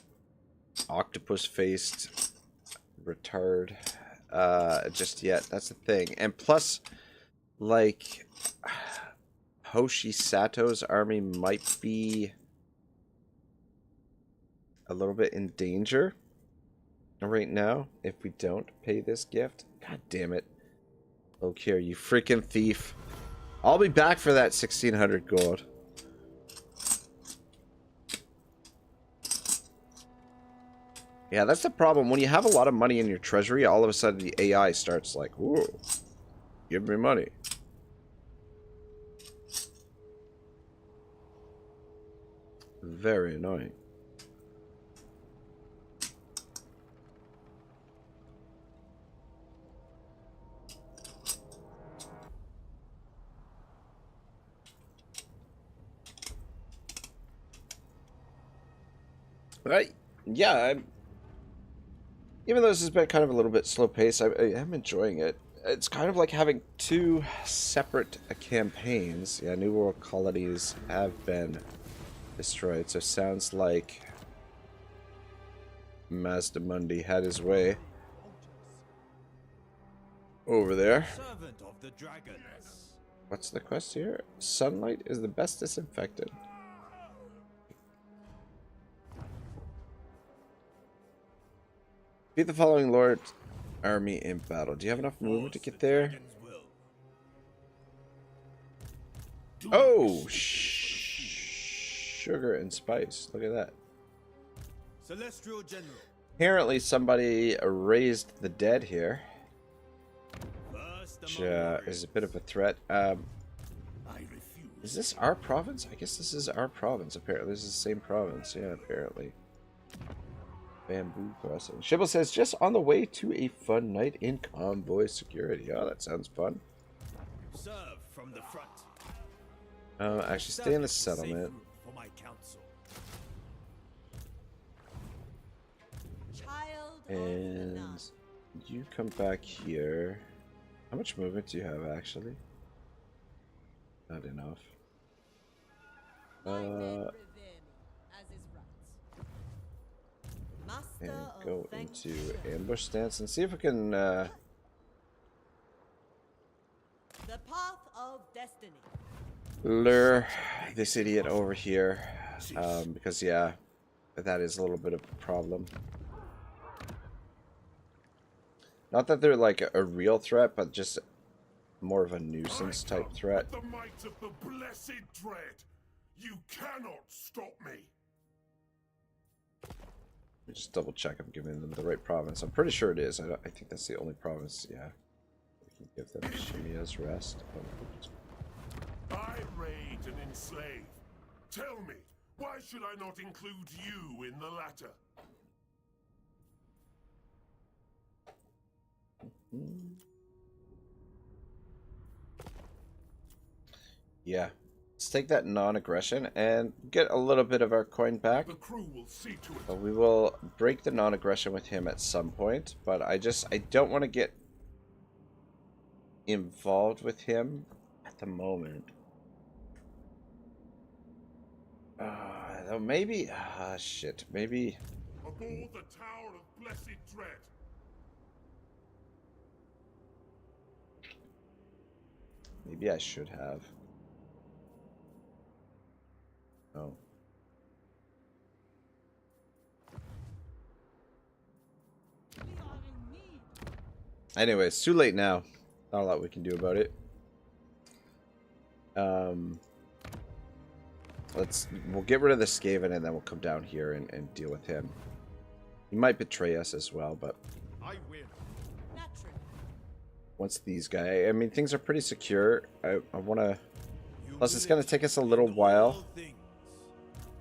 octopus-faced retard just yet. That's the thing. And plus, like, Hoshi Sato's army might be a little bit in danger right now if we don't pay this gift. God damn it. Okay, you freaking thief. I'll be back for that 1600 gold. Yeah, that's the problem. When you have a lot of money in your treasury, all of a sudden the AI starts like, whoa, give me money. Very annoying. Right? Yeah, even though this has been kind of a little bit slow paced, I am enjoying it. It's kind of like having 2 separate campaigns. Yeah, New World colonies have been destroyed, so sounds like Mazdamundi had his way over there. Servant of the dragons. What's the quest here? Sunlight is the best disinfectant. Beat the following Lord army in battle. Do you have enough movement to get there? Oh, sugar and spice. Look at that. Celestial General. Apparently somebody raised the dead here, which is a bit of a threat. Is this our province? I guess this is our province. Apparently, this is the same province. Yeah, apparently. Bamboo Crossing. Shibble says, just on the way to a fun night in convoy security. Oh, that sounds fun. Serve from the front. Actually, stay in the settlement. Child And you come back here. How much movement do you have, actually? Not enough. And go into ambush stance and see if we can The path of destiny. lure this idiot over here. Because yeah, that is a little bit of a problem. Not that they're like a real threat, but just more of a nuisance type threat. The might of the blessed dread. You cannot stop me. Let me just double check I'm giving them the right province. I'm pretty sure it is. I think that's the only province. Yeah, we can give them Shemia's rest. I raid and enslave. Tell me, why should I not include you in the latter? Yeah, let's take that non-aggression and get a little bit of our coin back. The crew will see to it. But we will break the non-aggression with him at some point. But I don't want to get involved with him at the moment. Though maybe, shit, maybe. Aboard the Tower of Blessed Dread. Maybe I should have. Oh. Anyway, it's too late now. Not a lot we can do about it. We'll get rid of the Skaven and then we'll come down here and deal with him. He might betray us as well, but I win. once these guys, I mean, things are pretty secure. I want to. Plus, it's going to take us a little while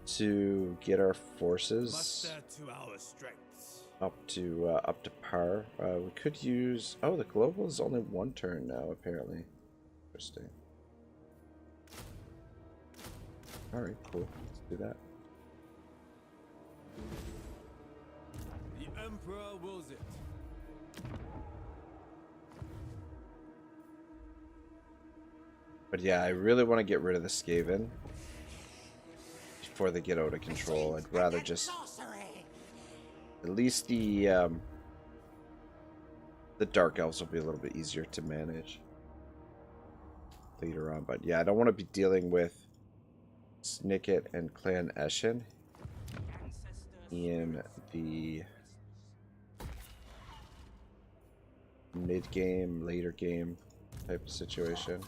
to get our forces up to par. We could use. Oh, the global is only one turn now, apparently. Interesting. All right, cool. Let's do that. The Emperor wills it. But yeah, I really want to get rid of the Skaven before they get out of control. I'd rather just at least the Dark Elves will be a little bit easier to manage later on. But yeah, I don't want to be dealing with Snicket and Clan Eshin in the mid-game, later game type of situation.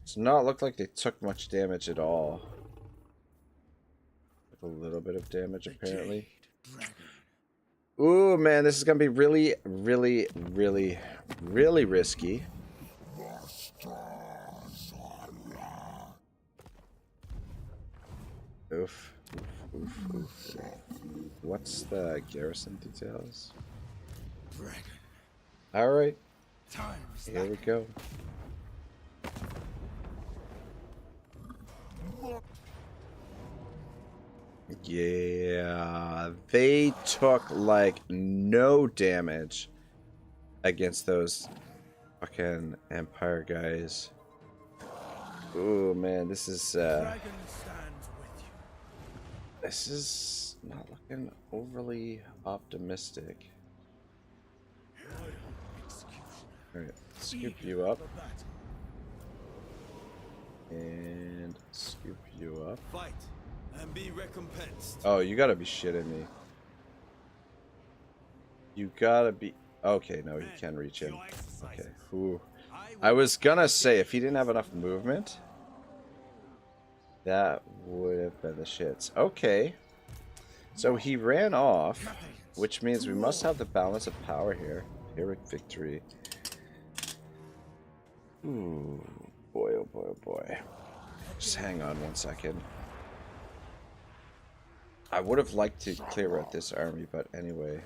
Does not look like they took much damage at all. A little bit of damage apparently. Ooh, man, this is gonna be really, really, really, really risky. Oof. Oof, oof, oof. What's the garrison details? Alright. Here we go. Yeah, they took like no damage against those fucking Empire guys. Ooh, man, this is not looking overly optimistic. Alright, scoop you up. And scoop you up. Fight and be recompensed. Oh, you gotta be shitting me. You gotta be... Okay, no, you can reach him. Okay, ooh. I was gonna say, if he didn't have enough movement, that would have been the shits. Okay. So he ran off, which means we must have the balance of power here. Pyrrhic victory. Ooh, boy, oh boy, oh boy. Just hang on one second. I would have liked to clear out this army, but anyway.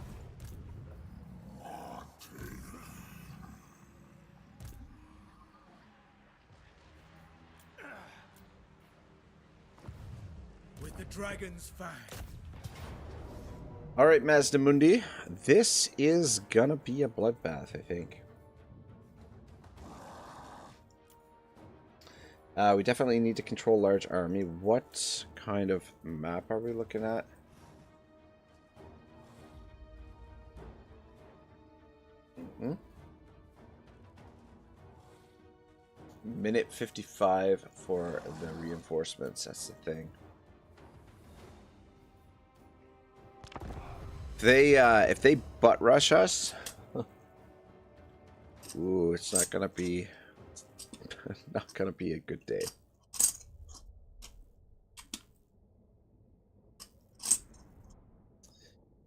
the dragon's fang. All right, Mazdamundi, this is gonna be a bloodbath, I think. We definitely need to control large army. What kind of map are we looking at? Minute 55 for the reinforcements. That's the thing. If they butt rush us, ooh, it's not gonna be a good day.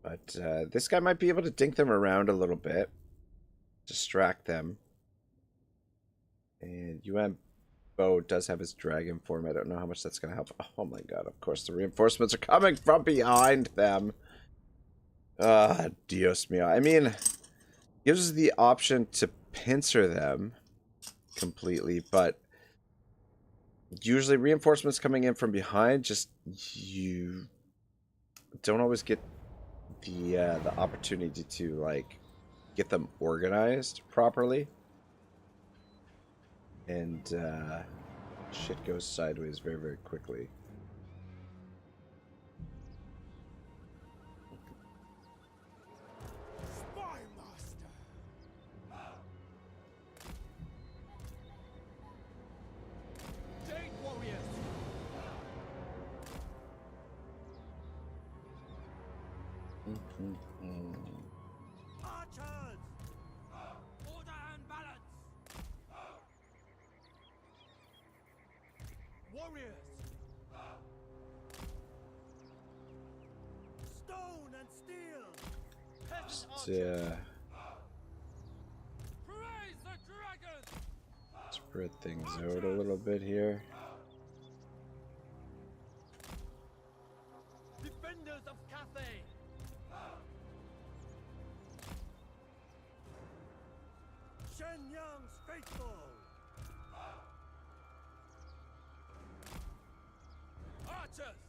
But this guy might be able to dink them around a little bit, distract them. And Yuan Bo does have his dragon form. I don't know how much that's gonna help. Oh my god! Of course, the reinforcements are coming from behind them. Ah, Dios mío. I mean, gives us the option to pincer them completely, but usually reinforcements coming in from behind, just you don't always get the opportunity to like get them organized properly, and shit goes sideways very, very quickly. Archers! Order and balance! Warriors! Stone and steel! Peasant archers! Praise the dragon! Spread things out a little bit here. Defenders of Cathay! Shenyang's faithful! Archers!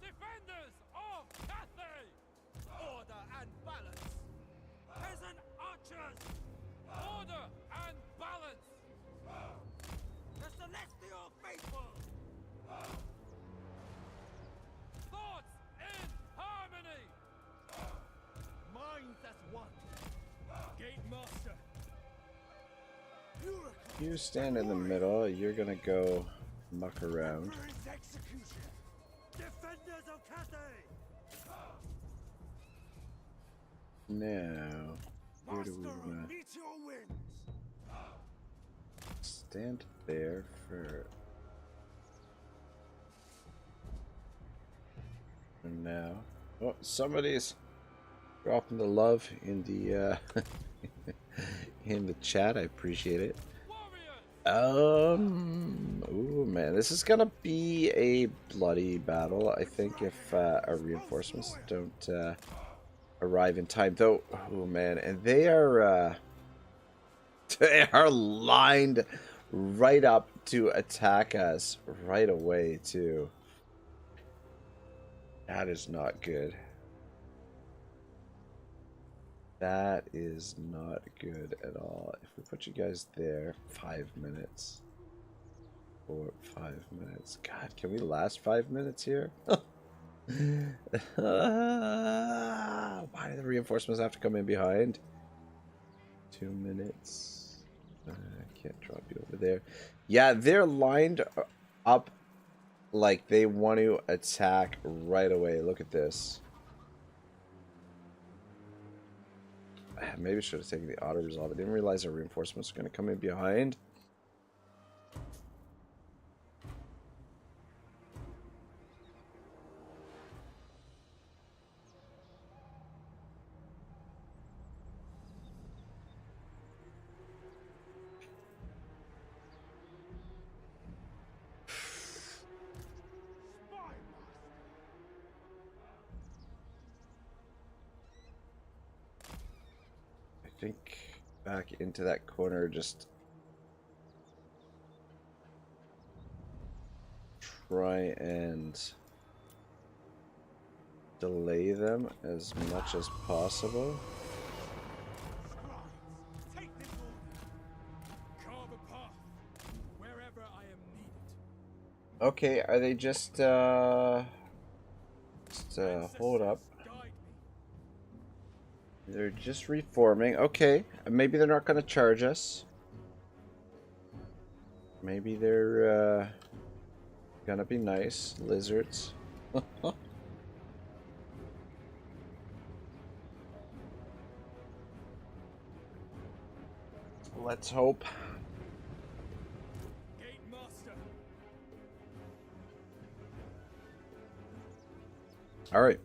Defenders of Cathay! Order and balance! Peasant archers! Order and balance! The celestial faithful! Thoughts in harmony! Minds as one! Gate master! You stand in the middle, you're gonna go muck around. Defenders of Cathay! Now, where do we wanna stand there for now? Oh, somebody's dropping the love in the in the chat. I appreciate it. Oh man, this is gonna be a bloody battle, I think, if our reinforcements don't arrive in time. Though, oh man, and they are lined right up to attack us right away too. That is not good. That is not good at all. If we put you guys there, 5 minutes. 5 minutes. God, can we last 5 minutes here? Why do the reinforcements have to come in behind? 2 minutes. I can't drop you over there. Yeah, they're lined up like they want to attack right away. Look at this. Maybe I should have taken the auto resolve. I didn't realize our reinforcements were going to come in behind. I think back into that corner, just try and delay them as much as possible. Okay, are they just hold up. They're just reforming. Okay, maybe they're not going to charge us. Maybe they're gonna be nice lizards. Let's hope. All right.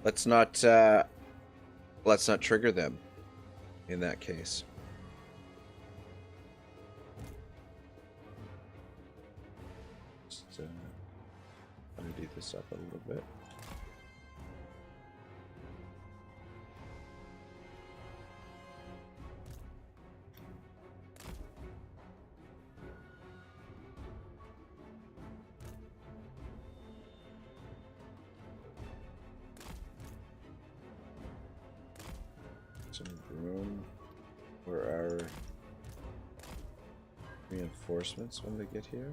Let's not trigger them in that case. Just undo this up a little bit. Some room for our reinforcements when they get here.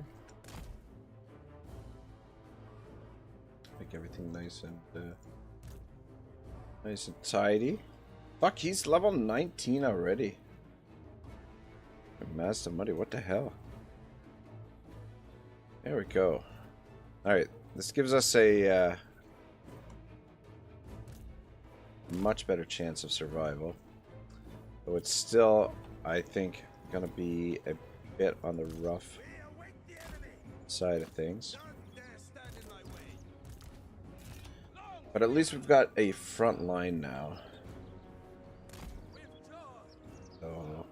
Make everything nice and tidy. Fuck, he's level 19 already. Master Muddy, what the hell? There we go. Alright, this gives us a much better chance of survival. Though it's still, I think, gonna be a bit on the rough side of things. But at least we've got a front line now. So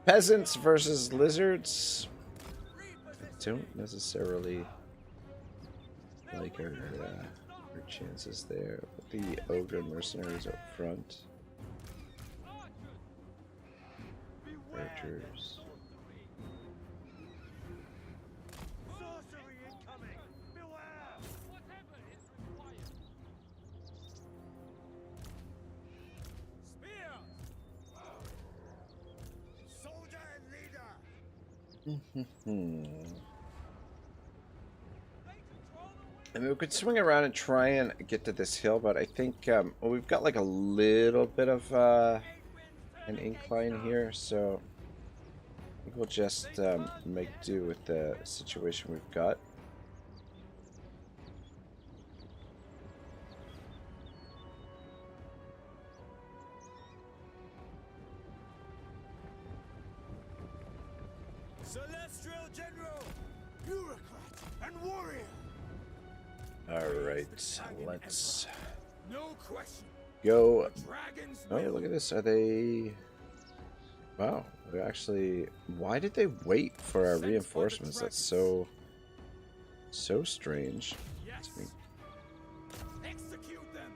peasants versus lizards. I don't necessarily like our chances there. Put the ogre mercenaries up front. Archers. I mean, we could swing around and try and get to this hill, but I think well, we've got like a little bit of an incline here, so I think we'll just make do with the situation we've got. Celestial General, bureaucrat, and warrior. All right, let's No question. go. Oh, look at this. Are they? Wow, they're actually. Why did they wait for our reinforcements? That's so strange. Yes. Execute them.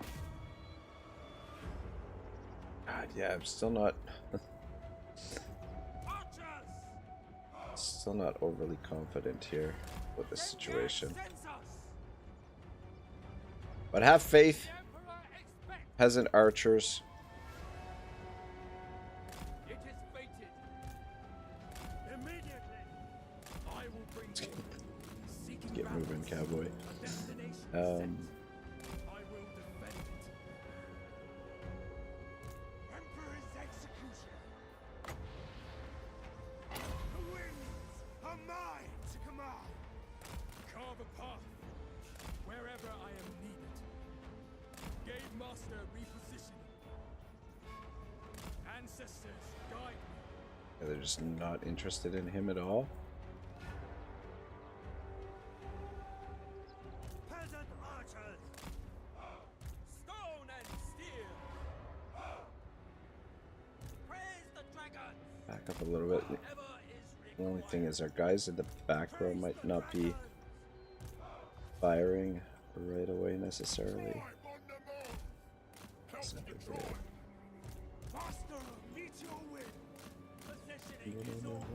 God, yeah, I'm still not. Still not overly confident here with the situation. But have faith, peasant archers. It is fated. Immediately, I will bring you. Get moving, cowboy. I will defend it. Emperor's execution. The winds are mine to command. Carve a path wherever I am needed. Gate Master repositioning. Ancestors guide me. Yeah, they're just not interested in him at all. Peasant archers. Stone and steel. Praise the dragon. Back up a little bit. The only thing is our guys in the back row might not be firing right away necessarily. Master, meet your win. Positioning is all.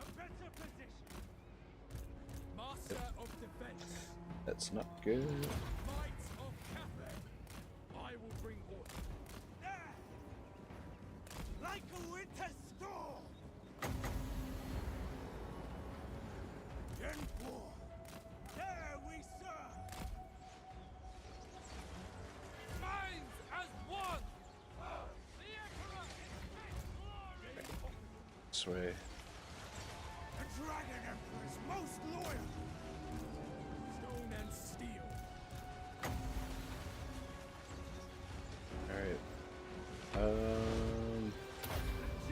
A better That's not good. Knights of Cathay, I will bring order. There! Like a winter storm! Genfor! There we serve! Minds as one! The Emperor is glory! This way. The Dragon Emperor is most loyal! Stone and steel.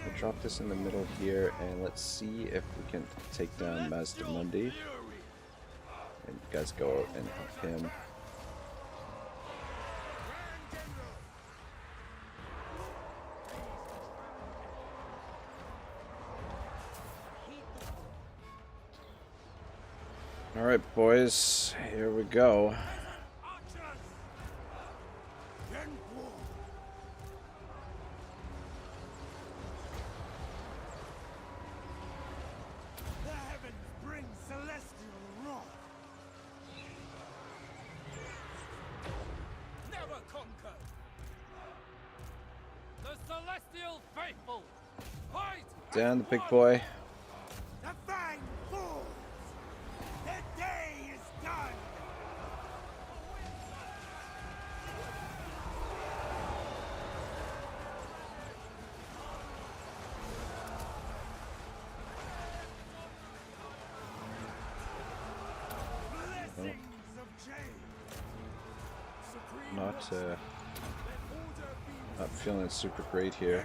We'll drop this in the middle here, and let's see if we can take down Mazdamundi. And you guys go out and help him. Alright, boys, here we go. The heavens bring celestial wrath. Never conquer. The celestial faithful. Fight. Down the big boy. The fang falls. The day is done. Blessings of Jade. Supreme Not Master, let order be not feeling super great here.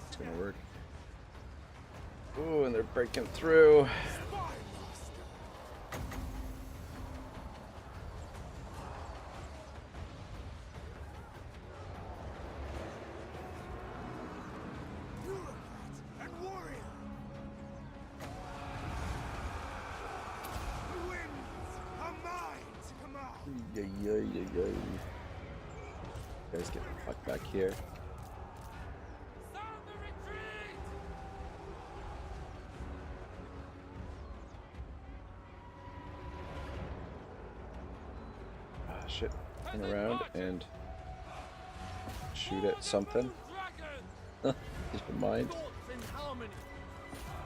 It's gonna work. Ooh, and they're breaking through. and warrior. The winds are mine to command. Yeah. You guys get the fuck back here. Sound the retreat. Ah, shit. Turn around and shoot at something. Keep in mind.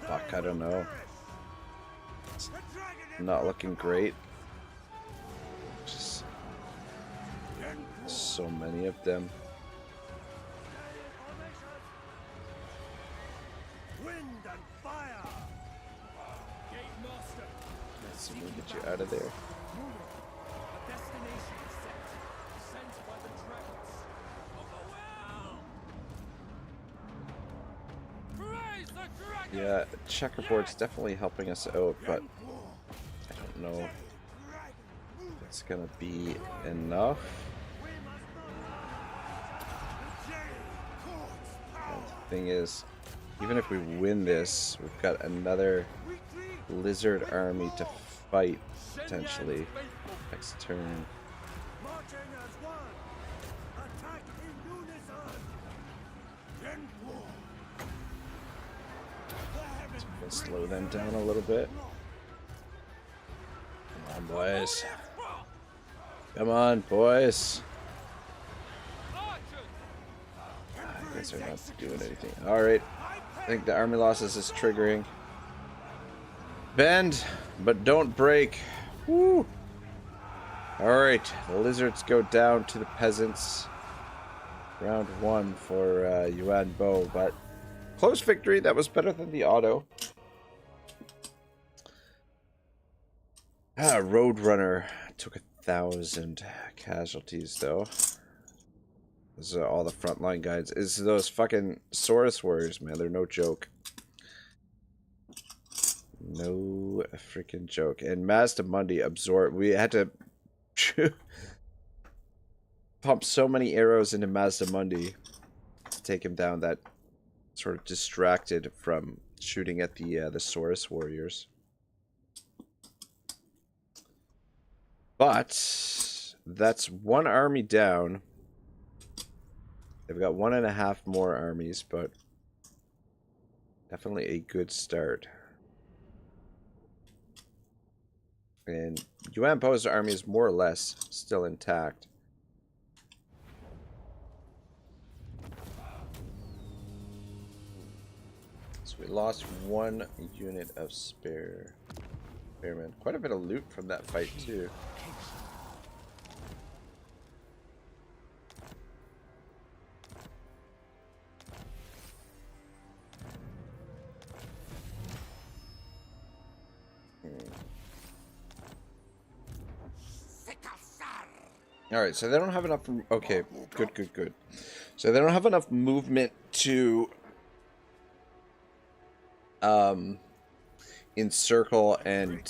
Fuck, I don't know. It's not looking great. Just so many of them. Wind and fire. Gate master. Let's see if we can get you out of there. Moving. A destination is set. Sent by the dragons. Overwhelmed. Praise the dragon. Yeah, checkerboard's definitely helping us out, but I don't know if it's gonna be enough. And the thing is, even if we win this, we've got another lizard army to fight potentially next turn. Marching as one. Attack in unison. We'll slow them down a little bit. Come on, boys. Come on, boys. You guys are not doing anything. Alright. I think the army losses is triggering. Bend, but don't break. Woo! Alright. The lizards go down to the peasants. Round 1 for Yuan Bo, but close victory. That was better than the auto. Roadrunner took 1,000 casualties though. This is all the frontline guys. Is those fucking Saurus warriors, man? They're no joke. No freaking joke. And Mazdamundi absorbed. We had to pump so many arrows into Mazdamundi to take him down that sort of distracted from shooting at the Saurus warriors. But that's one army down. They've got 1.5 more armies, but definitely a good start. And Yuan Bo's army is more or less still intact. So we lost 1 unit of spearmen. Quite a bit of loot from that fight too. Alright, so they don't have enough... Okay, good. So they don't have enough movement to... encircle and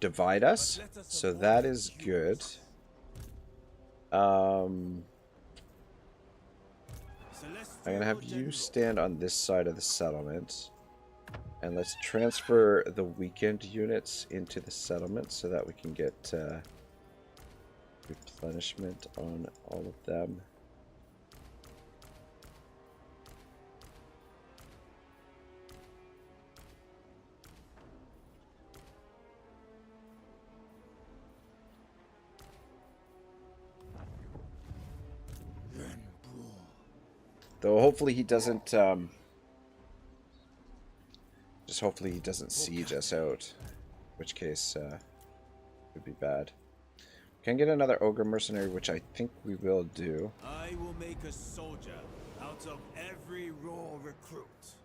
divide us. So that is good. I'm going to have you stand on this side of the settlement. And let's transfer the weakened units into the settlement so that we can get... replenishment on all of them. Though hopefully he doesn't just hopefully he doesn't siege us out, in which case would be bad. Can get another ogre mercenary, which I think we will do. I will make a soldier out of every raw recruit.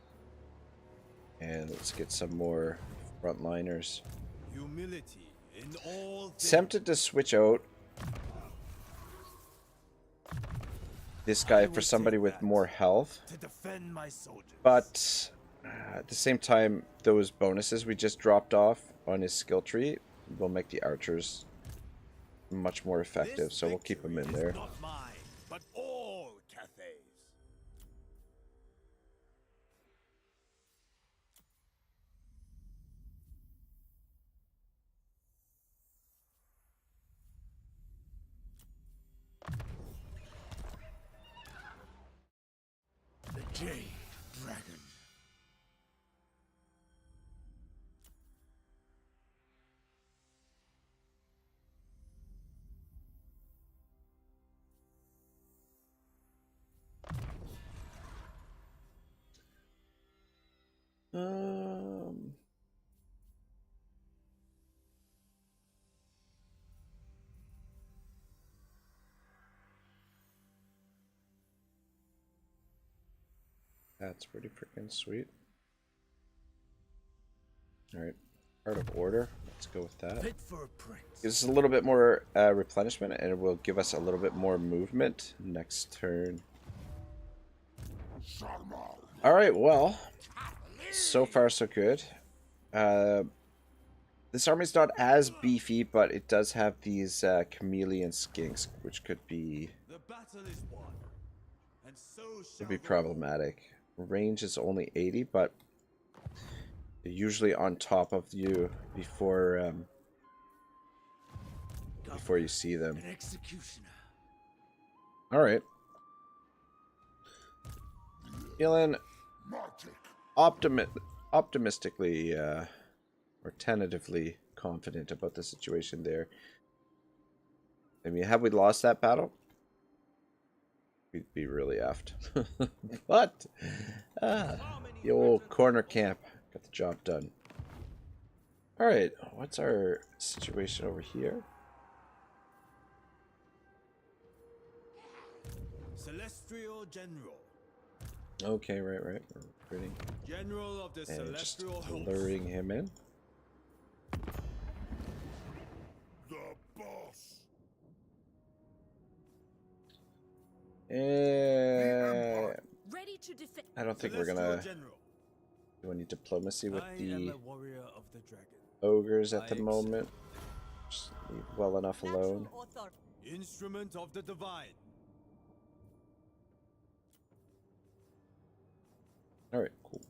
And let's get some more frontliners. Humility in all things. Tempted to switch out this guy for somebody with more health, to defend my soldiers. but at the same time, those bonuses we just dropped off on his skill tree will make the archers much more effective, so we'll keep him in there. Not mine, but all Cathay's. The Jade Dragon. That's pretty freaking sweet. Alright, Art of Order. Let's go with that. Fit for a prince. Gives us a little bit more replenishment, and it will give us a little bit more movement next turn. Alright, well, so far so good. This army's not as beefy, but it does have these chameleon skinks, which could be problematic. Range is only 80, but they're usually on top of you before you see them. All right. Feeling optimistically or tentatively confident about the situation there. I mean, have we lost that battle? We'd be really effed. But the old corner camp got the job done. Alright, what's our situation over here? Celestial General. Okay, right. We're recruiting. General of the And just Celestial Host. luring him in. The boss. Ready to defend. I don't think we're gonna do any diplomacy with the ogres at the moment. Just leave well enough alone. Instrument of the Divine. Alright, cool.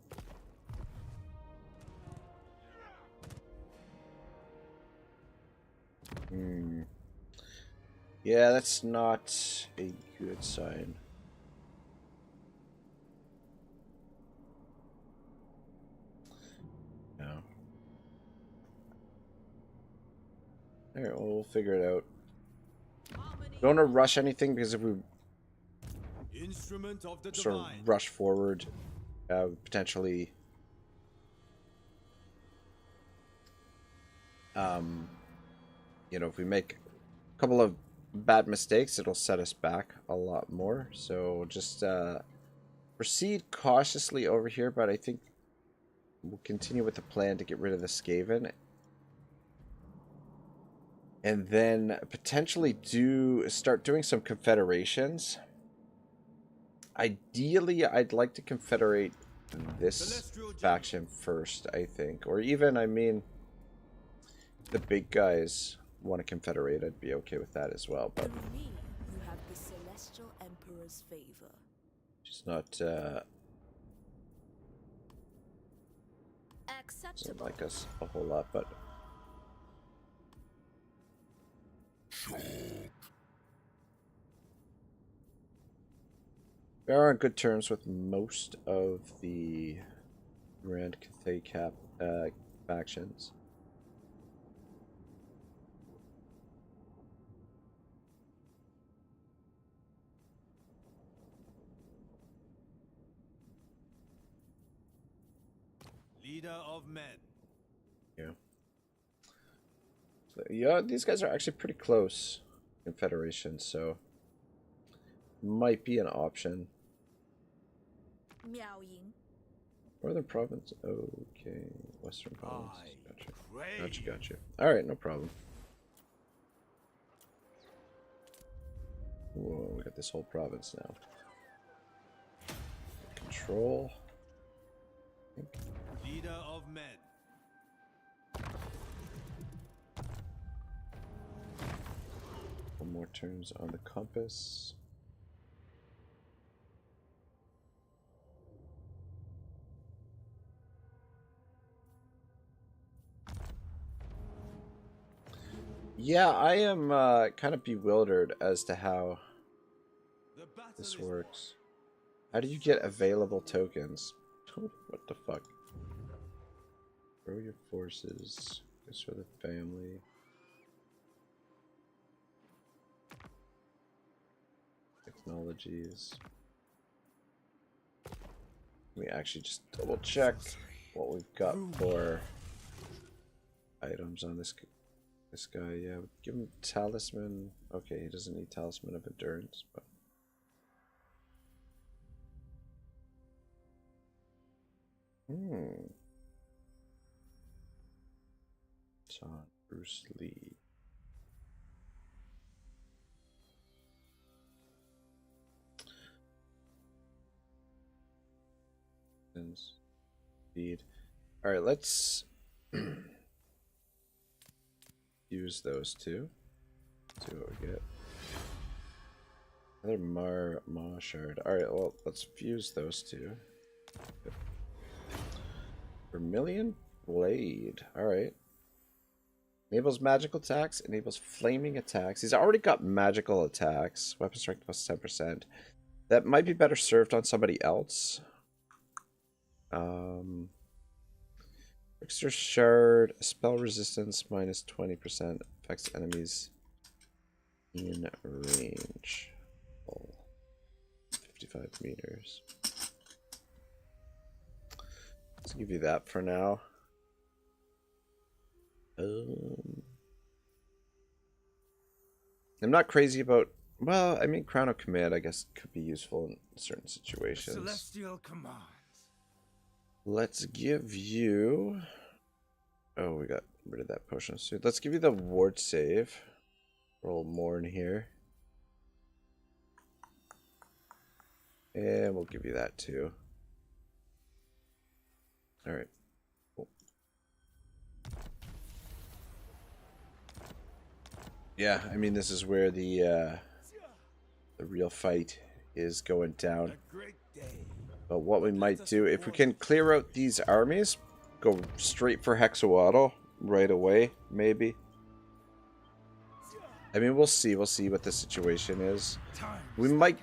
Yeah, that's not a good sign. Alright, well, we'll figure it out. Don't want to rush anything, because if we Instrument of the sort of divine. rush forward, potentially you know, if we make a couple of bad mistakes, it'll set us back a lot more. So just proceed cautiously over here, but I think we'll continue with the plan to get rid of the Skaven. And then potentially start doing some confederations. Ideally, I'd like to confederate this faction first, I think. Or even, I mean, the big guys want to confederate. I'd be okay with that as well. But Through me, you have the Celestial Emperor's favor. just not doesn't Acceptable. like us a whole lot, but we are on good terms with most of the Grand Cathay factions. Leader of men. Yeah. So, yeah, these guys are actually pretty close in Federation, so might be an option. Miao Ying. Northern Province. Okay. Western Province. Gotcha. Alright, no problem. Whoa, we got this whole province now. Control. Leader of men. One more turns on the compass. Yeah, I am kind of bewildered as to how this works. How do you get available tokens? What the fuck? Grow your forces. This for the family. Technologies. Let me actually just double check what we've got for items on this guy. Yeah, give him talisman. Okay, he doesn't need talisman of endurance, but John Bruce Lee. Speed. All right, let's use those two. See what we get. Another Ma shard. All right, well, let's fuse those two. Yep. Vermilion Blade. All right. Enables magical attacks. Enables flaming attacks. He's already got magical attacks. Weapon strength plus 10%. That might be better served on somebody else. Extra shard. Spell resistance minus 20%. Affects enemies in range. 55 meters. Let's give you that for now. I'm not crazy about. Well, I mean, Crown of Command, I guess, could be useful in certain situations. Celestial commands. Let's give you. Oh, we got rid of that potion suit. Let's give you the ward save. Roll more in here. And we'll give you that too. Alright. Cool. Yeah, I mean, this is where the real fight is going down. But what we might do, if we can clear out these armies, go straight for Hexawaddle right away, maybe. I mean, we'll see. We'll see what the situation is. We might.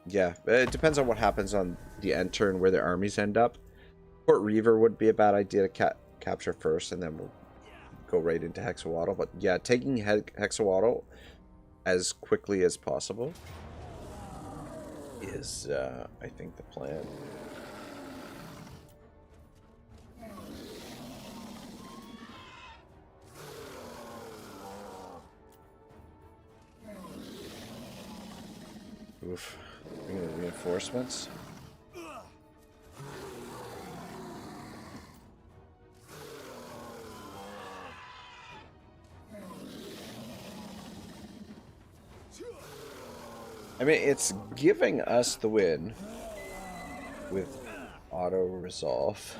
Yeah, it depends on what happens on the end turn, where their armies end up. Port Reaver would be a bad idea to capture first, and then we'll go right into Hexawaddle. But yeah, taking Hexawaddle as quickly as possible is, I think, the plan. Oof. Bring in the reinforcements. I mean, it's giving us the win with auto resolve.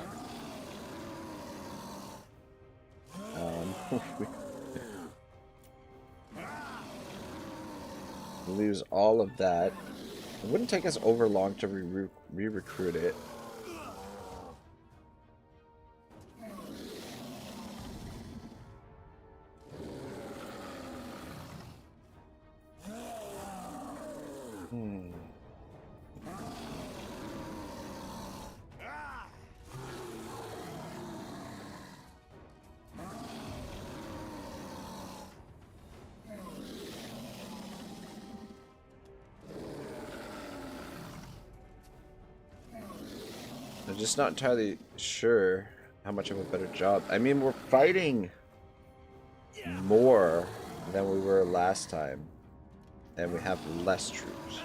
Lose all of that. It wouldn't take us over long to re-recruit it. I'm just not entirely sure how much of a better job. I mean, we're fighting more than we were last time, and we have less troops.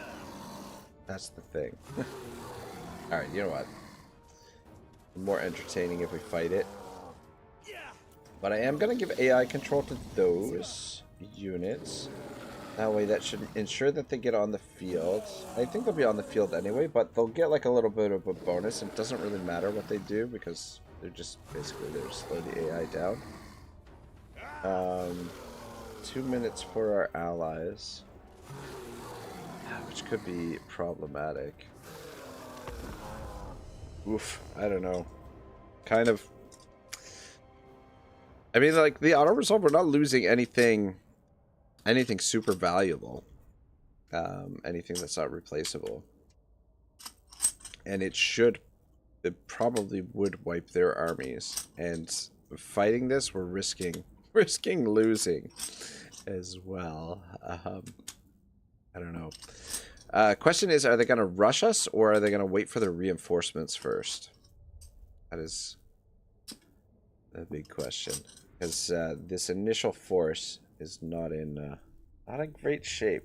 That's the thing. Alright, you know what? More entertaining if we fight it. But I am going to give AI control to those units. That way that should ensure that they get on the field. I think they'll be on the field anyway, but they'll get like a little bit of a bonus. It doesn't really matter what they do because they're just basically there to slow the AI down. 2 minutes for our allies, which could be problematic. Oof, I don't know. Kind of. I mean, like, the auto resolve, we're not losing anything super valuable. Anything that's not replaceable. And it probably would wipe their armies. And fighting this, we're risking losing as well. I don't know. Question is, are they going to rush us, or are they going to wait for the reinforcements first? That is a big question. Because this initial force is not in great shape.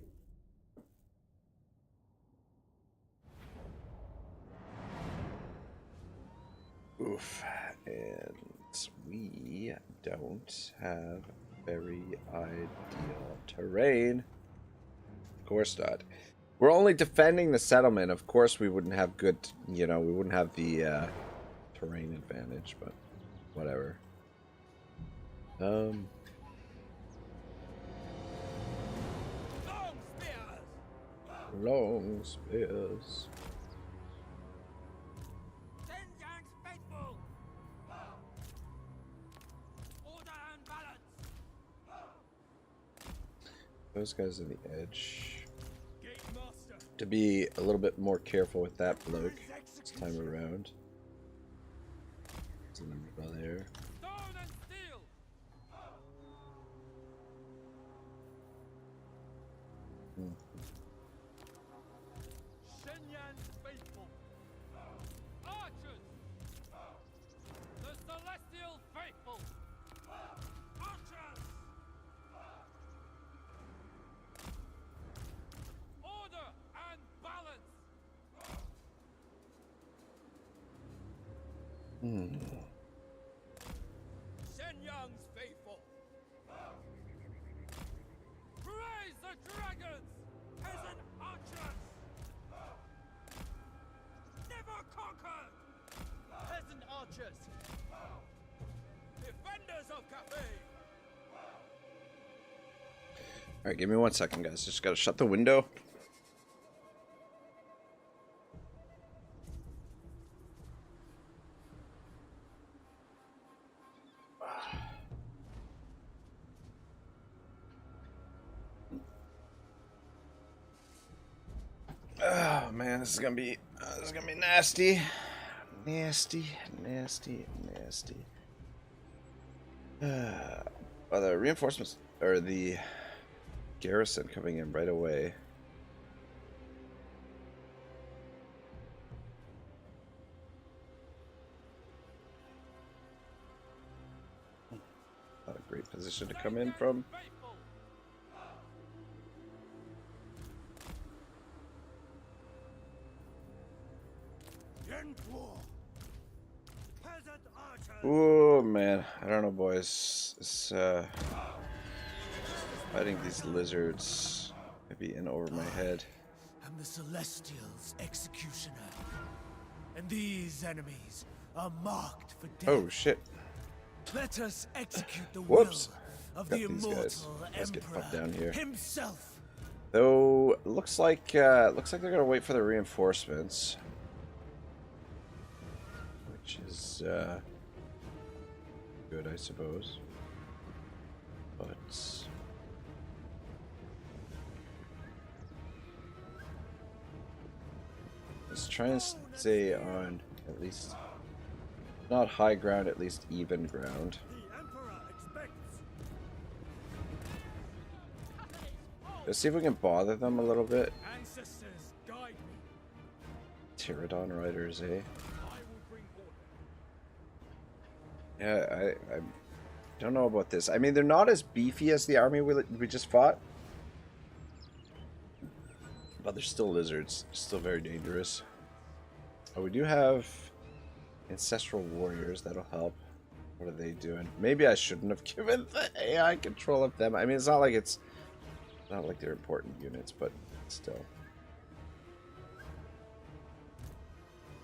Oof. And we don't have very ideal terrain. Of course not. We're only defending the settlement. Of course we wouldn't have good, we wouldn't have the terrain advantage, but whatever. Long spears. Those guys on the edge. To be a little bit more careful with that bloke this time around. There's another there. Shenyang's faithful. Praise the dragons, peasant archers. Never conquered. Peasant archers. Defenders of Cathay. All right, give me 1 second, guys. Just gotta shut the window. Oh man, this is gonna be nasty, nasty, nasty, nasty. Well, the reinforcements or the garrison coming in right away. Not a great position to come in from. Oh man, I don't know, boys. This fighting these lizards might be in over my head. I'm the Celestial's executioner, and these enemies are marked for death. Oh shit! Let us execute the Whoops! will of Got the these immortal guys. Let's get Emperor fucked down here. himself. Though looks like they're gonna wait for the reinforcements, which is good, I suppose. But let's try and stay on at least not high ground, at least even ground. Let's see if we can bother them a little bit. Pterodon riders, eh? Yeah, I don't know about this. I mean, they're not as beefy as the army we just fought, but they're still lizards. Still very dangerous. Oh, we do have ancestral warriors. That'll help. What are they doing? Maybe I shouldn't have given the AI control of them. I mean, it's not like they're important units, but still.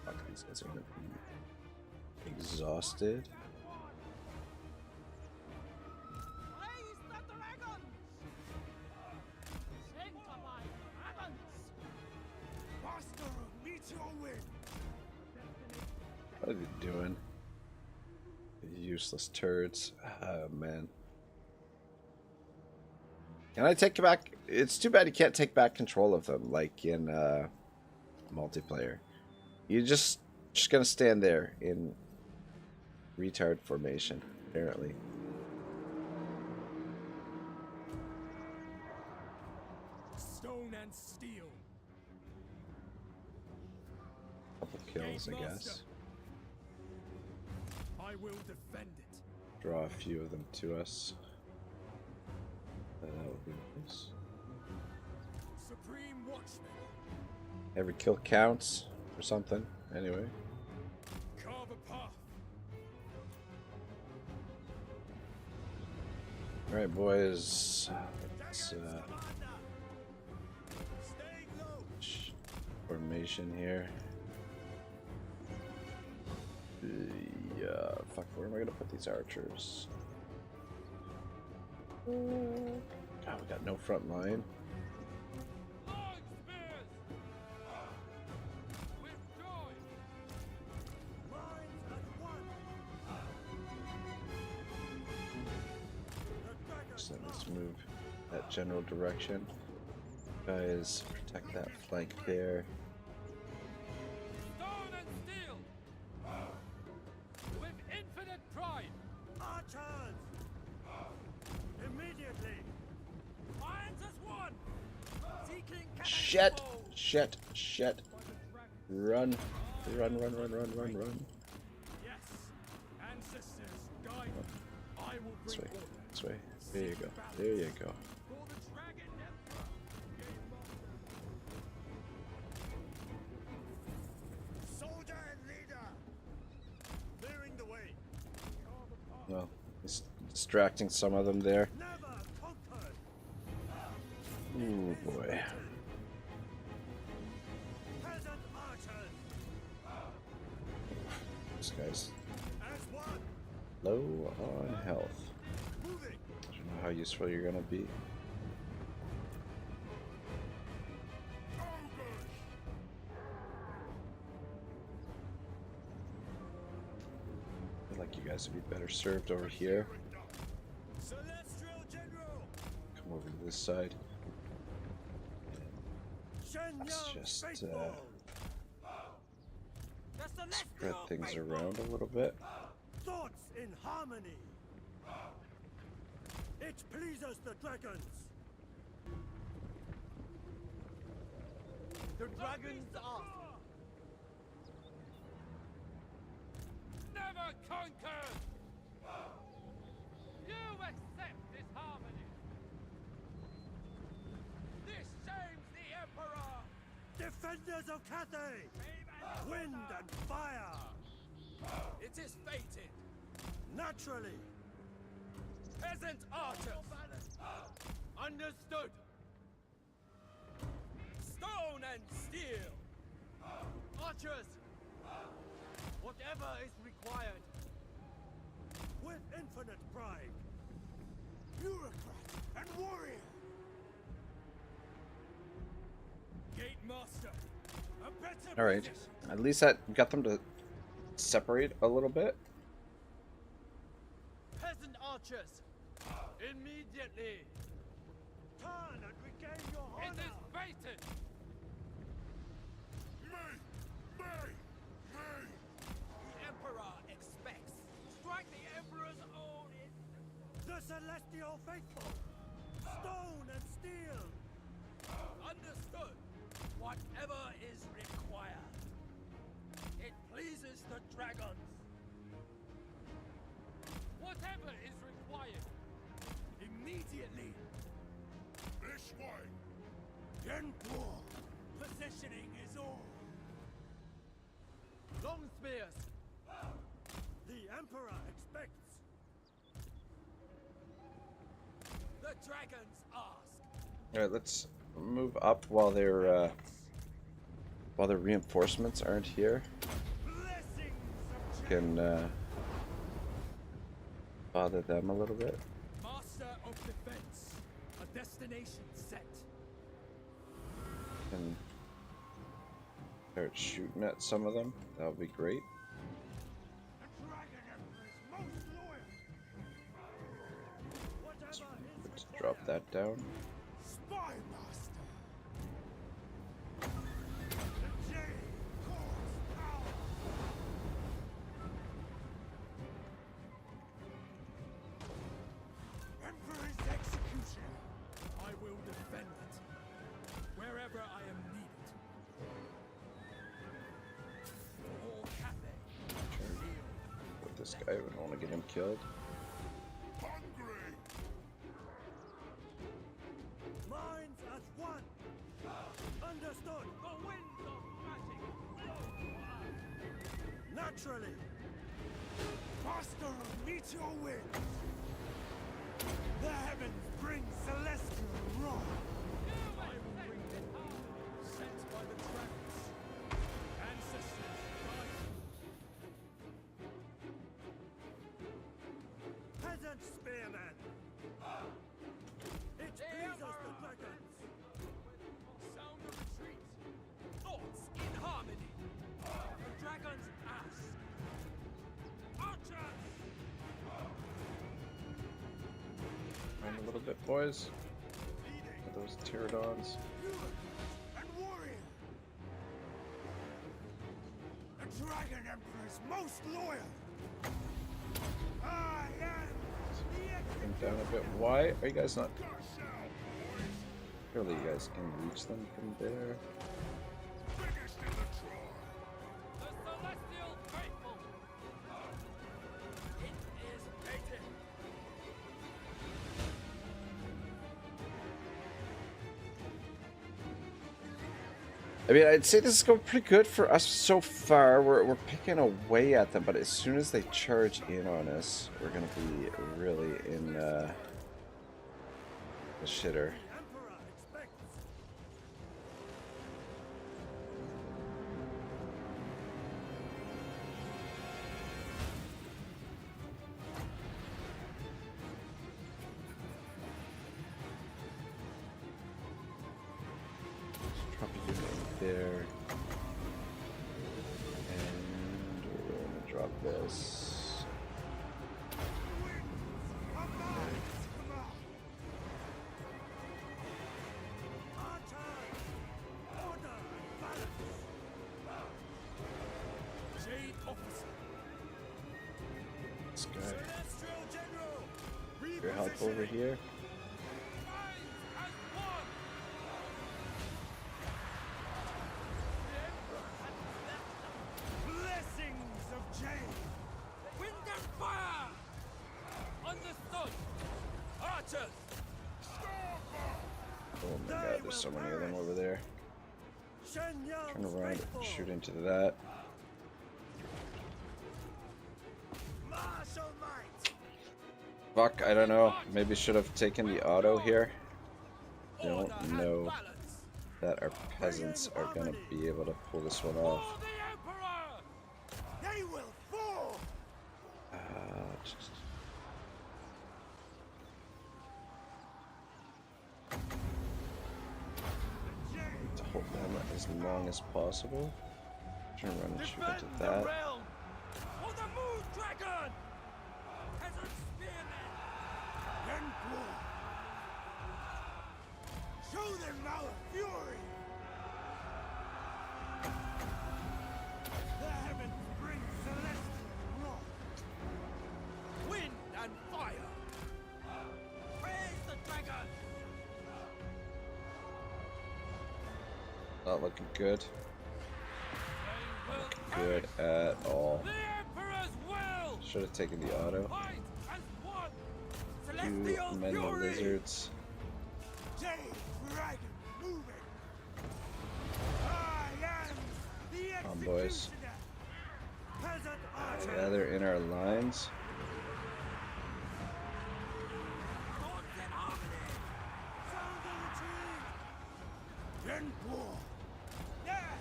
Fuck, these guys are gonna be exhausted. What are they doing? Useless turds. Oh, man. Can I take back? It's too bad you can't take back control of them like in multiplayer. You're just gonna stand there in retard formation, apparently. Stone and steel. Couple kills, I guess. I will defend it. Draw a few of them to us. That would be nice. Supreme Watchman. Every kill counts or something. Anyway. Carve a path. All right, boys. Let's formation here. Fuck. Where am I gonna put these archers? God, we got no front line. So let's move that general direction. Guys, protect that flank there. Stone and steel. With infinite pride. Archers. Immediately. Minds as one. Seeking Shit! Shit! Shit! Run! Run! Run! Run! Run! Run! Run! Yes. Ancestors, guide me. I will This bring way. order. This way. There you go. There you go. For the Dragon Emperor. Soldier and leader. Clearing the way. Well, he's distracting some of them there. Never conquered. Ooh boy. Peasant archers. This guy's As one. low on health. Moving. I don't know how useful you're gonna be. I feel like you guys would be better served over here. Celestial General. Come over to this side. Let's just spread things around a little bit. Thoughts in harmony. It pleases the dragons. The dragons ask. Never conquered! You accept this harmony! This shames the Emperor! Defenders of Cathay! Wind and fire! It is fated! Naturally! Peasant archers! Understood! Stone and steel! Archers! Whatever is required! With infinite pride! Bureaucrat and warrior! Gate master! A better All right. position. At least that got them to separate a little bit. Peasant archers! Immediately! Turn and regain your It honor! is fated! The Emperor expects. Strike the Emperor's own The celestial faithful! Stone and steel! Understood. Whatever is required. It pleases the dragons. Whatever is required. Immediately. This way! Genpo! Positioning is all. Long spears. The Emperor expects! The dragons ask. All right, let's move up while their reinforcements aren't here. Blessings of Can bother them a little bit. Master of defense. A destination set. And start shooting at some of them. That would be great. the Dragon Emperor's most loyal! Whatever is Let's required. drop that down. Spy Master! The Jade Court's power! Emperor's executioner! I will defend it. Wherever I am needed. For Cathay. With this guy, we don't want to get him killed. Hungry! Minds as one! Understood! The winds of magic blow. Naturally! Master of meteor winds! The heavens bring celestial wrath! I will bring the power sent by the dragons. Ancestors guide me. Peasant spearmen! It pleases the dragons! Sound of retreat. Thoughts in harmony. The dragons ask. Archers! Run a little bit, boys. At those pterodons. And warrior! The Dragon Emperor's most loyal! I am the Them down a bit. Why are you guys not? Surely you guys can reach them from there. Biggest in the tribe! The celestial faithful. It is fated. I mean, I'd say this is going pretty good for us so far. We're picking away at them, but as soon as they charge in on us, we're gonna be really in the shitter. Emperor expects! Drop a unit there, and we're gonna drop this. Jade officer. This guy. Celestial General. Grab hop over here. Blessings of Jade. Wind and fire! Understood! Archers! Oh my god, there's so many of them over there. Turn around and shoot into that. Fuck, I don't know. Maybe should have taken the auto here. I don't know that our peasants are gonna be able to pull this one off. They will fall. To hold them as long as possible. Turn around and shoot into that. For the Moon Dragon! Peasant spearmen! Show them our fury. The heavens bring celestial wrath. Wind and fire! Praise the dragon! Not looking good. Not looking good at all. The Emperor's will! Should have taken the auto. Fight as one! Two Celestial many fury! lizards. Jade Dragon moving. I am the Come on, boys. executioner. Peasant archer. Yeah, they're in our lines. Swords in harmony! Sound the retreat. Then war. Yeah.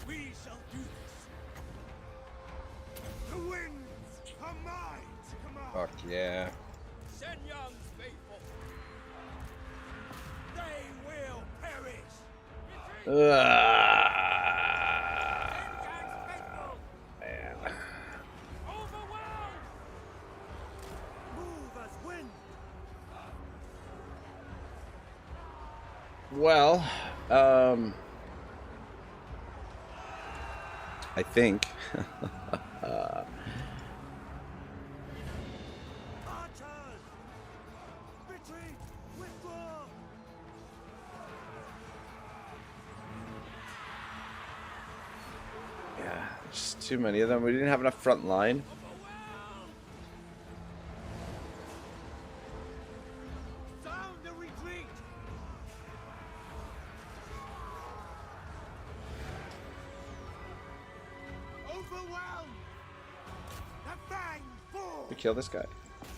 We shall do this. The winds are mine to command. Fuck yeah. Shen Yang's faithful! They will perish! Man. Overwhelmed! Move as wind. Well, I think Archers. Retreat. Withdraw. yeah, just too many of them. We didn't have enough front line. Sound the retreat. Overwhelmed. The fang fall. We kill this guy.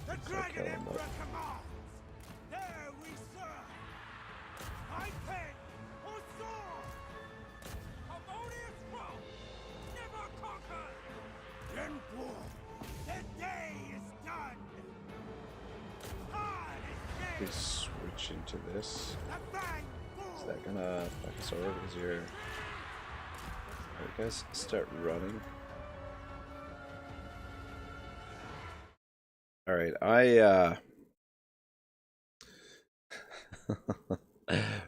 The kill Dragon him, Emperor but- commands. There we serve. I pen or sword. Harmonious foe! Never conquered! Then war. The day is done. Hard is We dead. switch into this. The fang Is fall. that gonna fuck us over because you're... Alright guys, start running. Alright, I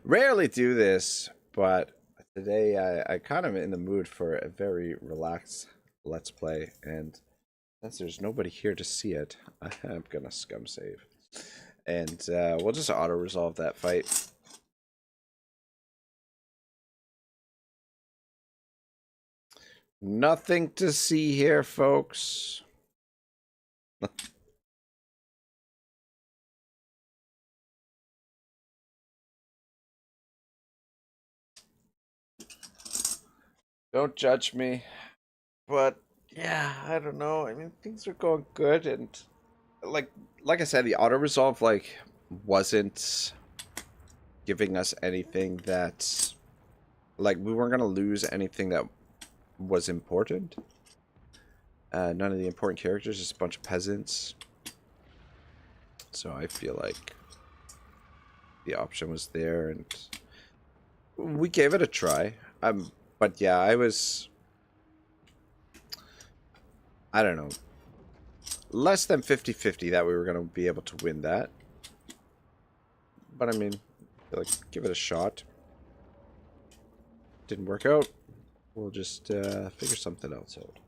rarely do this, but today I kind of in the mood for a very relaxed let's play, and since there's nobody here to see it, I'm gonna scum save. And we'll just auto-resolve that fight. Nothing to see here, folks. Don't judge me. But yeah, I don't know. I mean, things are going good, and like I said, the auto resolve wasn't giving us anything that we weren't gonna lose anything that was important. None of the important characters, just a bunch of peasants. So I feel like the option was there, and we gave it a try. But yeah, I don't know, less than 50-50 that we were going to be able to win that. But I mean, give it a shot. Didn't work out. We'll just figure something else out.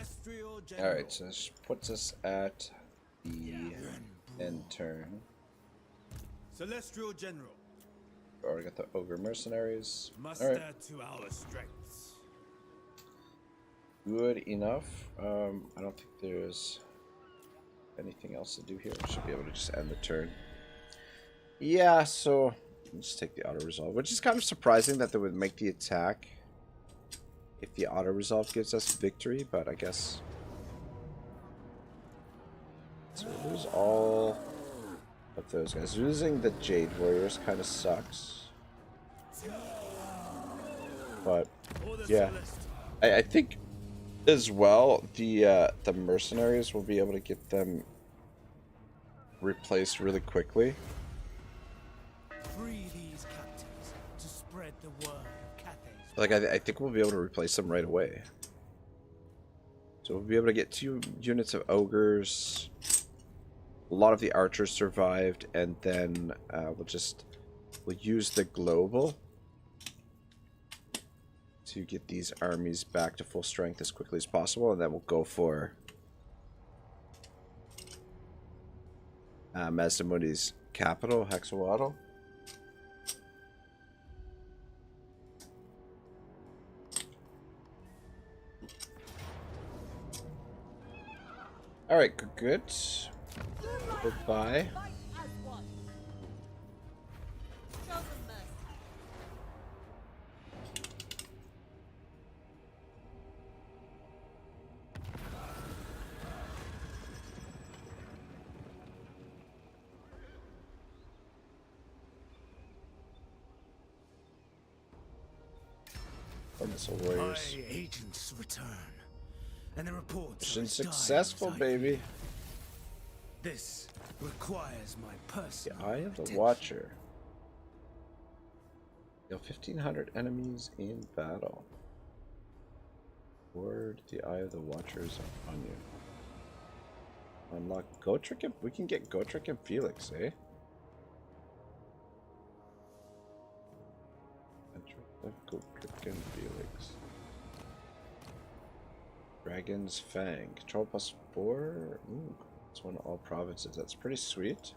Celestial General. Alright, so this puts us at the end turn. Celestial General. Already got the Ogre Mercenaries. Muster Alright, to our strengths. good enough. I don't think there's anything else to do here. We should be able to just end the turn. Yeah, so let's take the auto resolve, which is kind of surprising that they would make the attack if the auto resolve gives us victory, but I guess. So we lose all of those guys. Losing the Jade Warriors kind of sucks. But yeah, I think as well the mercenaries will be able to get them replaced really quickly. Free these captives to spread the word of Cathay's. Like I think we'll be able to replace them right away. So we'll be able to get 2 units of ogres. A lot of the archers survived, and then we'll use the global to get these armies back to full strength as quickly as possible, and then we'll go for Mazdamundi's capital, Hexawaddle. Alright, good. Goodbye. Fight as one. Show them mercy. Missile Warriors. My agents return, and the reports Mission are as dire successful, as I baby. fear. This requires my The personal Eye of the attention. Watcher. Kill 1,500 enemies in battle. Word, the Eye of the Watcher is on you. Unlock Gotrek and we can get Gotrek and Felix, eh? Gotrek and Felix. Dragon's Fang. Control +4. Ooh, it's one all provinces. That's pretty sweet.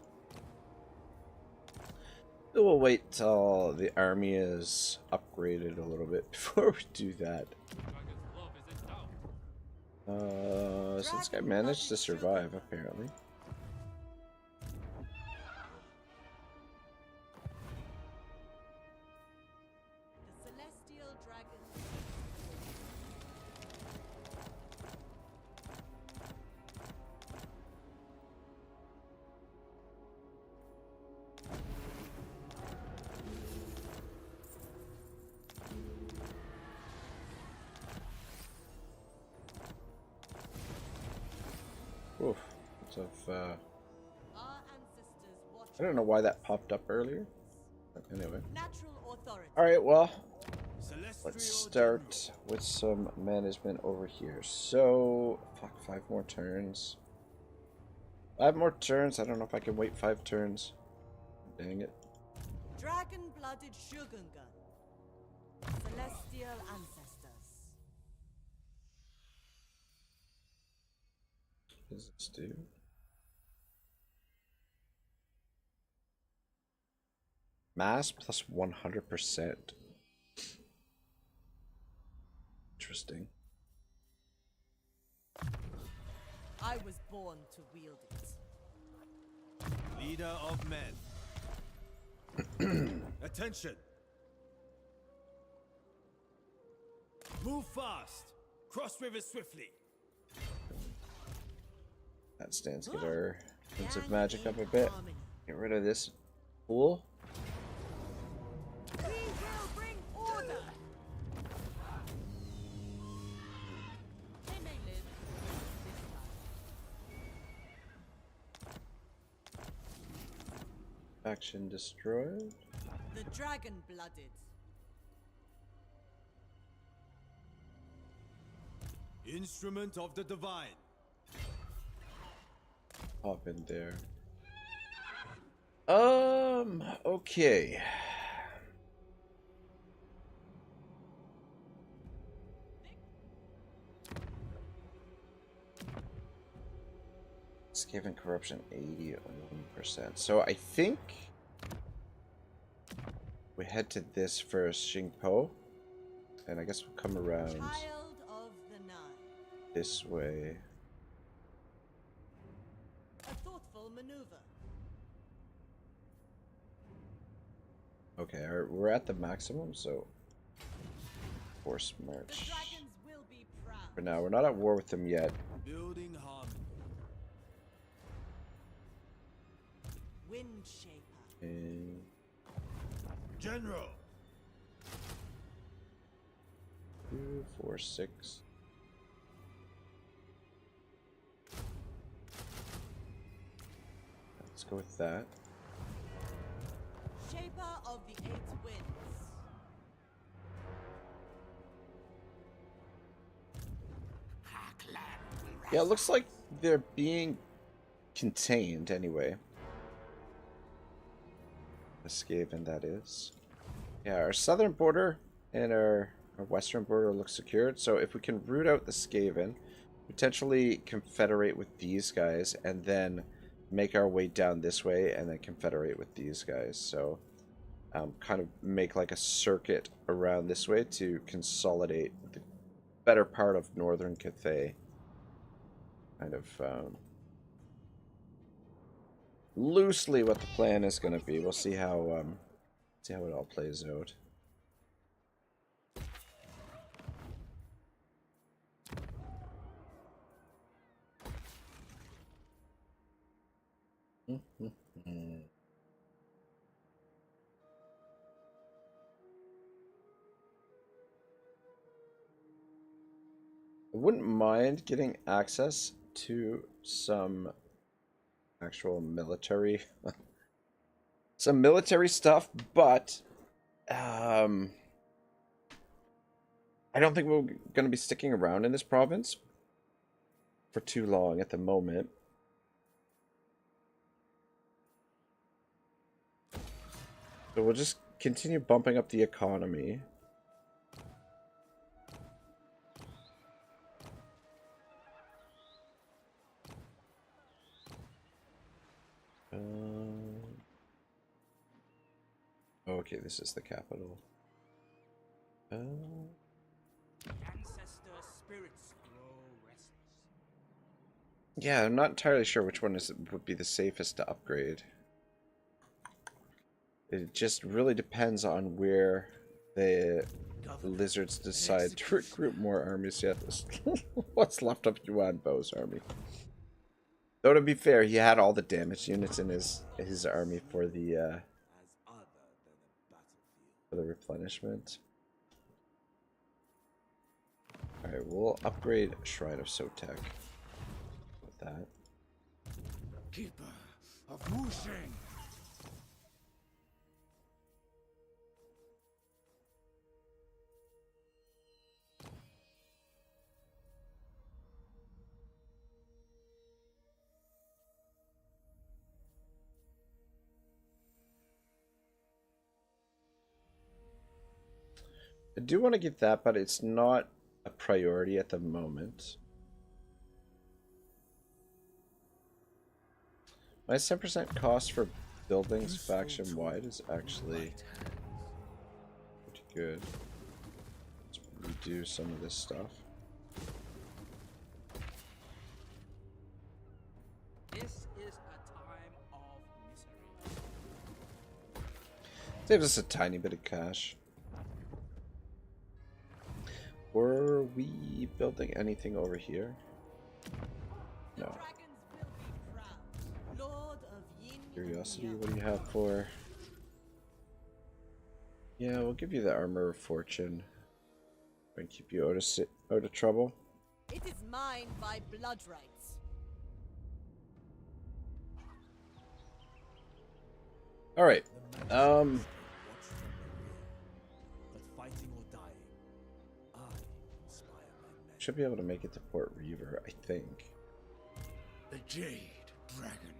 We'll wait till the army is upgraded a little bit before we do that. So this guy managed to survive, apparently. The Celestial Dragon. Oof. So Our ancestors watched I don't know why that popped up earlier. But anyway. natural authority. Alright, well, Celestial let's start with some management over here. So, fuck, 5 more turns. 5 more turns? I don't know if I can wait 5 turns. Dang it. Dragon-blooded Shogungan. Celestial ancestors. What does this do? Mass plus 100%. Interesting. I was born to wield it. Leader of men. Attention. Move fast. Cross rivers swiftly. That stands to get our defensive magic up a bit. Get rid of this fool. We will bring order. They may live this life. Faction destroyed. The dragon-blooded. Instrument of the divine. Pop in there. Okay. Skaven corruption 81%. So I think we head to this first, Xingpo, and I guess we'll come around Child of the Nine. this way. A thoughtful maneuver. Okay, we're at the maximum, so force The march. dragons will be proud. For now, we're not at war with them yet. Building harmony. Wind shaper. And General. 2, 4, 6. Let's go with that. Shaper of the Eight Winds. Yeah, it looks like they're being contained anyway. The Skaven, that is. Yeah, our southern border and our western border look secured. So if we can root out the Skaven, potentially confederate with these guys, and then make our way down this way, and then confederate with these guys. So kind of make like a circuit around this way to consolidate the better part of northern Cathay. Kind of loosely what the plan is going to be. We'll see how it all plays out. I wouldn't mind getting access to some actual military some military stuff, but I don't think we're going to be sticking around in this province for too long at the moment. So we'll just continue bumping up the economy. Okay, this is the capital. Ancestor spirits grow restless. Yeah, I'm not entirely sure which one would be the safest to upgrade. It just really depends on where the lizards decide to recruit more armies yet. What's left of Yuan Bo's army? Though to be fair, he had all the damage units in his army for the replenishment. Alright, we'll upgrade Shrine of Sotek with that. Keeper of Wuxing. I do want to get that, but it's not a priority at the moment. My 10% cost for buildings faction-wide is actually pretty good. Let's redo some of this stuff. This is a time of misery. Saves us a tiny bit of cash. Were we building anything over here? No. Curiosity, what do you have for? Yeah, we'll give you the Armor of Fortune. And keep you out of trouble. It is mine by blood rights. Alright. But fighting or dying, I inspire my men. Should be able to make it to Port Reaver, I think. The Jade Dragon.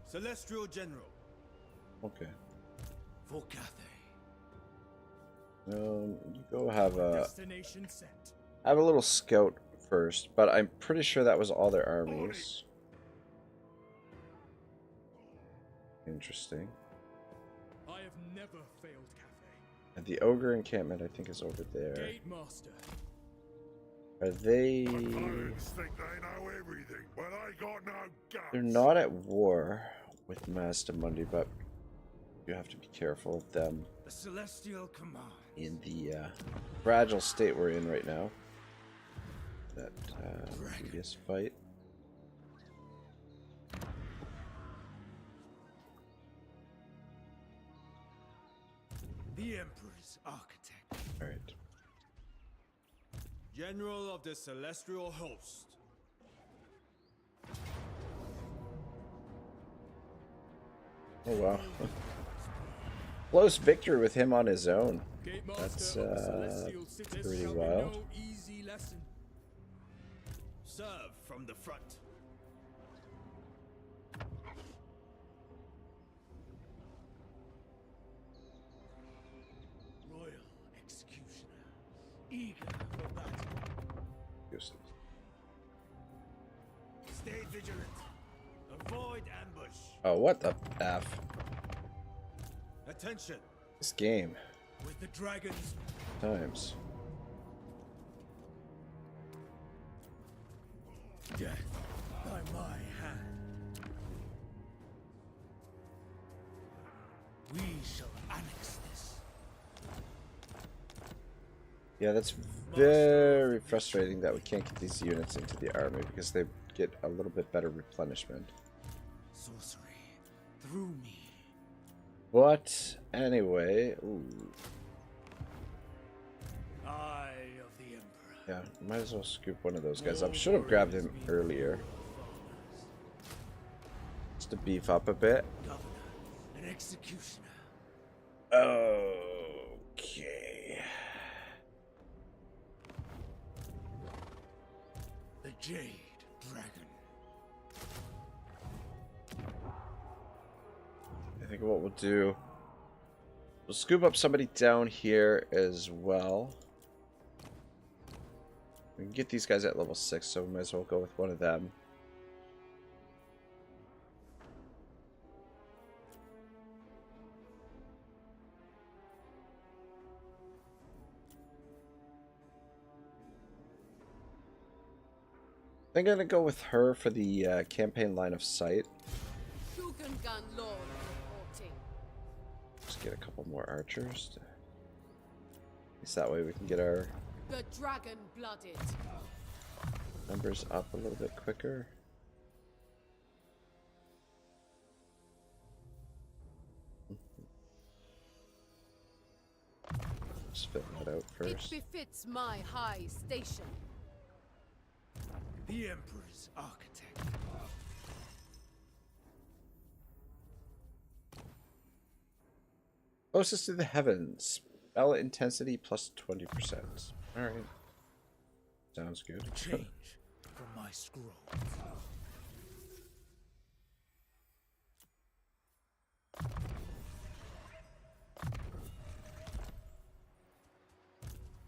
Celestial General. Okay. For Cathay. You go have a Destination set. little scout first, but I'm pretty sure that was all their armies. Interesting. I have never failed Cathay. And the ogre encampment, I think, is over there. Gate Master. Are they? Pirates think they know everything, but I got no guts. They're not at war with Mazdamundi, but you have to be careful of them The Celestial Command. in the fragile state we're in right now. That previous fight. The Emperor's Architect. All right. General of the Celestial Host. Oh wow. Close victory with him on his own. Gate That's Master of the Celestial City. pretty Shall be wild. no easy lesson. Serve from the front. Royal Executioner. Eager for battle. Useless. Stay vigilant. Avoid ambush. Oh, what the F? Attention. This game. With the dragons. Times. Death by my hand. We shall annex this. Yeah, that's very frustrating that we can't get these units into the army because they get a little bit better replenishment. Sorcery through me. But anyway, ooh, Eye of the Emperor. yeah, might as well scoop one of those guys up. Should have grabbed him earlier, just to beef up a bit. Governor and executioner. Okay. The Jade Dragon. I think what we'll do, we'll scoop up somebody down here as well. We can get these guys at level 6, so we might as well go with one of them. I think I'm gonna go with her for the campaign line of sight. Shugengan Lord reporting. Just get a couple more archers. At least that way we can get our The dragon blooded. numbers up a little bit quicker. Just fill that out It first. befits my high station. The Emperor's Architect. Closest to the heavens. Spell intensity plus 20%. Alright. Sounds good. Change from my scroll.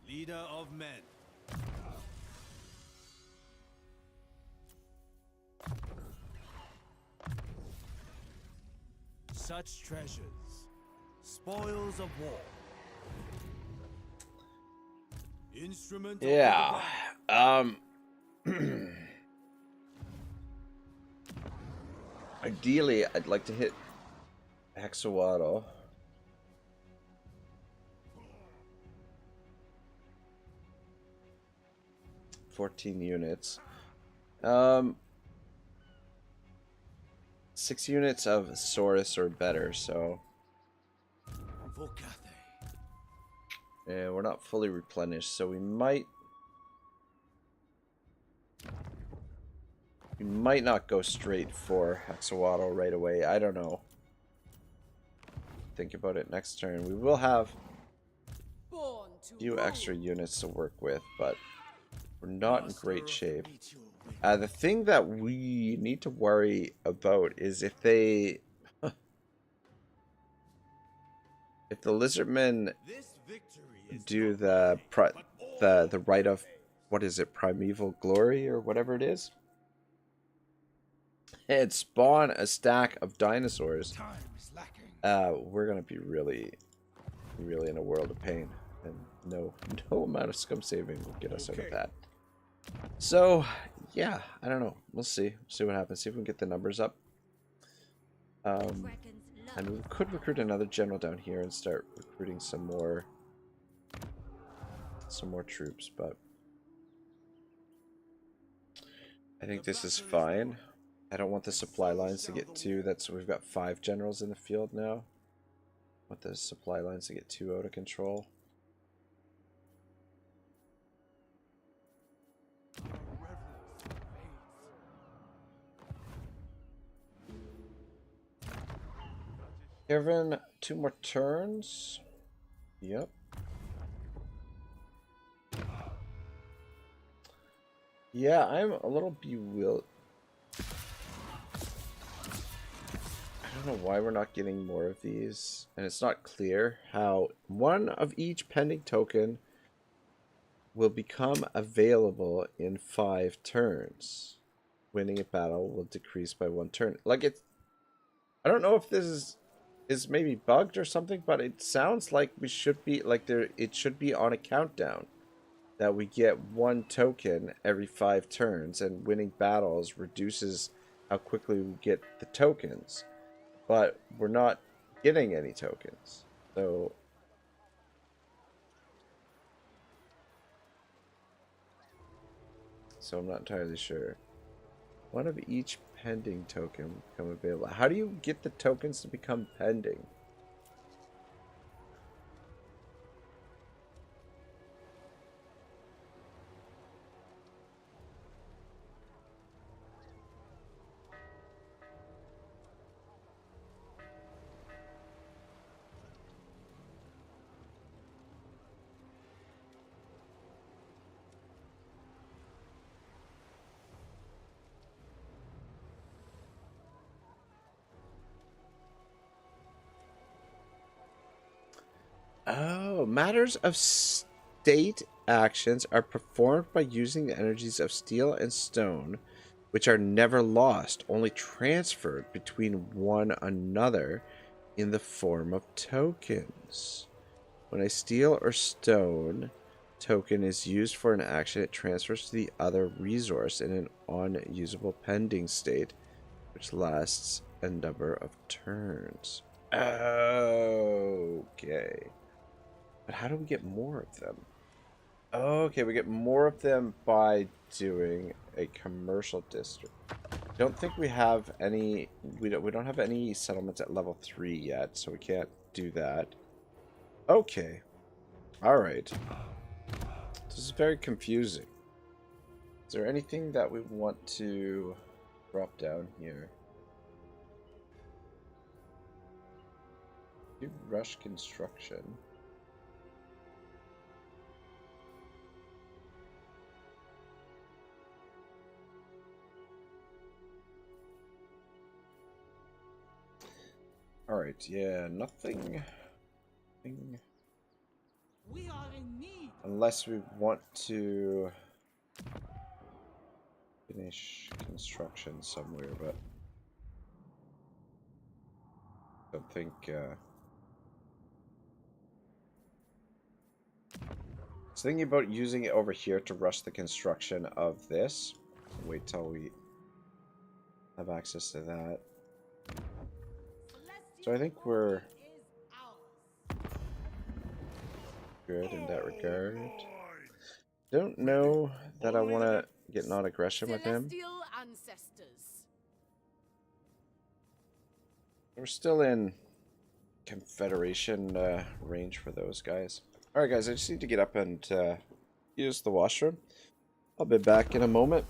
Leader of men. Such treasures, spoils of war. Instrument of Yeah. Ideally, I'd like to hit Hexawaddle. $14 units. 6 units of Saurus or better, so for Cathay. yeah, we're not fully replenished, so we might not go straight for Hexawaddle right away. I don't know. Think about it next turn. We will have Born a to few rule. extra units to work with, but we're not in Master great of shape. the meteor wing. The thing that we need to worry about is if they... if the Lizardmen This victory do the rite of, what is it, primeval glory or whatever it is, and spawn a stack of dinosaurs, we're gonna be really in a world of pain, and no amount of scum saving will get us out of that. So yeah, I don't know, we'll see what happens, see if we can get the numbers up. And we could recruit another general down here and start recruiting some more troops, but I think this is fine. I don't want the supply lines to get too, we've got 5 generals in the field now. I want the supply lines to get too out of control. Given 2 more turns. Yep. Yeah, I'm a little bewildered. I don't know why we're not getting more of these, and it's not clear how one of each pending token will become available in 5 turns. Winning a battle will decrease by 1 turn. Like, it's, I don't know if this is maybe bugged or something, but it sounds like we should be like it should be on a countdown that we get 1 token every 5 turns, and winning battles reduces how quickly we get the tokens, but we're not getting any tokens, so I'm not entirely sure. One of each pending token will become available. How do you get the tokens to become pending? Oh, matters of state actions are performed by using the energies of steel and stone, which are never lost, only transferred between one another in the form of tokens. When a steel or stone token is used for an action, it transfers to the other resource in an unusable pending state, which lasts a number of turns. Okay. But how do we get more of them? Okay, we get more of them by doing a commercial district. I don't think we have any. We don't have any settlements at level 3 yet, so we can't do that. Okay. All right. This is very confusing. Is there anything that we want to drop down here? Do rush construction. Alright, yeah, nothing. We are in need. Unless we want to finish construction somewhere, but I don't think I was thinking about using it over here to rush the construction of this. Wait till we have access to that. So I think we're good in that regard. Don't know that I want to get non-aggression with him. We're still in Confederation range for those guys. Alright guys, I just need to get up and use the washroom. I'll be back in a moment.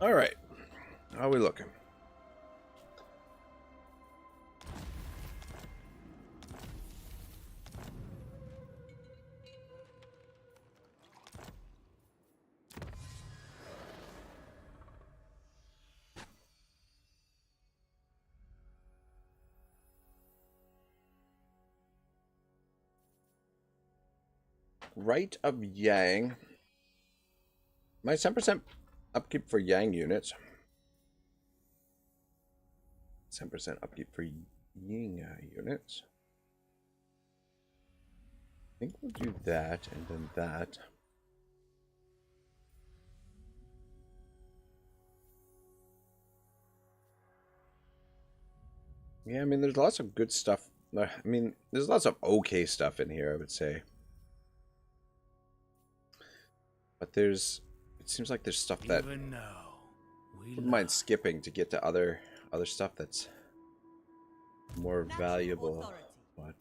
All right. How are we looking? Right of Yang. My 10% upkeep for Yang units. 10% upkeep for Ying units. I think we'll do that and then that. Yeah, I mean, there's lots of good stuff. I mean, there's lots of okay stuff in here, I would say. But there's, it seems like there's stuff that I wouldn't mind skipping to get to other stuff that's more valuable. But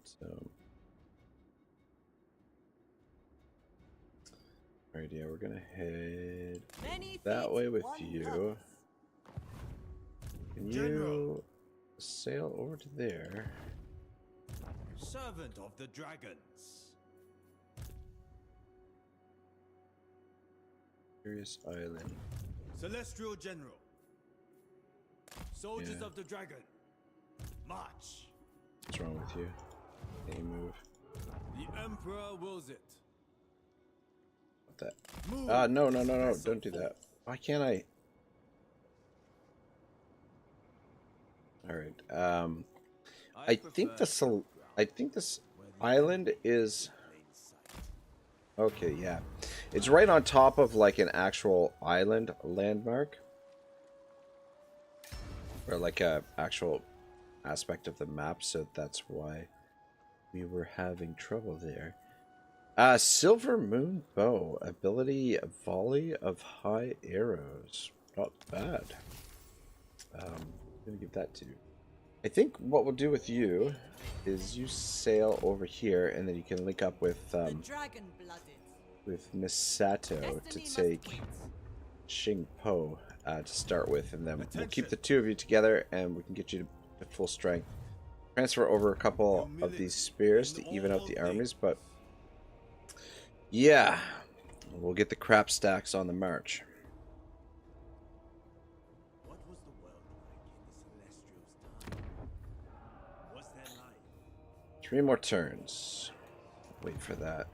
alright, yeah, we're gonna head that way with you. Can you sail over to there? Servant of the dragons. Curious Island. Celestial General. Soldiers Yeah. of the dragon. March. What's wrong with you? Can you move? The Emperor wills it. What that? No, don't do that. Why can't I? Alright, I think this island is... Okay, yeah. It's right on top of like an actual island landmark. Or like a actual aspect of the map, so that's why we were having trouble there. Silver Moon Bow. Ability volley of high arrows. Not bad. I'm gonna give that to you. I think what we'll do with you is you sail over here, and then you can link up with Misato to take Xing Po to start with, and then we'll keep the two of you together, and we can get you to full strength. Transfer over a couple of these spears to even out the armies, but yeah, we'll get the crap stacks on the march. What was the world like in the Celestials' time? Was there life? 3 more turns. Wait for that.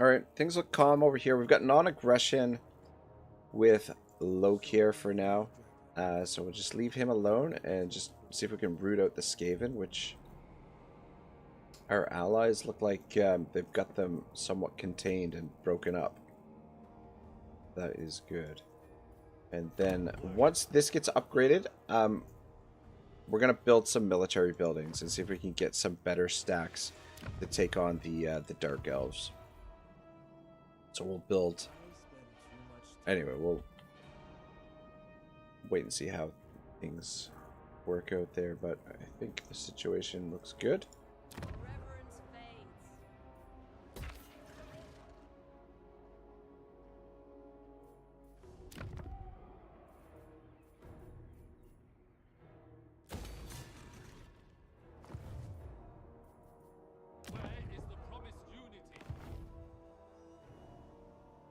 Alright, things look calm over here. We've got non-aggression with Lokir for now. So we'll just leave him alone and just see if we can root out the Skaven, which our allies look like they've got them somewhat contained and broken up. That is good. And then once this gets upgraded, we're going to build some military buildings and see if we can get some better stacks to take on the Dark Elves. So we'll build... Anyway, we'll wait and see how things work out there, but I think the situation looks good. Reverence fades.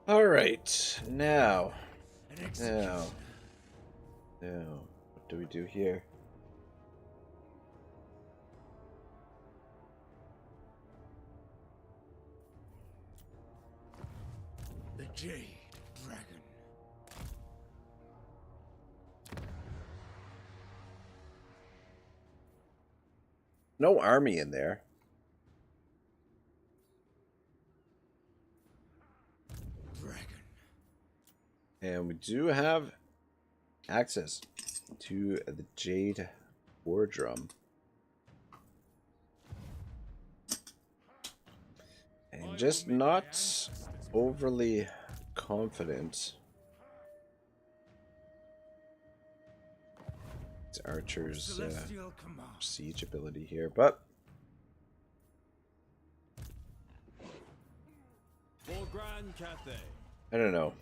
All right, now, what do we do here? The Jade Dragon. No army in there. And we do have access to the Jade War Drum. And just not overly confident. It's Archer's siege ability here, but For Grand Cathay. I don't know.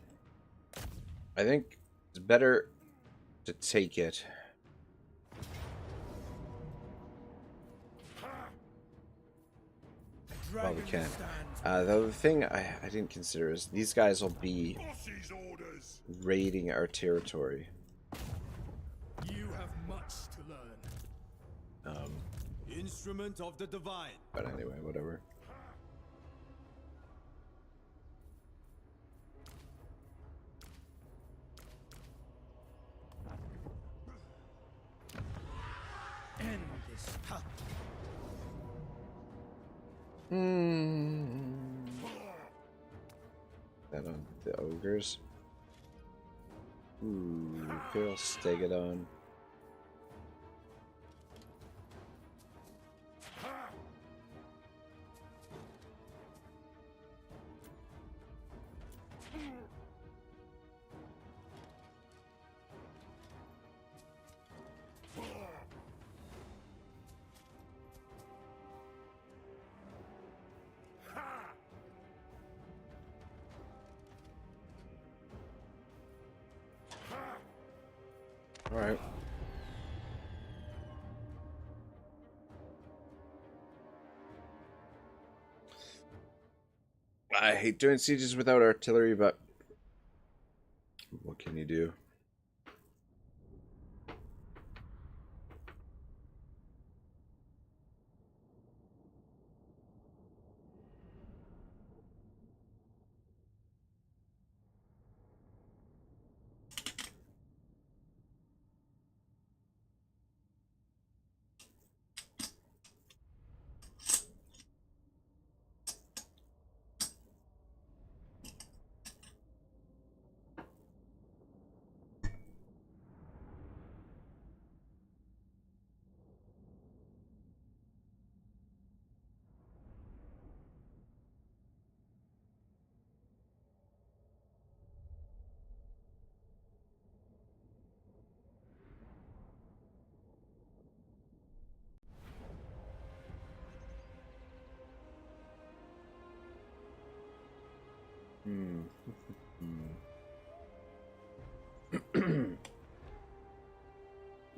I think It's better to take it. Well, we can. The other thing I didn't consider is these guys will be raiding our territory. You have much to learn. Instrument of the divine. But anyway, whatever. End this. That on the ogres. Ooh, Feral Stegodon. All right. I hate doing sieges without artillery, but what can you do?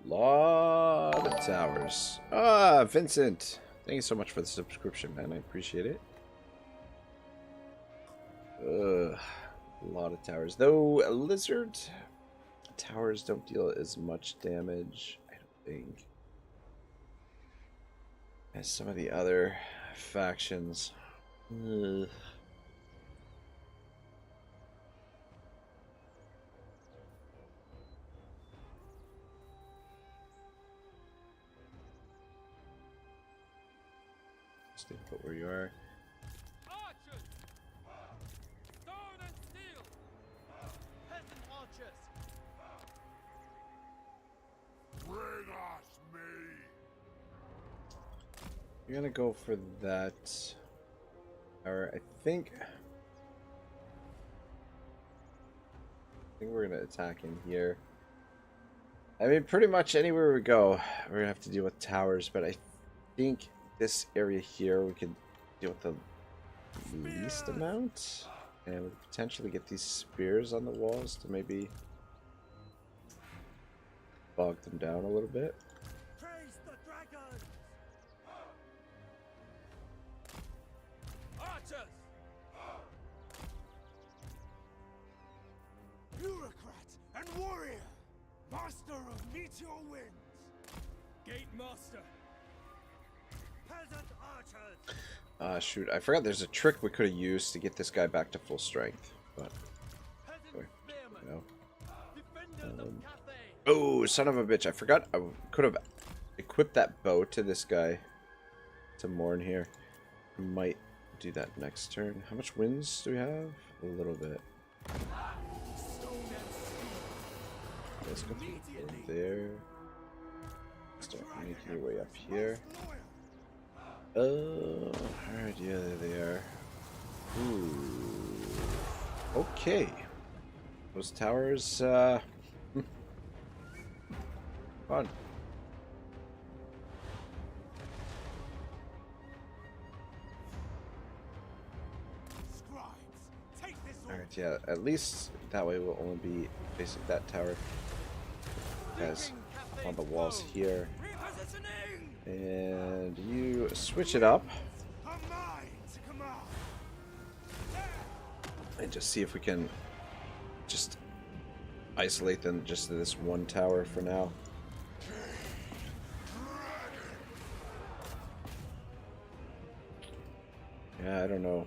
Lot of towers. Ah, Vincent. Thank you so much for the subscription, man. I appreciate it. A lot of towers. Though a lizard towers don't deal as much damage, I don't think, as some of the other factions. Ugh. Stay put where you are. Archers! Stone and steel! Peasant archers! Bring us me! You're gonna go for that. Or I think we're gonna attack in here. I mean, pretty much anywhere we go, we're gonna have to deal with towers, but I think this area here we can deal with the least amount, and we could potentially get these spears on the walls to maybe bog them down a little bit. Praise the dragons! Archers! Bureaucrat and warrior! Master of meteor winds! Gate master! Peasant archers! Shoot, I forgot there's a trick we could have used to get this guy back to full strength, but anyway, no. Oh, son of a bitch, I forgot I could have equipped that bow to this guy to mourn here. I might do that next turn. How much winds do we have? A little bit. Let's go through there. Start making your way up here. Alright, yeah, there they are. Ooh. Okay. Those towers, fun. Alright, Yeah, at least that way we'll only be facing that tower. Guys, on the walls here. And you switch it up. And just see if we can just isolate them just to this one tower for now. Yeah, I don't know.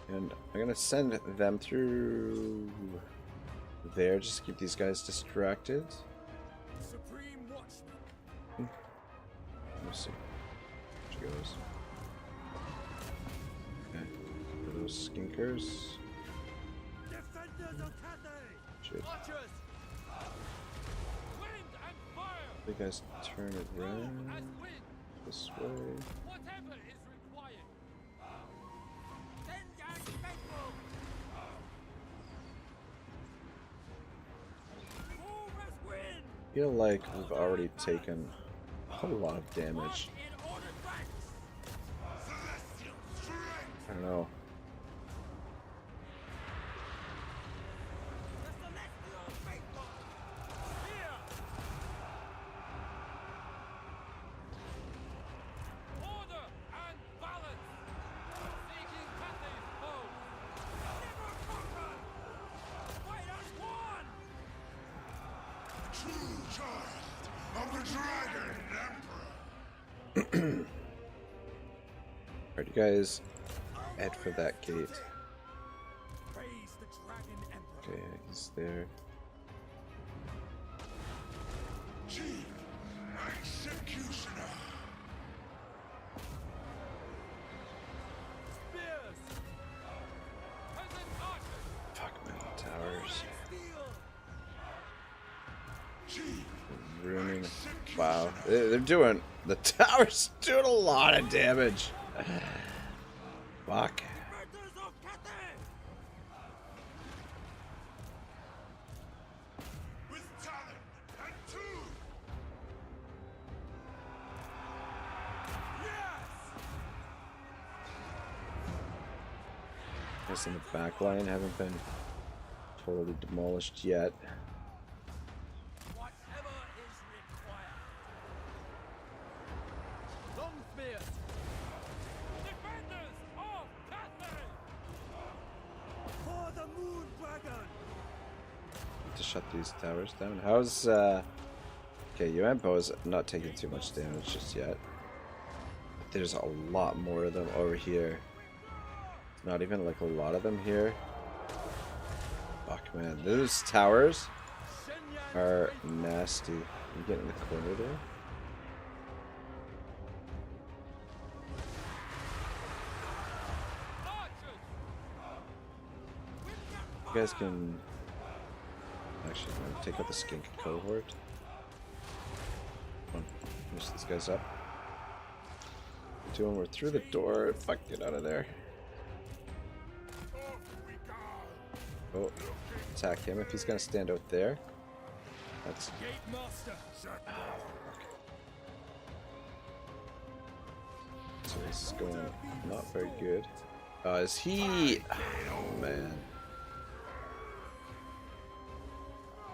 And I'm gonna send them through there just to keep these guys distracted. Supreme Watchman. Let me see. Which goes. Okay. For those skinkers. Defenders of Cathay! Shit. Archers! Wind and fire! You guys turn it around this way. Whatever is required. Send and faithful! Full west wind! I feel like we've already taken a lot of damage. In order ranks! I don't know. The celestial faithful! Here! Order and balance! Seeking Cathay's home! Never conquer! Fight as one! True child of the Dragon Emperor. Alright, you guys head for that gate. Praise the Dragon Emperor. Okay, he's there. Chief Executioner. Spears! Peasant archers! Fuck, man, towers. Steel! Chief Ruining. Wow, they're doing. The tower's doing a lot of damage. Fuck. Defenders of Cathay! with talent and tune. Guys in the back line haven't been totally demolished yet. Whatever is required. Long spears! Defenders of Cathay! For the Moon Dragon! To shut these towers down. How's okay, Yuan Bo is not taking too much damage just yet. But there's a lot more of them over here. Not even like a lot of them here. Fuck, man, those towers are nasty. You get in the corner there. You guys can actually I'm gonna take out the skink cohort. Come on, finish these guys up. We're through the door. Fuck, get out of there. Oh, attack him if he's gonna stand out there. That's. Gate Master. Oh, fuck. So this is going not very good. Is he? Oh man.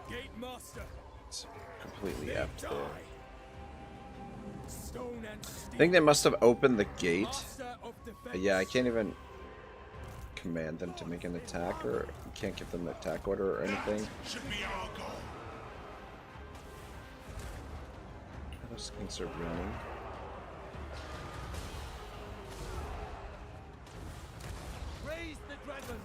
Gate Master. It's completely effed there. Stone and steel. I think they must have opened the gate. Master of defense. Yeah, I can't even command them to make an attack, or you can't give them an attack order or anything. Should be our goal. Those skinks are running. Raise the dragon!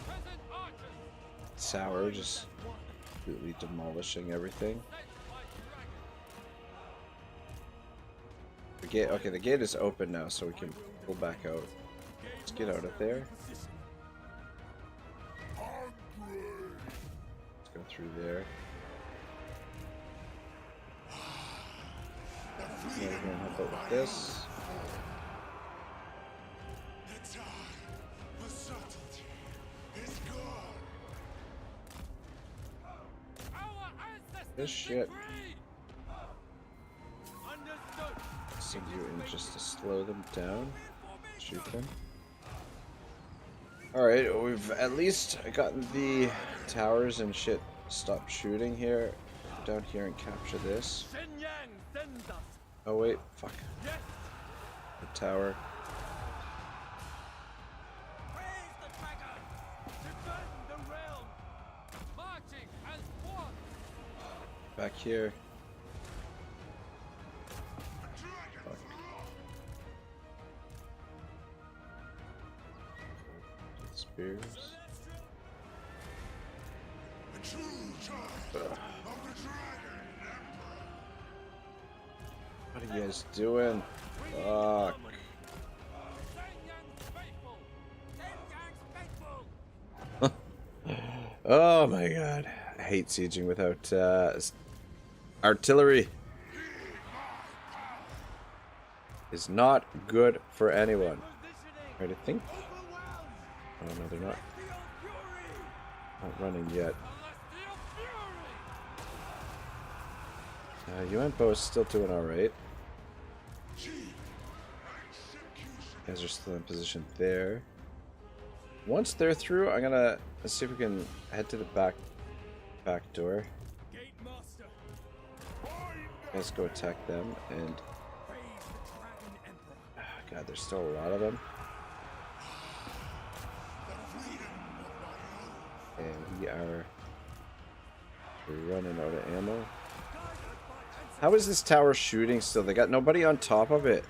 Peasant archers! Sour just completely demolishing everything. The gate, okay, the gate is open now, so we can pull back out. Let's get out of there. Let's go through there. Now we're gonna help out with this. The time for subtlety is gone. Our This shit. Understood. Send you in just to slow them down. Shoot them. Alright, we've at least gotten the towers and shit stopped shooting here. Down here and capture this. Shenyang sends us. Oh wait, fuck. Yes. The tower. Praise the dragon. Defend the realm. Marching as one. Back here. Fuck. Spears. What are you guys doing? Fuck. Oh my god. I hate sieging without artillery. Is not good for anyone. Right, I think. Oh no, they're not. Not running yet. Yuan Bo is still doing alright. Guys are still in position there. Once they're through, I'm gonna let's see if we can head to the back door. Let's go attack them and God, there's still a lot of them. And we are running out of ammo. How is this tower shooting still? They got nobody on top of it.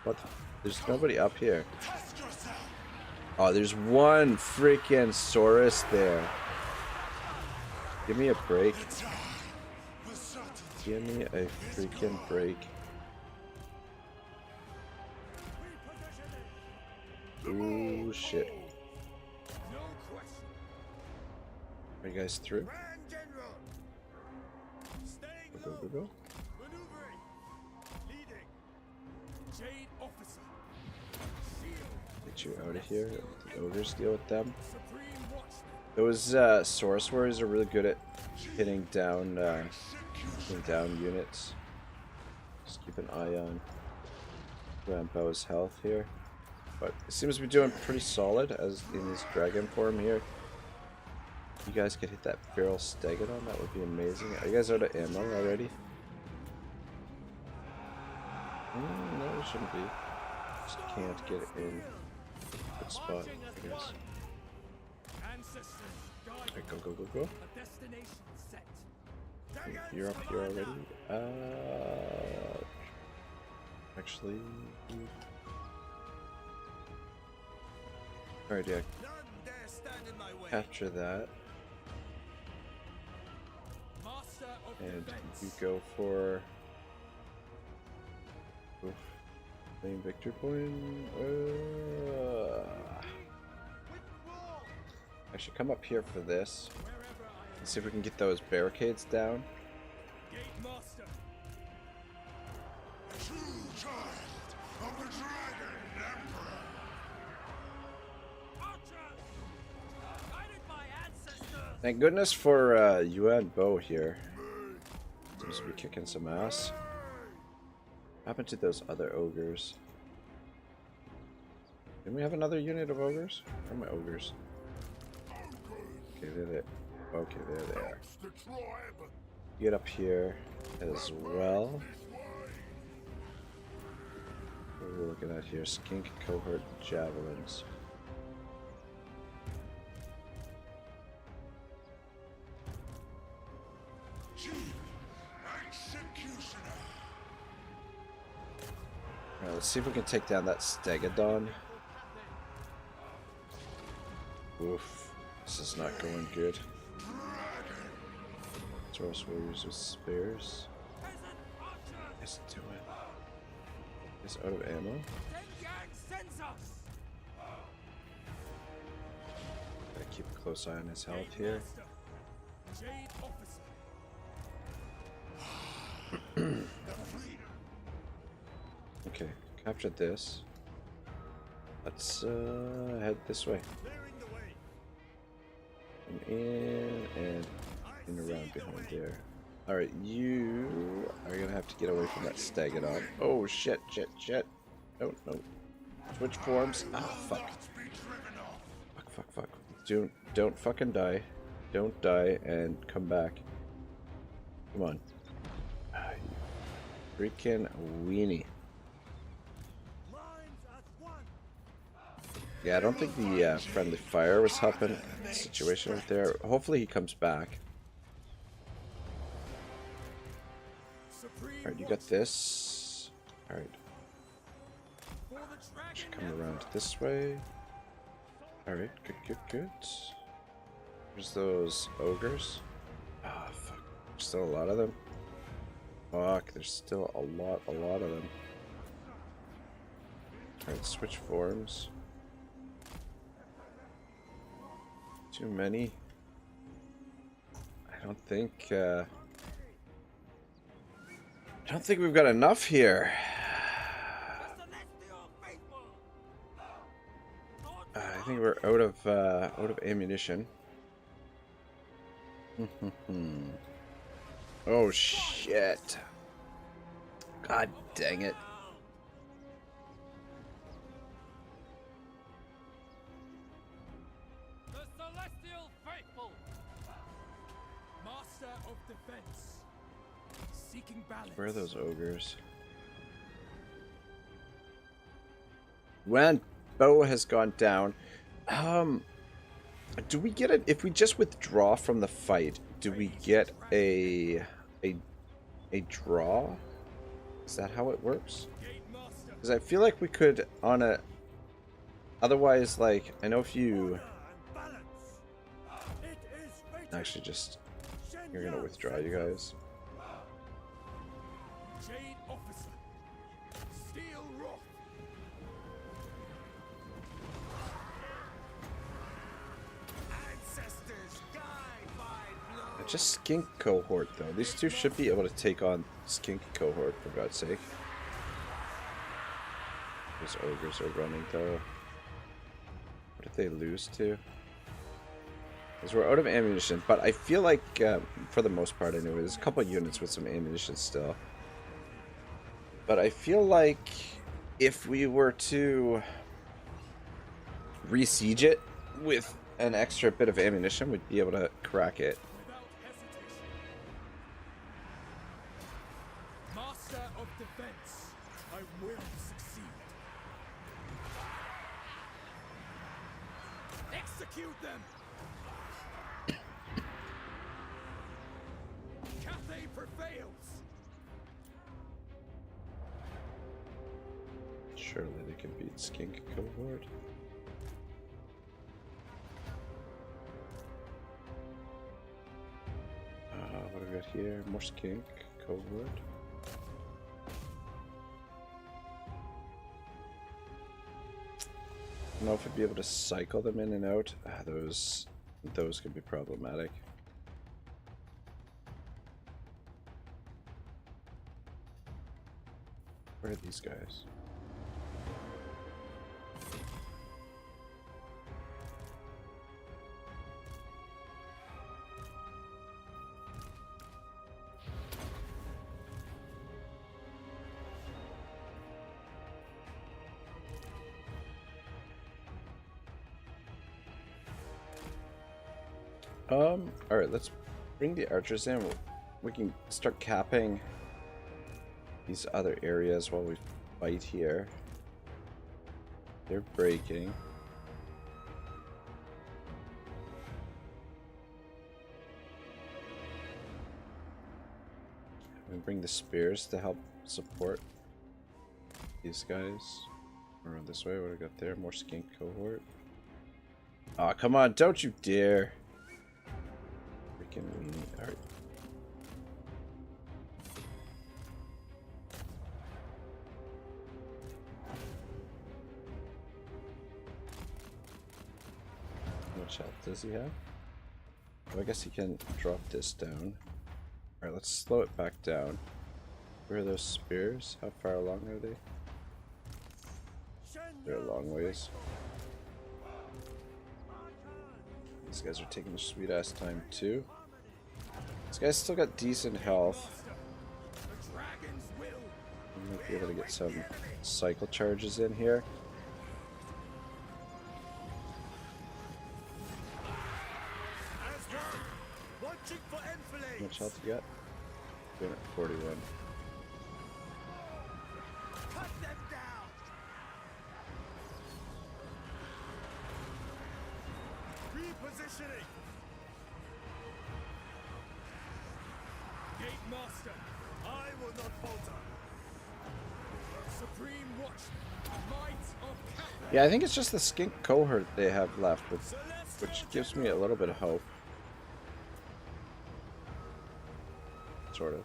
What? There's nobody up here. Oh, there's one freaking Saurus there. Give me a break. Give me a freaking break. Ooh, shit. Are you guys through? Go, go, go, go. Maneuvering. Leading. Jade officer. Get you out of here. The ogres deal with them. Supreme watchman. Those Saurus warriors are really good at hitting down units. Just keep an eye on Yuan Bo's health here. But it seems to be doing pretty solid as in his dragon form here. If you guys could hit that barrel stegodon, that would be amazing. Are you guys out of ammo already? No, it shouldn't be. Just can't get it in a good spot, I guess. Alright, go, go, go, go. You're up here already. Actually... Alright, yeah. Capture that. And you go for... Oof. Main victory point. I should come up here for this. And see if we can get those barricades down. Thank goodness for Yuan Bo here. Seems to be kicking some ass. What happened to those other ogres? Didn't we have another unit of ogres? Where are my ogres? Okay, there they. Okay, there they are. Get up here as well. What are we looking at here? Skink cohort javelins. Alright, let's see if we can take down that stegodon. Oof, this is not going good. Taurus warriors with spears. Let's do it. He's out of ammo. Gotta keep a close eye on his health here. Okay, captured this. Let's head this way. And in and around behind there. Alright, you are gonna have to get away from that Stegodon. Oh shit, shit, shit. No, no. Switch forms. Ah, fuck. Fuck, fuck, fuck. Don't fucking die. Don't die and come back. Come on. Ah, you freaking weenie. Yeah, I don't think the friendly fire was helping the situation right there. Hopefully he comes back. Alright, you got this. Alright. Should come around this way. Alright, good, good, good. There's those ogres. Ah, fuck. There's still a lot of them. Fuck, there's still a lot of them. Alright, switch forms. Too many. I don't think we've got enough here. I think we're out of ammunition. Oh shit. God dang it. The Celestial Faithful! Master of Defense. Seeking balance. Where are those ogres? Yuan Bo has gone down. Do we get it if we just withdraw from the fight? Do we get a draw? Is that how it works? Because I feel like we could on a. Otherwise, like I know if you actually just you're gonna withdraw, you guys. Jade Officer. Steel Rock. Ancestors guide by blood. Just skink cohort though. These two should be able to take on skink cohort for God's sake. Those ogres are running though. What did they lose to? Because we're out of ammunition, but I feel like for the most part anyway, there's a couple units with some ammunition still. But I feel like if we were to re-siege it with an extra bit of ammunition, we'd be able to crack it. Master of Defense, I will succeed. Execute them! Cathay prevails! Surely they can beat skink cohort. What do we got here? More skink cohort. I don't know if I'd be able to cycle them in and out. Those could be problematic. Where are these guys? Alright, let's bring the archers in. We can start capping these other areas while we fight here. They're breaking. We bring the spears to help support these guys. Around this way, what do we got there? More skink cohort. Aw, oh, come on, don't you dare. Freaking weenie. Alright. How much health does he have? Oh, I guess he can drop this down. Alright, let's slow it back down. Where are those spears? How far along are they? They're a long ways. These guys are taking their sweet ass time too. This guy's still got decent health. The dragon's will. I might be able to get some cycle charges in here. How much health you got? 241. Cut them down. Repositioning. Gate Master, I will not falter. Supreme Watch, Might of Cathay. Yeah, I think it's just the skink cohort they have left, which gives me a little bit of hope. Sort of.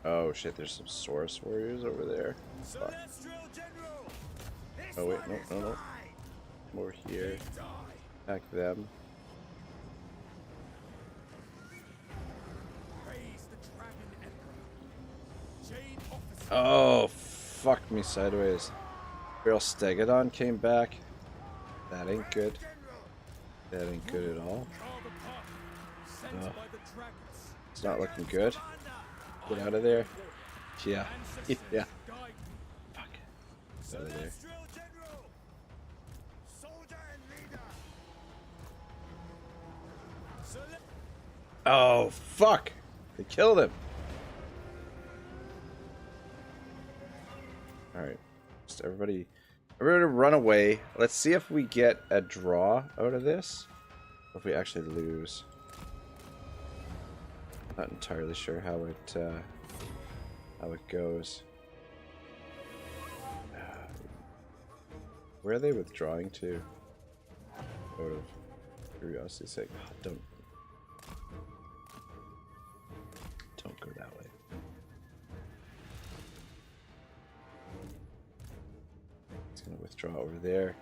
Oh shit, there's some Saurus warriors over there. Fuck. Oh wait, no. Over here. Attack them. Oh, fuck me sideways. Barrel Stegodon came back. That ain't good. That ain't good at all. Oh. It's not looking good. Get out of there. Yeah. Yeah. Fuck. Get out of there. Oh, fuck! They killed him! Alright. Just everybody run away. Let's see if we get a draw out of this. Or if we actually lose. Not entirely sure how it goes. Where are they withdrawing to? Out of curiosity's sake. Oh, don't go that way. It's gonna withdraw over there.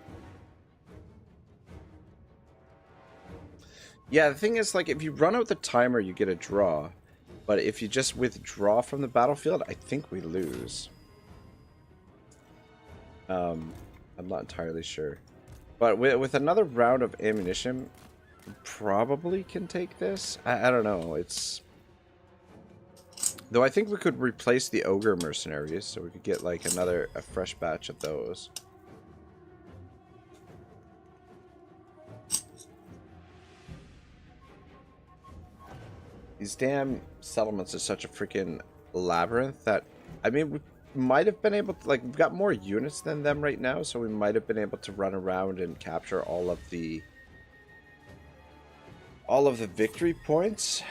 Yeah, the thing is, like, if you run out the timer, you get a draw. But if you just withdraw from the battlefield, I think we lose. I'm not entirely sure. But with another round of ammunition, we probably can take this. I don't know. It's... Though I think we could replace the Ogre mercenaries, so we could get, like, a fresh batch of those. These damn settlements are such a freaking labyrinth that, I mean, we might have been able to, like, we've got more units than them right now, so we might have been able to run around and capture all of the victory points.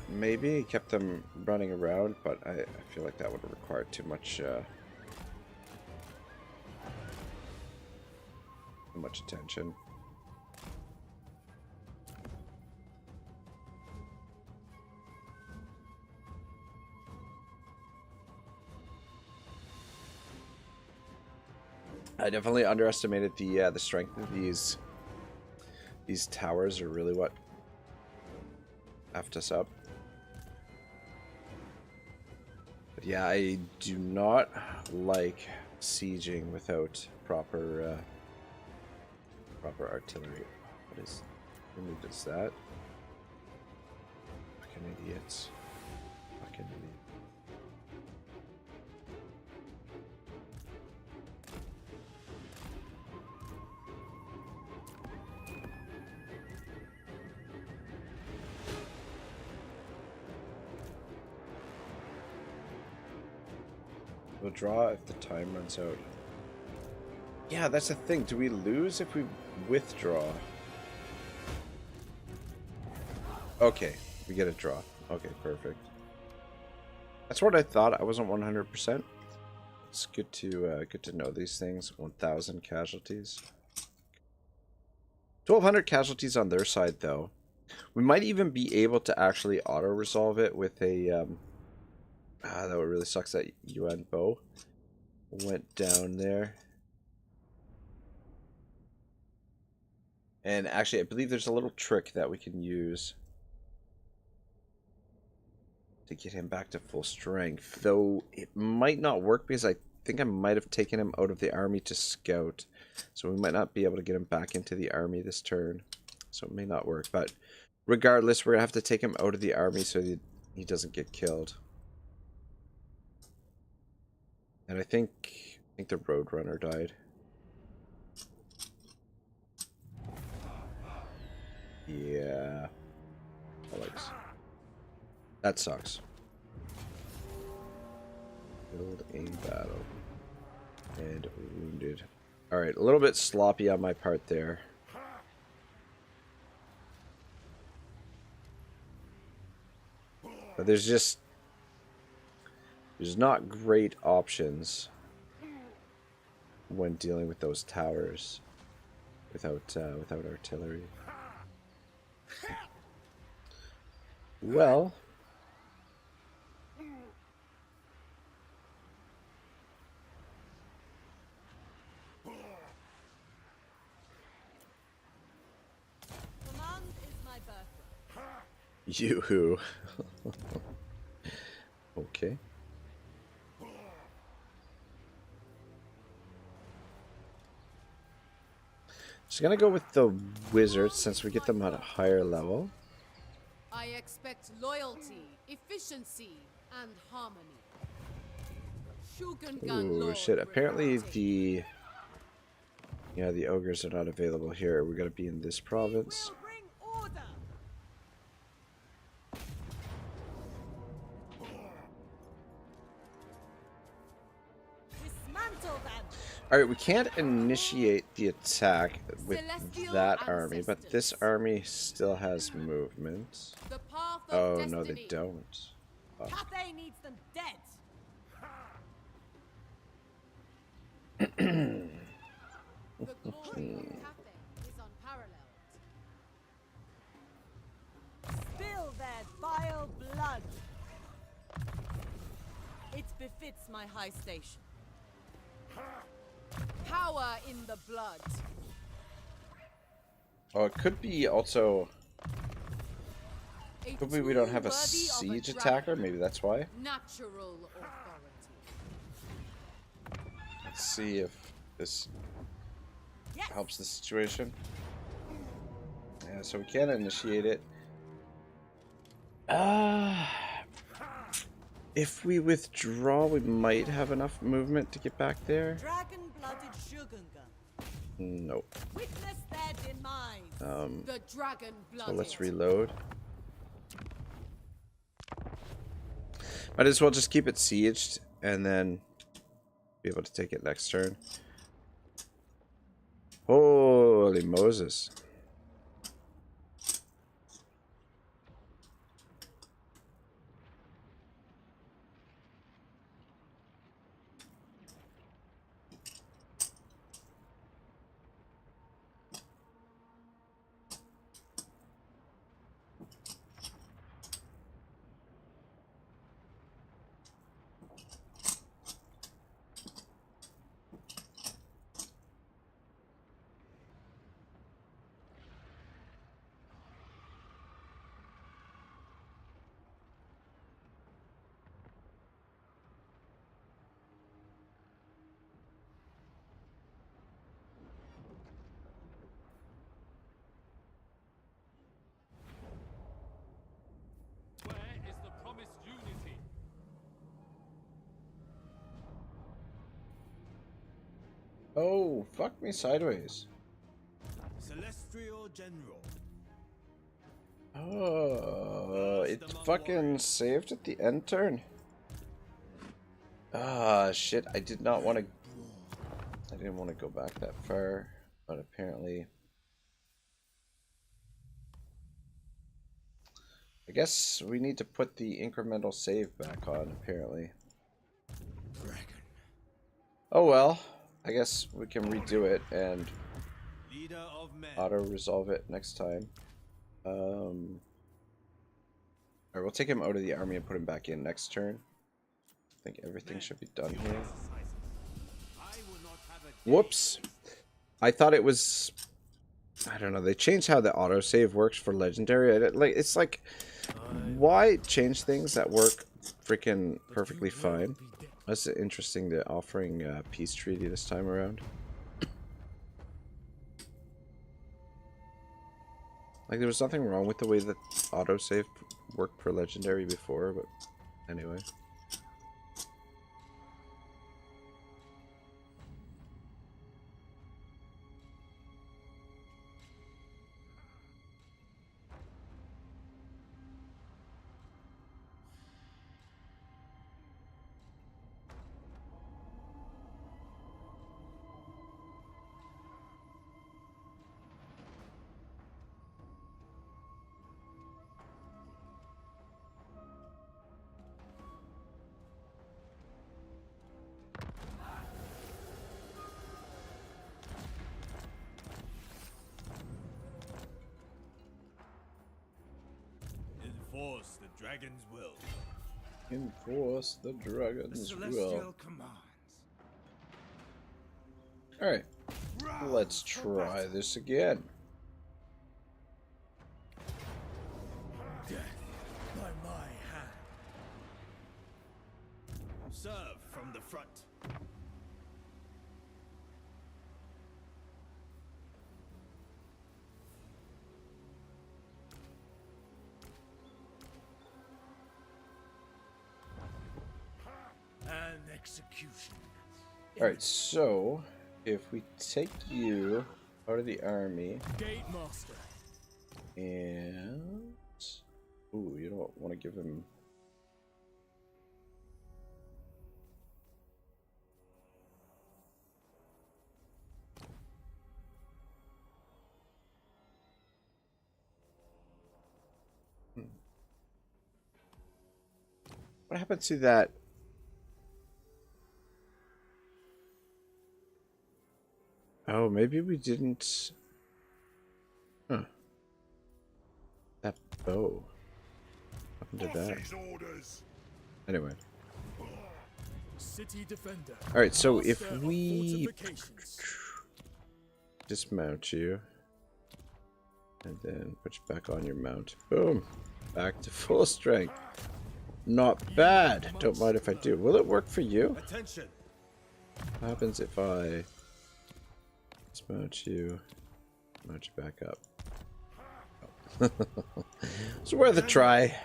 Maybe kept them running around, but I feel like that would have required too much attention. I definitely underestimated the strength of these towers. Are really what effed us up. But yeah, I do not like sieging without proper artillery. Who does that? Fucking idiots. Fucking idiots. We'll draw if the time runs out. Yeah, that's the thing. Do we lose if we withdraw? Okay, we get a draw. Okay, perfect. That's what I thought. I wasn't 100%. It's good to know these things. 1,000 casualties. 1,200 casualties on their side, though. We might even be able to actually auto-resolve it with a... that really sucks that Yuan Bo went down there. And actually, I believe there's a little trick that we can use to get him back to full strength. Though it might not work because I think I might have taken him out of the army to scout. So we might not be able to get him back into the army this turn. So it may not work. But regardless, we're going to have to take him out of the army so he doesn't get killed. And I think the Roadrunner died. Yeah. Alex. That sucks. Killed in battle. And wounded. Alright, a little bit sloppy on my part there. But there's not great options when dealing with those towers without artillery. Well, Command is my birthright. yoo-hoo. Okay. Just gonna go with the wizards since we get them at a higher level. I expect loyalty, efficiency, and harmony. Ooh, shit. Apparently the ogres are not available here. We're gonna be in this province. We'll bring order. Dismantle them. Alright, we can't initiate the attack with that army, but this army still has movement. The path of Oh, destiny. no, they don't. Fuck. Cathay needs them dead. The glory of Cathay is unparalleled. Spill their vile blood. It befits my high station. Power in the blood. Oh, it could be also... A Could be we don't tool have a worthy of siege dragon. attacker? Maybe that's why. Natural authority. Let's see if this Yes. helps the situation. Yeah, so we can't initiate it. If we withdraw, we might have enough movement to get back there. Dragon-blooded Shugunga. Nope. Witness their demise. The dragon blood. So let's reload. Might as well just keep it sieged and then be able to take it next turn. Holy Moses. Where is the promised unity? Oh, fuck me sideways. Celestial General. Oh, it fucking saved at the end turn. Ah, shit. I did not want to... I didn't want to go back that far, but apparently... I guess we need to put the incremental save back on, apparently. Dragon. Oh well. I guess we can redo it and Leader of men. auto-resolve it next time. Alright, we'll take him out of the army and put him back in next turn. I think everything should be done here. Whoops! I thought it was... I don't know, they changed how the autosave works for Legendary. It's like, why change things that work freaking perfectly fine? That's interesting, the offering peace treaty this time around. Like, there was nothing wrong with the way that autosave worked per legendary before, but anyway. Enforce the dragon's will. Enforce the dragon's will. Celestial commands. Alright, let's try this again. Death by my hand. Serve from the front. And execution. Alright, so if we take you out of the army Gate Master. and... Ooh, you don't want to give him... What happened to that? Oh, maybe we didn't... Huh. That bow. What happened to that? Anyway. City defender. Alright, so if Master of we fortifications. dismount you and then put you back on your mount. Boom. Back to full strength. Not bad. Don't mind if I do. Will it work for you? Attention. What happens if I dismount you, mount you back up? Oh. It's worth a try.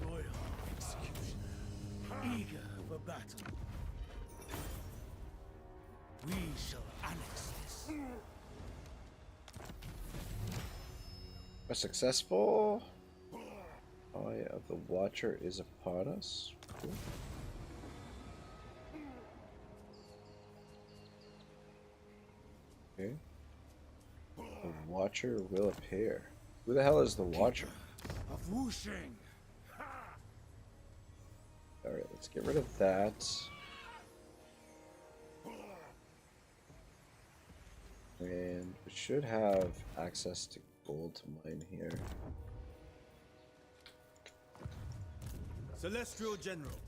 Royal execution. Eager for battle. We shall annex this. A successful Eye of the Watcher is upon us. Cool. Okay. The Watcher will appear. Who the hell is the Watcher? Of whooshing. Alright, let's get rid of that. And we should have access to gold to mine here. Celestial General.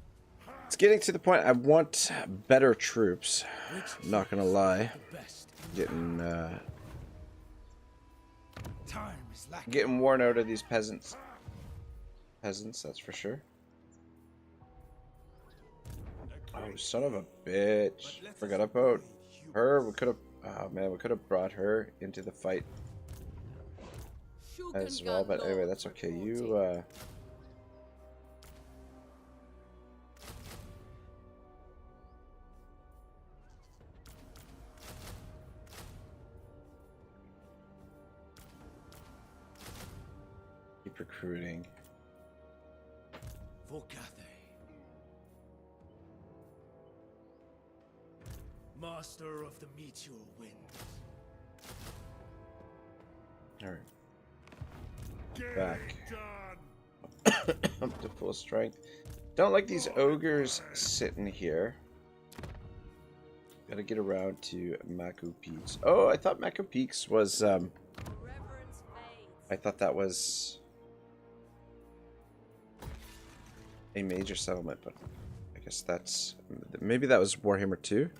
It's getting to the point I want better troops. I'm not gonna lie. Getting Time is lacking. getting worn out of these peasants. Peasants, that's for sure. Oh, son of a bitch. Forgot about her. We could have, oh man, we could have brought her into the fight as well, but anyway, that's okay. You, keep recruiting. For Cathay. Master of the Meteor Winds. Alright. Back. Up to full strength. Don't like these ogres sitting here. Gotta get around to Mako Peaks. Oh, I thought Mako Peaks was, Reverence fades. I thought that was a major settlement, but I guess that's, maybe that was Warhammer 2?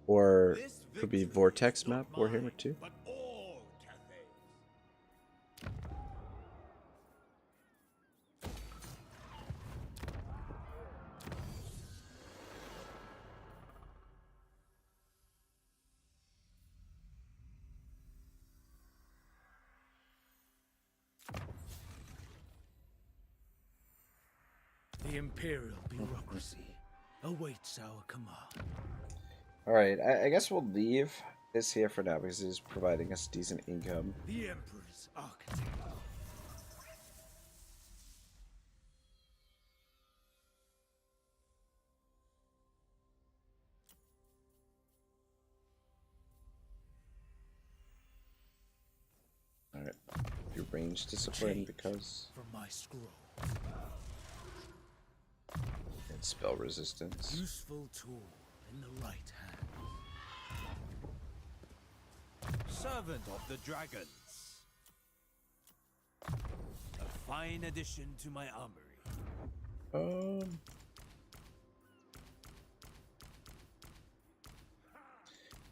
Or could be Vortex map, Warhammer 2? But all Cathays. The Imperial bureaucracy awaits our command. Alright, I guess we'll leave this here for now because it's providing us decent income. The Emperor's architect. Alright, your range discipline because From my scroll. and spell resistance. Useful tool in the right hand. Servant of the Dragons. A fine addition to my armory. I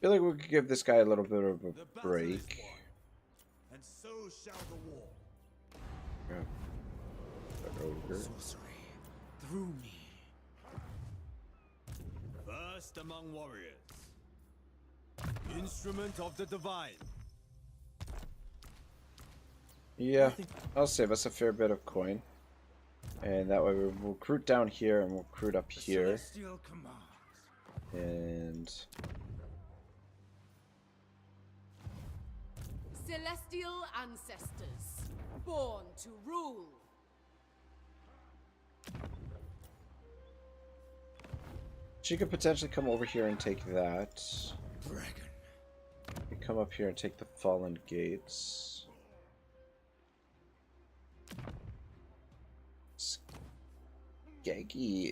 feel like we could give this guy a little bit of a break. And so shall the war. Yeah. Sorcery through me. First among warriors. Instrument of the divine. Yeah, I'll save us a fair bit of coin. And that way we'll recruit down here and we'll recruit up here. Celestial commands. And Celestial ancestors, born to rule. she could potentially come over here and take that. Dragon. You come up here and take the fallen gates. Skaggy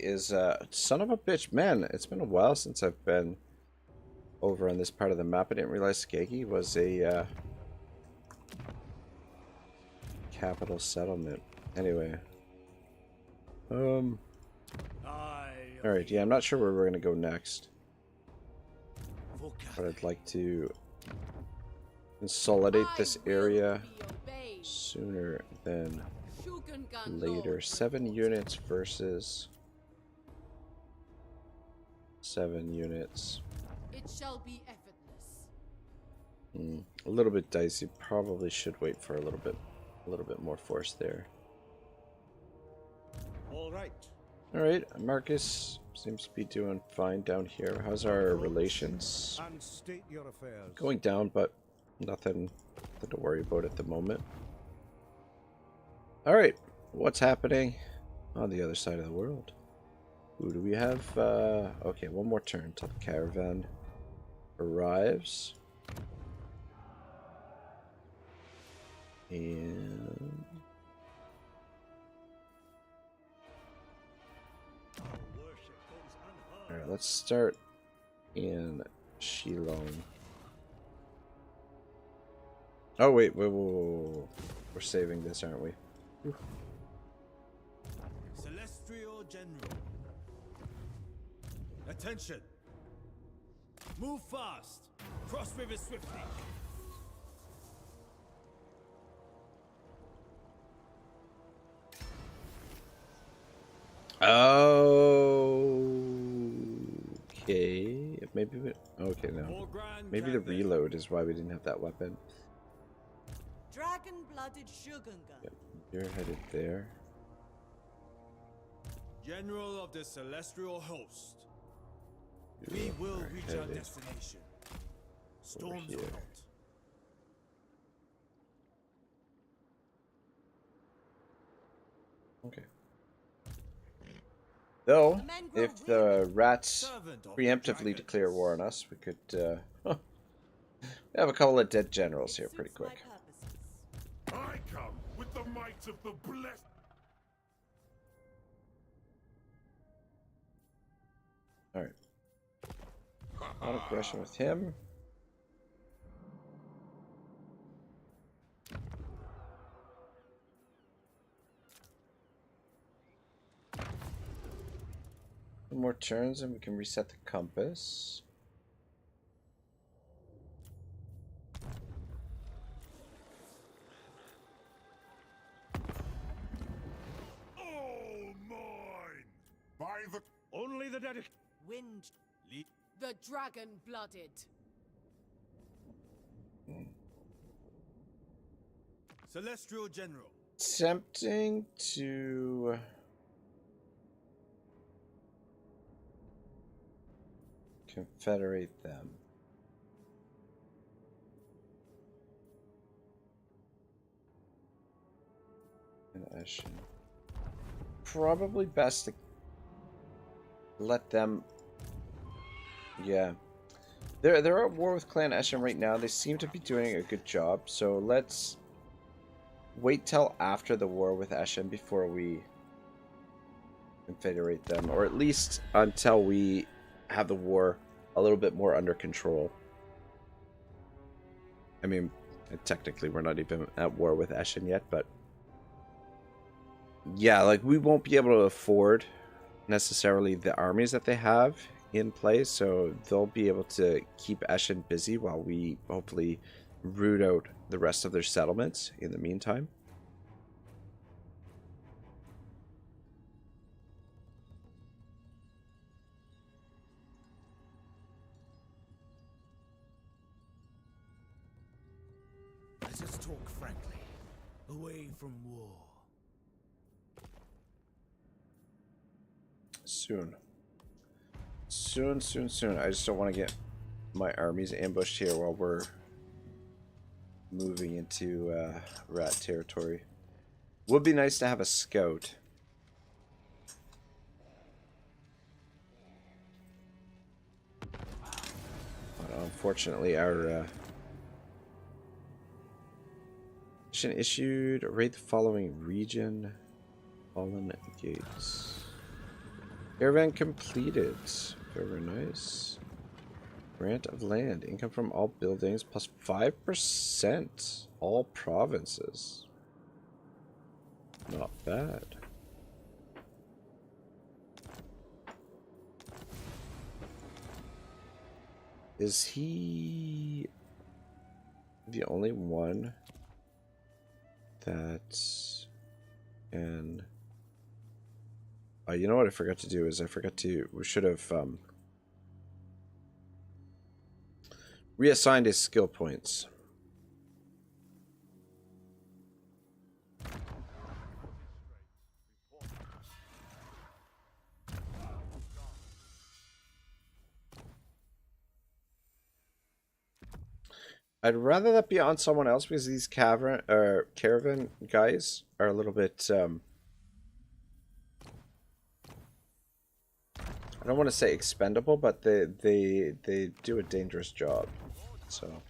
is son of a bitch. Man, it's been a while since I've been over on this part of the map. I didn't realize Skaggy was a capital settlement. Anyway. Alright, yeah, I'm not sure where we're gonna go next. But I'd like to consolidate this area sooner than later. 7 units versus 7 units. It shall be effortless. A little bit dicey. Probably should wait for a little bit more force there. All right. All right, Marcus seems to be doing fine down here. How's our relations? And state your affairs. Going down, but nothing to worry about at the moment. All right, what's happening on the other side of the world? Who do we have? Okay, one more turn till the caravan arrives. And alright, let's start in Shilong. Oh wait, we're saving this, aren't we? Whew. Celestial General. Attention. Move fast. Cross river swiftly. Okay, maybe we, okay, no. Maybe the reload is why we didn't have that weapon. Dragon-blooded Shogunga. Yep, you're headed there. General of the Celestial Host. You We will are reach our headed destination. Storms here. out. Okay. Though, if the rats preemptively declare war on us, we could have a couple of dead generals here pretty quick. I come with the might of the blessed. Alright. Not aggression with him. More turns and we can reset the compass. All mine! By the Only the dedicated. Wind. The dragon-blooded. Celestial General. Tempting to confederate them. And Eshin. Probably best to let them. Yeah. They're at war with Clan Eshin right now. They seem to be doing a good job. So let's wait till after the war with Eshin before we confederate them. Or at least until we have the war a little bit more under control. I mean, technically we're not even at war with Eshin yet, but yeah, like we won't be able to afford necessarily the armies that they have in place, so they'll be able to keep Eshin busy while we hopefully root out the rest of their settlements in the meantime. Let us talk frankly, away from war. Soon. Soon. I just don't want to get my armies ambushed here while we're moving into rat territory. Would be nice to have a scout. But unfortunately, our mission issued. Raid the following region. Fallen Gates. Caravan completed. Very nice. Grant of land. Income from all buildings plus 5%. All provinces. Not bad. Is he the only one that can... you know what I forgot to do is we should have reassigned his skill points. I'd rather that be on someone else because these caravan guys are a little bit I don't want to say expendable, but they do a dangerous job. So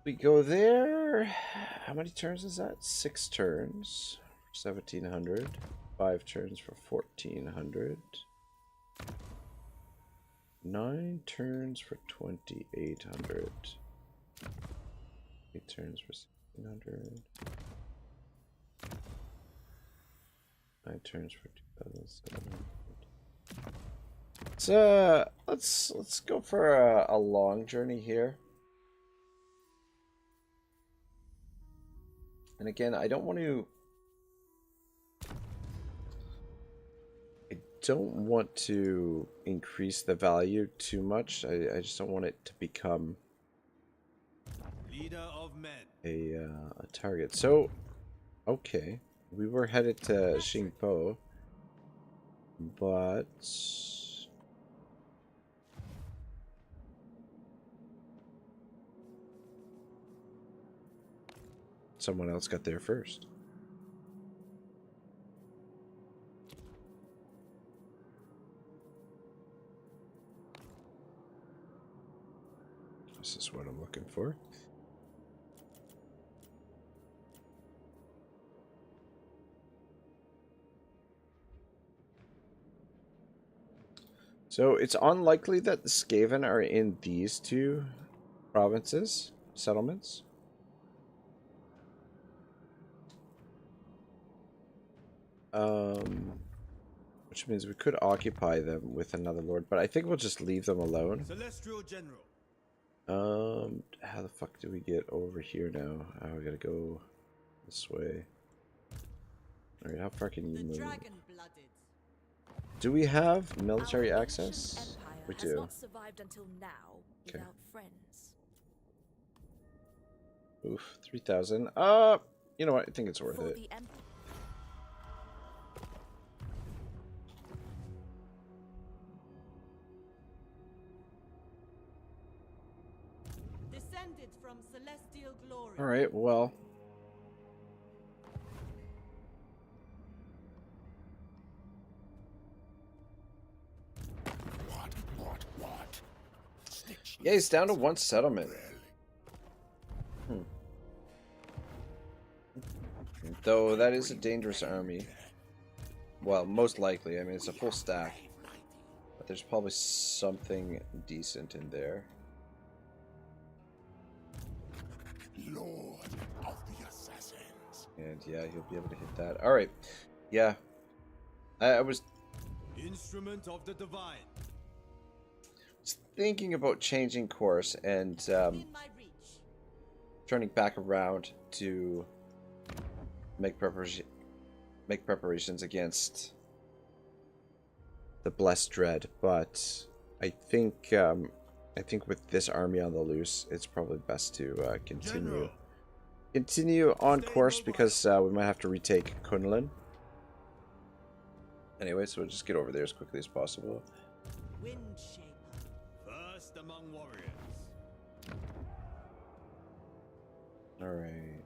we go there. How many turns is that? 6 turns for 1,700. 5 turns for 1,400. 9 turns for 2,800. 8 turns for 1,600. 9 turns for 2,700. Let's go for a long journey here. And again, I don't want to increase the value too much. I just don't want it to become Leader of men. a target. So, okay, we were headed to Xingpo, but someone else got there first. This is what I'm looking for. So it's unlikely that the Skaven are in these 2 provinces, settlements. Which means we could occupy them with another lord, but I think we'll just leave them alone. Celestial General. How the fuck do we get over here now? Oh, we gotta go this way. Alright, how far can you move? Do we have military access? We do. Not survived until now without friends. Oof, 3,000. You know what? I think it's worth it. shifted from celestial glory. All right, well. What? Yeah, he's down to one settlement. Though that is a dangerous army. Well, most likely. I mean, it's a full stack. But there's probably something decent in there. Lord of the Assassins. And yeah, he'll be able to hit that. Alright. Yeah. I was Instrument of the divine. thinking about changing course and In my reach. turning back around to make preparations against the Blessed Dread, but I think with this army on the loose, it's probably best to continue on course because we might have to retake Kunlun. Anyway, so we'll just get over there as quickly as possible. Wind shaper. First among warriors. All right,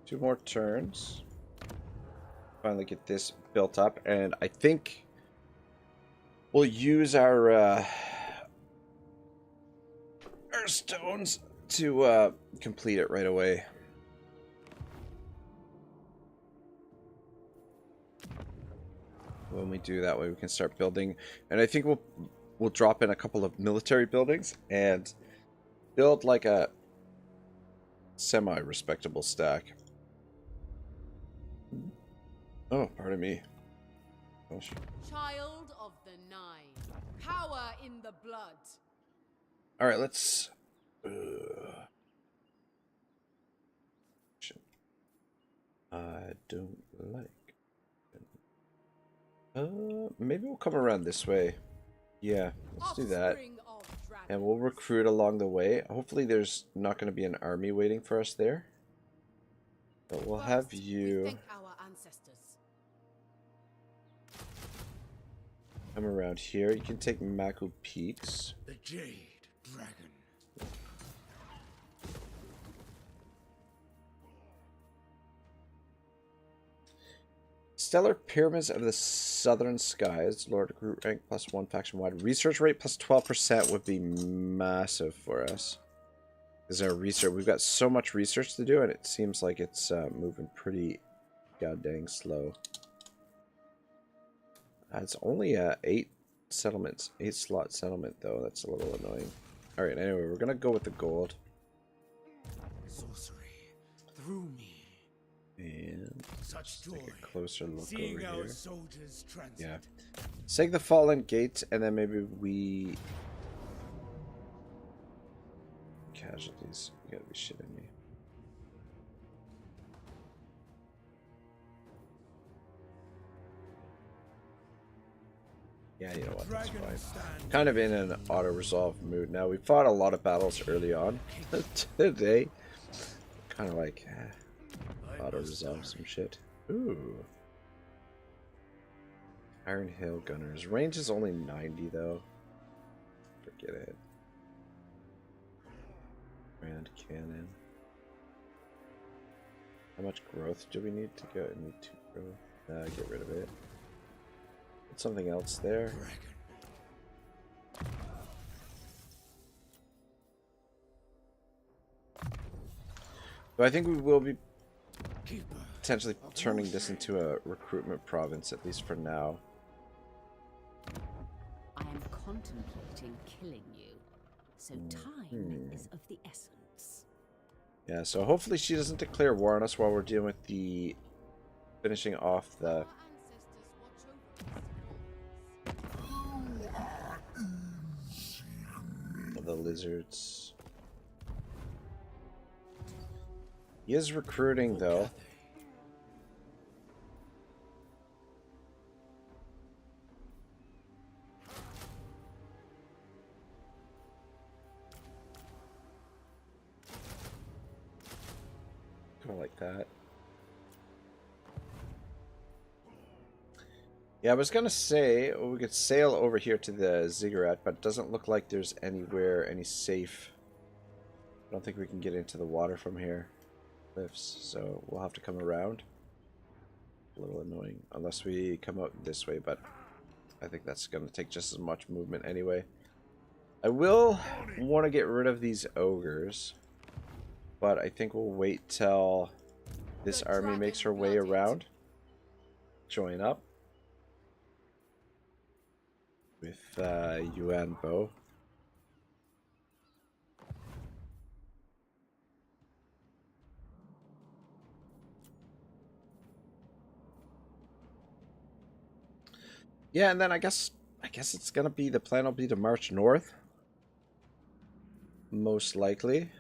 2 more turns. Finally get this built up, and I think we'll use our stones to complete it right away. When we do that way, we can start building, and I think we'll drop in a couple of military buildings and build like a semi-respectable stack. Oh, pardon me. Gosh. Child of the Nine. Power in the blood. All right, let's. I don't like. Maybe we'll come around this way. Yeah, let's do that. And we'll recruit along the way. Hopefully there's not going to be an army waiting for us there. But we'll have you come around here. You can take Maku Peaks. The Jade Dragon. Stellar Pyramids of the Southern Skies. Lord recruit rank +1 faction wide. Research rate +12% would be massive for us. Because our research, we've got so much research to do, and it seems like it's moving pretty goddamn slow. It's only 8 settlements, 8 slot settlement though. That's a little annoying. All right, anyway, we're gonna go with the gold. Sorcery through me. And such joy. Take a closer look Seeing over our here. soldiers transit. Yeah. Seg the Fallen Gate, and then maybe we... Casualties. You gotta be shitting me. Yeah, you know what, that's fine. Kind of in an auto-resolve mood now. We fought a lot of battles early on today. Kind of like... auto-resolve some shit. Ooh. Iron Hail Gunners. Range is only 90 though. Forget it. Grand Cannon. How much growth do we need to go? I need 2 growth. Get rid of it. Put something else there. So I think we will be potentially turning this into a recruitment province, at least for now. I am contemplating killing you, so time is of the essence. Yeah, so hopefully she doesn't declare war on us while we're dealing with the finishing off the lizards. He is recruiting though. Kind of like that. Yeah, I was gonna say we could sail over here to the ziggurat, but it doesn't look like there's anywhere any safe don't think we can get into the water from here. Cliffs, so we'll have to come around. A little annoying, unless we come out this way, but I think that's going to take just as much movement anyway. I will want to get rid of these ogres, but I think we'll wait till this army makes her way around. Join up with Yuan Bo. Yeah, and then I guess it's gonna be, the plan will be to march north, most likely.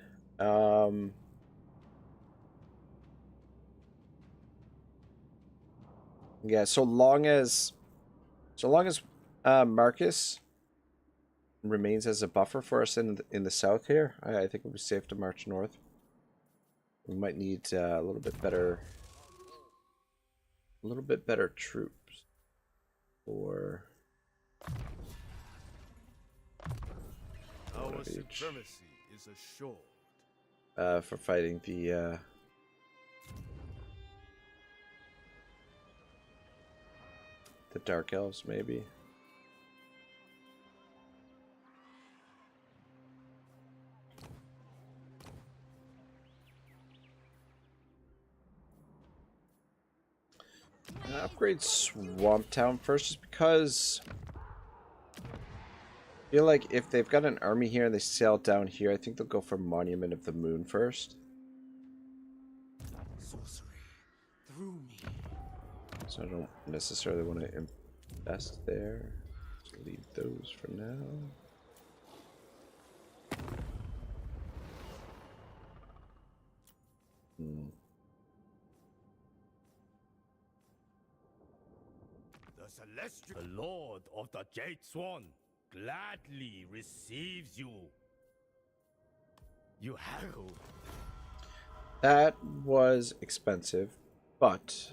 Yeah, so long as Marcus remains as a buffer for us in the south here, I think it'll be safe to march north. We might need a little bit better troops for our supremacy is assured. For fighting the Dark Elves, maybe. Upgrade Swamp Town first, just because I feel like if they've got an army here and they sail down here, I think they'll go for Monument of the Moon first. Sorcery through me. So I don't necessarily want to invest there. So leave those for now. The Lord of the Jade Swan gladly receives you. You herald. That was expensive, but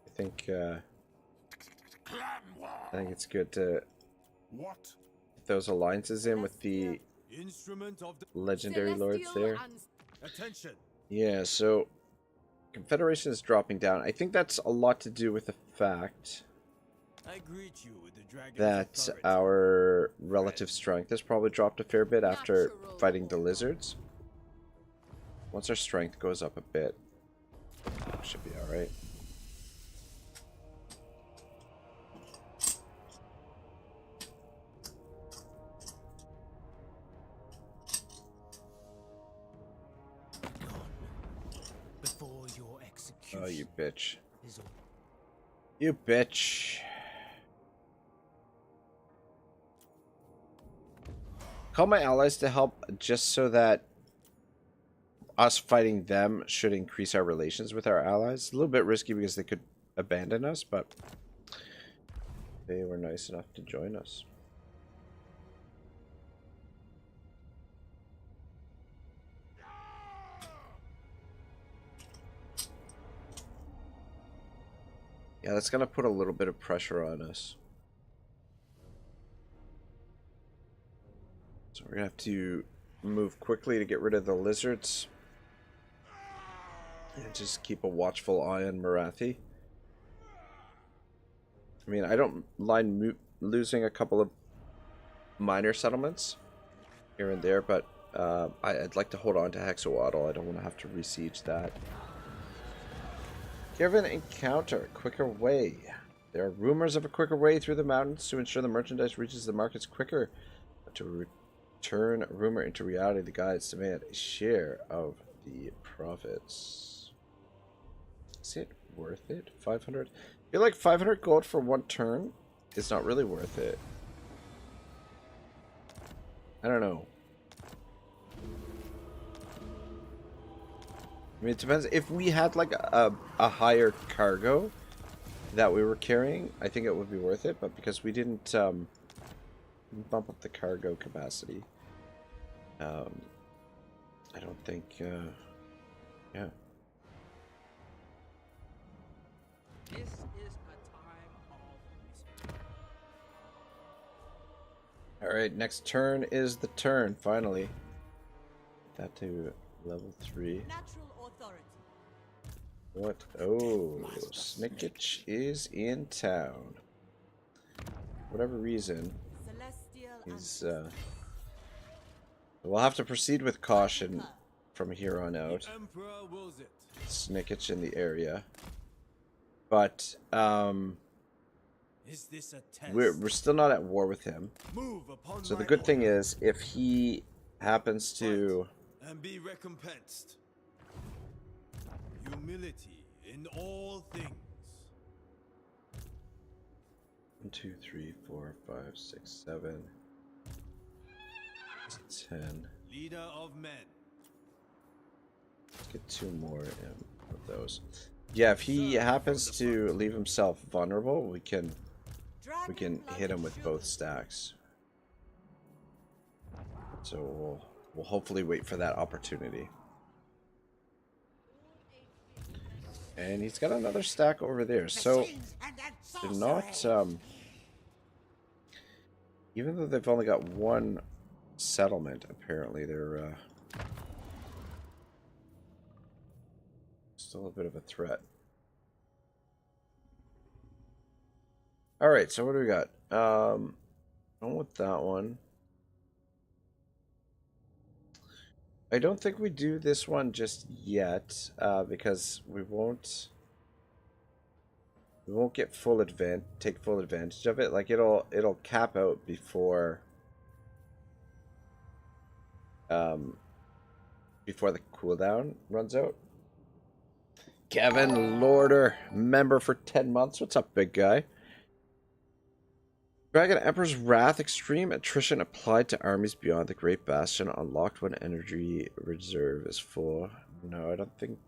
I think it's good to get those alliances in with the legendary lords there. Attention. Yeah, so Confederation is dropping down. I think that's a lot to do with the fact I greet you with the dragon's that authority. our relative strength has probably dropped a fair bit after fighting the lizards. Once our strength goes up a bit, should be alright. Before your execution. Oh, you bitch. You bitch. Call my allies to help just so that us fighting them should increase our relations with our allies. A little bit risky because they could abandon us, but they were nice enough to join us. Yeah, that's gonna put a little bit of pressure on us. So we're gonna have to move quickly to get rid of the lizards. And just keep a watchful eye on Marathi. I mean, I don't mind losing a couple of minor settlements here and there, but I'd like to hold on to Hexawaddle. I don't want to have to besiege that. Caravan encounter, quicker way. There are rumors of a quicker way through the mountains to ensure the merchandise reaches the markets quicker. But to turn rumor into reality, the guides demand a share of the profits. Is it worth it? 500? I feel like 500 gold for one turn is not really worth it. I don't know. I mean, it depends. If we had like a higher cargo that we were carrying, I think it would be worth it. But because we didn't bump up the cargo capacity, I don't think, yeah. This is a time of respect. Alright, next turn is the turn, finally. that to level 3. Natural authority. What? Oh, Snickich is in town. For whatever reason, he's we'll have to proceed with caution from here on out. Snickich in the area, but is this a test? we're still not at war with him. So the good thing is, if he happens to and be recompensed. Humility in all things. 1, 2, 3, 4, 5, 6, 7, 10. Leader of men. Let's get 2 more of those. Yeah, if he happens to leave himself vulnerable, we can hit him with both stacks. So we'll hopefully wait for that opportunity. And he's got another stack over there. So they're not even though they've only got 1 settlement, apparently they're still a bit of a threat. Alright, so what do we got? Going with that one. I don't think we do this one just yet, because we won't get take full advantage of it. Like it'll cap out before before the cooldown runs out. Kevin Lorder, member for 10 months. What's up, big guy? Dragon Emperor's Wrath. Extreme attrition applied to armies beyond the Great Bastion. Unlocked when energy reserve is full. No, I don't think...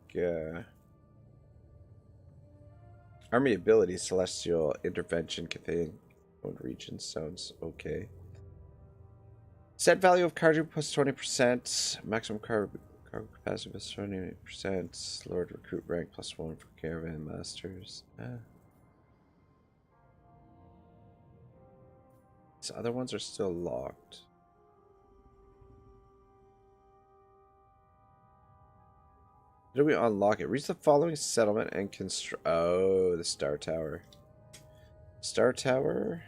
Army ability, Celestial Intervention, Cathay owned region sounds okay. Set value of cargo plus 20%. Maximum cargo capacity plus 20%. Lord recruit rank plus 1 for caravan masters. These other ones are still locked. How do we unlock it? Reach the following settlement and construct... Oh, the Star Tower. Star Tower.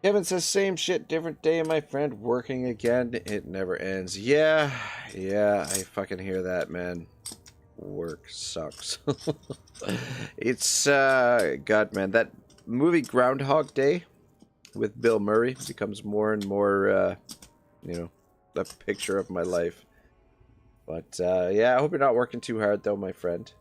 Kevin says, same shit, different day, my friend. Working again. It never ends. Yeah, I fucking hear that, man. Work sucks. It's, God, man, that movie Groundhog Day with Bill Murray becomes more and more, you know, a picture of my life. But, yeah, I hope you're not working too hard, though, my friend.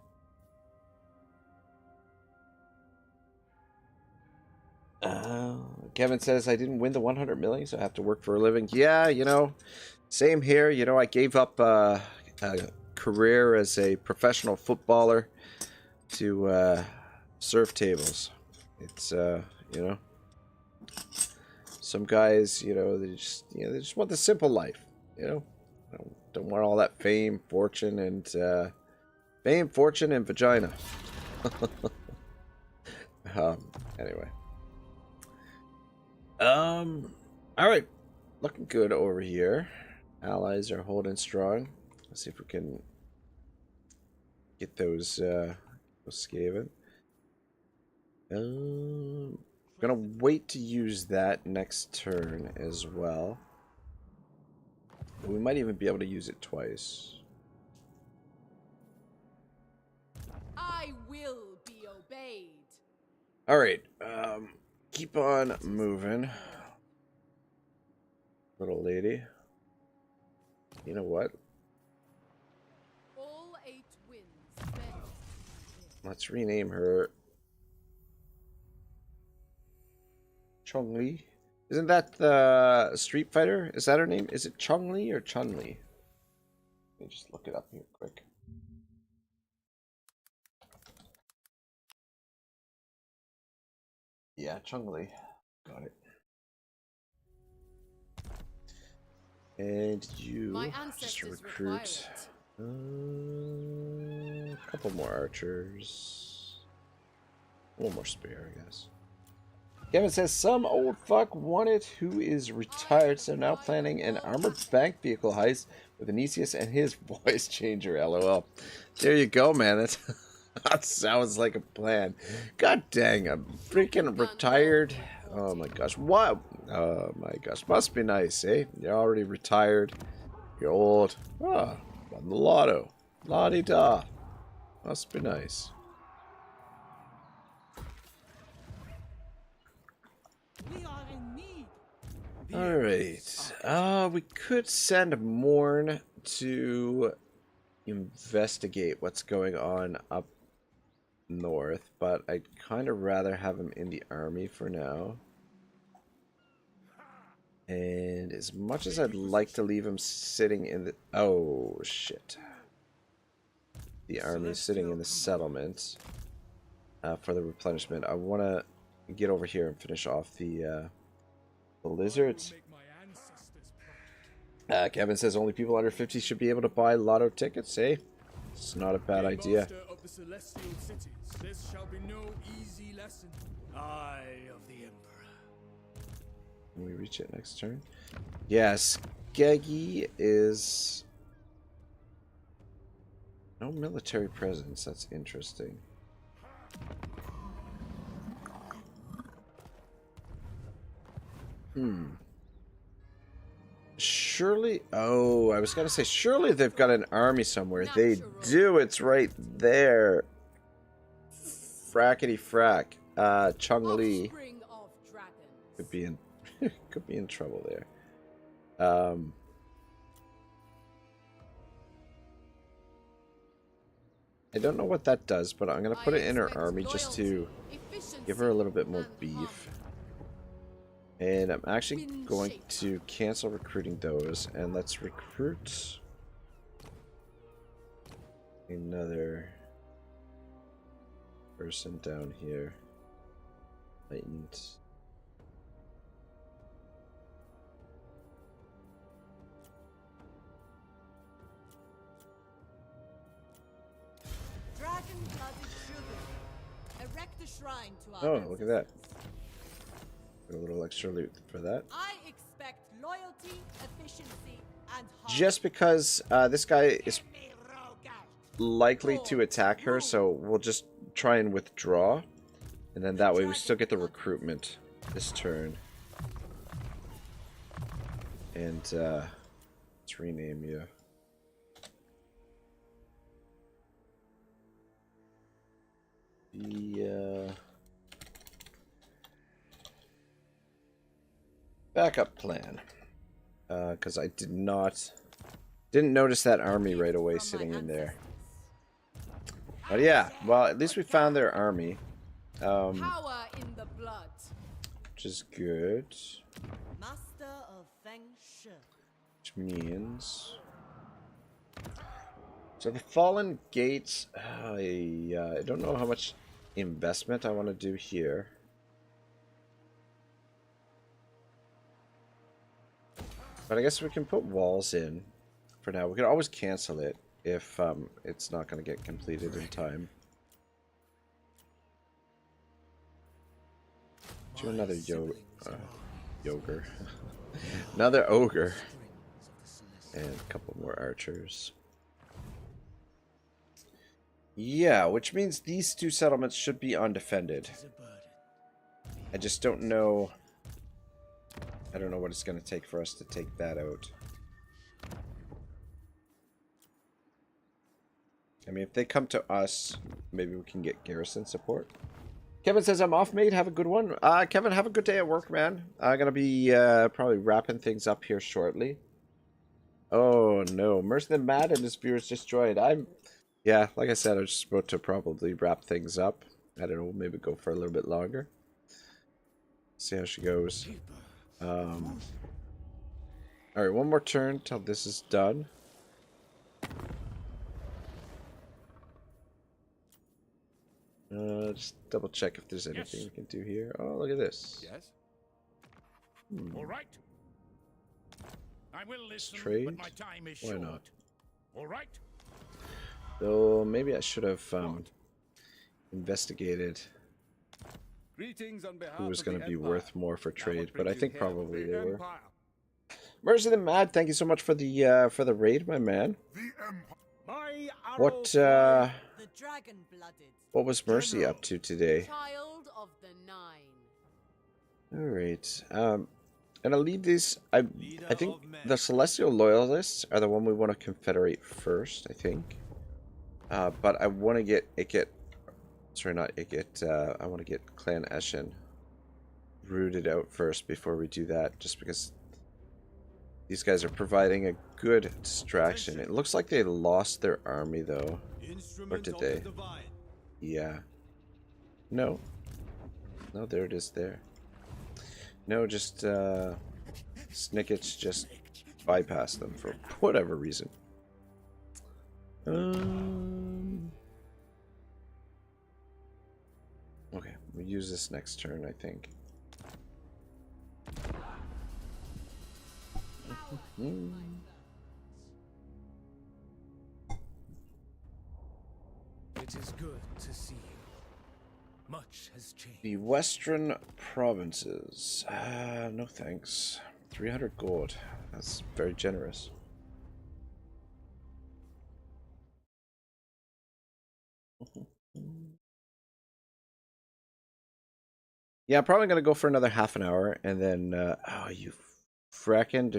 Kevin says, I didn't win the 100 million, so I have to work for a living. Yeah, you know, same here. You know, I gave up a career as a professional footballer to serve tables. It's, you know, some guys, you know, they just want the simple life, you know. Don't want all that fame, fortune, and vagina. Anyway. All right, looking good over here. Allies are holding strong. Let's see if we can get those Skaven. I'm gonna wait to use that next turn as well. We might even be able to use it twice. I will be obeyed. All right, keep on moving, little lady. You know what? All 8 winds. Let's rename her Chong-Li. Isn't that the Street Fighter? Is that her name? Is it Chong-Li or Chun-Li? Let me just look it up here quick. Yeah, Chong-Li. Got it. And you just recruit a couple more archers. One more spare, I guess. Kevin says some old fuck wanted who is retired, so now planning an armored bank vehicle heist with Anicius and his voice changer. LOL. There you go, man. That sounds like a plan. God dang, I'm freaking retired. Oh my gosh, what? Oh my gosh, must be nice, eh? You're already retired. You're old. Ah, won the lotto. La-di-da. Must be nice. We are in need. Alright. We could send Morn to investigate what's going on up north, but I'd kind of rather have him in the army for now. And as much as I'd like to leave him sitting in the... Oh, shit. The army is sitting in the settlement for the replenishment. I want to get over here and finish off the lizards. Kevin says only people under 50 should be able to buy lotto tickets, eh? It's not a bad idea. Of the celestial cities, this shall be no easy lesson. Eye of the Emperor. Can we reach it next turn? Yes, Skeggy is... No military presence, that's interesting. Surely... Oh, I was going to say, surely they've got an army somewhere. They do, it's right there. Frackety frack. Chung Li could be in could be in trouble there. I don't know what that does, but I'm gonna put it in her army just to give her a little bit more beef. And I'm actually going to cancel recruiting those, and let's recruit another person down here. Heightened. Dragon-blooded sugar. Erect a shrine to our Oh, look at that. Got a little extra loot for that. I expect loyalty, efficiency, and Just because this guy is likely to attack her, so we'll just try and withdraw. And then that way we still get the recruitment this turn. And let's rename you. The backup plan. Because I didn't notice that army right away sitting in there. But yeah, well, at least we found their army. Power in the blood. Which is good. Master of Feng Shui. Which means... So the Fallen Gates, I don't know how much investment I want to do here. But I guess we can put walls in for now. We can always cancel it if it's not going to get completed in time. Do another ogre. Another ogre. And a couple more archers. Yeah, which means these two settlements should be undefended. I just don't know... I don't know what it's going to take for us to take that out. I mean, if they come to us, maybe we can get garrison support. Kevin says, I'm off, mate. Have a good one. Kevin, have a good day at work, man. I'm going to be probably wrapping things up here shortly. Oh, no. Mercy the Mad and his viewers just joined. Yeah, like I said, I was just about to probably wrap things up. I don't know, maybe go for a little bit longer. See how she goes. Alright, one more turn till this is done. Just double check if there's anything we can do here. Oh, look at this. Yes. All right. I will listen, trade? but my time is Why short. not? All right. Though maybe I should have investigated Greetings on behalf who was of going the to be Empire. worth more for Now, trade, what but I brings you think here? probably The they were. Empire. Mercy the Mad, thank you so much for the raid, my man. My What The dragon-blooded. what was Mercy up to today? Child of the Nine. All right. And I'll leave these. I think the Celestial Loyalists are the one we want to confederate first. I think. But I want to get Ikit. Sorry, not Ikit. I want to get Clan Eshin rooted out first before we do that, just because these guys are providing a good distraction. It looks like they lost their army though, or did they? Yeah. No. No, there it is. There. No, just Snickets just bypassed them for whatever reason. Okay, we'll use this next turn, I think. It is good to see you. Much has changed. The Western Provinces. No thanks. 300 gold. That's very generous. Yeah, I'm probably gonna go for another half an hour, and then oh, you fracking.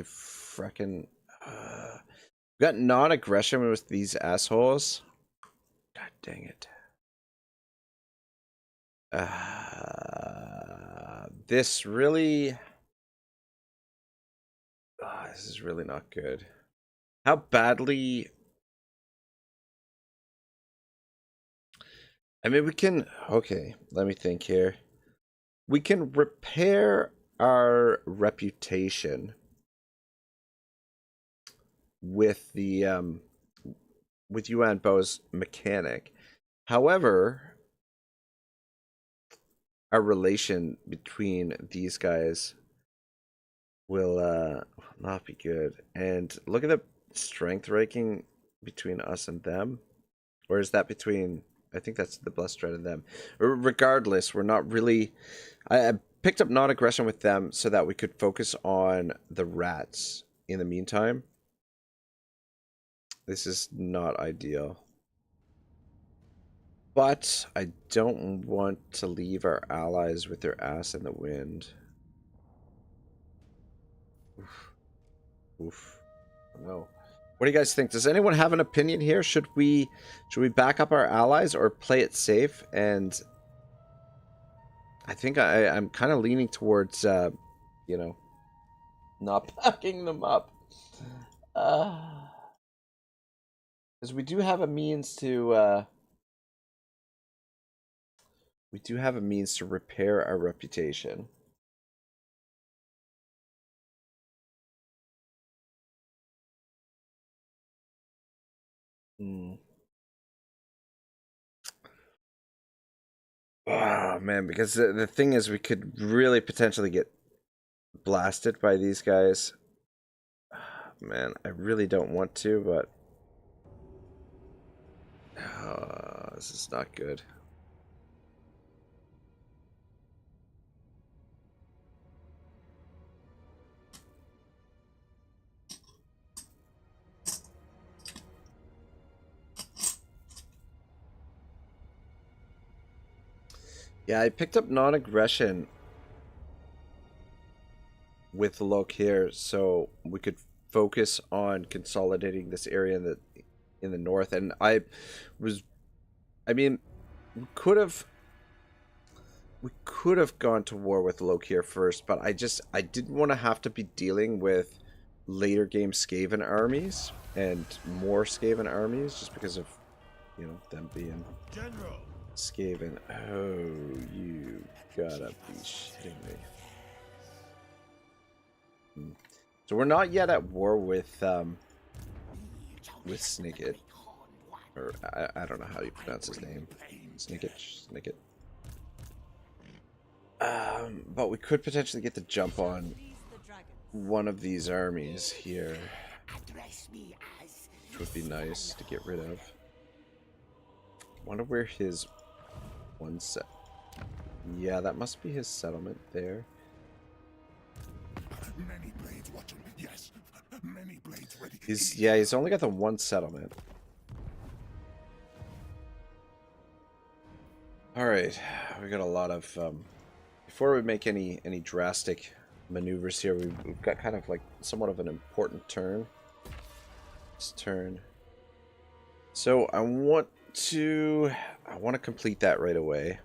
Got non-aggression with these assholes. God dang it. This really. This is really not good. How badly. I mean, we can. Okay, let me think here. We can repair our reputation with the with Yuan Bo's mechanic. However, our relation between these guys will not be good. And look at the strength ranking between us and them. Or is that between... I think that's the Blessed Dread and them. Regardless, we're not really... I picked up non-aggression with them so that we could focus on the rats in the meantime. This is not ideal. But I don't want to leave our allies with their ass in the wind. Oof. Oof. No. What do you guys think? Does anyone have an opinion here? Should we back up our allies or play it safe? And I think I'm kind of leaning towards you know, not backing them up. Because we do have a means to repair our reputation. Oh man, because the thing is, we could really potentially get blasted by these guys. Man, I really don't want to, but this is not good. Yeah, I picked up non-aggression with Lok here, so we could focus on consolidating this area in the north. And I mean, we could have gone to war with Lok here first, but I didn't want to have to be dealing with later game Skaven armies and more Skaven armies just because of, you know, them being General. Skaven. Oh, you gotta be shitting me. So we're not yet at war with Snicket. Or I don't know how you pronounce his name. Snicket. But we could potentially get the jump on one of these armies here, which would be nice to get rid of. Wonder where his one set. Yeah, that must be his settlement there. Many blades watching. Yes, many blades ready. He's only got the one settlement. All right, we got a lot of. Before we make any drastic maneuvers here, we've got kind of like somewhat of an important turn. This turn. So I want to complete that right away.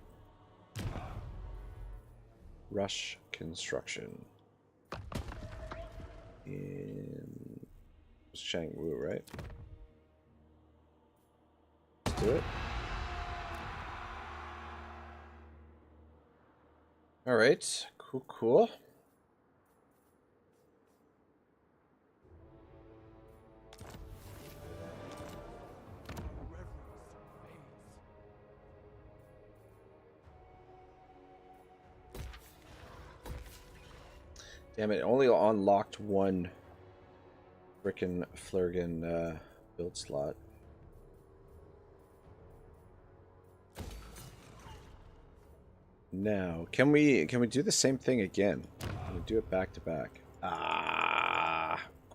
Rush construction. In Shangwu, right? Let's do it. All right, cool. Damn it, only unlocked one frickin' Flurgan build slot. Now, can we do the same thing again? Can we do it back to back?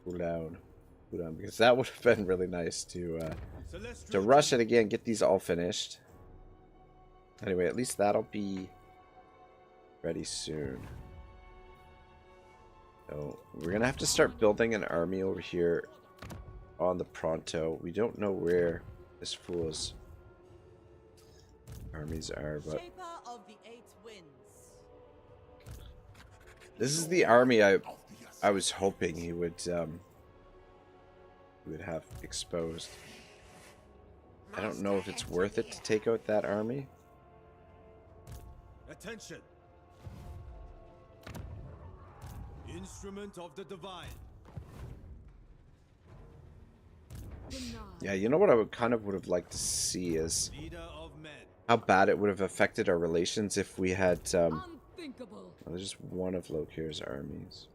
Cool down, because that would have been really nice to rush it again, get these all finished. Anyway, at least that'll be ready soon. So we're gonna have to start building an army over here on the Pronto. We don't know where this fool's armies are, but this is the army I was hoping he would have exposed. I don't know if it's worth it to take out that army. Attention! Instrument of the divine. Yeah, you know what I would have liked to see is how bad it would have affected our relations if we had there's just one of Lokir's armies.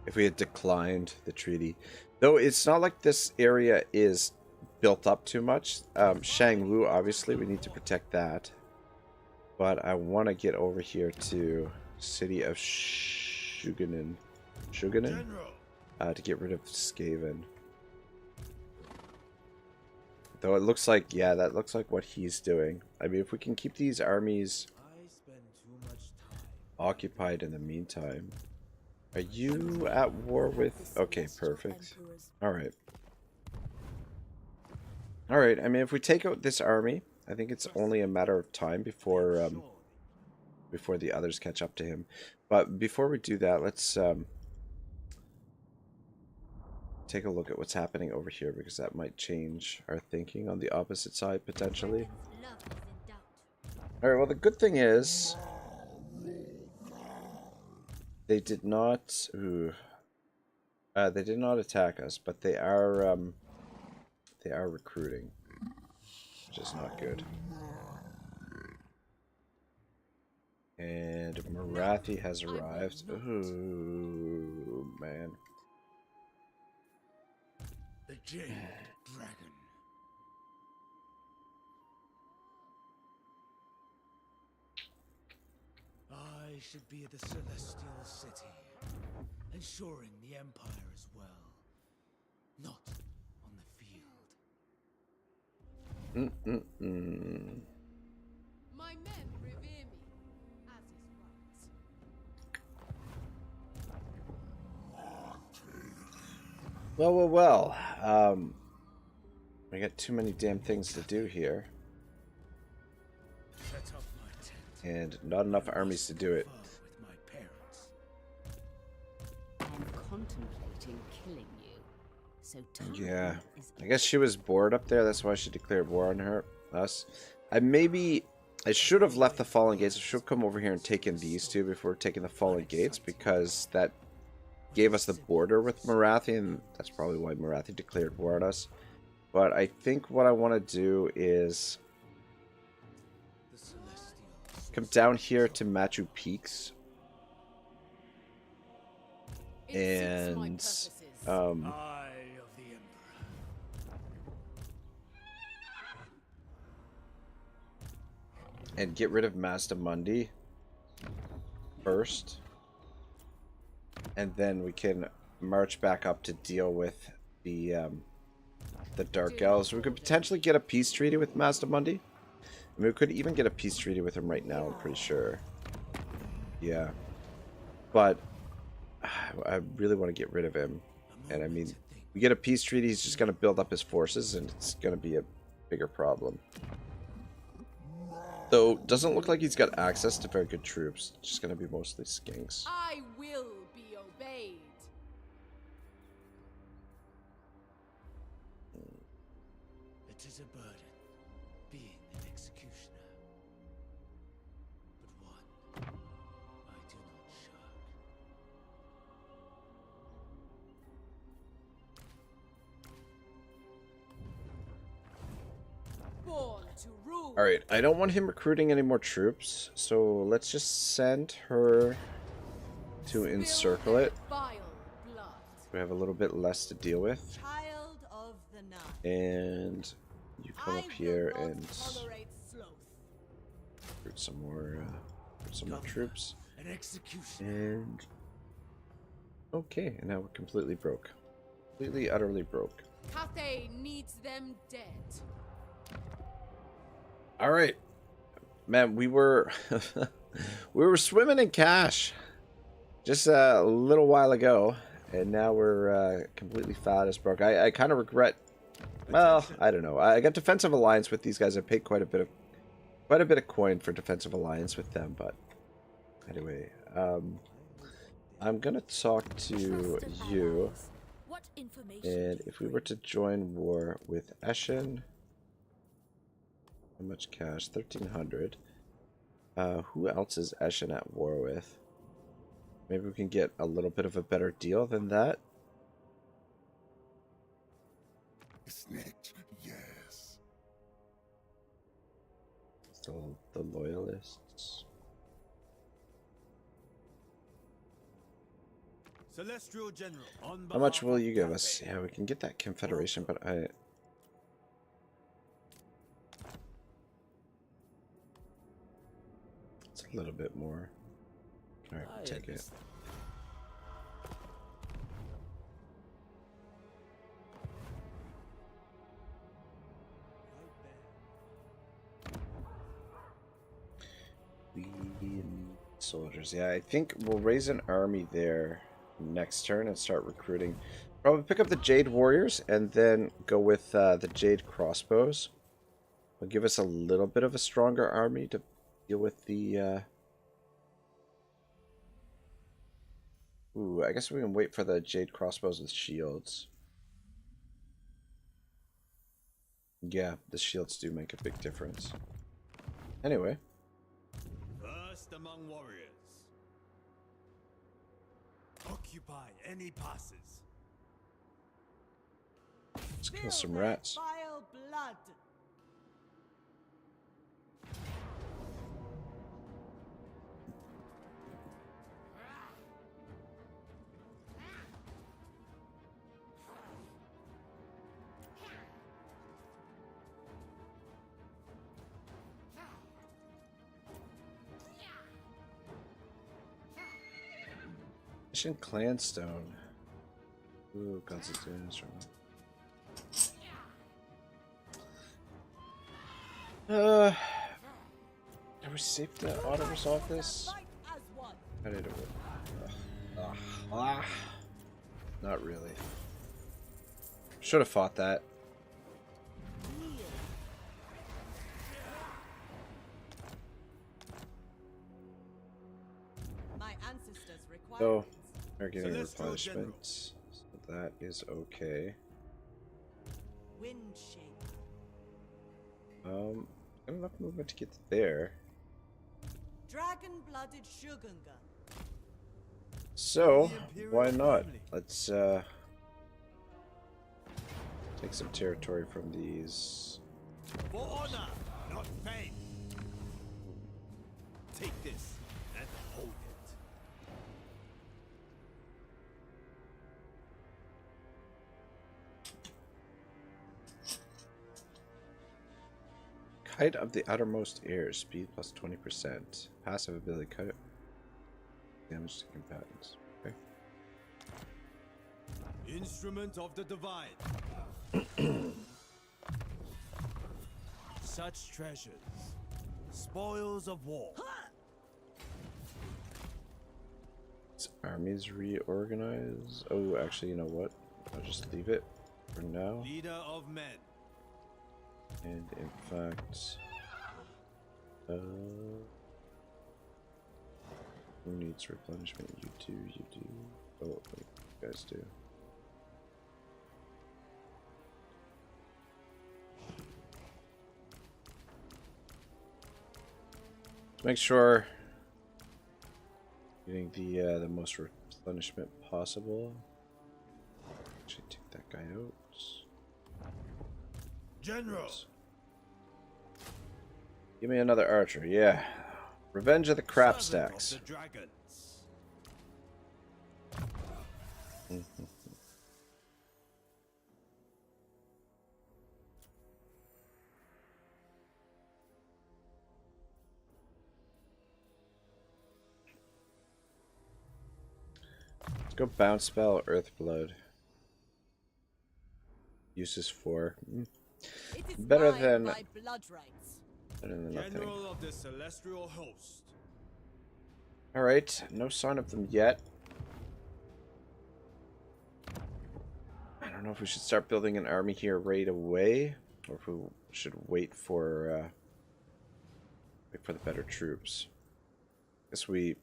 If we had declined the treaty. Though it's not like this area is built up too much. Shangwu, obviously, we need to protect that. But I want to get over here to city of Shuganin. To get rid of Skaven. Though it looks like, yeah, that looks like what he's doing. I mean, if we can keep these armies occupied in the meantime. Are you at war with... Okay, perfect. Alright. Alright, I mean, if we take out this army, I think it's only a matter of time before the others catch up to him. But before we do that, let's take a look at what's happening over here, because that might change our thinking on the opposite side, potentially. Alright, well, the good thing is... They did not... they did not attack us, but they are recruiting, which is not good. And Marathi has arrived. Ooh, man. The Jade Dragon. I should be at the Celestial City, ensuring the Empire as well, not on the field. My men revere me, as is right. Well. We got too many damn things to do here. And not enough armies to do it. I'm contemplating killing you. So yeah. I guess she was bored up there, that's why she declared war on us. I should have left the Fallen Gates. I should have come over here and taken these two before taking the Fallen Gates, because that gave us the border with Marathi, and that's probably why Marathi declared war on us. But I think what I want to do is come down here to Machu Peaks and and get rid of Mazdamundi first, and then we can march back up to deal with the Dark Elves. We could potentially get a peace treaty with Mazdamundi. I mean, we could even get a peace treaty with him right now, I'm pretty sure. Yeah. But I really want to get rid of him. And I mean, we get a peace treaty, he's just going to build up his forces, and it's going to be a bigger problem. Though, doesn't look like he's got access to very good troops. It's just going to be mostly skinks. I will be obeyed. It is a burden, being an executioner. But one I do not shirk. Born to rule. Alright, I don't want him recruiting any more troops, so let's just send her to encircle it. We have a little bit less to deal with. Child of the night. And you come up here and recruit some more troops. An execution. And okay, and now we're completely broke. Completely, utterly broke. Cathay needs them dead. All right, man, we were we were swimming in cash just a little while ago, and now we're completely fat as broke. I kind of regret. Well, I don't know. I got defensive alliance with these guys. I paid quite a bit of coin for defensive alliance with them, but anyway, I'm gonna talk to you, and if we were to join war with Eschen. How much cash? 1,300. Who else is Eschen at war with? Maybe we can get a little bit of a better deal than that. Snitch, yes. So the loyalists. Celestial General. How much will you give us? Yeah, we can get that confederation, but it's a little bit more. All right, take it. Soldiers. Yeah, I think we'll raise an army there next turn and start recruiting. Probably pick up the Jade Warriors and then go with the Jade Crossbows. Will give us a little bit of a stronger army to deal with the... Ooh, I guess we can wait for the Jade Crossbows with shields. Yeah, the shields do make a big difference. Anyway. First among warriors. Occupy any passes. Let's kill some rats. Vile blood. Mission Clanstone. Ooh, consolidation. Are we safe to auto resolve this? How did it work? Not really. Should have fought that. My ancestors required. So, we're getting replenishments. So that is okay. Wind shape. Got enough movement to get there. Dragon-blooded Shogunga. So, why not? Let's take some territory from these. For honor, not fame. Take this and hold it. Height of the outermost ears, speed plus 20%. Passive ability, cut it. Damage to combatants. Okay. Instrument of the divine. Such treasures, spoils of war. This armies reorganize. Oh, actually, you know what? I'll just leave it for now. Leader of men. And in fact, who needs replenishment? You do, you do. Oh, wait, you guys do. Make sure getting the most replenishment possible. Actually, take that guy out. General. Give me another archer, yeah. Revenge of the crap stacks. The dragons. Let's go bounce spell, Earthblood. Uses 4. Better than my blood rights. Better than nothing. General of the celestial host. Alright, no sign of them yet. I don't know if we should start building an army here right away, or if we should wait for the better troops. Guess we,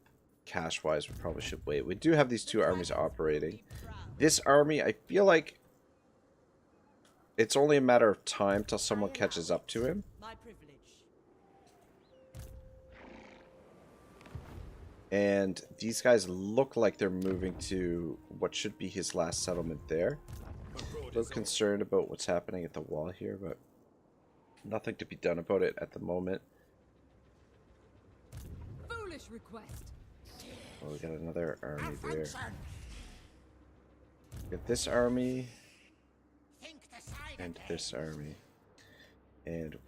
cash-wise, we probably should wait. We do have these two armies operating. This army, I feel like it's only a matter of time till someone catches up to him. My privilege. And these guys look like they're moving to what should be his last settlement there. A little concerned about what's happening at the wall here, but nothing to be done about it at the moment. Foolish request. Oh, we got another army there. Get this army and this army, and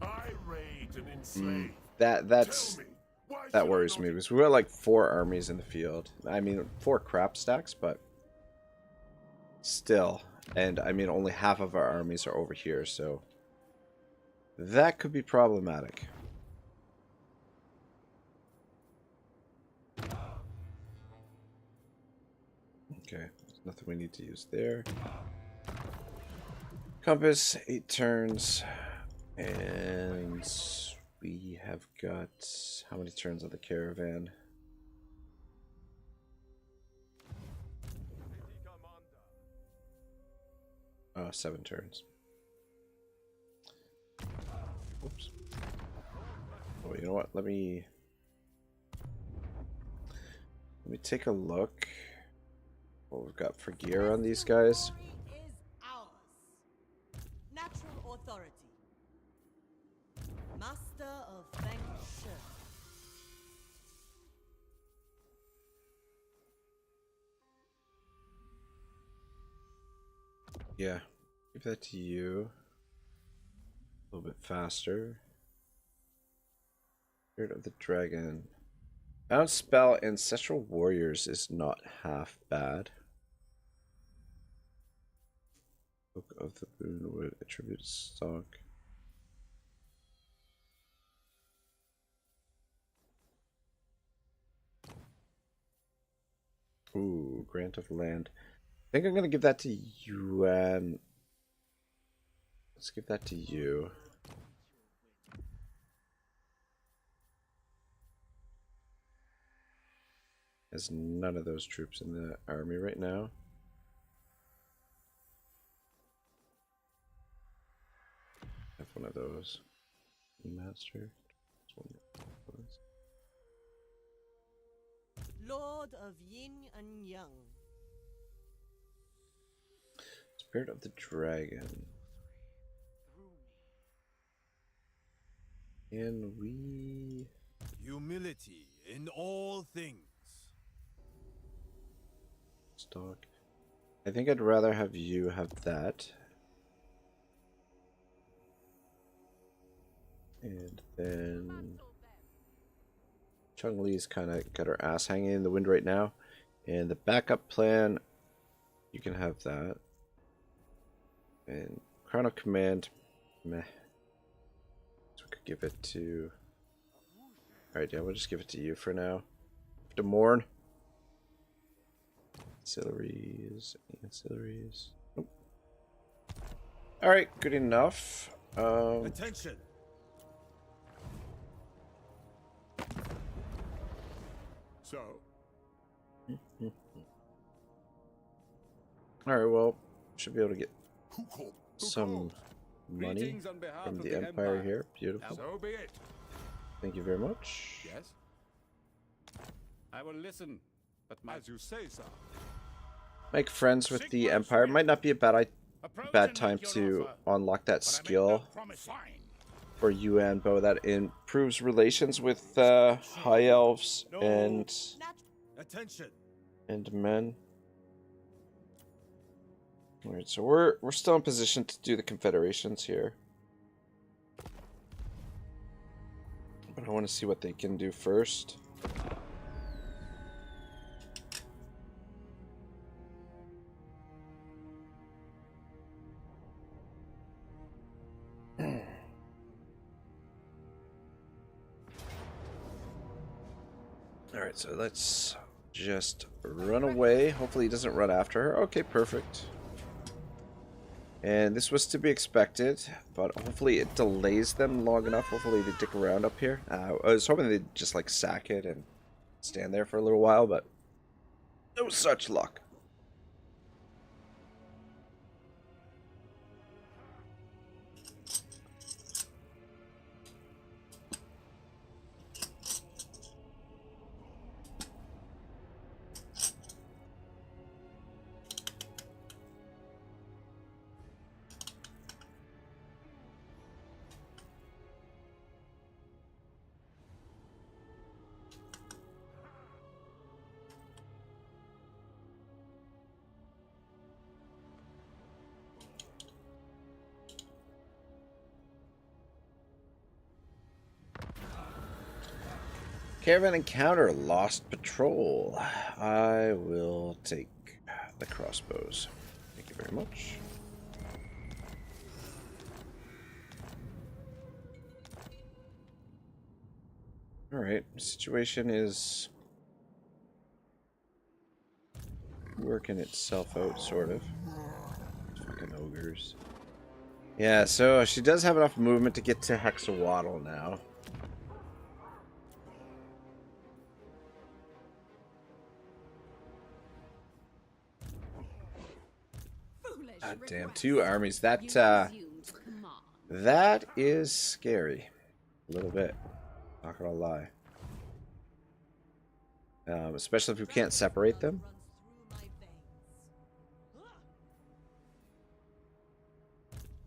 I raid and enslave. that worries me because we got like 4 armies in the field. I mean 4 crap stacks, but still. And I mean only half of our armies are over here, so that could be problematic. Okay, there's nothing we need to use there. Compass, 8 turns, and we have got how many turns on the caravan? Oh, 7 turns. Oops. Oh, you know what? Let me take a look what we've got for gear on these guys. Natural authority. Master of Feng Shui. Yeah, give that to you. A little bit faster. Spirit of the Dragon. Bounce spell Ancestral Warriors is not half bad. Book of the Boonwood, attribute stock. Ooh, grant of land. I think I'm gonna give that to Yuan. Let's give that to you. There's none of those troops in the army right now. Have one of those. Master. Lord of Yin and Yang. Spirit of the Dragon. Can we... Humility in all things. Stock. I think I'd rather have you have that. And then Chung Li's kind of got her ass hanging in the wind right now. And the backup plan, you can have that. And Crown of Command, meh. So we could give it to... Alright, yeah, we'll just give it to you for now. To mourn. Ancillaries. Nope. Alright, good enough. Attention! So, Alright, well, should be able to get some money greetings on behalf from of the Empire here. Beautiful. So be it. Thank you very much. Yes. I will listen, but as you say, sir. Make friends with the Empire. Might not be a bad time to unlock that skill for Yuan Bo that improves relations with high elves and men. Alright, so we're still in position to do the confederations here. But I want to see what they can do first. Alright, so let's just run away. Hopefully he doesn't run after her. Okay, perfect. And this was to be expected, but hopefully it delays them long enough. Hopefully they dick around up here. I was hoping they'd just like sack it and stand there for a little while, but no such luck. Caravan encounter, lost patrol. I will take the crossbows. Thank you very much. Alright, situation is working itself out, sort of. Fucking ogres. Yeah, so she does have enough movement to get to Hexawaddle now. God damn, 2 armies. That is scary. A little bit. Not gonna lie. Especially if we can't separate them.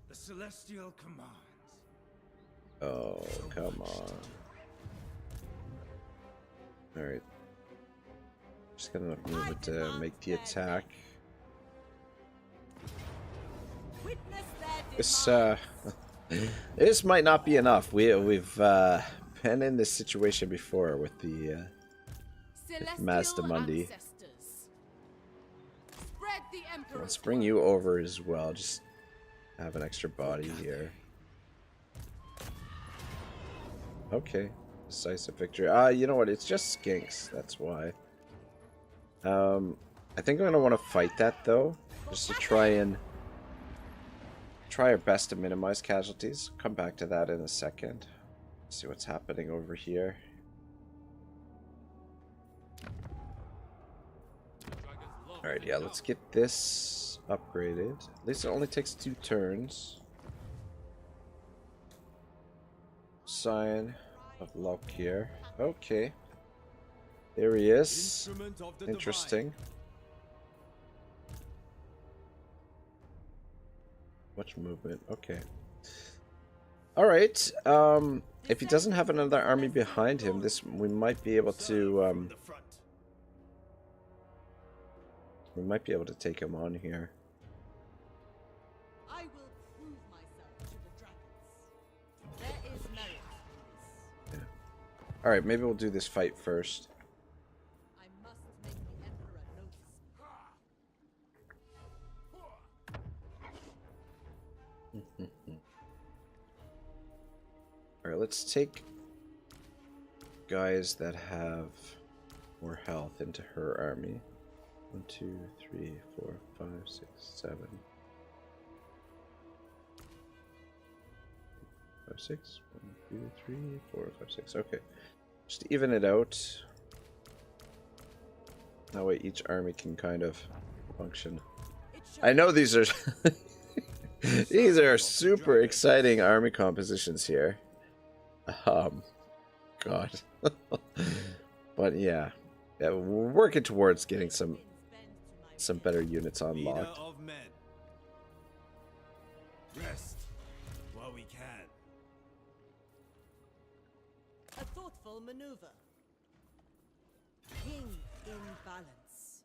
The celestial commands. Oh, come on. Alright. Just got enough movement to make the attack. This this might not be enough. We've been in this situation before with the Mazdamundi. Let's bring you over as well. Just have an extra body here. Okay, decisive victory. You know what? It's just skinks. That's why. I think I'm gonna want to fight that though, just to try our best to minimize casualties. Come back to that in a second. See what's happening over here. Alright, yeah, let's get this upgraded. At least it only takes 2 turns. Sign of luck here. Okay. There he is. Interesting. Much movement. Okay. Alright. If he doesn't have another army behind him, we might be able to take him on here. I will prove myself to the dragons. There is merit Alright, maybe we'll do this fight first. I must make the Emperor notice me. Alright, let's take guys that have more health into her army. 1, 2, 3, 4, 5, 6, 7. 5, 6. 1, 2, 3, 4, 5, 6. Okay. Just to even it out. That way each army can kind of function. I know these are these are super exciting army compositions here. God. But yeah, we're working towards getting some better units unlocked. Of men. Rest while we can. A thoughtful maneuver. King in balance.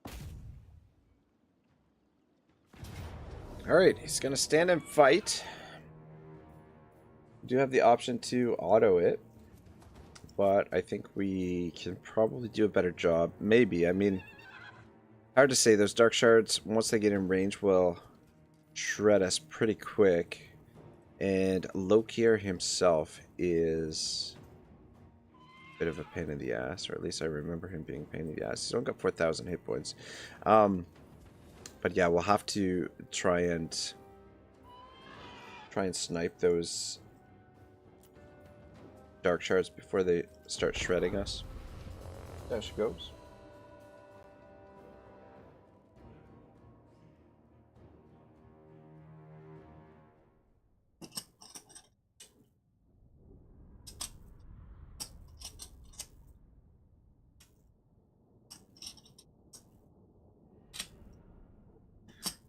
Alright, he's gonna stand and fight. We do have the option to auto it, but I think we can probably do a better job. Maybe. I mean, hard to say. Those dark shards, once they get in range, will shred us pretty quick. And Lokir himself is a bit of a pain in the ass, or at least I remember him being a pain in the ass. He's only got 4,000 hit points. But yeah, we'll have to try and snipe those dark shards before they start shredding us. There she goes.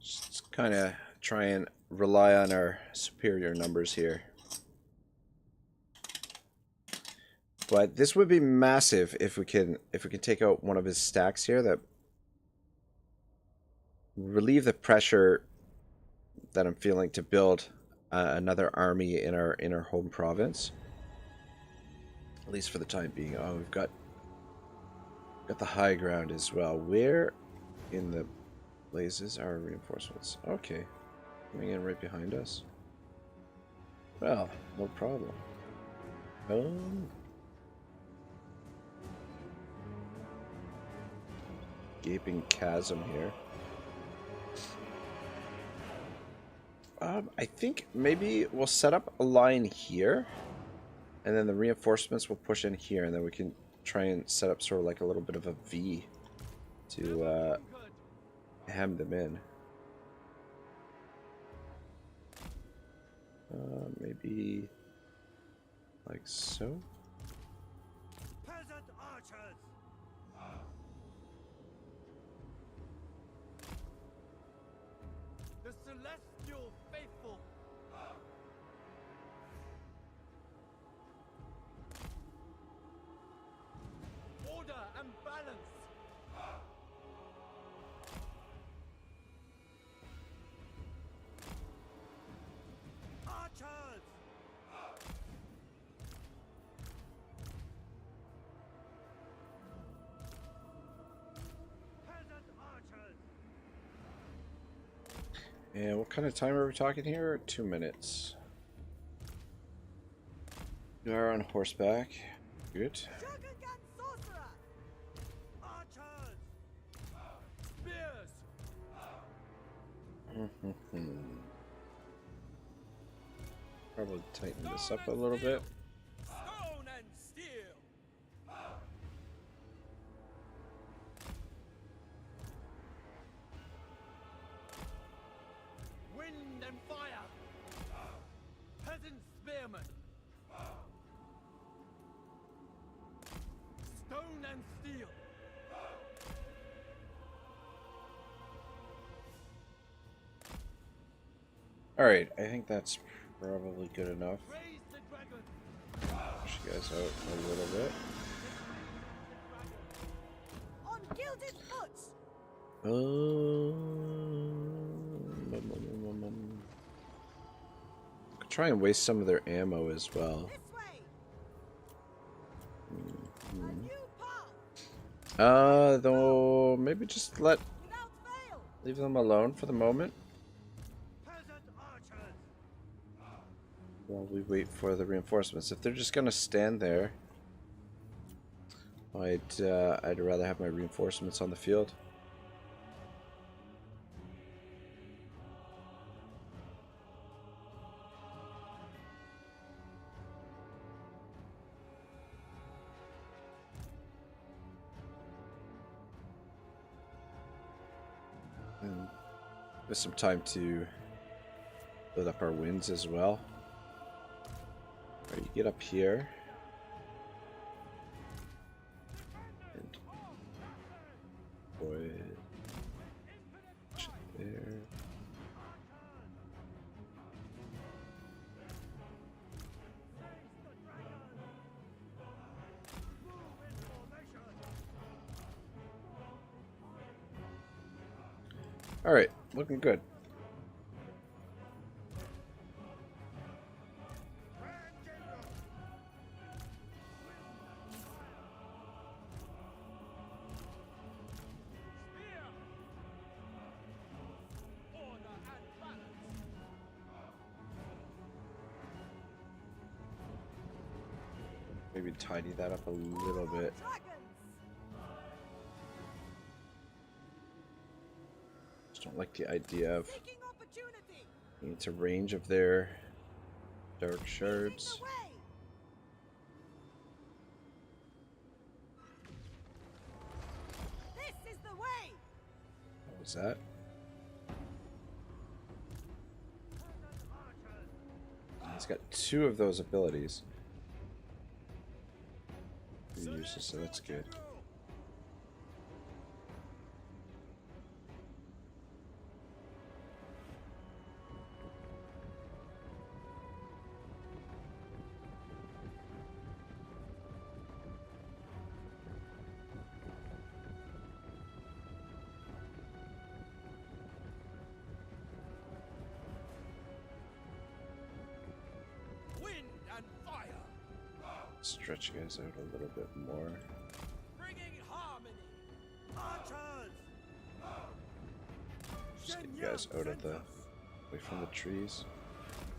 Just kind of try and rely on our superior numbers here. But this would be massive if we can take out one of his stacks here that relieve the pressure that I'm feeling to build another army in our home province. At least for the time being. Oh, we've got the high ground as well. Where in the blazes are reinforcements? Okay, coming in right behind us. Well, no problem. Gaping chasm here. I think maybe we'll set up a line here, and then the reinforcements will push in here, and then we can try and set up sort of like a little bit of a V to hem them in. Maybe like so. Peasant archers. The celestial faithful. Order and balance. Archers. Peasant archers. And what kind of time are we talking here? 2 minutes. You are on horseback. Good. Archers. Spears. Probably tighten this up a little bit. Stone and steel. Wind and fire. Peasant spearmen. Stone and steel. Alright, I think that's probably good enough. Raise the dragon. Push you guys out a little bit. On gilded foot. Could try and waste some of their ammo as well. This way. Though maybe just leave them alone for the moment. While we wait for the reinforcements. If they're just gonna stand there, I'd rather have my reinforcements on the field. And there's some time to build up our wins as well. All right, you get up here. And boy, there. All right, looking good. Maybe tidy that up a little bit. Just don't like the idea of getting to range of their dark shards. What was that? He's got 2 of those abilities. Uses, so that's good. Wind and fire. Stretch you guys out a little bit more. Bringing harmony. Archers. Just get you guys out of the away from the trees.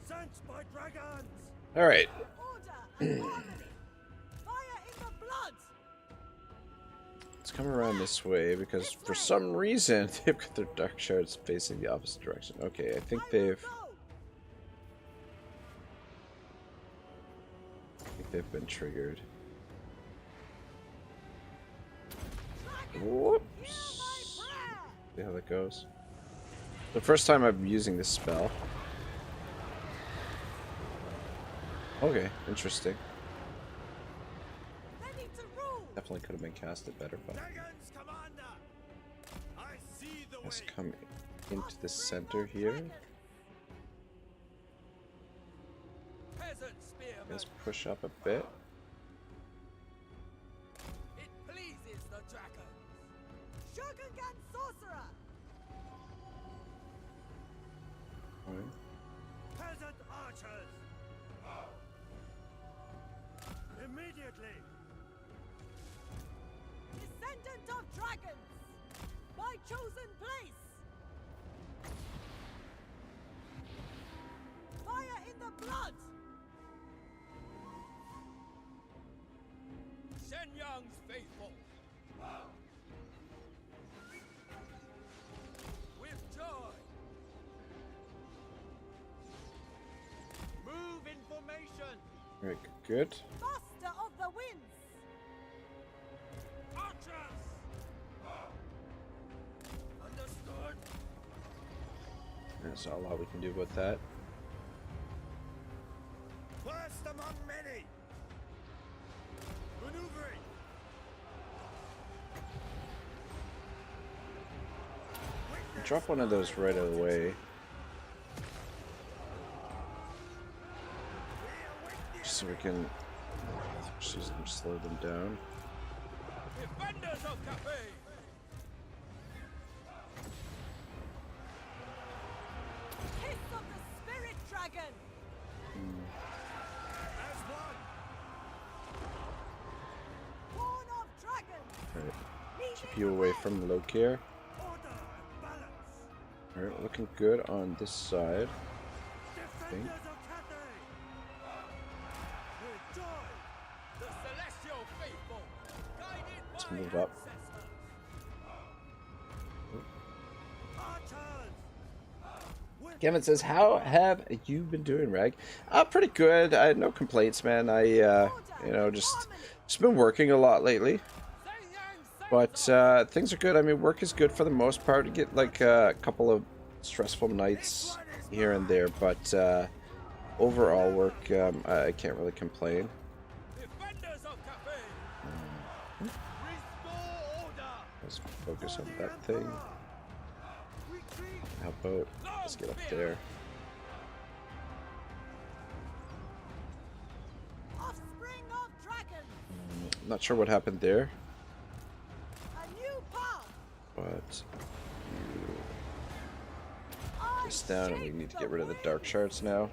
Sent by dragons. All right. Order and harmony. Fire in the blood. Let's come around this way because for some reason they've got their dark shards facing the opposite direction. Okay, I think they've been triggered. Whoops. See how that goes. The first time I'm using this spell. Okay, interesting. Definitely could have been casted better, but let's come into the center here. Let's push up a bit. It pleases the dragon. Shogungan sorcerer. Right. Peasant archers. Immediately. Descendant of dragons. My chosen place. Fire in the blood. Shenyang's faithful. With joy. Move in formation. Alright, good. Master of the winds. Archers. Understood. There's not a lot we can do about that. First among many. Maneuvering. Drop one of those right away. Just so we can slow them down. Defenders of Cathay. Kiss of the spirit dragon. As one. Born of dragons. Right. Keep you away from Lokir. Alright, looking good on this side. I think. Let's move up. Kevin says, "How have you been doing, Rag?" Pretty good. I had no complaints, man. I, you know, just been working a lot lately. But things are good. I mean, work is good for the most part. You get like a couple of stressful nights here and there, but overall work, I can't really complain. Let's focus on that thing. How about let's get up there. Not sure what happened there, but this down, and we need to get rid of the dark shards now.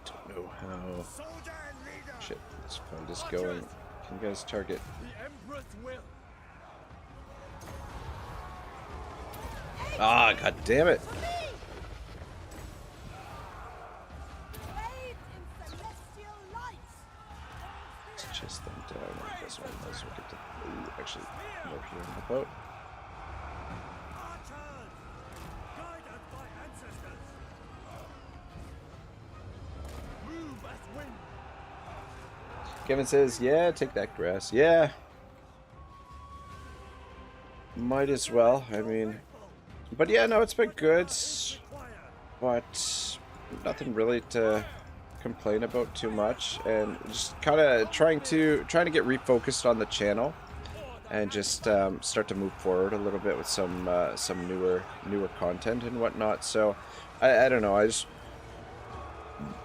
Don't know how. Shit, this fight is going. Can you guys target? Ah, god damn it! Let's chase them down. I guess one else will get to. Ooh, actually, more here in the boat. Kevin says, "Yeah, take that grass." Yeah, might as well. I mean, but yeah, no, it's been good, but nothing really to complain about too much, and just kind of trying to get refocused on the channel, and just start to move forward a little bit with some newer content and whatnot. So I don't know.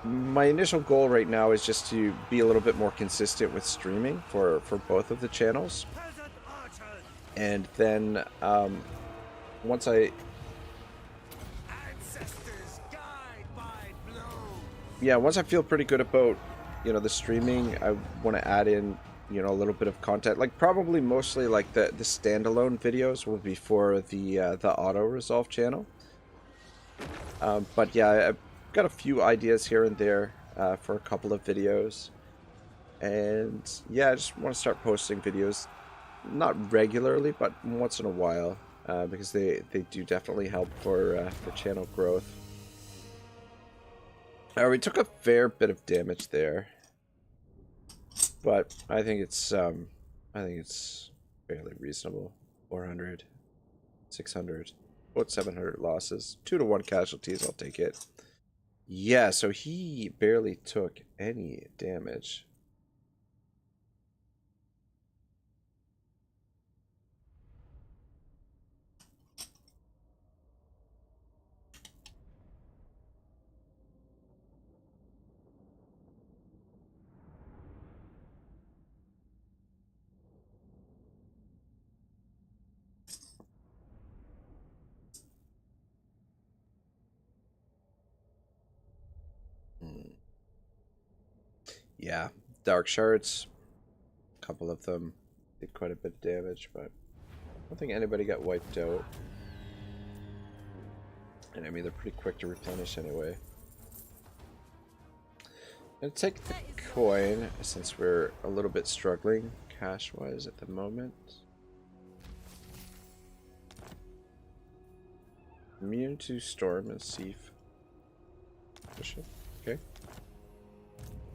My initial goal right now is just to be a little bit more consistent with streaming for both of the channels, and then once I feel pretty good about, you know, the streaming, I want to add in, you know, a little bit of content, like probably mostly like the standalone videos will be for the auto resolve channel. But yeah, I've got a few ideas here and there for a couple of videos, and yeah, I just want to start posting videos, not regularly, but once in a while, because they do definitely help for channel growth. We took a fair bit of damage there, but I think it's fairly reasonable. 400, 600, about 700 losses, 2-to-1 casualties. I'll take it. Yeah, so he barely took any damage. Yeah, dark shards, a couple of them did quite a bit of damage, but I don't think anybody got wiped out. And I mean, they're pretty quick to replenish anyway. I'm gonna take the coin since we're a little bit struggling cash-wise at the moment. Immune to storm and sieve. Okay.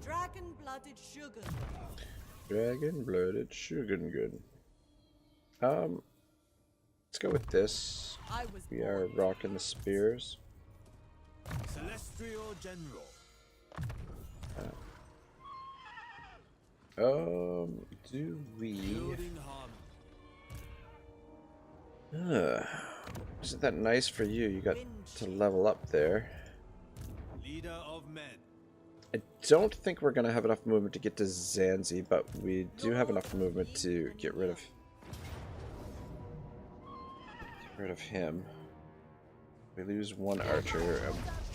Dragon-blooded sugar. Dragon-blooded sugar good. Let's go with this. We are rocking the spears. Celestial General. Do we? Isn't that nice for you? You got to level up there. Leader of men. I don't think we're gonna have enough movement to get to Zanzi, but we do have enough movement to get rid of him. We lose one archer.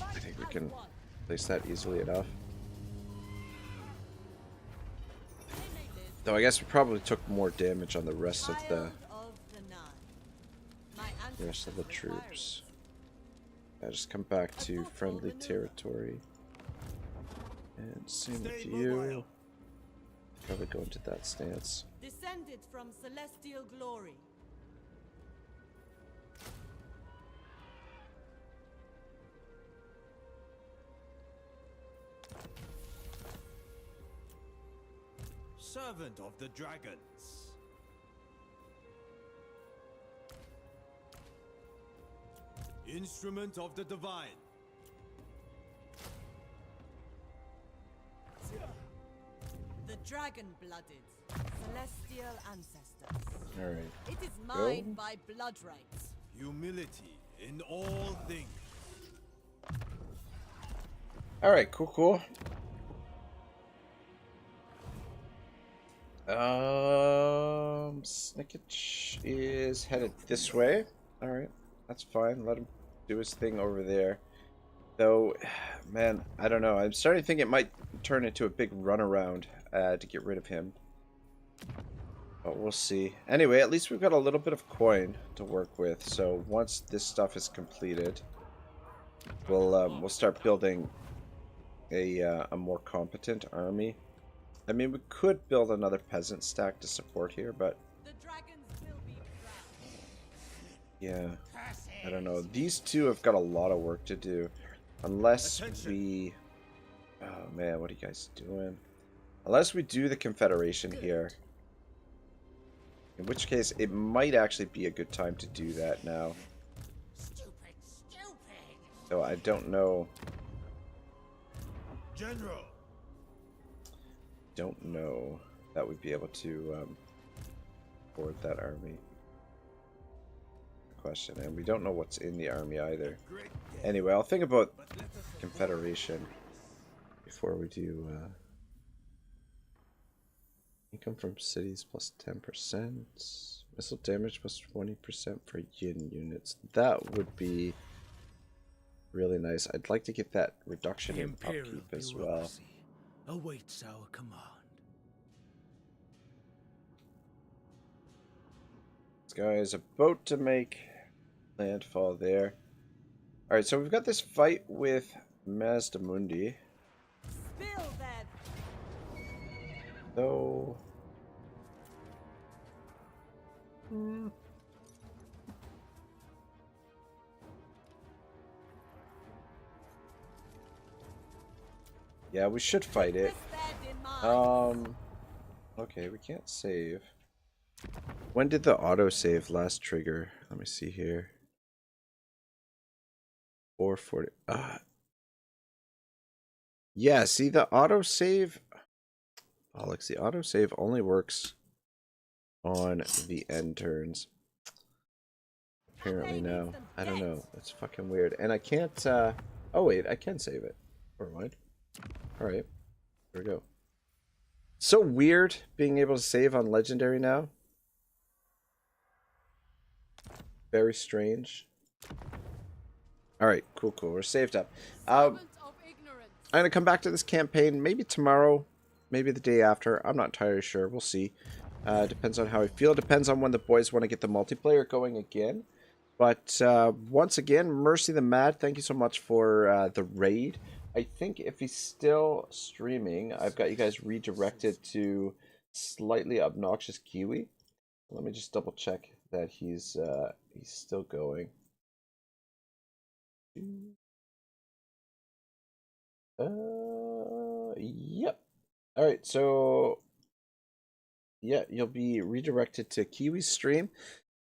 I think we can place that easily enough. Though I guess we probably took more damage on the rest of the troops. I just come back to friendly territory. And same with you. Probably go into that stance. Descended from celestial glory. Servant of the dragons. Instrument of the divine. The dragon-blooded, celestial ancestors. Alright. It is mine by blood rights. Humility in all things. Alright, cool. Snickage is headed this way. Alright, that's fine. Let him do his thing over there. Though, man, I don't know. I'm starting to think it might turn into a big runaround to get rid of him. But we'll see. Anyway, at least we've got a little bit of coin to work with. So once this stuff is completed, we'll start building a more competent army. I mean, we could build another peasant stack to support here, but yeah, I don't know. These two have got a lot of work to do. Unless we... Oh man, what are you guys doing? Unless we do the Confederation here. In which case, it might actually be a good time to do that now. So I don't know. General. Don't know that we'd be able to board that army. Question, and we don't know what's in the army either. Anyway, I'll think about Confederation before we do income from cities plus 10%, missile damage plus 20% for yin units. That would be really nice. I'd like to get that reduction in upkeep as well. Awaits our command. This guy is about to make landfall there. Alright, so we've got this fight with Mazdamundi. So... yeah, we should fight it. Okay, we can't save. When did the autosave last trigger? Let me see here. 440. Yeah, see the autosave. Alex, the autosave only works on the end turns. Apparently now. I don't know. That's fucking weird. And I can't oh wait, I can save it. Never mind. Alright. Here we go. So weird being able to save on legendary now. Very strange. Alright, cool. We're saved up. I'm gonna come back to this campaign maybe tomorrow, maybe the day after. I'm not entirely sure. We'll see. Depends on how I feel. Depends on when the boys want to get the multiplayer going again. But once again, Mercy the Mad, thank you so much for the raid. I think if he's still streaming, I've got you guys redirected to Slightly Obnoxious Kiwi. Let me just double check that he's still going. Yep. Alright, so yeah, you'll be redirected to Kiwi's stream.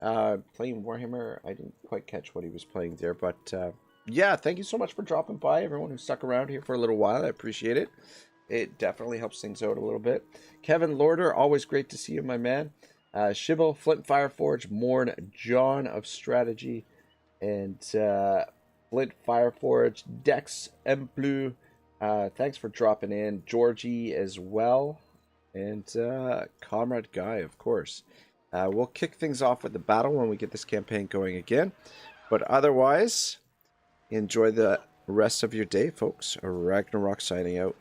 Playing Warhammer. I didn't quite catch what he was playing there, but yeah, thank you so much for dropping by, everyone who stuck around here for a little while. I appreciate it. It definitely helps things out a little bit. Kevin Lorder, always great to see you, my man. Shibble, Flint Fireforge, Morn, John of Strategy, and Flint Fireforge, Dex M Blue. Thanks for dropping in. Georgie as well. And Comrade Guy, of course. We'll kick things off with the battle when we get this campaign going again. But otherwise, enjoy the rest of your day, folks. Ragnarok signing out.